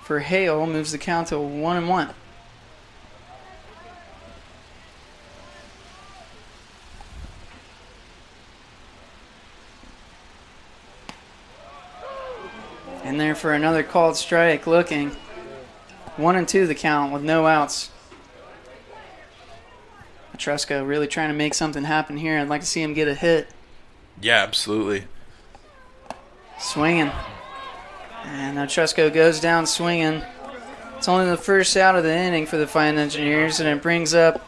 For Hale, moves the count to 1-1. And there for another called strike, looking. 1-2 the count with no outs. Etrusco really trying to make something happen here. I'd like to see him get a hit. Yeah, absolutely. Swinging. And Etrusco goes down swinging. It's only the first out of the inning for the Fighting Engineers, and it brings up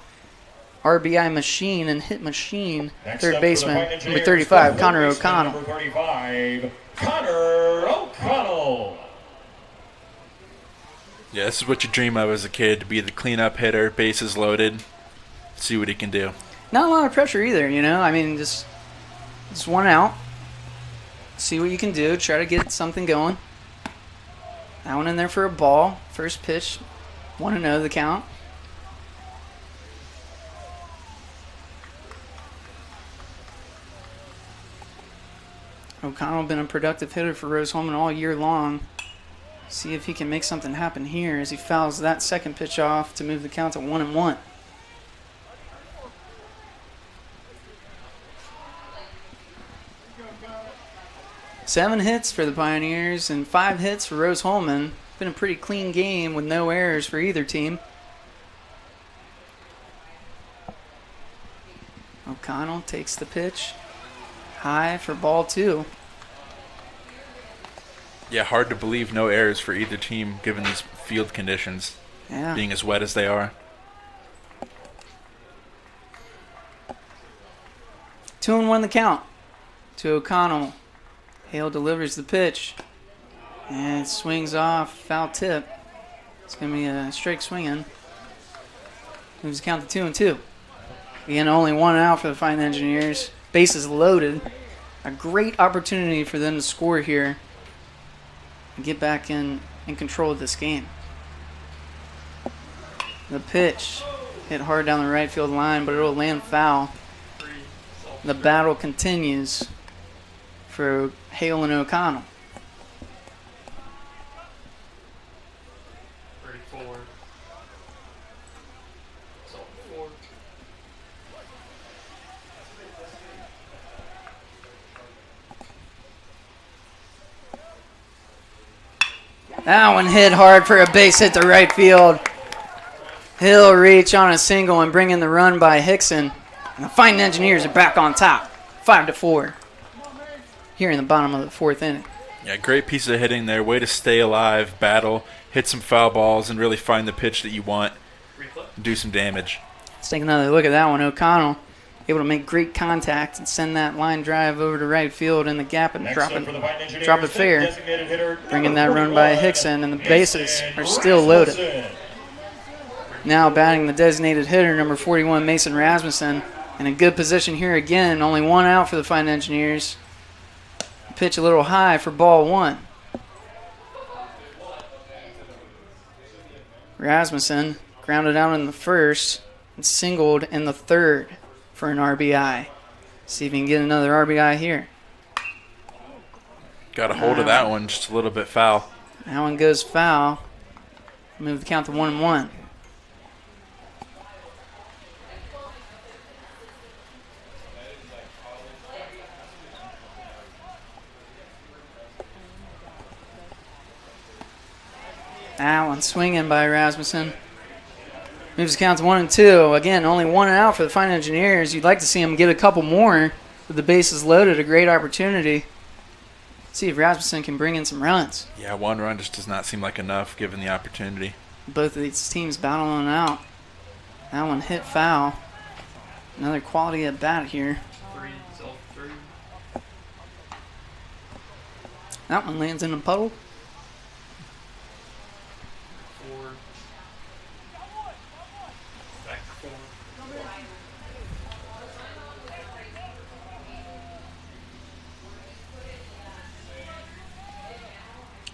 RBI machine and hit machine, third baseman, number 35, Connor O'Connell. Number 35, Connor O'Connell. Yeah, this is what you dream of as a kid, to be the cleanup hitter, bases loaded, see what he can do. Not a lot of pressure either, you know. I mean, just one out. See what you can do. Try to get something going. That one in there for a ball. First pitch. 1-0 the count. O'Connell been a productive hitter for Rose Holman all year long. See if he can make something happen here as he fouls that second pitch off to move the count to 1-1. Seven hits for the Pioneers and 5 hits for Rose Holman. Been a pretty clean game with no errors for either team. O'Connell takes the pitch. High for ball 2. Yeah, hard to believe no errors for either team given these field conditions being as wet as they are. 2-1 the count to O'Connell. Hale delivers the pitch and swings off, foul tip. It's going to be a strike swinging. Moves the count to 2-2. Again, only 1 out for the Fighting Engineers. Bases loaded. A great opportunity for them to score here and get back in control of this game. The pitch hit hard down the right field line, but it'll land foul. The battle continues for Hale and O'Connell. 34. That one hit hard for a base hit to right field. He'll reach on a single and bring in the run by Hickson. And the Fighting Engineers are back on top, 5-4. Here in the bottom of the 4th inning. Yeah, great piece of hitting there. Way to stay alive, battle, hit some foul balls, and really find the pitch that you want. do some damage. Let's take another look at that one. O'Connell able to make great contact and send that line drive over to right field in the gap and drop it fair, bringing that run by Hickson, and the bases are still loaded. Now batting the designated hitter, number 41, Mason Rasmussen, in a good position here again. Only one out for the Fighting Engineers. Pitch a little high for ball one. Rasmussen grounded out in the first and singled in the third for an RBI. See if he can get another RBI here. Got a hold of that one, just a little bit foul. That one goes foul. Move the count to 1-1. That one swinging by Rasmussen. Moves the count to 1-2. Again, only one out for the Fighting Engineers. You'd like to see him get a couple more with the bases loaded. A great opportunity. See if Rasmussen can bring in some runs. Yeah, one run just does not seem like enough given the opportunity. Both of these teams battling out. That one hit foul. Another quality at bat here. That one lands in a puddle.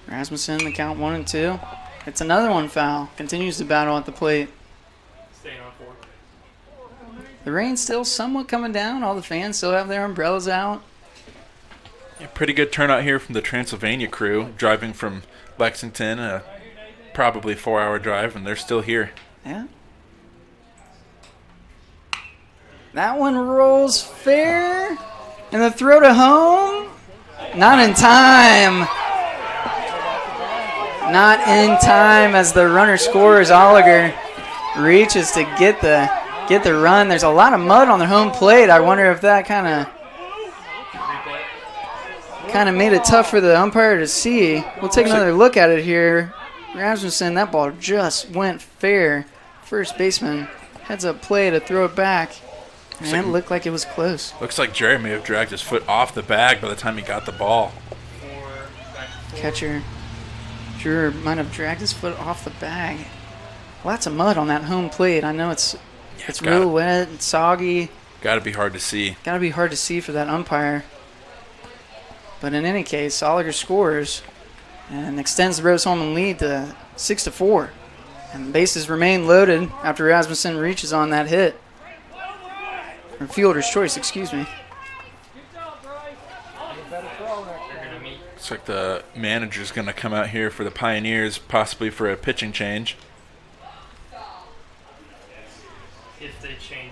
Rasmussen, the count 1-2. It's another one foul. Continues to battle at the plate. Staying on 4. The rain's still somewhat coming down. All the fans still have their umbrellas out. Yeah, pretty good turnout here from the Transylvania crew, driving from Lexington, a probably 4-hour drive, and they're still here. Yeah. That one rolls fair. And the throw to home. Not in time. Not in time as the runner scores. Oliger reaches to get the run. There's a lot of mud on the home plate. I wonder if that kind of made it tough for the umpire to see. We'll take another look at it here. Rasmussen, that ball just went fair. First baseman heads up play to throw it back. And it looked like it was close. Looks like Jerry may have dragged his foot off the bag by the time he got the ball. Catcher Drewer might have dragged his foot off the bag. Lots of mud on that home plate. I know it's real wet and soggy. Got to be hard to see. Got to be hard to see for that umpire. But in any case, Oliger scores and extends the Rose-Hulman lead to 6-4. And the bases remain loaded after Rasmussen reaches on that hit. Or fielder's choice, excuse me. Looks like the manager's going to come out here for the Pioneers, possibly for a pitching change. If they change,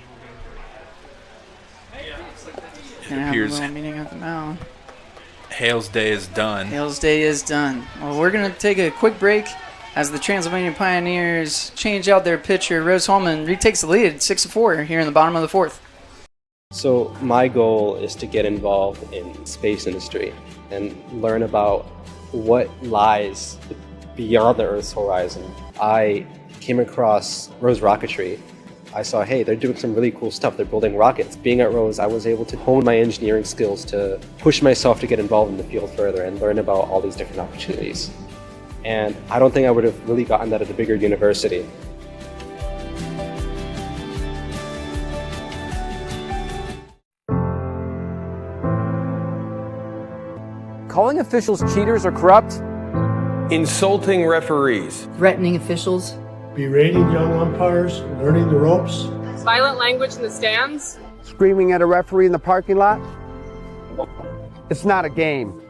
we're going to Gonna have a little meeting at the mound. Hale's day is done. Hale's day is done. Well, we're going to take a quick break as the Transylvania Pioneers change out their pitcher. Rose-Hulman retakes the lead 6-4 here in the bottom of the fourth. So my goal is to get involved in space industry and learn about what lies beyond the Earth's horizon. I came across Rose Rocketry. I saw, hey, they're doing some really cool stuff. They're building rockets. Being at Rose, I was able to hone my engineering skills to push myself to get involved in the field further and learn about all these different opportunities. And I don't think I would have really gotten that at a bigger university. Calling officials cheaters or corrupt. Insulting referees. Threatening officials. Berating young umpires, learning the ropes. Violent language in the stands. Screaming at a referee in the parking lot. It's not a game.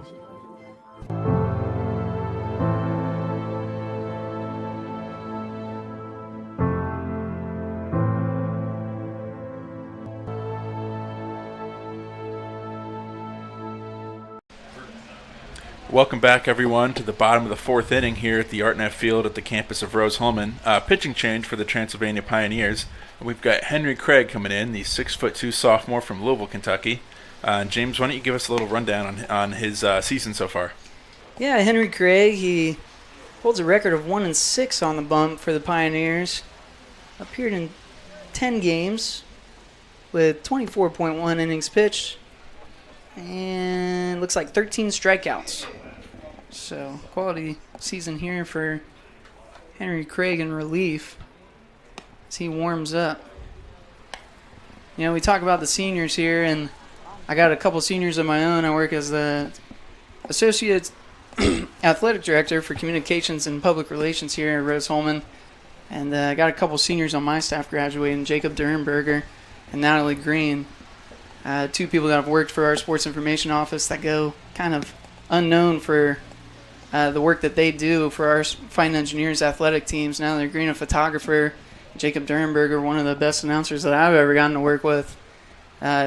Welcome back, everyone, to the bottom of the fourth inning here at the ArtNet Field at the campus of Rose-Hulman. Pitching change for the Transylvania Pioneers. We've got Henry Craig coming in, the 6'2" sophomore from Louisville, Kentucky. James, why don't you give us a little rundown on his season so far? Yeah, Henry Craig, he holds a record of 1-6 on the bump for the Pioneers. appeared in 10 games with 24.1 innings pitched and looks like 13 strikeouts. So quality season here for Henry Craig in relief as he warms up. You know, we talk about the seniors here, and I got a couple seniors of my own. I work as the Associate Athletic Director for Communications and Public Relations here at Rose-Hulman. And I got a couple seniors on my staff graduating, Jacob Durenberger and Natalie Green. Two people that have worked for our sports information office that go kind of unknown for the work that they do for our fine engineers athletic teams. Natalie Green, a photographer. Jacob Durenberger, one of the best announcers that I've ever gotten to work with.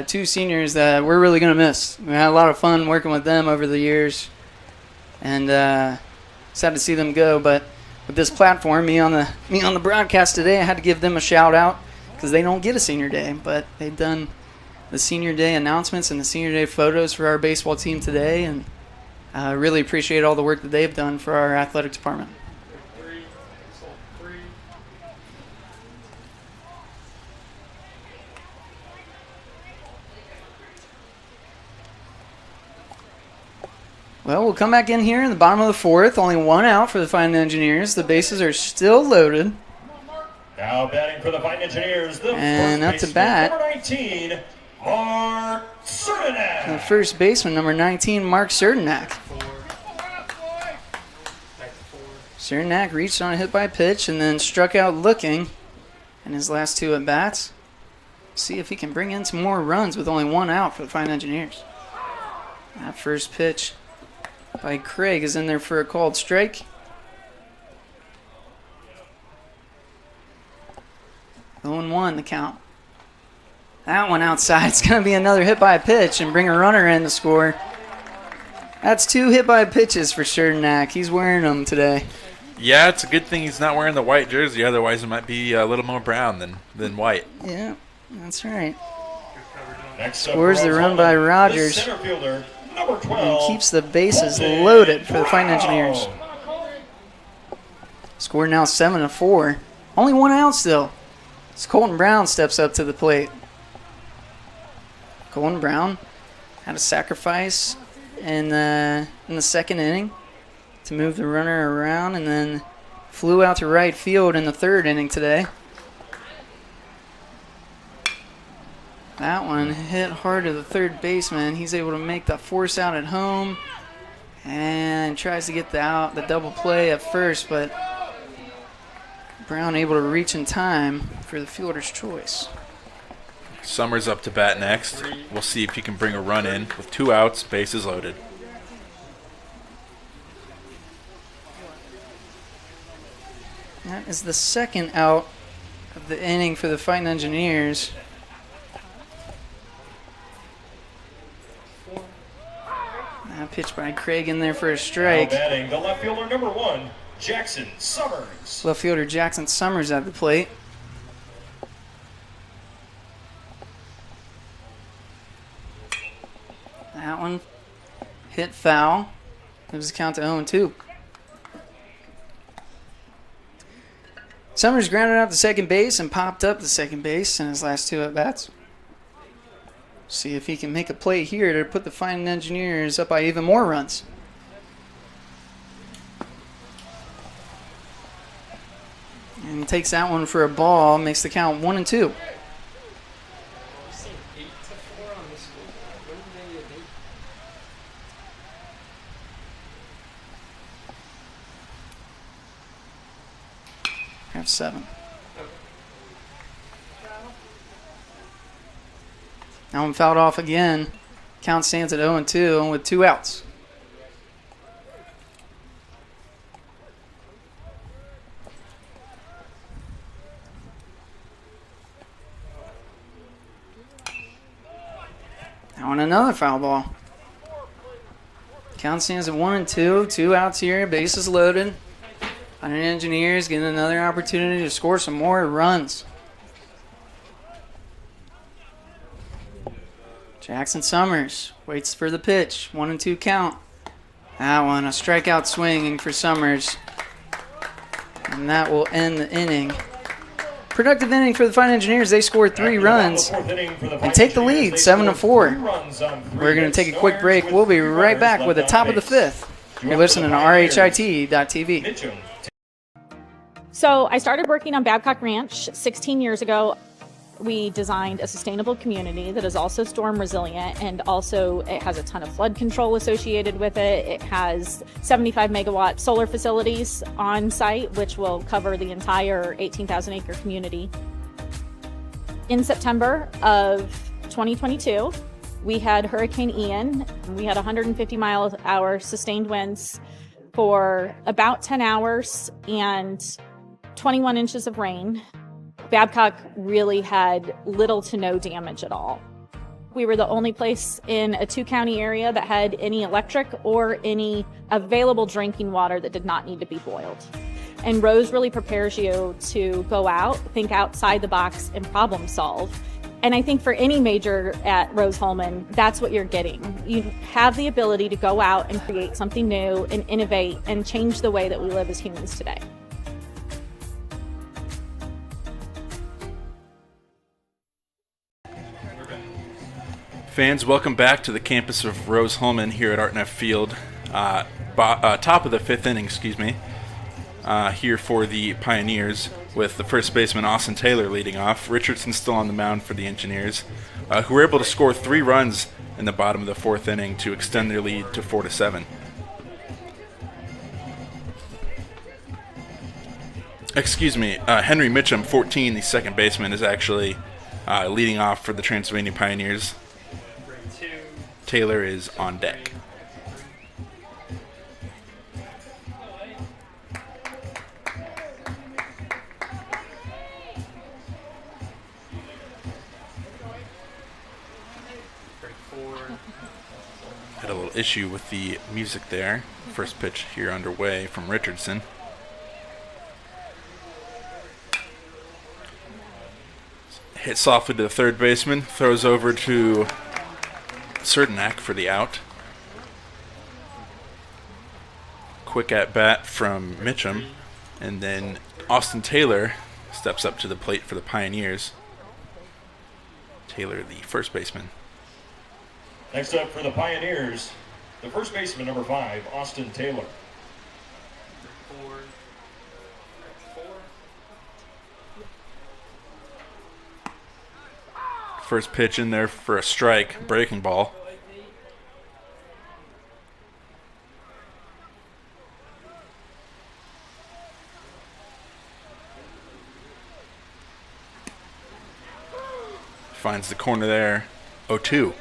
Two seniors that we're really going to miss. We had a lot of fun working with them over the years. And sad to see them go, but with this platform, me on the broadcast today, I had to give them a shout out because they don't get a senior day, but they've done the senior day announcements and the senior day photos for our baseball team today, and I really appreciate all the work that they've done for our athletic department. Well, we'll come back in here in the bottom of the fourth. Only one out for the Fine Engineers. The bases are still loaded. Now batting for the Fine Engineers, and up to bat, number 19, Mark Cernak. The first baseman, number 19, Mark Cernak. Cernak reached on a hit by pitch and then struck out looking in his last two at bats. See if he can bring in some more runs with only one out for the Fine Engineers. That first pitch by Craig is in there for a called strike. Oh, 0-1 the count. That one outside. It's going to be another hit by a pitch and bring a runner in to score. That's two hit by pitches for Cernak. He's wearing them today. Yeah, it's a good thing he's not wearing the white jersey. Otherwise, it might be a little more brown than white. Yeah, that's right. Next scores the run by Rogers. The center fielder, number 12, and keeps the bases loaded for the Fine Engineers. Score now 7-4. Only one out still. As Colton Brown steps up to the plate. Colton Brown had a sacrifice in the second inning to move the runner around, and then flew out to right field in the third inning today. That one hit hard to the third baseman. He's able to make the force out at home and tries to get the double play at first, but Brown able to reach in time for the fielder's choice. Summers up to bat next. We'll see if he can bring a run in with two outs, bases loaded. That is the second out of the inning for the Fine Engineers. That pitch by Craig in there for a strike. Now batting the left fielder, number 1, Jackson Summers. Left fielder Jackson Summers at the plate. That one hit foul. Gives the count to 0-2. Summers grounded out to second base and popped up to second base in his last two at-bats. See if he can make a play here to put the Fine Engineers up by even more runs. And he takes that one for a ball, makes the count 1-2. Have 7. That one fouled off again. Count stands at 0-2 and with 2 outs. Now on another foul ball. Count stands at 1-2. 2 outs here. Bases loaded. Fine Engineers getting another opportunity to score some more runs. Jackson Summers waits for the pitch. 1-2 count. That one, a strikeout swinging for Summers. And that will end the inning. productive inning for the Fine Engineers. They scored 3 runs and take the lead 7-4. We're going to take a quick break. We'll be right back with the top of the 5th. You're listening to RHIT.TV. So I started working on Babcock Ranch 16 years ago. We designed a sustainable community that is also storm resilient, and also it has a ton of flood control associated with it. It has 75 megawatt solar facilities on site, which will cover the entire 18,000 acre community. In September of 2022, we had Hurricane Ian. We had 150 miles an hour sustained winds for about 10 hours and 21 inches of rain. Babcock really had little to no damage at all. We were the only place in a 2-county area that had any electric or any available drinking water that did not need to be boiled. And Rose really prepares you to go out, think outside the box, and problem solve. And I think for any major at Rose-Hulman, that's what you're getting. You have the ability to go out and create something new and innovate and change the way that we live as humans today. Fans, welcome back to the campus of Rose-Hulman here at RHIT Field. Top of the 5th inning, here for the Pioneers, with the first baseman Austin Taylor leading off. Richardson still on the mound for the Engineers, who were able to score 3 runs in the bottom of the 4th inning to extend their lead to 4-7. Henry Mitchum, 14, the second baseman, is actually leading off for the Transylvania Pioneers. Taylor is on deck. Had a little issue with the music there. First pitch here underway from Richardson. Hit softly to the third baseman, throws over to Cernak for the out. Quick at bat from Mitchum, and then Austin Taylor steps up to the plate for the Pioneers. Taylor, the first baseman. Next up for the Pioneers, the first baseman, number 5, Austin Taylor. First pitch in there for a strike, breaking ball. Finds the corner there, 0-2.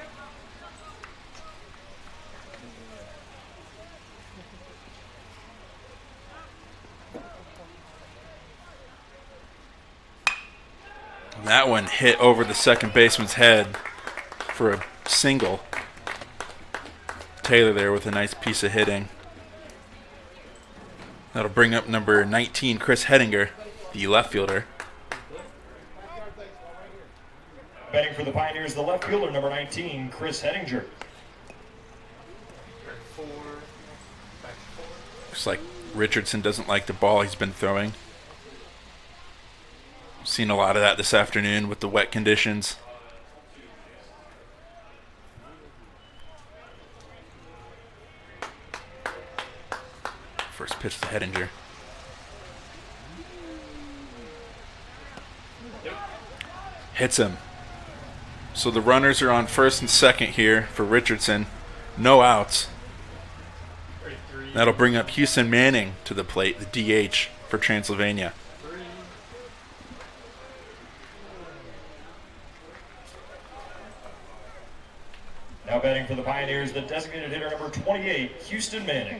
That one hit over the second baseman's head for a single. Taylor there with a nice piece of hitting. That'll bring up number 19, Chris Hettinger, the left fielder. Batting for the Pioneers, the left fielder, number 19, Chris Hettinger. Looks like Richardson doesn't like the ball he's been throwing. Seen a lot of that this afternoon with the wet conditions. First pitch to Hettinger. Hits him. So the runners are on first and second here for Richardson. No outs. That'll bring up Houston Manning to the plate, the DH for Transylvania. Now batting for the Pioneers, the designated hitter, number 28, Houston Manning.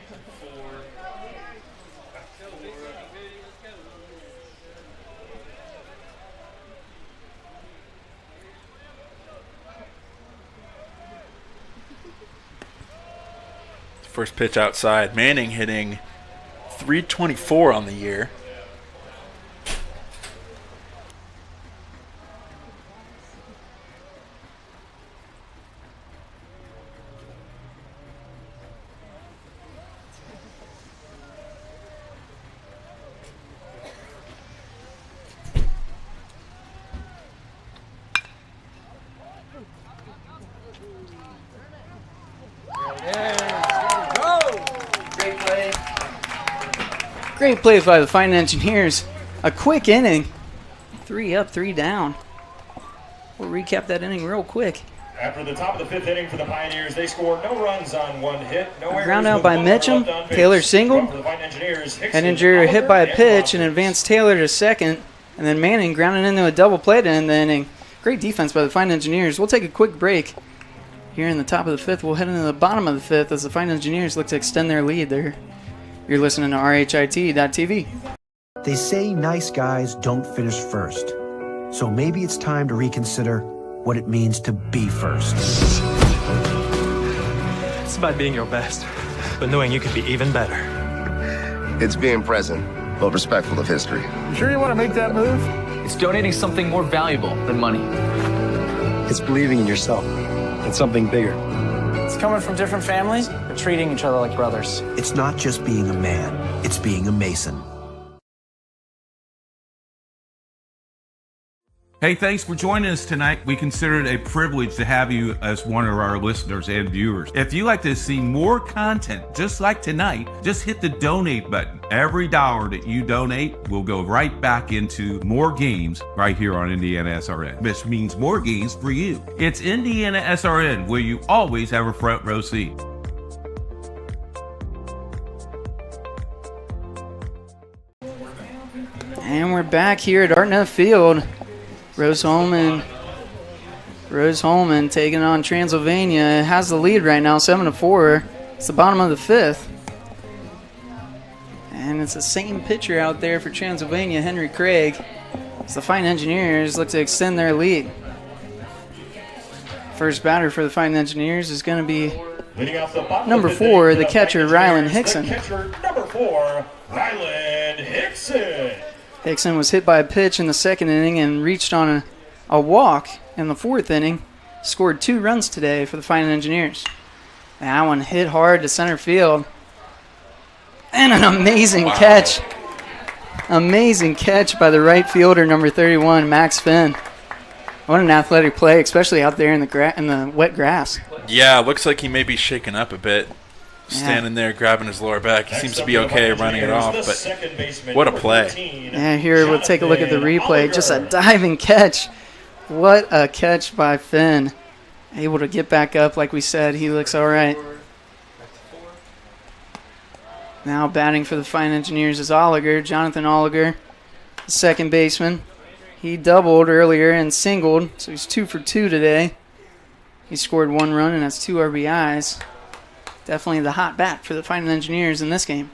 First pitch outside. Manning hitting .324 on the year. Great play by the Fine Engineers. A quick inning. 3 up, 3 down. We'll recap that inning real quick. After the top of the 5th inning for the Pioneers, they scored no runs on 1 hit, no errors. Ground out with by one runner Mitchum. left on base. Taylor singled. For the Fine Engineers, Head Hickson, injury hit by a Oliver, pitch and and advanced Taylor to second. And then Manning grounded into a double play to end the inning. Great defense by the Fine Engineers. We'll take a quick break. Here in the top of the 5th, we'll head into the bottom of the 5th as the Fine Engineers look to extend their lead there. You're listening to RHIT.TV. They say nice guys don't finish first. So maybe it's time to reconsider what it means to be first. It's about being your best, but knowing you could be even better. It's being present, but respectful of history. You sure you want to make that move? It's donating something more valuable than money. It's believing in yourself and something bigger. It's coming from different families, but treating each other like brothers. It's not just being a man, it's being a Mason. Hey, thanks for joining us tonight. We consider it a privilege to have you as one of our listeners and viewers. If you'd like to see more content just like tonight, just hit the donate button. Every dollar that you donate will go right back into more games right here on IndianaSRN, which means more games for you. It's IndianaSRN, where you always have a front row seat. And we're back here at RHIT Field. Rose Holman taking on Transylvania. Has the lead right now, 7-4. It's the bottom of the 5th. And it's the same pitcher out there for Transylvania, Henry Craig. As the Fine Engineers look to extend their lead. First batter for the Fine Engineers is going to be number 4, the catcher, Ryland Hickson. Number 4, Ryland Hickson. Hickson was hit by a pitch in the 2nd inning and reached on a walk in the 4th inning. Scored 2 runs today for the Fine Engineers. That one hit hard to center field. And an amazing catch. Amazing catch by the right fielder, number 31, Max Finn. What an athletic play, especially out there in the wet grass. Yeah, looks like he may be shaken up a bit. Standing there grabbing his lower back. He seems to be okay running it off, but what a play. Yeah, here we'll take a look at the replay. Just a diving catch. What a catch by Finn. Able to get back up like we said. He looks all right. Now batting for the Fine Engineers is Oliger, Jonathan Oliger, the second baseman. He doubled earlier and singled, so he's 2 for 2 today. He scored 1 run and has 2 RBIs. Definitely the hot bat for the Fine Engineers in this game.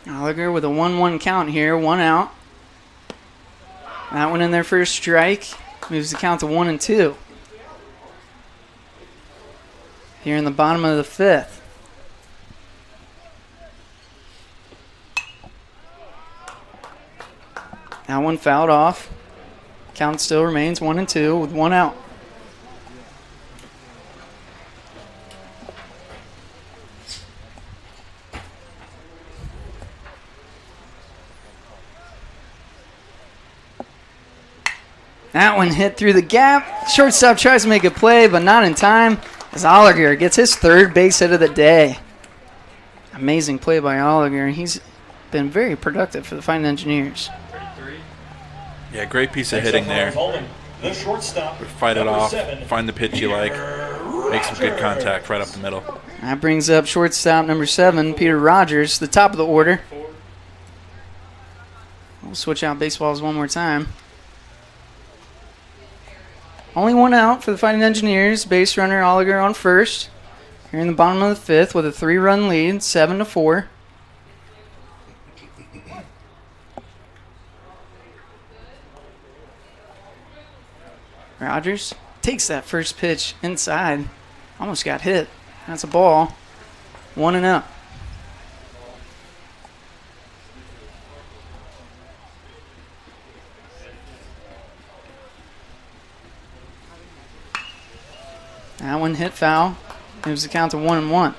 Oliger with a 1-1 count here, 1 out. That one in their first strike moves the count to 1-2. Here in the bottom of the 5th. That one fouled off. Count still remains 1-2 with 1 out. That one hit through the gap. Shortstop tries to make a play, but not in time, as Oliger gets his 3rd base hit of the day. Amazing play by Oliger. He's been very productive for the Fine Engineers. Yeah, great piece of hitting there. The shortstop. Fight it off, find the pitch you like, make some good contact right up the middle. That brings up shortstop number 7, Peter Rogers, the top of the order. We'll switch out baseballs one more time. Only 1 out for the Fighting Engineers. Base runner Oliger on first. Here in the bottom of the 5th with a 3-run lead, 7-4. Rogers takes that first pitch inside. Almost got hit. That's a ball. 1-0. That one hit foul. Moves the count to 1-1.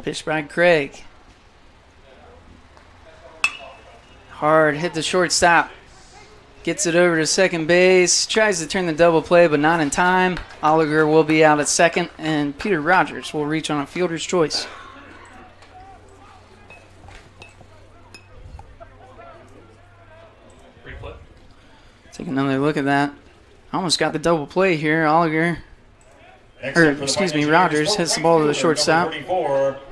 Pitched by Craig. Hard, hit the shortstop. Gets it over to second base. Tries to turn the double play, but not in time. Oliger will be out at second, and Peter Rogers will reach on a fielder's choice. Take another look at that. Almost got the double play here. Rogers hits the ball to the shortstop.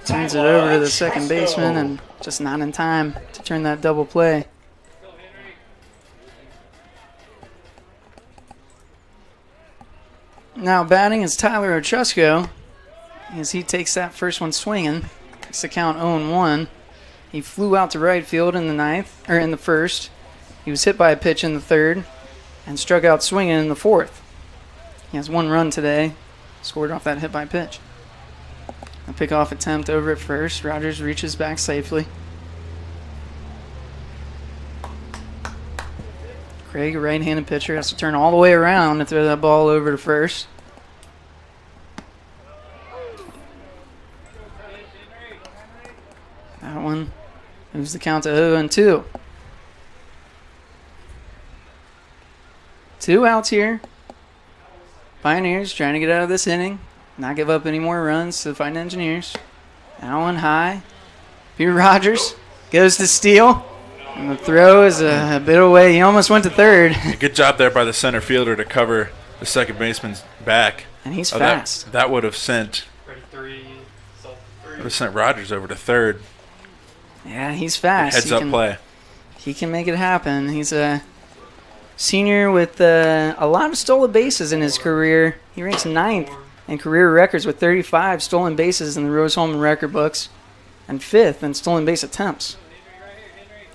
Turns it over to the second baseman, and just not in time to turn that double play. Now batting is Tyler Otrusco, as he takes that first one swinging. It's the count 0-1. He flew out to right field in the first. He was hit by a pitch in the third and struck out swinging in the fourth. He has one run today, scored off that hit by pitch. A pickoff attempt over at first. Rogers reaches back safely. Craig, a right-handed pitcher, has to turn all the way around to throw that ball over to first. That one moves the count to 0-2. 2 outs here. Pioneers trying to get out of this inning, not give up any more runs to the Fighting Engineers. That one high. Peter Rogers goes to steal. And the throw is a bit away. He almost went to third. Good job there by the center fielder to cover the second baseman's back. And he's fast. That would have sent Rogers over to third. Yeah, he's fast. Heads up play. He can make it happen. He's a senior with a lot of stolen bases in his career. He ranks 9th in career records with 35 stolen bases in the Rose-Hulman record books and 5th in stolen base attempts.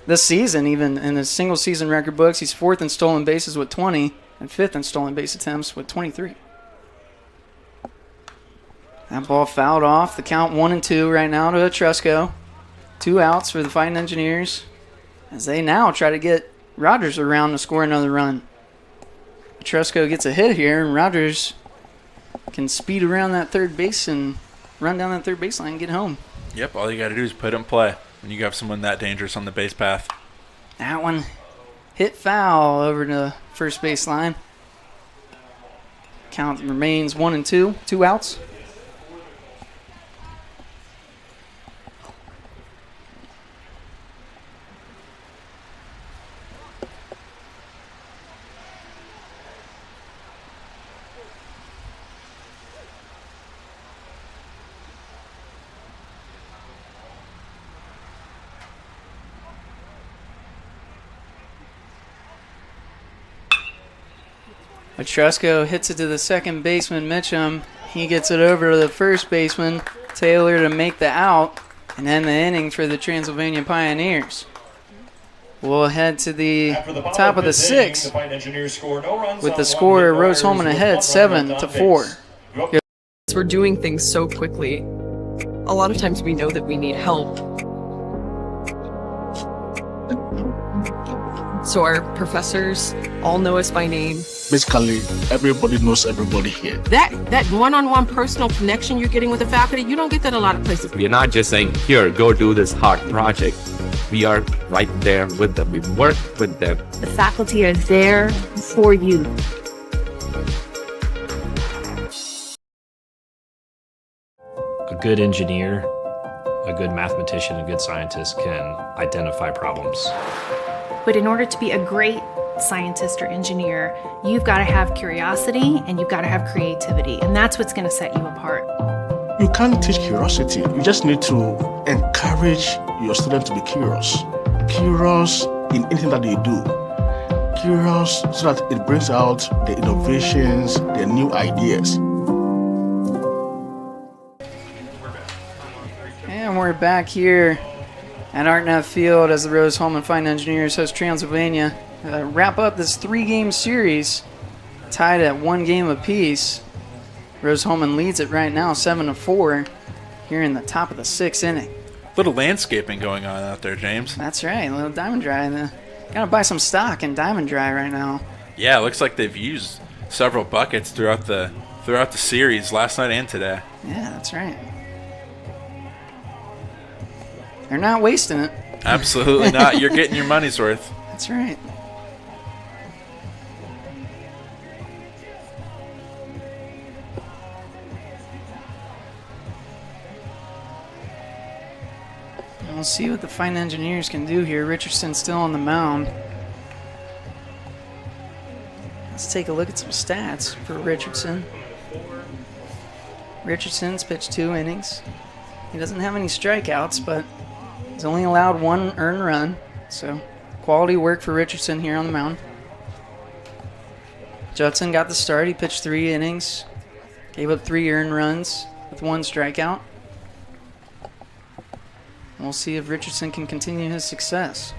This season, even in the single season record books, he's 4th in stolen bases with 20 and 5th in stolen base attempts with 23. That ball fouled off. The count 1-2 right now to Otrusco. 2 outs for the Fighting Engineers as they now try to get Rogers around to score another run. Otrusco gets a hit here, and Rogers can speed around that third base and run down that third baseline and get home. Yep, all you got to do is put in play when you have someone that dangerous on the base path. That one hit foul over to first baseline. Count remains 1-2, 2 outs. Otrusco hits it to the second baseman, Mitchum. He gets it over to the first baseman, Taylor, to make the out, and end the inning for the Transylvania Pioneers. We'll head to the top of the 6th with the score Rose-Hulman ahead 7-4. We're doing things so quickly. A lot of times we know that we need help. So our professors all know us by name. Basically, everybody knows everybody here. That one-on-one personal connection you're getting with the faculty, you don't get that a lot of places. We are not just saying, here, go do this hard project. We are right there with them. We work with them. The faculty are there for you. A good engineer, a good mathematician, a good scientist can identify problems. But in order to be a great scientist or engineer, you've got to have curiosity and you've got to have creativity. And that's what's going to set you apart. You can't teach curiosity. You just need to encourage your students to be curious. Curious in anything that they do. Curious so that it brings out the innovations, the new ideas. And we're back here at ArtNet Field as the Rose-Hulman Fighting Engineers host Transylvania. Wrap up this 3-game series, tied at 1 game apiece. Rose-Hulman leads it right now 7-4 here in the top of the 6th inning. Little landscaping going on out there, James. That's right, a little Diamond Dry. Gotta buy some stock in Diamond Dry right now. Yeah, it looks like they've used several buckets throughout the series last night and today. Yeah, that's right. They're not wasting it. Absolutely not. You're getting your money's worth. That's right. We'll see what the fine engineers can do here. Richardson's still on the mound. Let's take a look at some stats for Richardson. Richardson's pitched 2 innings. He doesn't have any strikeouts, but he's only allowed 1 earned run. So quality work for Richardson here on the mound. Judson got the start. He pitched 3 innings. Gave up 3 earned runs with 1 strikeout. We'll see if Richardson can continue his success.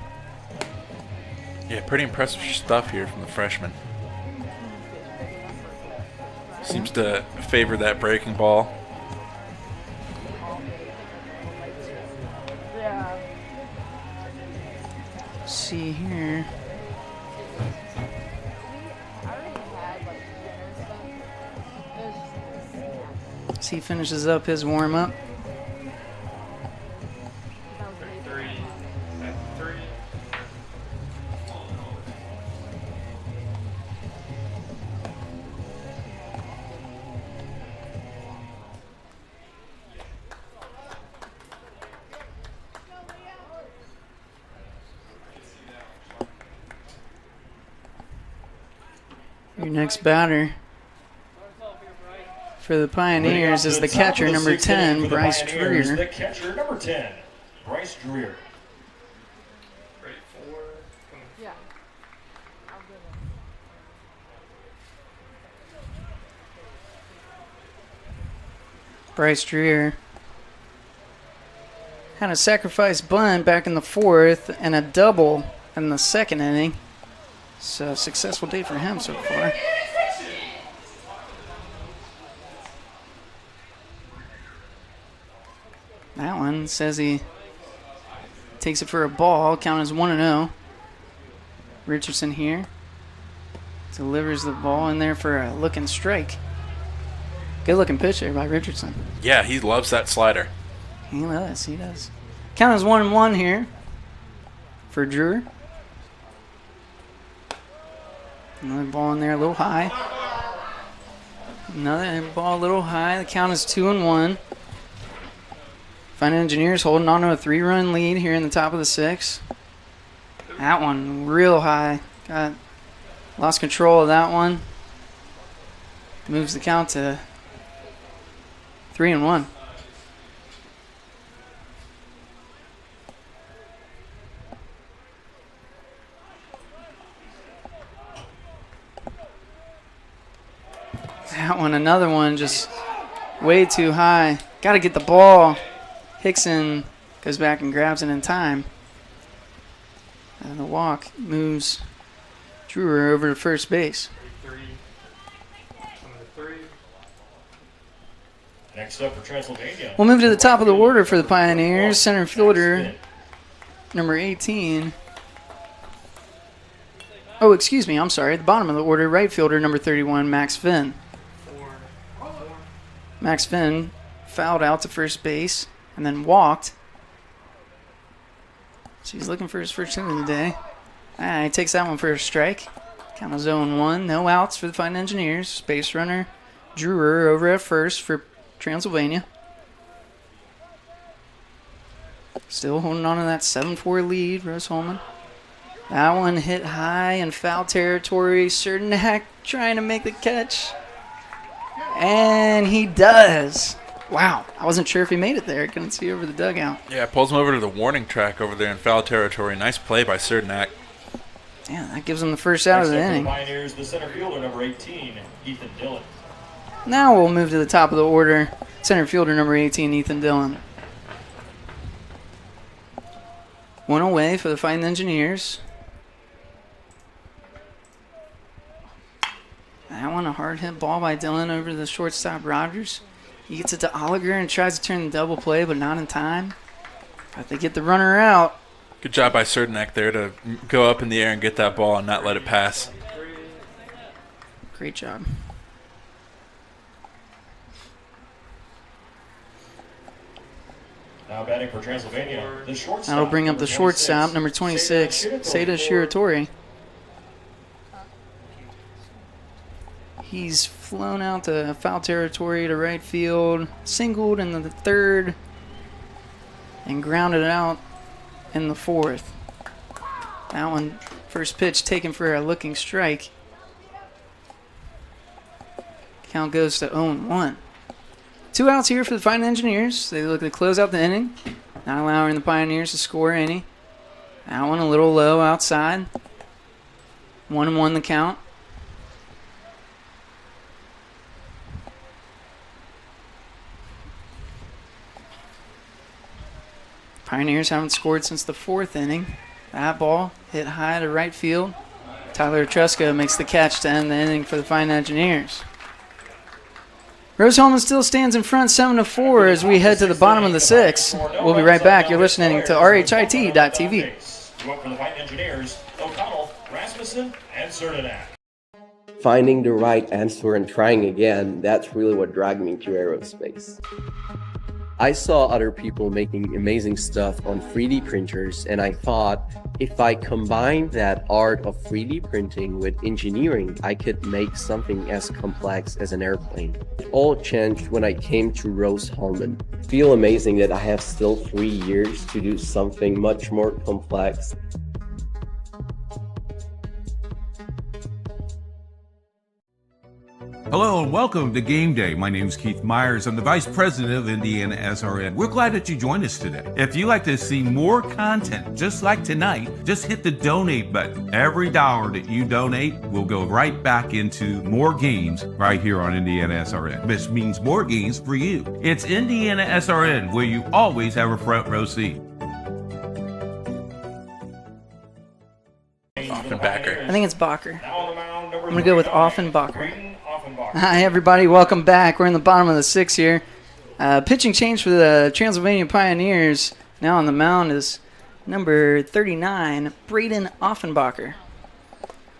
Yeah, pretty impressive stuff here from the freshman. Seems to favor that breaking ball. Let's see here. As he finishes up his warm-up. Your next batter for the Pioneers is the catcher, number 10, Bryce Dreer. The catcher, number 10, Bryce Dreer. Bryce Dreer had a sacrifice bunt back in the 4th and a double in the 2nd inning. So successful day for him so far. That one says he takes it for a ball. Count is 1-0. Richardson here delivers the ball in there for a looking strike. Good looking pitch there by Richardson. Yeah, he loves that slider. He does, he does. Count is 1-1 here for Drew. Another ball in there a little high. Another ball a little high. The count is 2-1. Fine Engineers holding on to a 3-run lead here in the top of the 6th. That one real high. Lost control of that one. Moves the count to 3-1. That one, another one, just way too high. Got to get the ball. Hickson goes back and grabs it in time. And the walk moves Drewer over to first base. Next up for Transylvania. We'll move to the top of the order for the Pioneers. Center fielder, number 18. Oh, excuse me, I'm sorry. At the bottom of the order, right fielder, number 31, Max Finn. Max Finn fouled out to first base and then walked. So he's looking for his first hit of the day. He takes that one for a strike. Count is 0-1. No outs for the Fine Engineers. Base runner Drewer over at first for Transylvania. Still holding on to that 7-4 lead, Rose Holman. That one hit high in foul territory. Cernak trying to make the catch. And he does. Wow, I wasn't sure if he made it there. I couldn't see over the dugout. Yeah, pulls him over to the warning track over there in foul territory. Nice play by Cernak. Yeah, that gives him the first out of the inning. The Pioneers, the center fielder, number 18, Ethan Dillon. Now we'll move to the top of the order. Center fielder, number 18, Ethan Dillon. One away for the Fine Engineers. That one, a hard hit ball by Dillon over the shortstop Rogers. He gets it to Oliger and tries to turn the double play, but not in time. But they get the runner out. Good job by Cernak there to go up in the air and get that ball and not let it pass. Great job. Now batting for Transylvania, the shortstop. That'll bring up the shortstop, number 26, Seda Shiratori. He's flown out to foul territory to right field, singled in the third, and grounded out in the fourth. That one, first pitch taken for a looking strike. Count goes to 0-1. 2 outs here for the Fighting Engineers. They look to close out the inning, not allowing the Pioneers to score any. That one a little low outside. 1-1 the count. Pioneers haven't scored since the 4th inning. That ball hit high to right field. Tyler Truska makes the catch to end the inning for the Fighting Engineers. Rose-Hulman still stands in front 7-4 as we head to the bottom of the 6th. We'll be right back. You're listening to RHIT.TV. You up for the Fighting Engineers, O'Connell, Rasmussen, and Cernak. Finding the right answer and trying again, that's really what dragged me to aerospace. I saw other people making amazing stuff on 3D printers, and I thought if I combine that art of 3D printing with engineering, I could make something as complex as an airplane. It all changed when I came to Rose-Hulman. Feel amazing that I have still 3 years to do something much more complex. Hello and welcome to Game Day. My name is Keith Myers. I'm the Vice President of IndianaSRN. We're glad that you joined us today. If you'd like to see more content just like tonight, just hit the donate button. Every dollar that you donate will go right back into more games right here on IndianaSRN. This means more games for you. It's IndianaSRN, where you always have a front row seat. Offenbacher. I think it's Bacher. I'm going to go with Offenbacher. Hi, everybody. Welcome back. We're in the bottom of the 6th here. Pitching change for the Transylvania Pioneers. Now on the mound is number 39, Braden Offenbacher.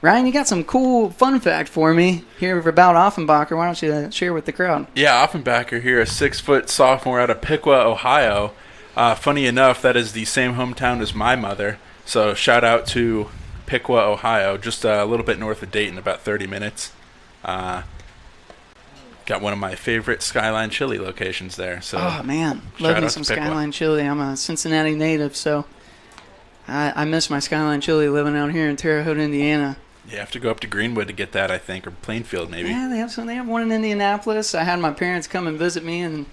Ryan, you got some cool fun fact for me here about Offenbacher. Why don't you share with the crowd? Yeah, Offenbacher here, a 6-foot sophomore out of Piqua, Ohio. Funny enough, that is the same hometown as my mother. So shout out to Piqua, Ohio, just a little bit north of Dayton, about 30 minutes. Got one of my favorite Skyline Chili locations there. So oh, man. Love me some Skyline Chili. I'm a Cincinnati native, so I miss my Skyline Chili living out here in Terre Haute, Indiana. You have to go up to Greenwood to get that, I think, or Plainfield maybe. Yeah, they have one in Indianapolis. I had my parents come and visit me and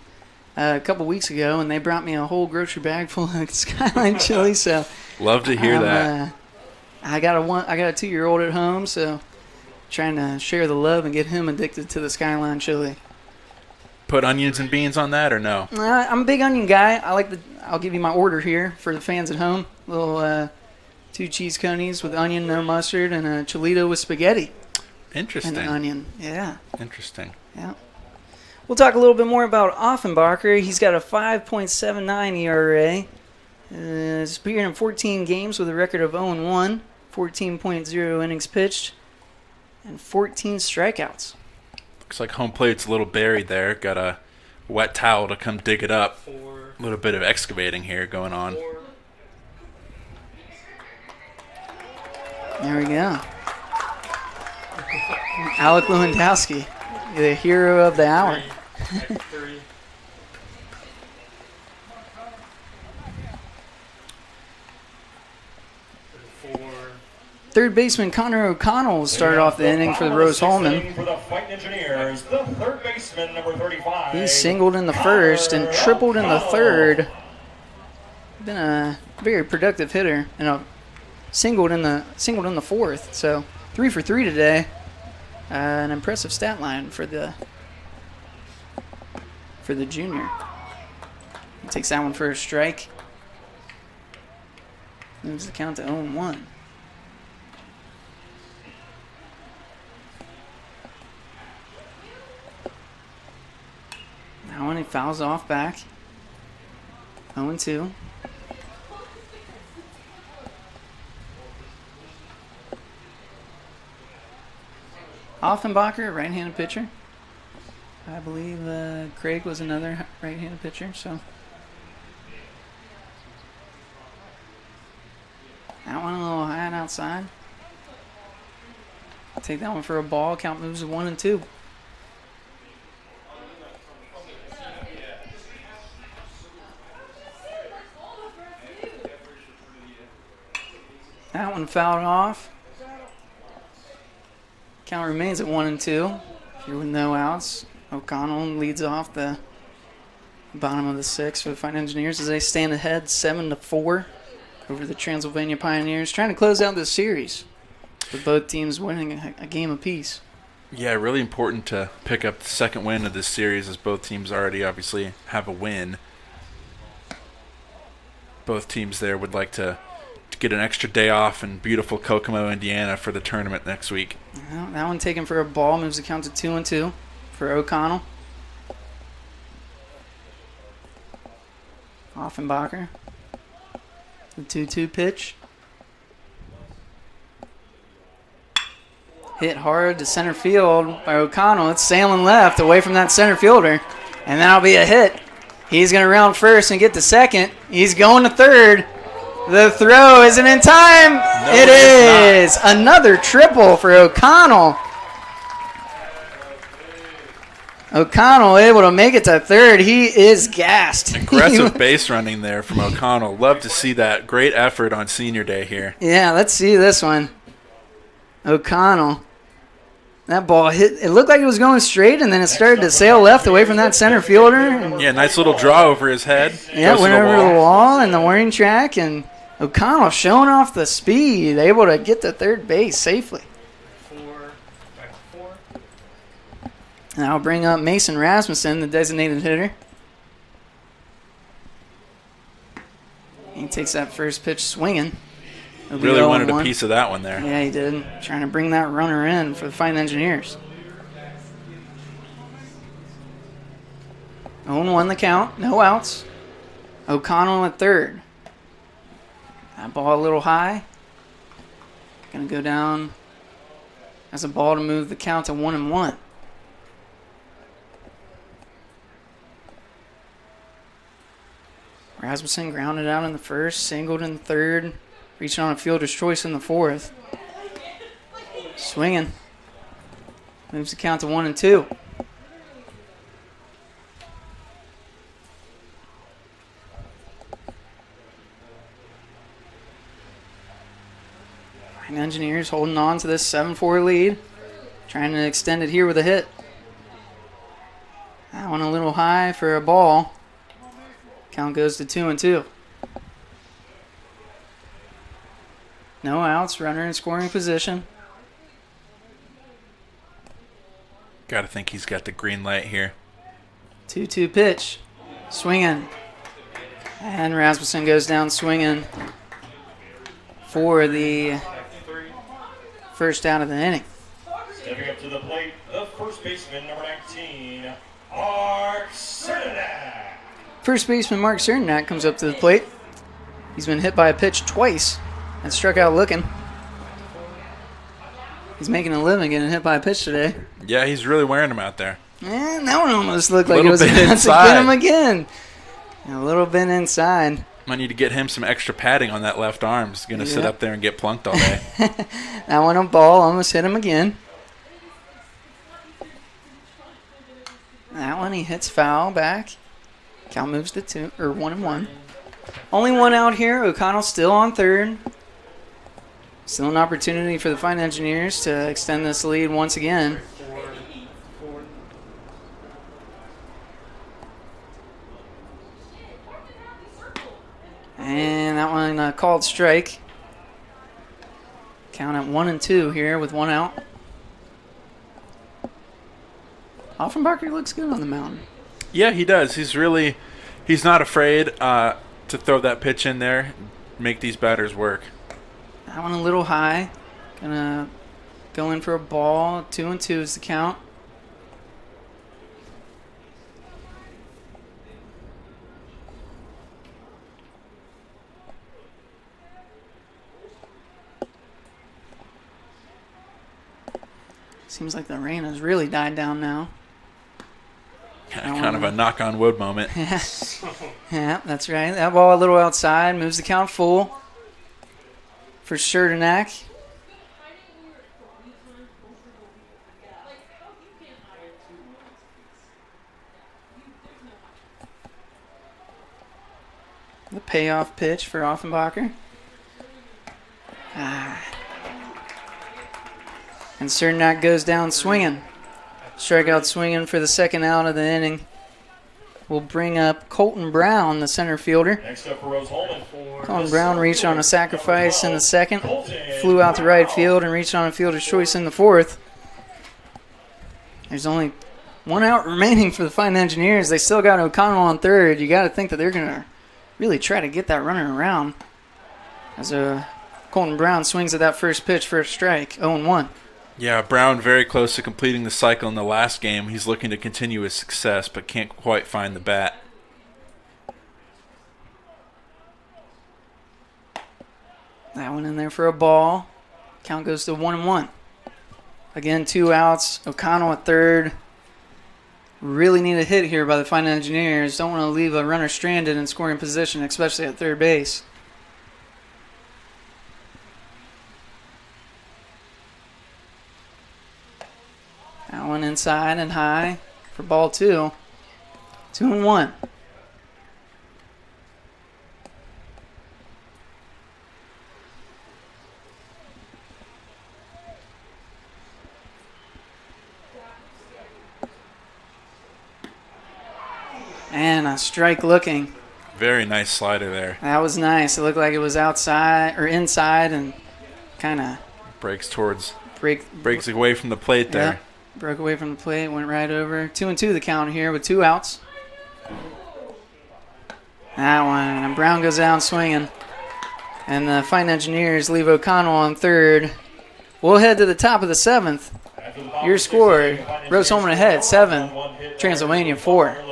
a couple weeks ago, and they brought me a whole grocery bag full of Skyline Chili. So love to hear that. I got a 2-year-old at home, so trying to share the love and get him addicted to the Skyline Chili. Put onions and beans on that or no? I'm a big onion guy. I'll give you my order here for the fans at home. Little 2 cheese conies with onion, no mustard, and a chilito with spaghetti. Interesting. And an onion, yeah. Interesting. Yeah. We'll talk a little bit more about Offenbacher. He's got a 5.79 ERA. He's appeared in 14 games with a record of 0-1, 14.0 innings pitched, and 14 strikeouts. Looks like home plate's a little buried there. Got a wet towel to come dig it up. A little bit of excavating here going on. There we go. Alec Lewandowski, the hero of the hour. Third baseman Connor O'Connell started off the inning for the Rose-Hulman. For the Fighting Engineers, the third baseman, number 35. He singled in the first and tripled in the third. Been a very productive hitter and singled in the fourth. So 3 for 3 today. An impressive stat line for the junior. He takes that one for a strike. Moves the count to 0-1. Now when he fouls off back. 0-2. Offenbacher, right-handed pitcher. I believe Craig was another right-handed pitcher. So outside. Take that one for a ball. Count moves to 1-2. That one fouled off. Count remains at 1-2. Here with no outs. O'Connell leads off the bottom of the sixth for the Fine Engineers as they stand ahead 7-4 over the Transylvania Pioneers, trying to close out this series with both teams winning a game apiece. Yeah, really important to pick up the second win of this series as both teams already obviously have a win. Both teams there would like to get an extra day off in beautiful Kokomo, Indiana for the tournament next week. Well, that one taken for a ball, moves the count to 2-2 for O'Connell. Offenbacher. The 2-2 pitch. Hit hard to center field by O'Connell. It's sailing left away from that center fielder. And that'll be a hit. He's going to round first and get to second. He's going to third. The throw isn't in time. No, it is. Another triple for O'Connell. O'Connell able to make it to third. He is gassed. Aggressive base running there from O'Connell. Love to see that. Great effort on senior day here. Yeah, let's see this one. O'Connell. That ball hit. It looked like it was going straight, and then it started to sail left away from that center fielder. Yeah, nice little draw over his head. Yeah, went over the wall and the warning track, and O'Connell showing off the speed, able to get to third base safely. And I'll bring up Mason Rasmussen, the designated hitter. He takes that first pitch swinging. Really wanted a piece of that one there. Yeah, he did. Trying to bring that runner in for the Fine Engineers. 0-1 the count, no outs. O'Connell at third. That ball a little high. Going to go down as a ball to move the count to 1-1. Rasmussen grounded out in the first, singled in the third, reaching on a fielder's choice in the fourth. Swinging. Moves the count to 1-2. Fine Engineers holding on to this 7-4 lead. Trying to extend it here with a hit. That one a little high for a ball. Count goes to 2-2. No outs, runner in scoring position. Got to think he's got the green light here. 2-2 pitch. Swinging. And Rasmussen goes down swinging for the first out of the inning. Stepping up to the plate, the first baseman, number 19, Mark Cernak. First baseman Mark Cernak comes up to the plate. He's been hit by a pitch twice and struck out looking. He's making a living getting hit by a pitch today. Yeah, he's really wearing him out there. And that one almost looked like it was about to get him again. A little bit inside. Might need to get him some extra padding on that left arm. He's going to sit up there and get plunked all day. That one a ball, almost hit him again. That one he hits foul back. Count moves to 1-1. Only one out here. O'Connell still on third. Still an opportunity for the Fine Engineers to extend this lead once again. And that one called strike. Count at 1-2 here with one out. Offenbacher looks good on the mound. Yeah, he does. He's not afraid to throw that pitch in there, make these batters work. That one a little high. Gonna go in for a ball. 2-2 is the count. Seems like the rain has really died down now. Kind of a knock on wood moment. Yeah, that's right. That ball a little outside, moves the count full. for Cernak. The payoff pitch for Offenbacher. And Cernak goes down swinging. Strikeout swinging for the second out of the inning. We'll bring up Colton Brown, the center fielder. Next up for Rose Holman. Colton Brown reached on a sacrifice in the second, flew out to right field, and reached on a fielder's choice in the fourth. There's only one out remaining for the Fighting Engineers. They still got O'Connell on third. You got to think that they're going to really try to get that runner around. As Colton Brown swings at that first pitch for a strike, 0-1. Yeah, Brown very close to completing the cycle in the last game. He's looking to continue his success, but can't quite find the bat. That one in there for a ball. Count goes to 1-1. Again, 2 outs. O'Connell at third. Really need a hit here by the Fighting Engineers. Don't want to leave a runner stranded in scoring position, especially at third base. That one inside and high for ball 2. 2-1. And a strike looking. Very nice slider there. That was nice. It looked like it was outside or inside and kind of breaks towards. Breaks away from the plate there. Yeah, broke away from the plate, went right over. 2-2 the count here with 2 outs. That one, and Brown goes down swinging. And the Fighting Engineers leave O'Connell on third. We'll head to the top of the 7th. Your score, Rose Holman ahead, 7, Transylvania 4.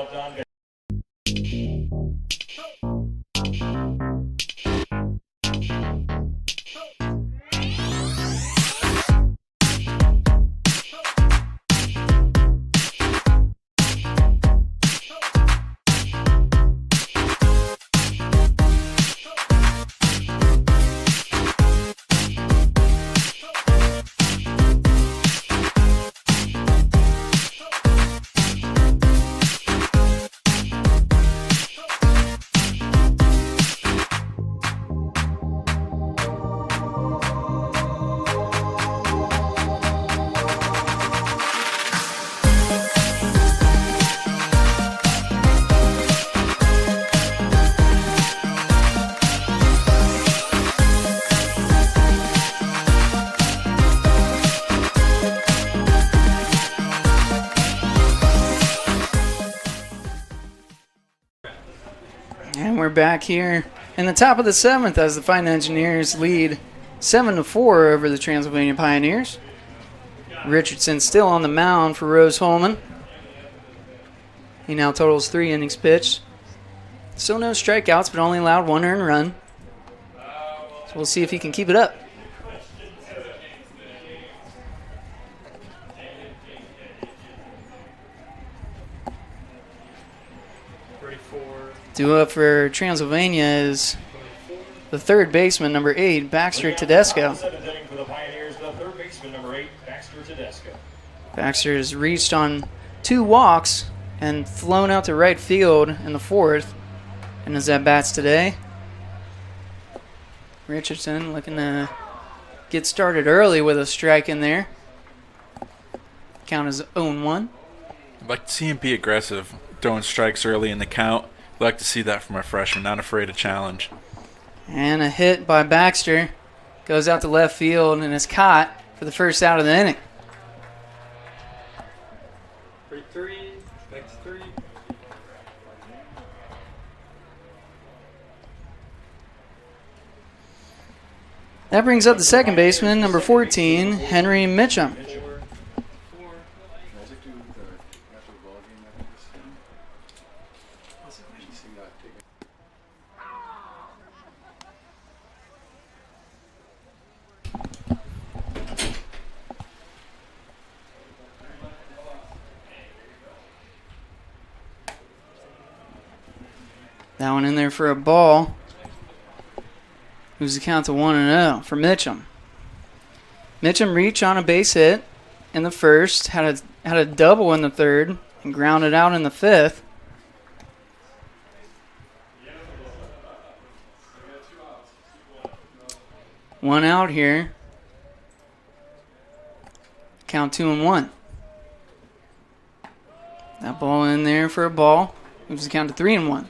And we're back here in the top of the 7th as the Fighting Engineers lead 7-4 over the Transylvania Pioneers. Richardson still on the mound for Rose Holman. He now totals 3 innings pitched. Still no strikeouts, but only allowed 1 earned run. So we'll see if he can keep it up. Due up for Transylvania is the third baseman, number 8, Baxter Tedesco. Baxter has reached on 2 walks and flown out to right field in the 4th, and is at bats today. Richardson looking to get started early with a strike in there. Count is 0-1. I'd like to see him be aggressive, throwing strikes early in the count. I'd like to see that from a freshman, not afraid to challenge. And a hit by Baxter. Goes out to left field and is caught for the first out of the inning. 3-3, back to 3. That brings up the second baseman, number 14, Henry Mitchum. That one in there for a ball. Moves the count to 1-0 for Mitchum. Mitchum reached on a base hit in the first, had a double in the third, and grounded out in the fifth. One out here. Count 2-1. That ball in there for a ball. Moves the count to 3-1.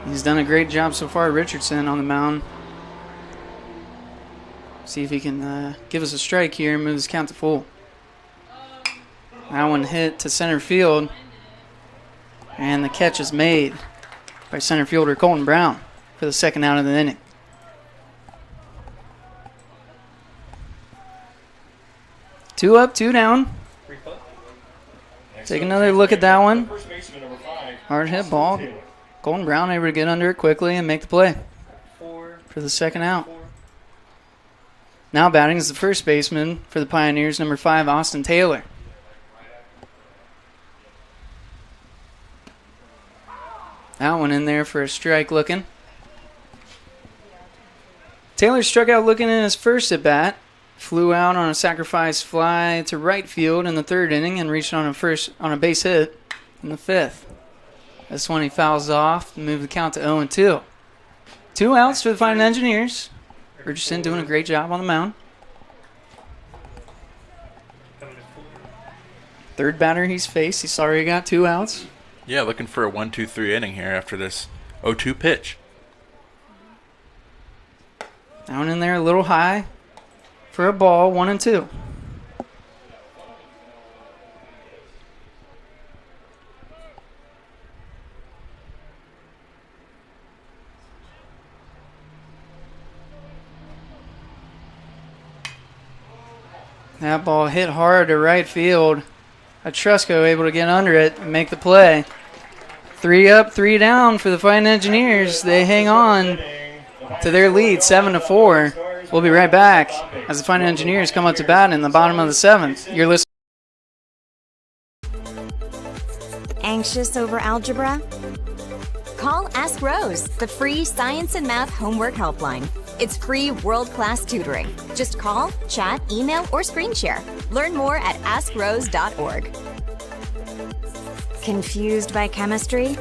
He's done a great job so far, Richardson, on the mound. See if he can give us a strike here and move this count to full. That one hit to center field. And the catch is made by center fielder Colton Brown for the second out of the inning. Two up, two down. Take another look at that one. Hard hit ball. Colton Brown able to get under it quickly and make the play for the second out. Now batting is the first baseman for the Pioneers, number 5, Austin Taylor. That one in there for a strike looking. Taylor struck out looking in his first at bat. Flew out on a sacrifice fly to right field in the third inning and reached on a base hit in the fifth. This one he fouls off and moved the count to 0-2. 2 outs for the Fighting Engineers. Richardson doing a great job on the mound. Third batter he's faced. He's already got 2 outs. Yeah, looking for a 1-2-3 inning here after this 0-2 pitch. Down in there a little high for a ball, 1-2. That ball hit hard to right field. Etrusco able to get under it and make the play. 3 up, 3 down for the Fighting Engineers. They hang on to their lead, 7-4. We'll be right back as the Fighting Engineers come up to bat in the bottom of the 7th. You're listening. Anxious over algebra? Call Ask Rose, the free science and math homework helpline. It's free world-class tutoring. Just call, chat, email, or screen share. Learn more at AskRose.org. Confused by chemistry?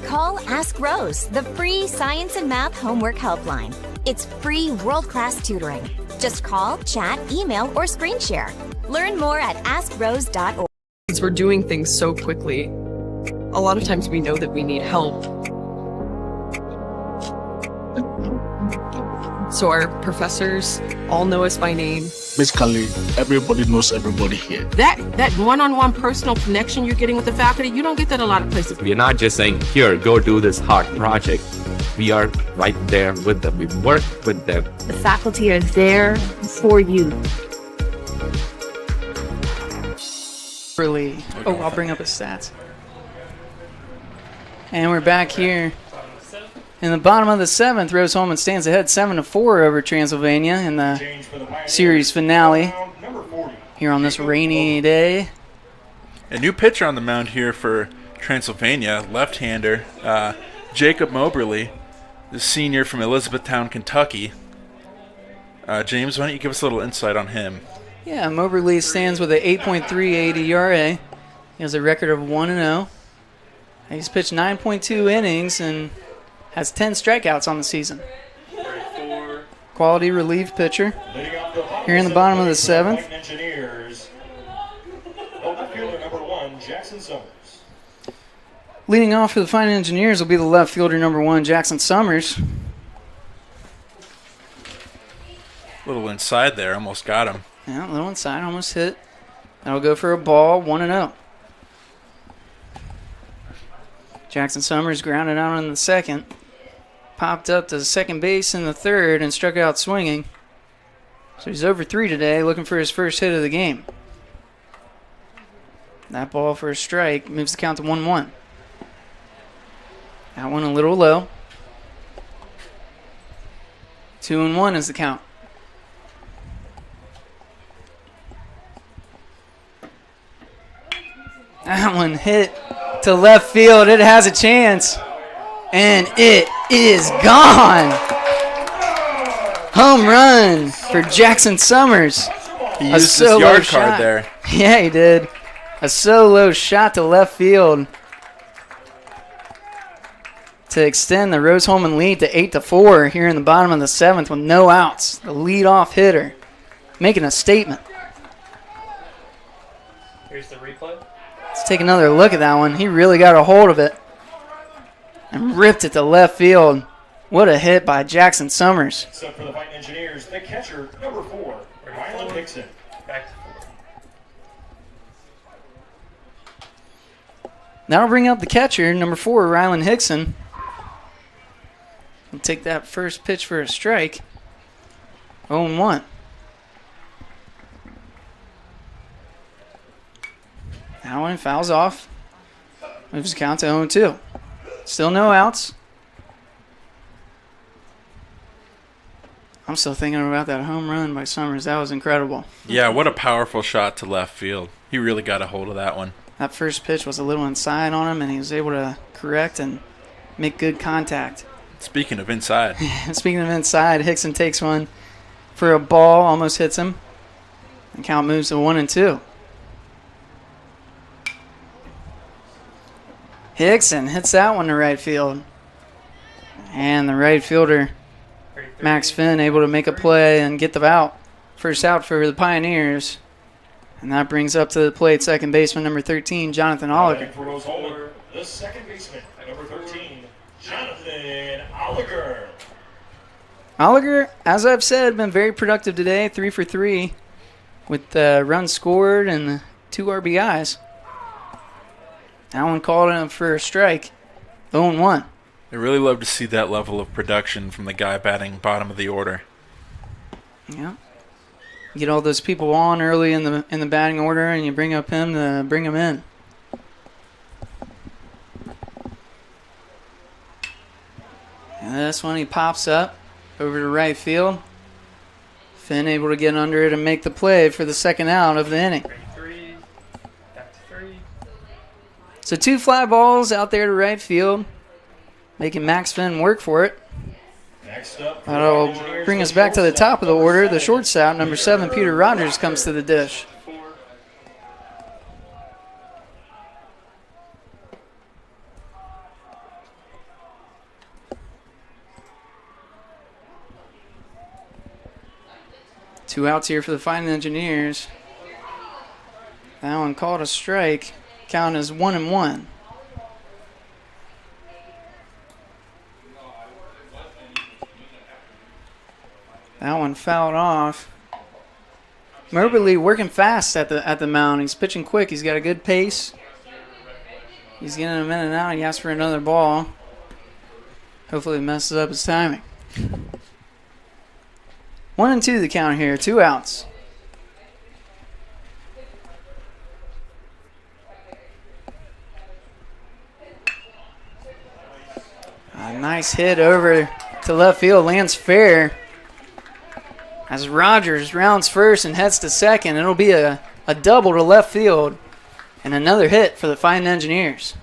Call Ask Rose, the free science and math homework helpline. It's free world-class tutoring. Just call, chat, email, or screen share. Learn more at AskRose.org. We're doing things so quickly. A lot of times we know that we need help. So our professors all know us by name. Basically, everybody knows everybody here. That one-on-one personal connection you're getting with the faculty, you don't get that a lot of places. We are not just saying, here, go do this hard project. We are right there with them. We work with them. The faculty are there for you. Really. Oh, I'll bring up his stats. And we're back here in the bottom of the 7th. Rose Holman stands ahead 7-4 over Transylvania in the series finale here on this rainy day. A new pitcher on the mound here for Transylvania, left-hander Jacob Moberly, the senior from Elizabethtown, Kentucky. James, why don't you give us a little insight on him? Yeah, Moberly stands with an 8.38 ERA. He has a record of 1-0. He's pitched 9.2 innings and has 10 strikeouts on the season. Quality relief pitcher here in the bottom of the 7th. Leading off for the Fighting Engineers will be the left fielder, number 1, Jackson Summers. A little inside there, almost got him. Yeah, a little inside, almost hit. That'll go for a ball, 1-0. Jackson Summers grounded out in the second. Popped up to second base in the third and struck out swinging. So he's over 3 today, looking for his first hit of the game. That ball for a strike moves the count to 1-1. That one a little low. 2-1 is the count. That one hit to left field. It has a chance. And it is gone. Home run for Jackson Summers. He used his yard card there. Yeah, he did. A solo shot to left field to extend the Rose-Hulman lead to 8-4 here in the bottom of the 7th with no outs. The leadoff hitter making a statement. Here's the replay. Let's take another look at that one. He really got a hold of it and ripped it to left field. What a hit by Jackson Summers. So for the Fighting Engineers, the catcher, number 4, Ryland Hickson. Back to 4. That'll bring up the catcher, number 4, Ryland Hickson. He'll take that first pitch for a strike. 0-1. That one fouls off. Moves the count to 0-2. Still no outs. I'm still thinking about that home run by Summers. That was incredible. Yeah, what a powerful shot to left field. He really got a hold of that one. That first pitch was a little inside on him, and he was able to correct and make good contact. Speaking of inside. Speaking of inside, Hickson takes one for a ball, almost hits him. And count moves to 1-2. Hickson hits that one to right field. And the right fielder, Max Finn, able to make a play and get the out. First out for the Pioneers. And that brings up to the plate second baseman number 13, Jonathan Oliver. For Rose-Hulman, the second baseman, number 13, Jonathan Oliver. Oliver, as I've said, been very productive today, 3 for 3 with runs scored and 2 RBIs. That one called in for a strike, 0-1. I really love to see that level of production from the guy batting bottom of the order. Yeah. You get all those people on early in the batting order, and you bring up him to bring him in. And this one, he pops up over to right field. Finn able to get under it and make the play for the second out of the inning. Back to 3. So 2 fly balls out there to right field, making Max Finn work for it. That'll bring us back to the top of the order. The shortstop, number 7, Peter Rogers, comes to the dish. Two outs here for the Fighting Engineers. That one called a strike. Count is 1-1. That one fouled off. Moberly working fast at the mound. He's pitching quick. He's got a good pace. He's getting him in and out. He asks for another ball. Hopefully it messes up his timing. 1-2 the count here. 2 outs. A nice hit over to left field. Lands fair. As Rogers rounds first and heads to second, it'll be a double to left field and another hit for the Fighting Engineers.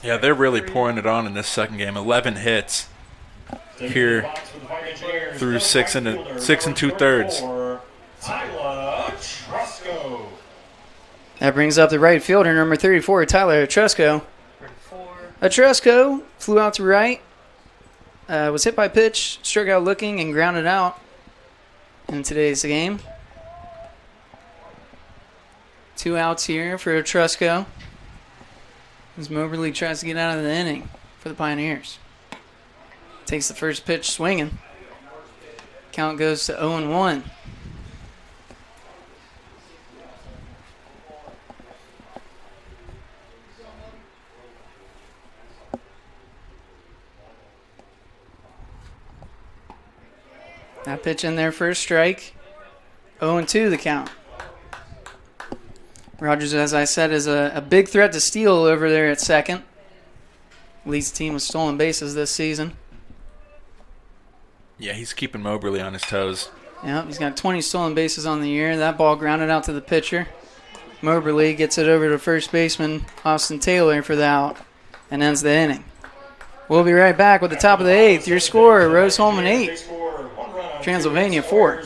Yeah, they're really pouring it on in this second game. 11 hits here through 6 and 2/3. That brings up the right fielder, number 34, Tyler Atresco. Atresco flew out to right. Was hit by pitch, struck out looking, and grounded out in today's game. 2 outs here for Atresco as Moberly tries to get out of the inning for the Pioneers. Takes the first pitch swinging. Count goes to 0-1. That pitch in there for a strike. 0-2 the count. Rogers, as I said, is a big threat to steal over there at second. Leads the team with stolen bases this season. Yeah, he's keeping Moberly on his toes. Yep, he's got 20 stolen bases on the year. That ball grounded out to the pitcher. Moberly gets it over to first baseman Austin Taylor for the out. and ends the inning. We'll be right back with the top of the 8th. Your score, Rose-Hulman 8, Transylvania 4.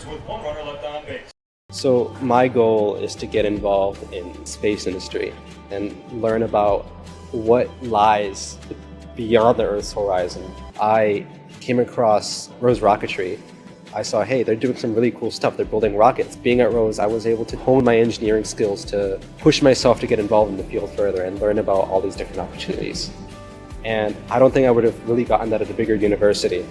So my goal is to get involved in space industry and learn about what lies beyond the Earth's horizon. I came across Rose Rocketry. I saw, hey, they're doing some really cool stuff. They're building rockets. Being at Rose, I was able to hone my engineering skills to push myself to get involved in the field further and learn about all these different opportunities. And I don't think I would have really gotten that at a bigger university.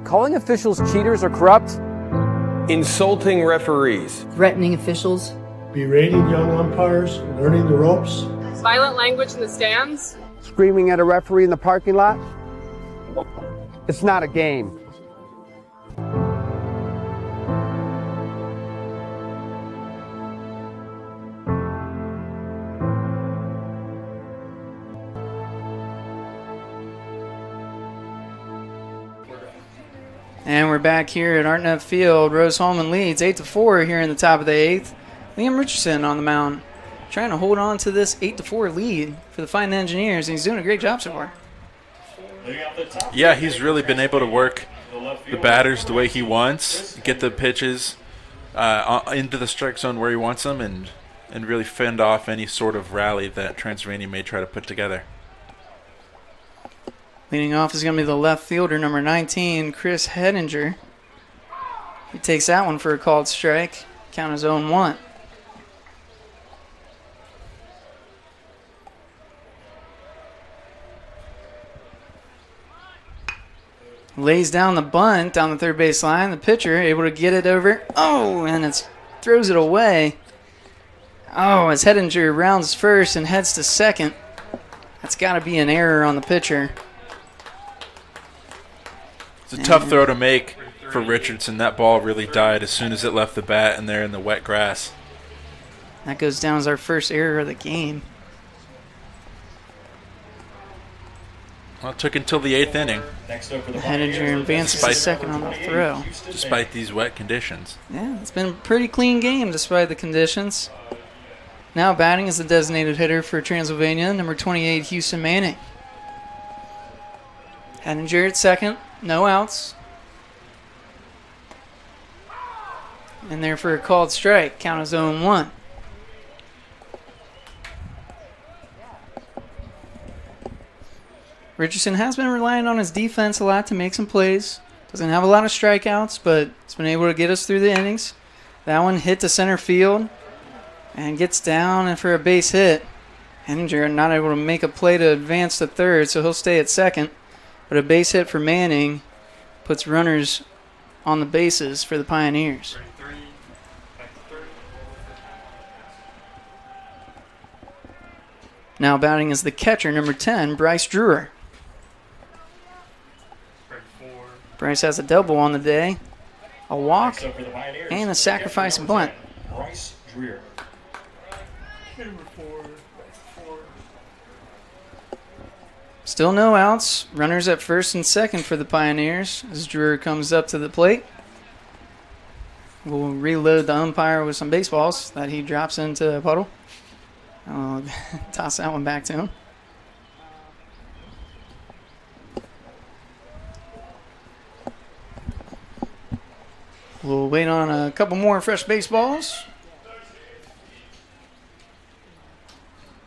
Calling officials cheaters or corrupt? Insulting referees. Threatening officials. Berating young umpires, learning the ropes. Violent language in the stands. Screaming at a referee in the parking lot? It's not a game. And we're back here at RHIT Field. Rose-Hulman leads 8-4 here in the top of the 8th. Liam Richardson on the mound, trying to hold on to this 8-4 lead for the Fighting Engineers, and he's doing a great job so far. Yeah, he's really been able to work the batters the way he wants, get the pitches into the strike zone where he wants them, and really fend off any sort of rally that Transylvania may try to put together. Leading off is going to be the left fielder, number 19, Chris Hedinger. He takes that one for a called strike. Count is 0-1. Lays down the bunt down the third base line. The pitcher able to get it over. Oh, and it throws it away. Oh, as Hedinger rounds first and heads to second. That's got to be an error on the pitcher. It's a tough throw to make for Richardson. That ball really died as soon as it left the bat and they're in the wet grass. That goes down as our first error of the game. Well, it took until the 8th inning. Hedinger advances to second on the throw. Despite these wet conditions. Yeah, it's been a pretty clean game despite the conditions. Now batting is the designated hitter for Transylvania, number 28, Houston Manning. Hedinger at second, no outs. And there for a called strike, count is 0-1. Richardson has been relying on his defense a lot to make some plays. Doesn't have a lot of strikeouts, but he's been able to get us through the innings. That one hit to center field and gets down and for a base hit. Hedinger not able to make a play to advance to third, so he'll stay at second. But a base hit for Manning puts runners on the bases for the Pioneers. Now batting is the catcher, number 10, Bryce Drewer. Bryce has a double on the day, a walk, and a sacrifice bunt. Bryce Drewer. Still no outs. Runners at first and second for the Pioneers as Drewer comes up to the plate. We'll reload the umpire with some baseballs that he drops into a puddle. I'll toss that one back to him. We'll wait on a couple more fresh baseballs.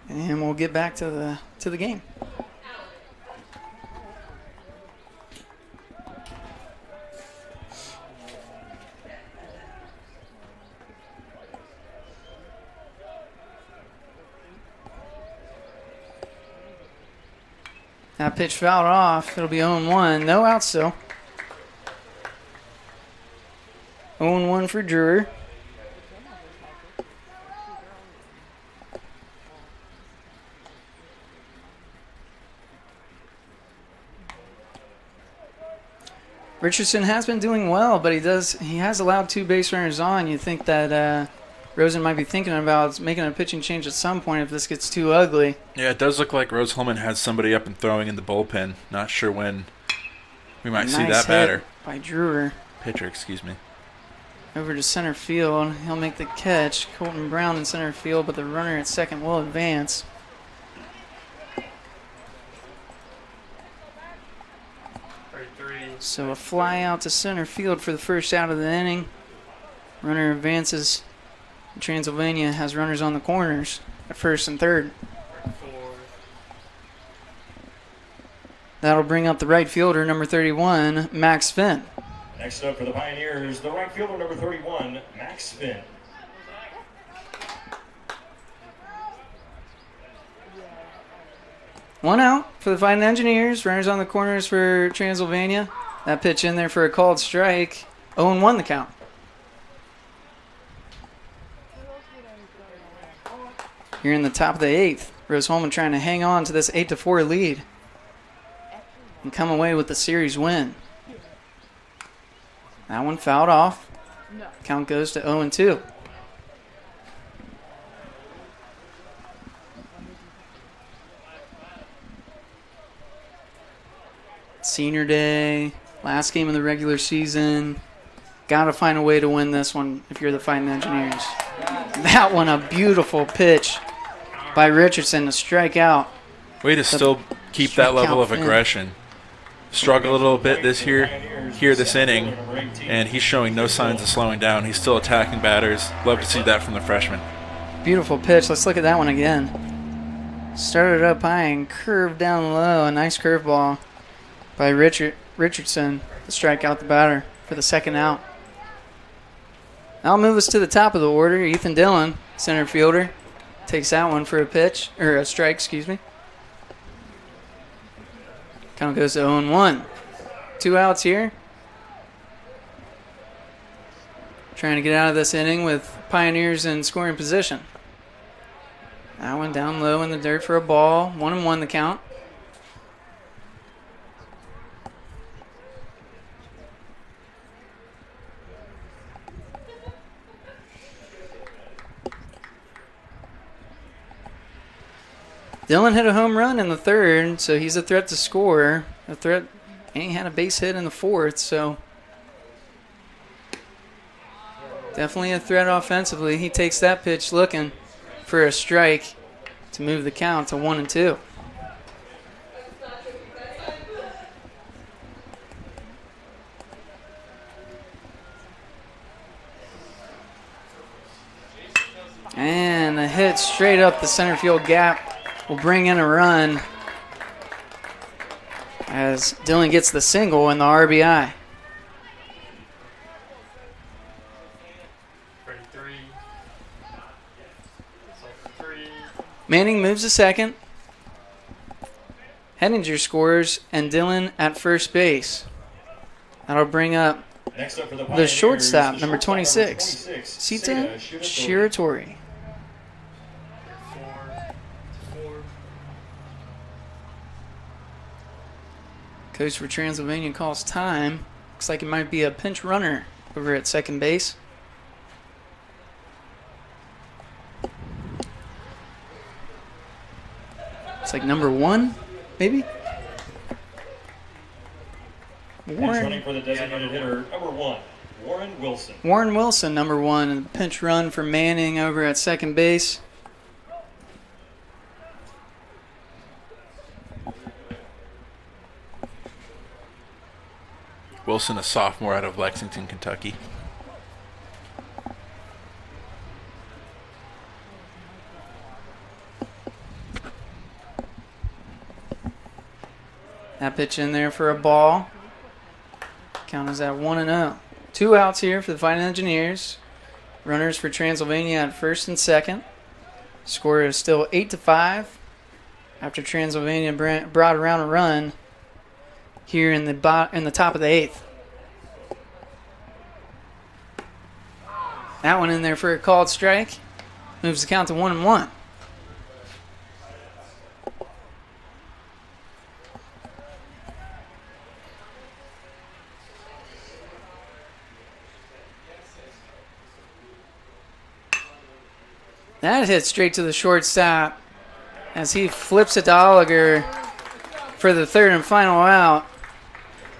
And we'll get back to the game. That pitch fouled off. It'll be 0-1. No outs still. 0-1 for Drewer. Richardson has been doing well, but he has allowed 2 base runners on. You think that Rosen might be thinking about making a pitching change at some point if this gets too ugly. Yeah, it does look like Rose-Hulman has somebody up and throwing in the bullpen. Not sure when we might see that batter. By Drewer. Pitcher, excuse me. over to center field. He'll make the catch. Colton Brown in center field, but the runner at second will advance. So a fly out to center field for the first out of the inning. Runner advances. Transylvania has runners on the corners at first and third. That'll bring up the right fielder, number 31, Max Finn. Next up for the Pioneers, the right fielder, number 31, Max Finn. One out for the Fighting Engineers. Runners on the corners for Transylvania. That pitch in there for a called strike. 0-1 the count. Here in the top of the eighth, Rose Holman trying to hang on to this 8-4 lead and come away with the series win. That one fouled off. Count goes to 0-2. Senior day, last game of the regular season. Got to find a way to win this one if you're the Fighting Engineers. That one, a beautiful pitch by Richardson to strike out. Way to still keep that level of aggression. Struggled a little bit this inning, and he's showing no signs of slowing down. He's still attacking batters. Love to see that from the freshman. Beautiful pitch. Let's look at that one again. Started up high and curved down low. A nice curveball by Richardson to strike out the batter for the second out. That'll move us to the top of the order. Ethan Dillon, center fielder, takes that one for a strike, excuse me. Count goes to 0-1. 2 outs here. Trying to get out of this inning with Pioneers in scoring position. That one down low in the dirt for a ball. 1-1 the count. Dillon hit a home run in the third, so he's a threat to score. And he had a base hit in the fourth, so definitely a threat offensively. He takes that pitch looking for a strike to move the count to 1-2. And a hit straight up the center field gap will bring in a run as Dillon gets the single and the RBI. Manning moves to second. Henninger scores and Dillon at first base. That'll bring up the shortstop, number 26, Sita Shiratori. Coach for Transylvania calls time. Looks like it might be a pinch runner over at second base. It's like number 1, maybe? Running for the designated hitter, number 1, Warren Wilson. Warren Wilson, number 1, and pinch run for Manning over at second base. Wilson, a sophomore out of Lexington, Kentucky. That pitch in there for a ball. Count is at 1-0. 2 outs here for the Fighting Engineers. Runners for Transylvania at first and second. Score is still 8-5 after Transylvania brought around a run here in the top of the eighth. That one in there for a called strike. Moves the count to 1-1. That hit straight to the shortstop as he flips it to Oliger for the third and final out.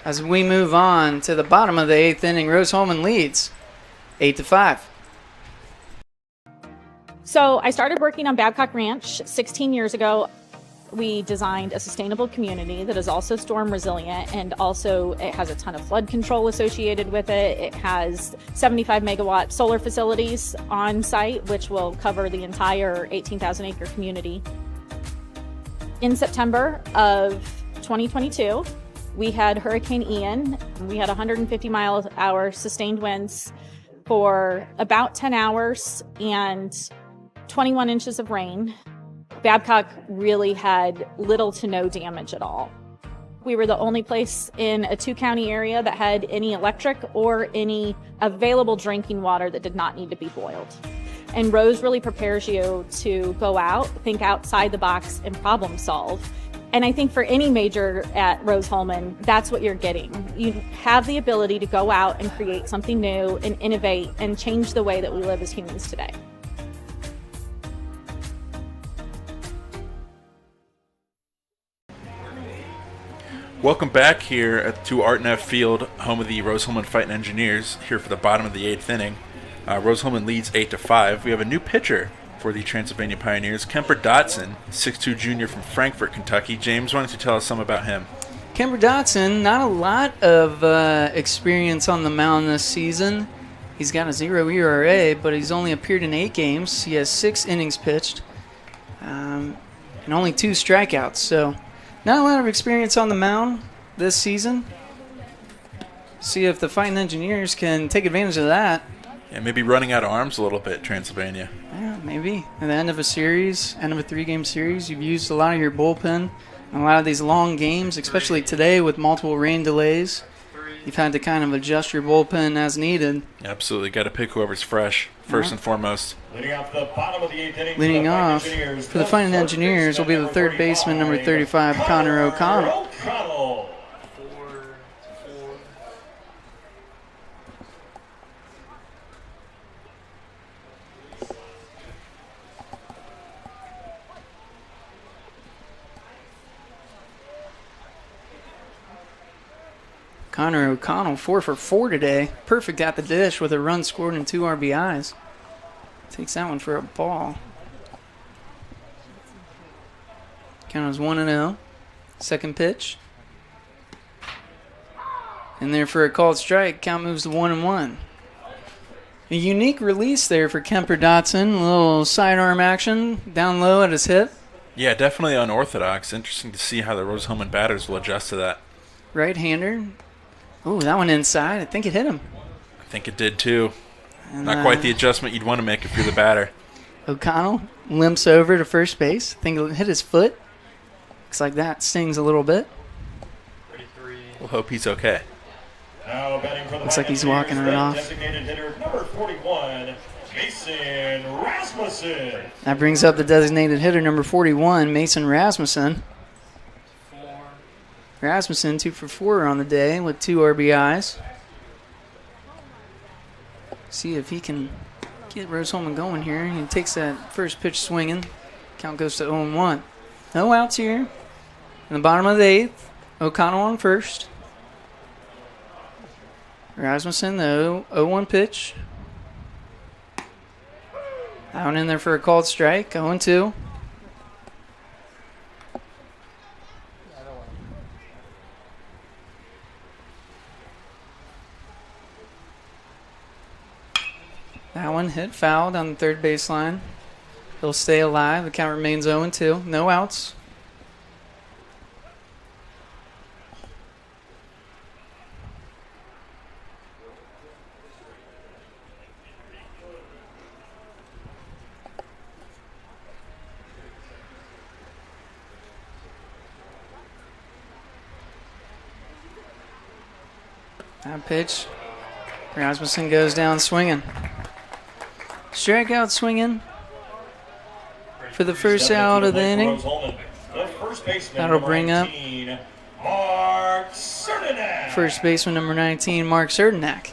As we move on to the bottom of the eighth inning, Rose Holman leads 8-5. So I started working on Babcock Ranch 16 years ago. We designed a sustainable community that is also storm resilient, and also it has a ton of flood control associated with it. It has 75 megawatt solar facilities on site, which will cover the entire 18,000 acre community. In September of 2022, we had Hurricane Ian. We had 150 miles an hour sustained winds for about 10 hours and 21 inches of rain. Babcock really had little to no damage at all. We were the only place in a 2-county area that had any electric or any available drinking water that did not need to be boiled. And Rose really prepares you to go out, think outside the box, and problem solve. And I think for any major at Rose-Hulman, that's what you're getting. You have the ability to go out and create something new and innovate and change the way that we live as humans today. Welcome back here to Artneff Field, home of the Rose-Hulman Fighting Engineers, here for the bottom of the 8th inning. Rose-Hulman leads 8-5. We have a new pitcher for the Transylvania Pioneers, Kemper Dotson, 6'2 junior from Frankfort, Kentucky. James, why don't you tell us some about him? Kemper Dotson, not a lot of experience on the mound this season. He's got a 0 ERA, but he's only appeared in 8 games. He has 6 innings pitched and only 2 strikeouts, so not a lot of experience on the mound this season. See if the Fighting Engineers can take advantage of that. Yeah, maybe running out of arms a little bit, Transylvania. Yeah, maybe. At the end of a series, end of a 3-game series, you've used a lot of your bullpen. And a lot of these long games, especially today with multiple rain delays, you've had to kind of adjust your bullpen as needed. Absolutely. Got to pick whoever's fresh, first and foremost. Leading off the bottom of the 8th inning. Leading off for the Fighting Engineers will be the third baseman, number 35, Connor O'Connell. Connor O'Connell, 4 for 4 today. Perfect at the dish with a run scored and 2 RBIs. Takes that one for a ball. Count is 1-0. Second pitch. And there for a called strike. Count moves to 1-1. A unique release there for Kemper Dotson. A little sidearm action down low at his hip. Yeah, definitely unorthodox. Interesting to see how the Rose-Hulman batters will adjust to that. Right-hander. Ooh, that one inside. I think it hit him. I think it did too. And, not quite the adjustment you'd want to make if you're the batter. O'Connell limps over to first base. I think it hit his foot. Looks like that stings a little bit. We'll hope he's okay. Now batting for the looks like he's walking it off. Designated hitter number 41, Mason Rasmussen. That brings up the designated hitter number 41, Mason Rasmussen. Rasmussen 2 for 4 on the day with 2 RBIs. See if he can get Rose-Hulman going here. He takes that first pitch swinging. Count goes to 0-1. No outs here. In the bottom of the 8th, O'Connell on first. Rasmussen, the 0-1 pitch. That one in there for a called strike. 0-2. That one hit foul down the third baseline. He'll stay alive. The count remains 0-2. No outs. That pitch. Rasmussen goes down swinging. Strikeout swinging for the first out of the inning. That'll bring up first baseman number 19, Mark Certenac.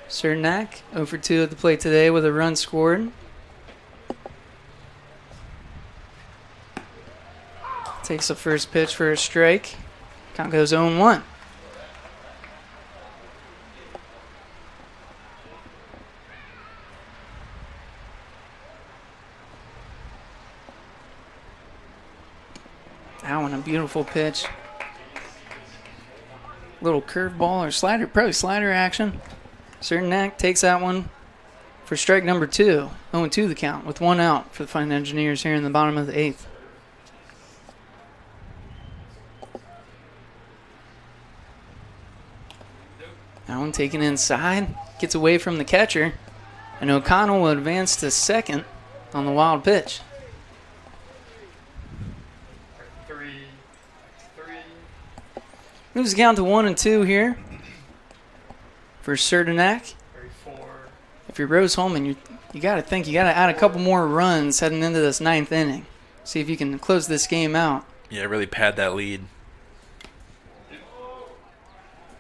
Certenac 0 for 2 at the plate today with a run scored. Takes the first pitch for a strike. Count goes 0-1. That one a beautiful pitch. Little curveball or slider, probably slider action. Cernak takes that one for strike number 2. 0-2 the count with 1 out for the Fighting Engineers here in the bottom of the 8th. That one taken inside, gets away from the catcher, and O'Connell will advance to second on the wild pitch. 3. Moves the count to 1-2 here for Cernak. If you're Rose Holman, you got to think you got to add a couple more runs heading into this 9th inning. See if you can close this game out. Yeah, really pad that lead.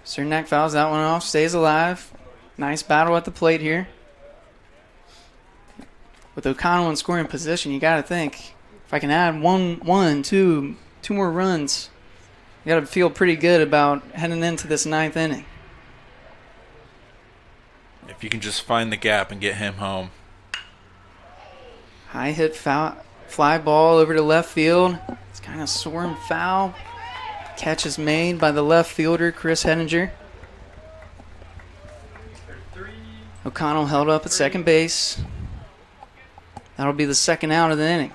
Cernak fouls that one off, stays alive. Nice battle at the plate here. With O'Connell in scoring position, you got to think, if I can add two more runs, you got to feel pretty good about heading into this 9th inning. If you can just find the gap and get him home. High hit fly ball over to left field. It's kind of swarm foul. Catch is made by the left fielder, Chris Hettinger. O'Connell held up at second base. That'll be the second out of the inning.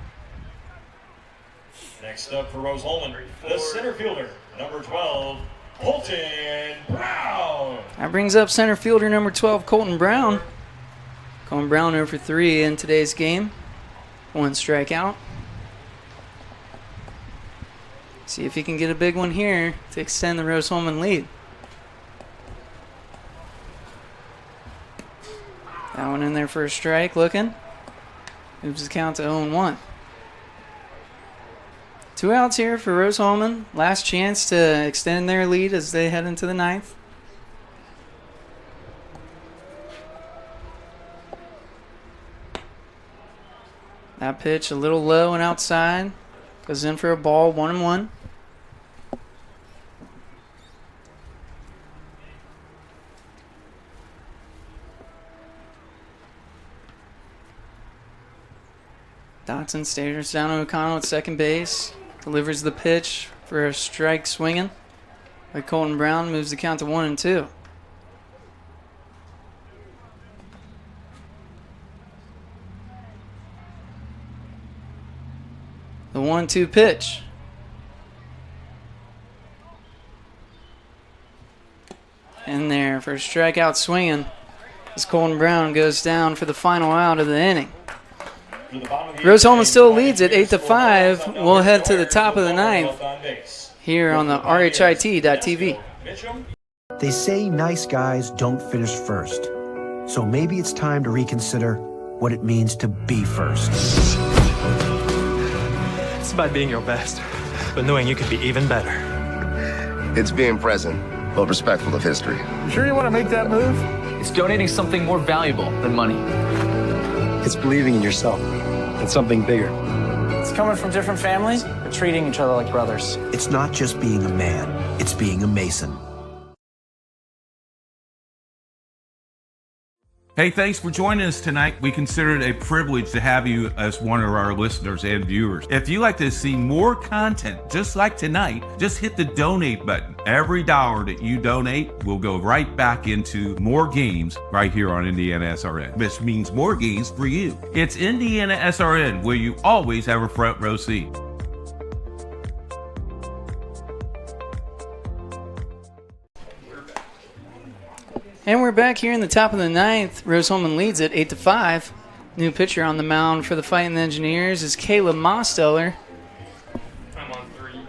Next up for Rose Holman, the center fielder, number 12, Colton Brown. That brings up center fielder number 12, Colton Brown. Colton Brown 0 for 3 in today's game. 1 strikeout. See if he can get a big one here to extend the Rose Holman lead. That one in there for a strike, looking. Moves the count to 0-1. 2 outs here for Rose Holman. Last chance to extend their lead as they head into the 9th. That pitch a little low and outside. Goes in for a ball, 1-1. Dotson stares down O'Connell at second base. Delivers the pitch for a strike swinging. By Colton Brown, moves the count to 1-2. The 1-2 pitch. In there for a strikeout swinging as Colton Brown goes down for the final out of the inning. Rose Holman still leads at 8-5. We'll head to the top of the 9th here on the RHIT.TV. They say nice guys don't finish first. So maybe it's time to reconsider what it means to be first. It's about being your best, but knowing you could be even better. It's being present, but respectful of history. You sure you want to make that move? It's donating something more valuable than money. It's believing in yourself and something bigger. It's coming from different families, but treating each other like brothers. It's not just being a man, it's being a Mason. Hey, thanks for joining us tonight. We consider it a privilege to have you as one of our listeners and viewers. If you'd like to see more content just like tonight, just hit the donate button. Every dollar that you donate will go right back into more games right here on IndianaSRN, which means more games for you. It's IndianaSRN, where you always have a front row seat. And we're back here in the top of the 9th. Rose Holman leads it 8-5. New pitcher on the mound for the Fighting Engineers is Caleb Mosteller. I'm on 3.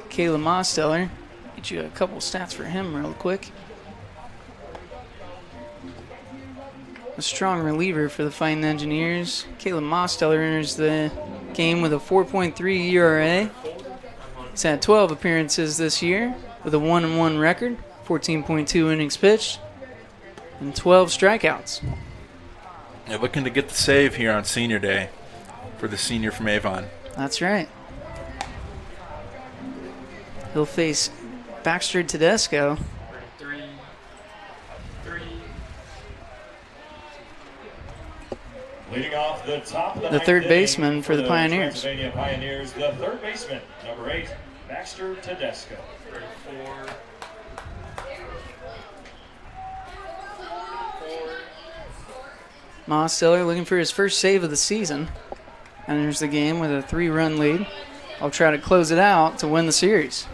Caleb Mosteller. Get you a couple stats for him real quick. A strong reliever for the Fighting Engineers. Caleb Mosteller enters the game with a 4.3 ERA. He's had 12 appearances this year with a 1-1 record, 14.2 innings pitched, and 12 strikeouts. They're looking to get the save here on Senior Day for the senior from Avon. That's right. He'll face Baxter Tedesco. 3. Leading off the top of the The 9th third inning baseman for the Pioneers. Transylvania Pioneers, the third baseman, number 8, Baxter Tedesco. Mosteller looking for his first save of the season. Enters the game with a 3-run lead. I'll try to close it out to win the series.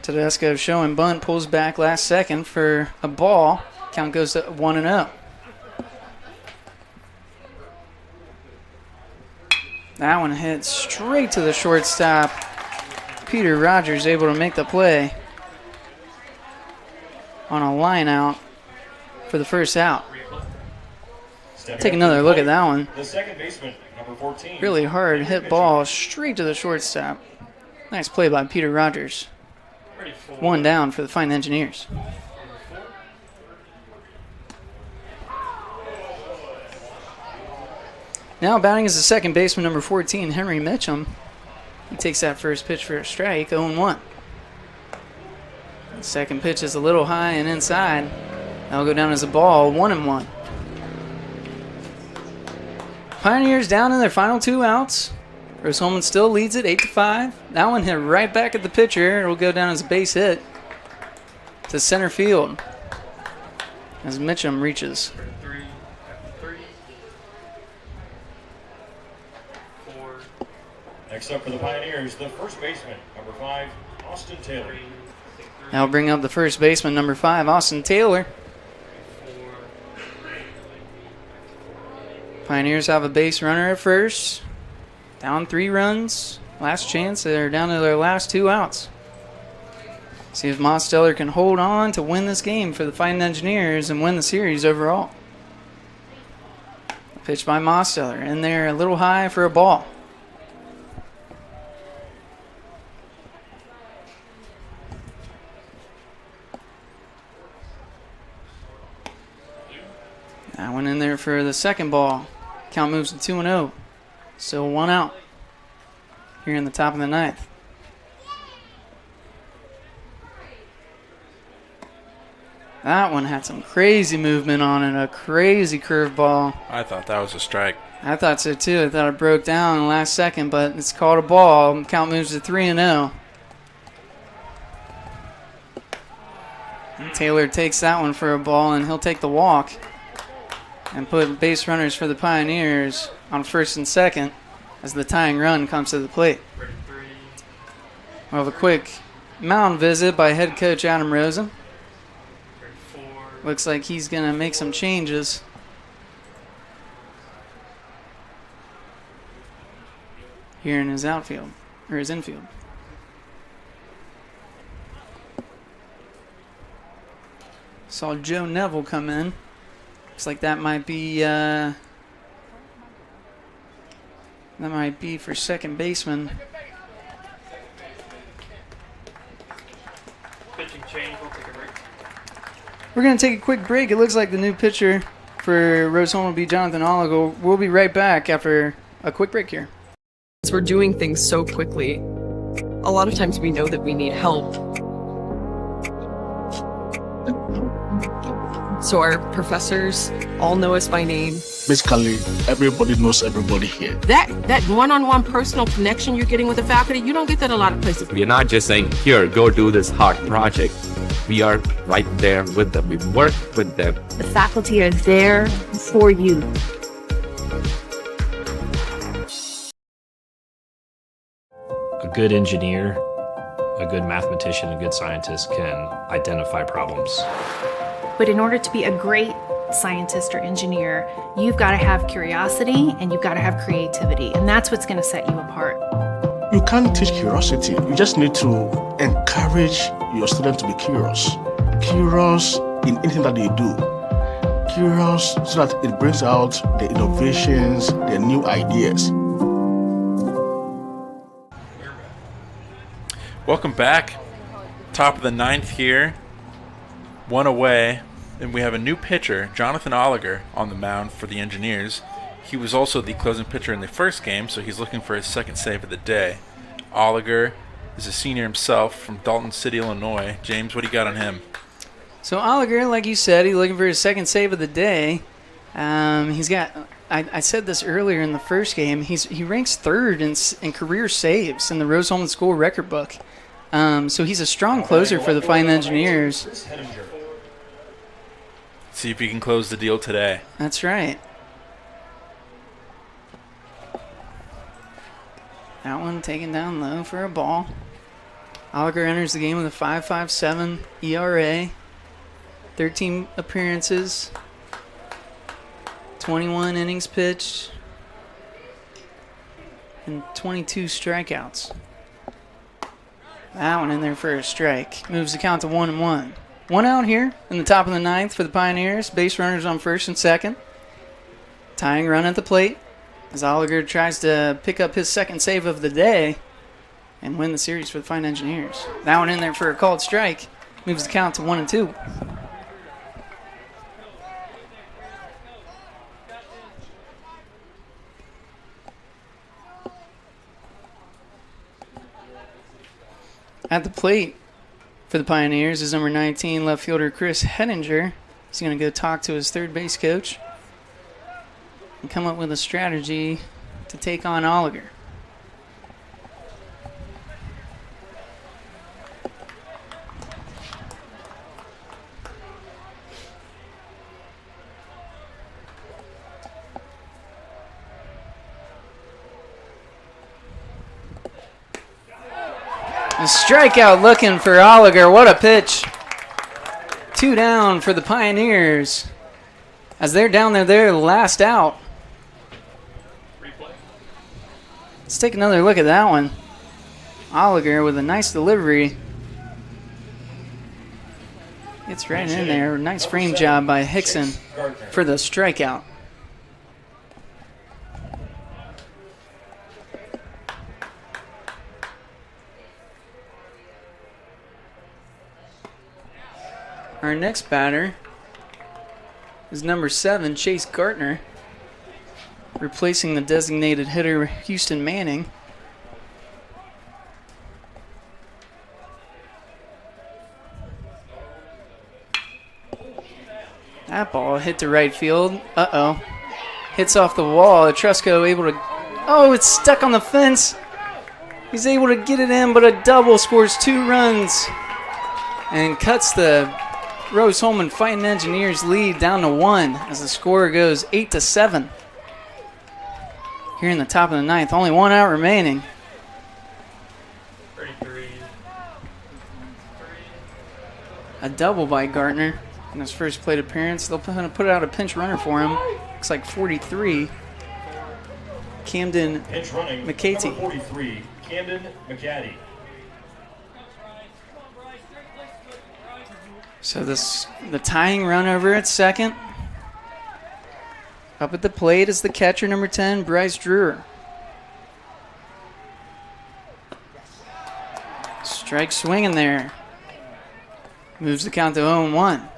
Tedesco showing bunt, pulls back last second for a ball. Count goes to 1-0. That one hit straight to the shortstop. Peter Rogers able to make the play on a line out for the first out. Take another look at that one. The second baseman, number 14. Really hard hit ball straight to the shortstop. Nice play by Peter Rogers. 1 down for the Fine Engineers. Now batting is the second baseman, number 14, Henry Mitchum. He takes that first pitch for a strike, 0-1. The second pitch is a little high and inside. That'll go down as a ball, 1-1. Pioneers down in their final 2 outs. Rose-Hulman still leads it 8-5. That one hit right back at the pitcher. It'll go down as a base hit to center field as Mitchum reaches. Next up for the Pioneers, the first baseman, number 5, Austin Taylor. Now bring up the first baseman, number 5, Austin Taylor. Pioneers have a base runner at first. Down 3 runs. Last chance. They're down to their last 2 outs. See if Mosteller can hold on to win this game for the Fighting Engineers and win the series overall. Pitch by Mosteller. In there a little high for a ball. That one in there for the second ball. Count moves to 2-0. Still 1 out here in the top of the 9th. That one had some crazy movement on it, a crazy curveball. I thought that was a strike. I thought so too. I thought it broke down in the last second, but it's called a ball. Count moves to 3-0. And Taylor takes that one for a ball, and he'll take the walk and put base runners for the Pioneers on first and second as the tying run comes to the plate. We'll have a quick mound visit by head coach Adam Rosen. Looks like he's going to make some changes. Here in his outfield, or his infield. Saw Joe Neville come in. Looks like that might be for second baseman. Pitching change, we'll take a break. We're going to take a quick break. It looks like the new pitcher for Rose-Hulman will be Jonathan Oligo. We'll be right back after a quick break here. We're doing things so quickly. A lot of times we know that we need help. So our professors all know us by name. Basically, everybody knows everybody here. That one-on-one personal connection you're getting with the faculty, you don't get that a lot of places. We are not just saying, here, go do this hard project. We are right there with them. We work with them. The faculty are there for you. A good engineer, a good mathematician, a good scientist can identify problems. But in order to be a great scientist or engineer, you've got to have curiosity and you've got to have creativity, and that's what's going to set you apart. You can't teach curiosity. You just need to encourage your students to be curious. Curious in anything that they do. Curious so that it brings out the innovations, the new ideas. Welcome back. Top of the 9th here. 1 away. And we have a new pitcher, Jonathan Oliger, on the mound for the Engineers. He was also the closing pitcher in the first game, so he's looking for his second save of the day. Oliger is a senior himself from Dalton City, Illinois. James, what do you got on him? So Oliger, like you said, he's looking for his second save of the day. He's got. I said this earlier in the first game. He ranks third in career saves in the Rose-Hulman School record book. So he's a strong closer for the Fine Engineers. See if you can close the deal today. That's right. That one taken down low for a ball. Oliger enters the game with a 5.57 ERA. 13 appearances. 21 innings pitched. And 22 strikeouts. That one in there for a strike. Moves the count to 1-1. One out here in the top of the ninth for the Pioneers. Base runners on first and second. Tying run at the plate as Oliger tries to pick up his second save of the day and win the series for the Fine Engineers. That one in there for a called strike. Moves the count to 1-2. At the plate for the Pioneers is number 19 left fielder Chris Hettinger. He's going to go talk to his third base coach and come up with a strategy to take on Oliger. A strikeout looking for Oliger. What a pitch. 2 down for the Pioneers as they're down there, their last out. Let's take another look at that one. Oliger with a nice delivery. It's right in there. Nice frame job by Hickson for the strikeout. Our next batter is number 7, Chase Gartner, replacing the designated hitter Houston Manning. That ball hit to right field. Uh-oh. Hits off the wall. Etrusco able to... Oh, it's stuck on the fence. He's able to get it in, but a double scores 2 runs and cuts the Rose-Hulman Fighting Engineers lead down to 1 as the score goes 8-7. Here in the top of the ninth, only 1 out remaining. A double by Gartner in his first plate appearance. They'll put out a pinch runner for him. Looks like 43. Camden McCady. Number 43, Camden McCady. So the tying run over at second. Up at the plate is the catcher, number 10, Bryce Drewer. Strike swinging there. Moves the count to 0-1.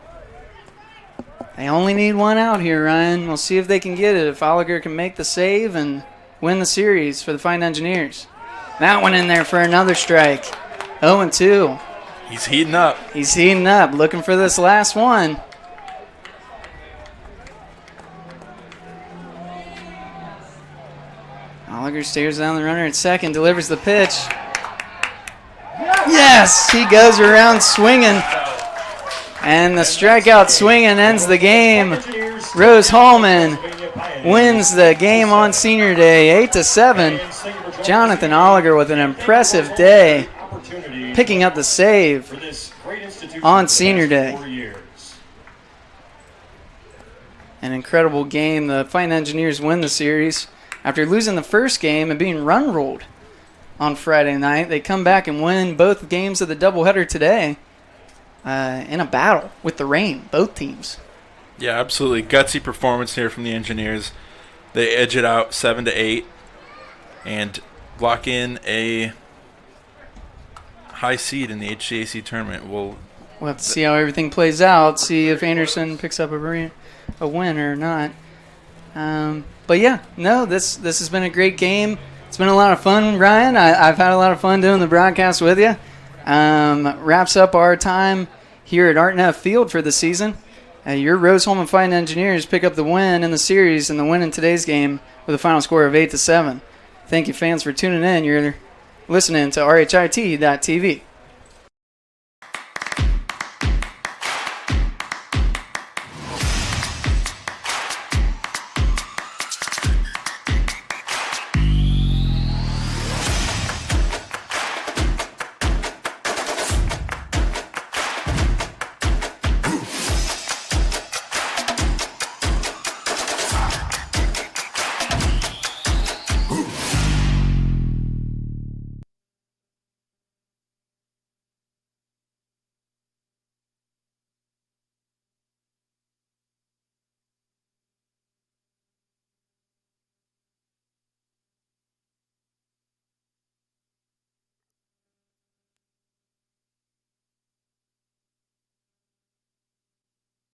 They only need 1 out here, Ryan. We'll see if they can get it. If Oliger can make the save and win the series for the Fine Engineers. That one in there for another strike. 0-2. He's heating up. He's heating up, looking for this last one. Oliger stares down the runner at second, delivers the pitch. Yes, he goes around swinging. And the strikeout swinging ends the game. Rose-Hulman wins the game on Senior Day, 8-7. Jonathan Oliger with an impressive day, picking up the save on Senior Day. An incredible game. The Fighting Engineers win the series. After losing the first game and being run ruled on Friday night, they come back and win both games of the doubleheader today in a battle with the rain, both teams. Yeah, absolutely. Gutsy performance here from the Engineers. They edge it out 7-8 and lock in a high seed in the HCAC tournament. We'll have to see how everything plays out, see if Anderson picks up a win or not. But yeah, no, this has been a great game. It's been a lot of fun, Ryan. I've had a lot of fun doing the broadcast with you. Wraps up our time here at Art Neff Field for the season. Your Rose Holman Fighting Engineers pick up the win in the series and the win in today's game with a final score of 8-7. Thank you, fans, for tuning in. You're listening to RHIT.TV.